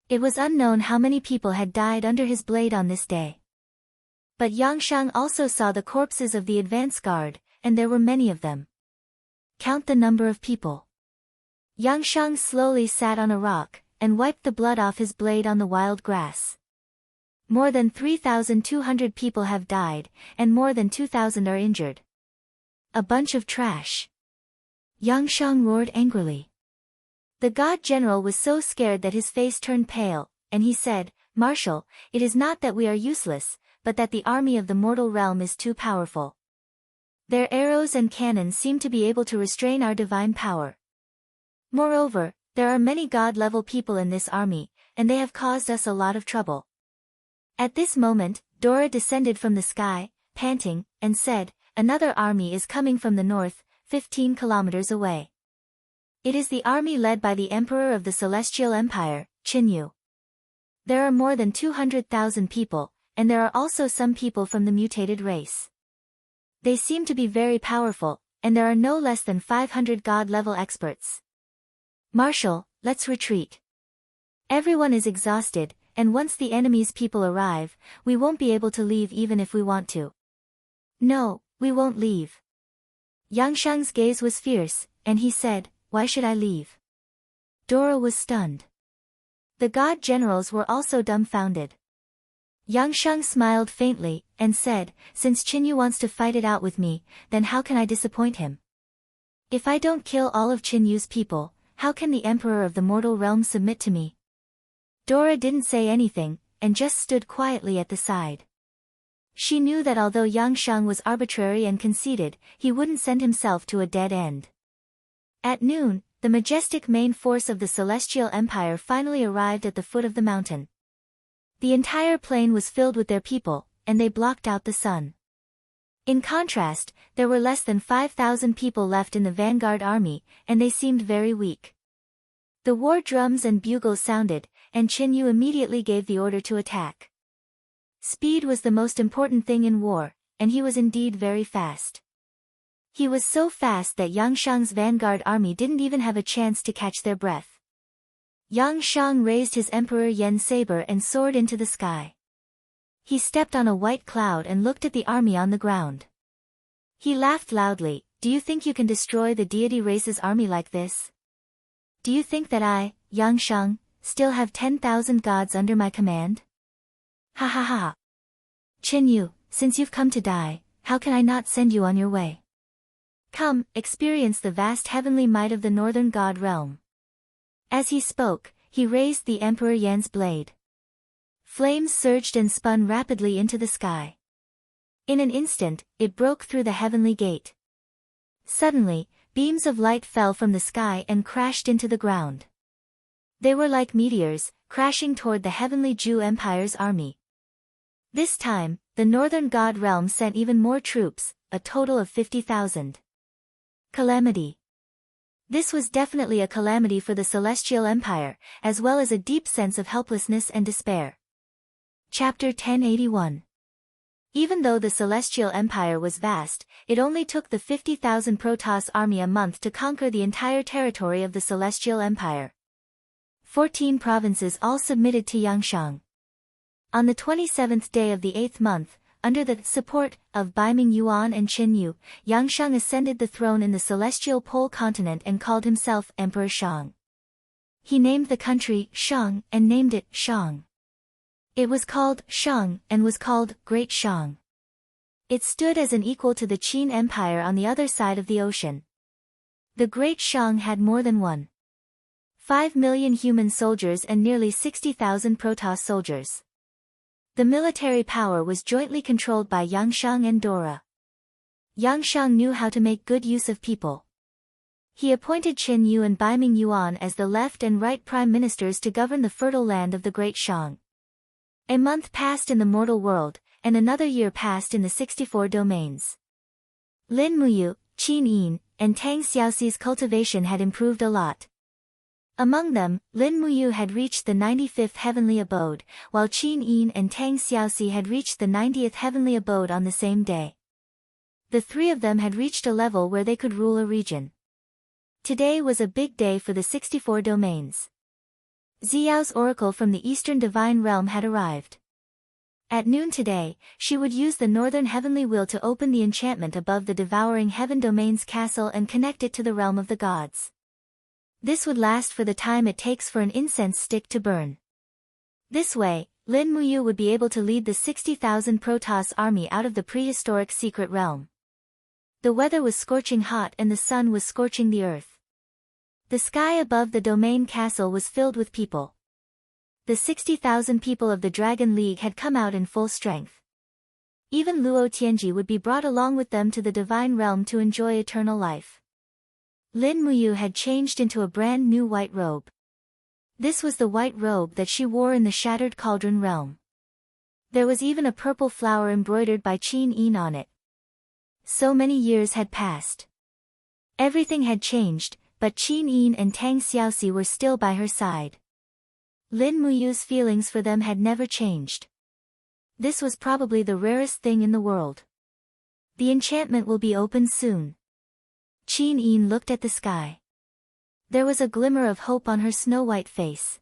It was unknown how many people had died under his blade on this day. But Yangshang also saw the corpses of the advance guard, and there were many of them. Count the number of people. Yangshang slowly sat on a rock, and wiped the blood off his blade on the wild grass. More than 3,200 people have died, and more than 2,000 are injured. A bunch of trash. Yangshang roared angrily. The god general was so scared that his face turned pale, and he said, "Marshal, it is not that we are useless, but that the army of the mortal realm is too powerful. Their arrows and cannons seem to be able to restrain our divine power. Moreover, there are many god-level people in this army, and they have caused us a lot of trouble." At this moment, Dora descended from the sky, panting, and said, "Another army is coming from the north, 15 kilometers away. It is the army led by the Emperor of the Celestial Empire, Qinyu. There are more than 200,000 people, and there are also some people from the mutated race. They seem to be very powerful, and there are no less than 500 god-level experts. Marshal, let's retreat. Everyone is exhausted, and once the enemy's people arrive, we won't be able to leave even if we want to." "No, we won't leave." Yangshang's gaze was fierce, and he said, "Why should I leave?" Dora was stunned. The god generals were also dumbfounded. Yangshang smiled faintly, and said, "Since Qinyu wants to fight it out with me, then how can I disappoint him? If I don't kill all of Qinyu's people, how can the Emperor of the mortal realm submit to me?" Dora didn't say anything, and just stood quietly at the side. She knew that although Yangshang was arbitrary and conceited, he wouldn't send himself to a dead end. At noon, the majestic main force of the Celestial Empire finally arrived at the foot of the mountain. The entire plain was filled with their people, and they blocked out the sun. In contrast, there were less than 5,000 people left in the vanguard army, and they seemed very weak. The war drums and bugles sounded, and Qinyu immediately gave the order to attack. Speed was the most important thing in war, and he was indeed very fast. He was so fast that Yangshang's vanguard army didn't even have a chance to catch their breath. Yang Shang raised his Emperor Yen saber and soared into the sky. He stepped on a white cloud and looked at the army on the ground. He laughed loudly. Do you think you can destroy the deity race's army like this? Do you think that I, Yang Shang, still have 10,000 gods under my command? Ha ha ha. Qin Yu, since you've come to die, how can I not send you on your way? Come, experience the vast heavenly might of the northern god realm. As he spoke, he raised the Emperor Yan's blade. Flames surged and spun rapidly into the sky. In an instant, it broke through the heavenly gate. Suddenly, beams of light fell from the sky and crashed into the ground. They were like meteors, crashing toward the heavenly Zhu Empire's army. This time, the northern god realm sent even more troops, a total of 50,000. Calamity. This was definitely a calamity for the Celestial Empire, as well as a deep sense of helplessness and despair. Chapter 1081. Even though the Celestial Empire was vast, it only took the 50,000 Protoss army a month to conquer the entire territory of the Celestial Empire. 14 provinces all submitted to Yangshang. On the 27th day of the 8th month, under the support of Baiming Yuan and Qin Yu, Yangshang ascended the throne in the Celestial Pole continent and called himself Emperor Shang. He named the country Shang and named it Shang. It was called Shang and was called Great Shang. It stood as an equal to the Qin Empire on the other side of the ocean. The Great Shang had more than 1.5 million human soldiers and nearly 60,000 Protoss soldiers. The military power was jointly controlled by Yangshang and Dora. Yangshang knew how to make good use of people. He appointed Qin Yu and Baiming Yuan as the left and right prime ministers to govern the fertile land of the Great Shang. A month passed in the mortal world, and another year passed in the 64 domains. Lin Muyu, Qin Yin, and Tang Xiaoxi's cultivation had improved a lot. Among them, Lin Muyu had reached the 95th heavenly abode, while Qin Yin and Tang Xiaoxi had reached the 90th heavenly abode on the same day. The three of them had reached a level where they could rule a region. Today was a big day for the 64 domains. Xiao's oracle from the Eastern Divine Realm had arrived. At noon today, she would use the Northern Heavenly Wheel to open the enchantment above the Devouring Heaven Domain's castle and connect it to the realm of the gods. This would last for the time it takes for an incense stick to burn. This way, Lin Muyu would be able to lead the 60,000 Protoss army out of the prehistoric secret realm. The weather was scorching hot and the sun was scorching the earth. The sky above the domain castle was filled with people. The 60,000 people of the Dragon League had come out in full strength. Even Luo Tianji would be brought along with them to the divine realm to enjoy eternal life. Lin Muyu had changed into a brand new white robe. This was the white robe that she wore in the Shattered Cauldron realm. There was even a purple flower embroidered by Qin Yin on it. So many years had passed. Everything had changed, but Qin Yin and Tang Xiaoxi were still by her side. Lin Muyu's feelings for them had never changed. This was probably the rarest thing in the world. The enchantment will be opened soon. Qin Yin looked at the sky. There was a glimmer of hope on her snow-white face.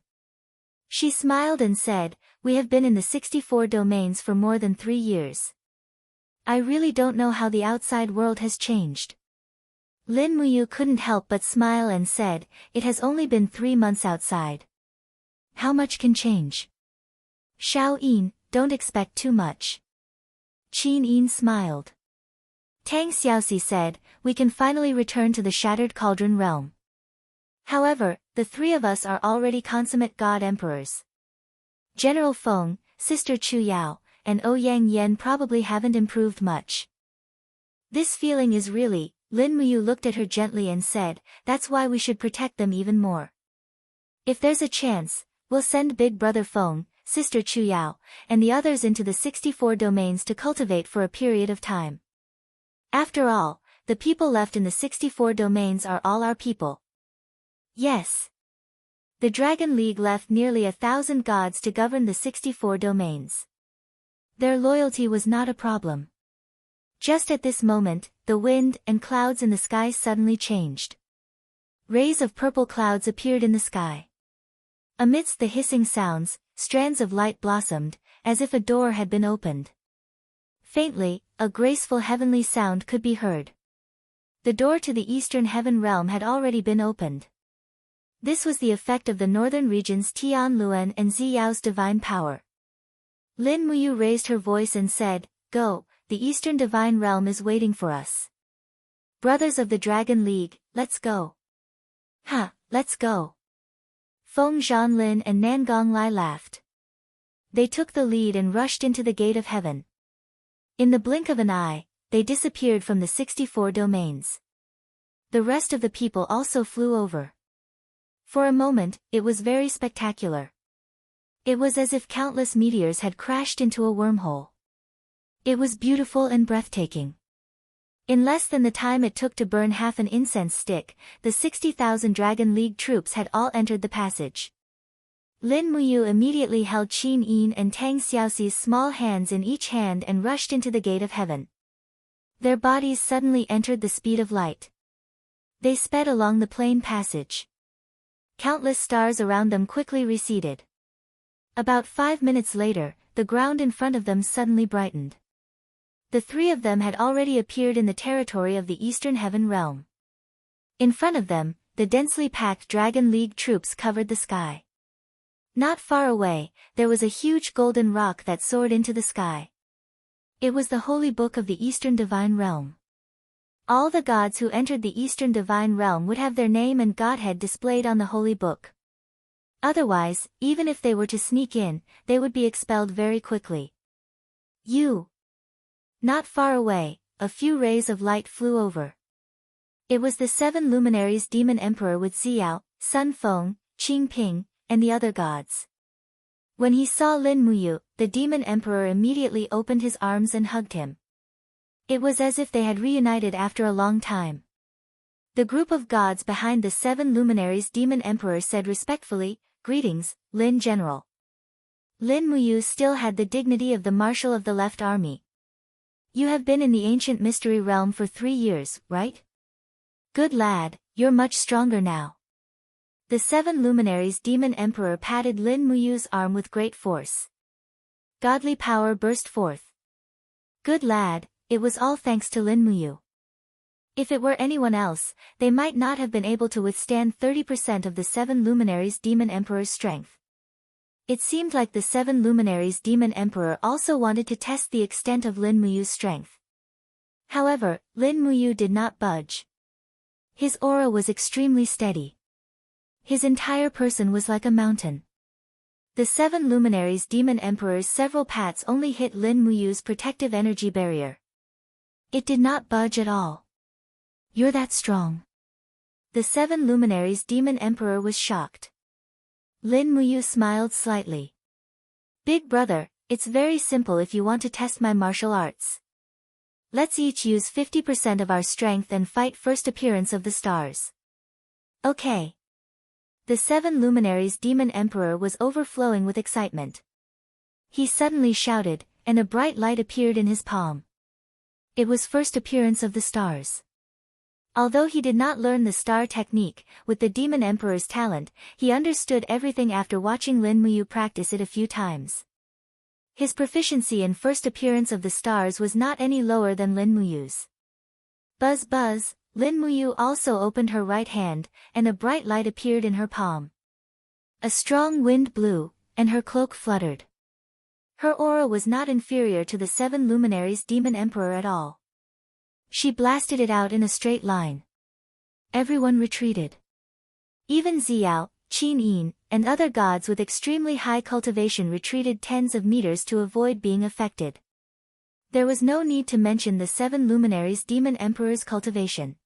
She smiled and said, "We have been in the 64 domains for more than 3 years. I really don't know how the outside world has changed." Lin Muyu couldn't help but smile and said, "It has only been 3 months outside. How much can change?" "Shao Yin, don't expect too much." Qin Yin smiled. Tang Xiaoxi said, "We can finally return to the Shattered Cauldron realm. However, the three of us are already consummate god emperors. General Feng, Sister Chu Yao, and Ouyang Yan probably haven't improved much. This feeling is really," Lin Muyu looked at her gently and said, "that's why we should protect them even more. If there's a chance, we'll send Big Brother Feng, Sister Chu Yao, and the others into the 64 domains to cultivate for a period of time. After all, the people left in the 64 domains are all our people." Yes. The Dragon League left nearly 1,000 gods to govern the 64 domains. Their loyalty was not a problem. Just at this moment, the wind and clouds in the sky suddenly changed. Rays of purple clouds appeared in the sky. Amidst the hissing sounds, strands of light blossomed, as if a door had been opened. Faintly, a graceful heavenly sound could be heard. The door to the eastern heaven realm had already been opened. This was the effect of the northern region's Tian Luan and Ziyao's divine power. Lin Muyu raised her voice and said, "Go, the eastern divine realm is waiting for us. Brothers of the Dragon League, let's go." "Ha, let's go." Feng Zhanlin and Nangong Lai laughed. They took the lead and rushed into the gate of heaven. In the blink of an eye, they disappeared from the 64 domains. The rest of the people also flew over. For a moment, it was very spectacular. It was as if countless meteors had crashed into a wormhole. It was beautiful and breathtaking. In less than the time it took to burn half an incense stick, the 60,000 Dragon League troops had all entered the passage. Lin Muyu immediately held Qin Yin and Tang Xiaoxi's small hands in each hand and rushed into the gate of heaven. Their bodies suddenly entered the speed of light. They sped along the plain passage. Countless stars around them quickly receded. About 5 minutes later, the ground in front of them suddenly brightened. The three of them had already appeared in the territory of the Eastern Heaven Realm. In front of them, the densely packed Dragon League troops covered the sky. Not far away, there was a huge golden rock that soared into the sky. It was the Holy Book of the Eastern Divine Realm. All the gods who entered the Eastern Divine Realm would have their name and godhead displayed on the Holy Book. Otherwise, even if they were to sneak in, they would be expelled very quickly. Not far away, a few rays of light flew over. It was the 7 luminaries Demon Emperor with Ziyao, Sun Feng, Qing Ping, and the other gods. When he saw Lin Muyu, the Demon Emperor immediately opened his arms and hugged him. It was as if they had reunited after a long time. The group of gods behind the 7 luminaries Demon Emperor said respectfully, "Greetings, Lin General." Lin Muyu still had the dignity of the Marshal of the Left Army. "You have been in the ancient mystery realm for 3 years, right? Good lad, you're much stronger now." The 7 luminaries Demon Emperor patted Lin Muyu's arm with great force. Godly power burst forth. "Good lad, it was all thanks to Lin Muyu. If it were anyone else, they might not have been able to withstand 30% of the 7 luminaries Demon Emperor's strength." It seemed like the 7 luminaries Demon Emperor also wanted to test the extent of Lin Muyu's strength. However, Lin Muyu did not budge. His aura was extremely steady. His entire person was like a mountain. The 7 luminaries Demon Emperor's several pats only hit Lin Muyu's protective energy barrier. It did not budge at all. "You're that strong." The 7 luminaries Demon Emperor was shocked. Lin Muyu smiled slightly. "Big brother, it's very simple if you want to test my martial arts. Let's each use 50% of our strength and fight first appearance of the stars." "Okay." The 7 luminaries Demon Emperor was overflowing with excitement. He suddenly shouted, and a bright light appeared in his palm. It was first appearance of the stars. Although he did not learn the star technique, with the Demon Emperor's talent, he understood everything after watching Lin Muyu practice it a few times. His proficiency in first appearance of the stars was not any lower than Lin Muyu's. Buzz buzz, Lin Muyu also opened her right hand, and a bright light appeared in her palm. A strong wind blew, and her cloak fluttered. Her aura was not inferior to the 7 luminaries Demon Emperor at all. She blasted it out in a straight line. Everyone retreated. Even Ziyao, Qin Yin, and other gods with extremely high cultivation retreated tens of meters to avoid being affected. There was no need to mention the 7 luminaries Demon Emperor's cultivation.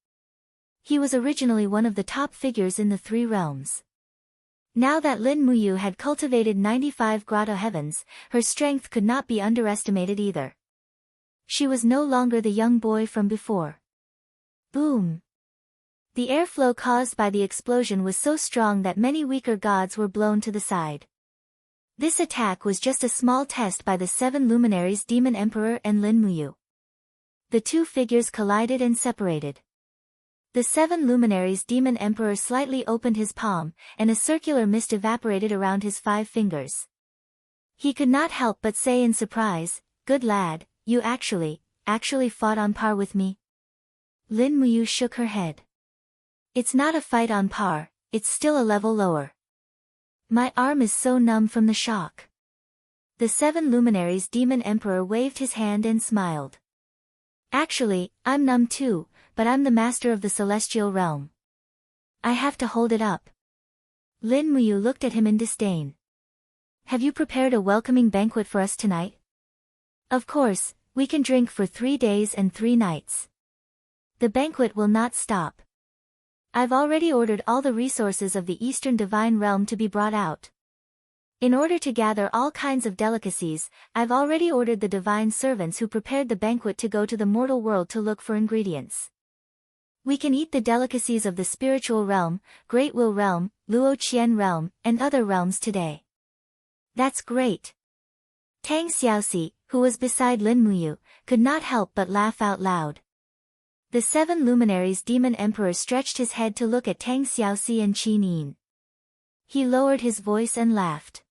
He was originally one of the top figures in the 3 realms. Now that Lin Muyu had cultivated 95 grotto heavens, her strength could not be underestimated either. She was no longer the young boy from before. Boom! The airflow caused by the explosion was so strong that many weaker gods were blown to the side. This attack was just a small test by the 7 luminaries Demon Emperor and Lin Muyu. The two figures collided and separated. The 7 luminaries demon emperor slightly opened his palm, and a circular mist evaporated around his 5 fingers. He could not help but say in surprise, "Good lad, you actually fought on par with me?" Lin Muyu shook her head. "It's not a fight on par, it's still a level lower. My arm is so numb from the shock." The 7 luminaries demon emperor waved his hand and smiled. "Actually, I'm numb too, but I'm the master of the celestial realm. I have to hold it up." Lin Muyu looked at him in disdain. "Have you prepared a welcoming banquet for us tonight?" "Of course, we can drink for 3 days and 3 nights. The banquet will not stop. I've already ordered all the resources of the Eastern Divine Realm to be brought out. In order to gather all kinds of delicacies, I've already ordered the divine servants who prepared the banquet to go to the mortal world to look for ingredients. We can eat the delicacies of the spiritual realm, Great Will realm, Luo Qian realm, and other realms today." "That's great." Tang Xiaoxi, who was beside Lin Muyu, could not help but laugh out loud. The 7 luminaries demon emperor stretched his head to look at Tang Xiaoxi and Qin Yin. He lowered his voice and laughed.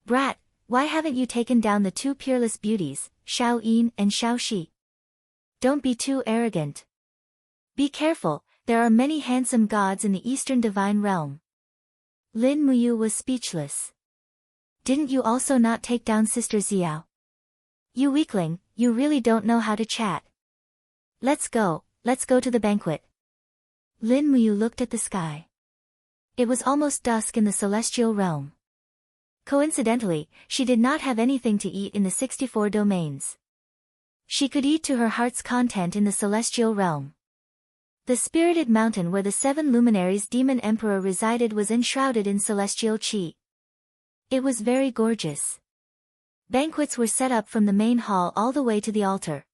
"Brat, why haven't you taken down the 2 peerless beauties, Xiao Yin and Xiao Shi? Don't be too arrogant. Be careful, there are many handsome gods in the Eastern Divine Realm." Lin Muyu was speechless. "Didn't you also not take down Sister Xiao? You weakling, you really don't know how to chat. Let's go to the banquet." Lin Muyu looked at the sky. It was almost dusk in the celestial realm. Coincidentally, she did not have anything to eat in the 64 domains. She could eat to her heart's content in the celestial realm. The spirited mountain where the 7 luminaries demon emperor resided was enshrouded in celestial qi. It was very gorgeous. Banquets were set up from the main hall all the way to the altar.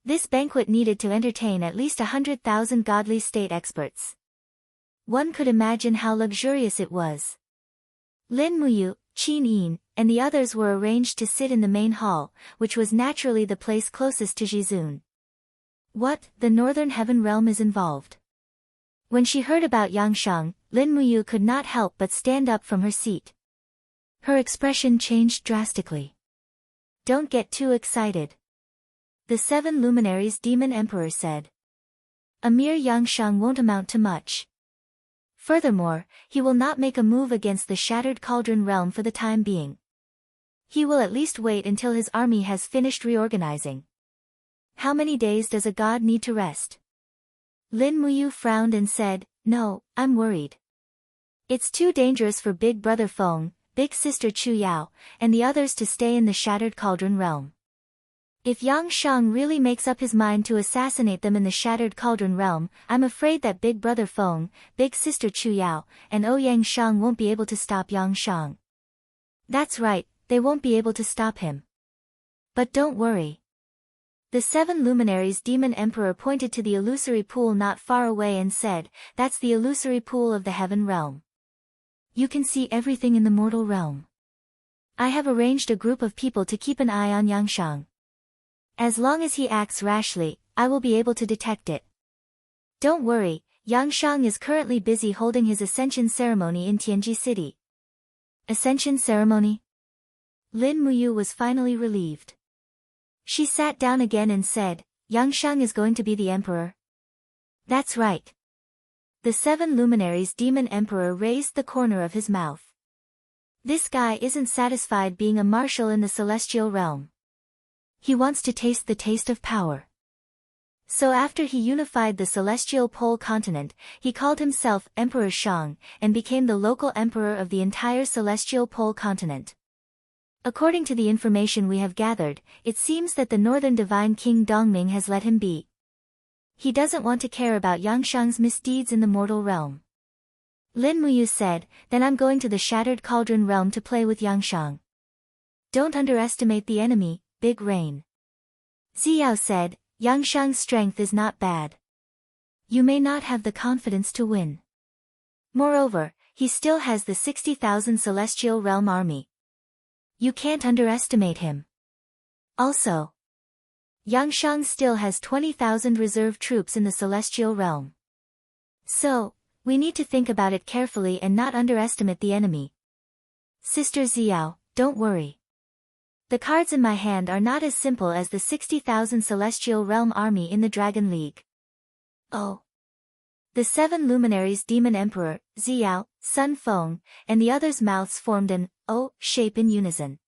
This banquet needed to entertain at least 100,000 godly state experts. One could imagine how luxurious it was. Lin Muyu, Qin Yin, and the others were arranged to sit in the main hall, which was naturally the place closest to Jizun. What, the Northern Heaven Realm is involved? When she heard about Yangshang, Lin Muyu could not help but stand up from her seat. Her expression changed drastically. "Don't get too excited," the 7 luminaries demon emperor said. "A mere Yangshang won't amount to much. Furthermore, he will not make a move against the Shattered Cauldron realm for the time being. He will at least wait until his army has finished reorganizing. How many days does a god need to rest?" Lin Muyu frowned and said, "No, I'm worried. It's too dangerous for Big Brother Feng, Big Sister Chu Yao, and the others to stay in the Shattered Cauldron realm. If Yangshang really makes up his mind to assassinate them in the Shattered Cauldron realm, I'm afraid that Big Brother Feng, Big Sister Chu Yao, and Ouyang Shang won't be able to stop Yangshang." "That's right, they won't be able to stop him. But don't worry." The 7 luminaries demon emperor pointed to the illusory pool not far away and said, "That's the illusory pool of the heaven realm. You can see everything in the mortal realm. I have arranged a group of people to keep an eye on Yangshang. As long as he acts rashly, I will be able to detect it. Don't worry, Yangshang is currently busy holding his ascension ceremony in Tianji City." "Ascension ceremony?" Lin Muyu was finally relieved. She sat down again and said, "Yangshang is going to be the emperor?" "That's right." The 7 luminaries demon emperor raised the corner of his mouth. "This guy isn't satisfied being a marshal in the celestial realm. He wants to taste the taste of power. So after he unified the celestial pole continent, he called himself Emperor Shang, and became the local emperor of the entire celestial pole continent. According to the information we have gathered, it seems that the Northern Divine King Dongming has let him be. He doesn't want to care about Yangshang's misdeeds in the mortal realm." Lin Muyu said, "Then I'm going to the Shattered Cauldron realm to play with Yangshang." "Don't underestimate the enemy, Big Rain." Ziyao said, "Yangshang's strength is not bad. You may not have the confidence to win. Moreover, he still has the 60,000 celestial realm army. You can't underestimate him. Also, Yangshang still has 20,000 reserve troops in the celestial realm. So, we need to think about it carefully and not underestimate the enemy. Sister Xiao, don't worry. The cards in my hand are not as simple as the 60,000 Celestial Realm army in the Dragon League. Oh. The 7 luminaries Demon Emperor, Xiao, Sun Feng, and the others' mouths formed an O shape in unison.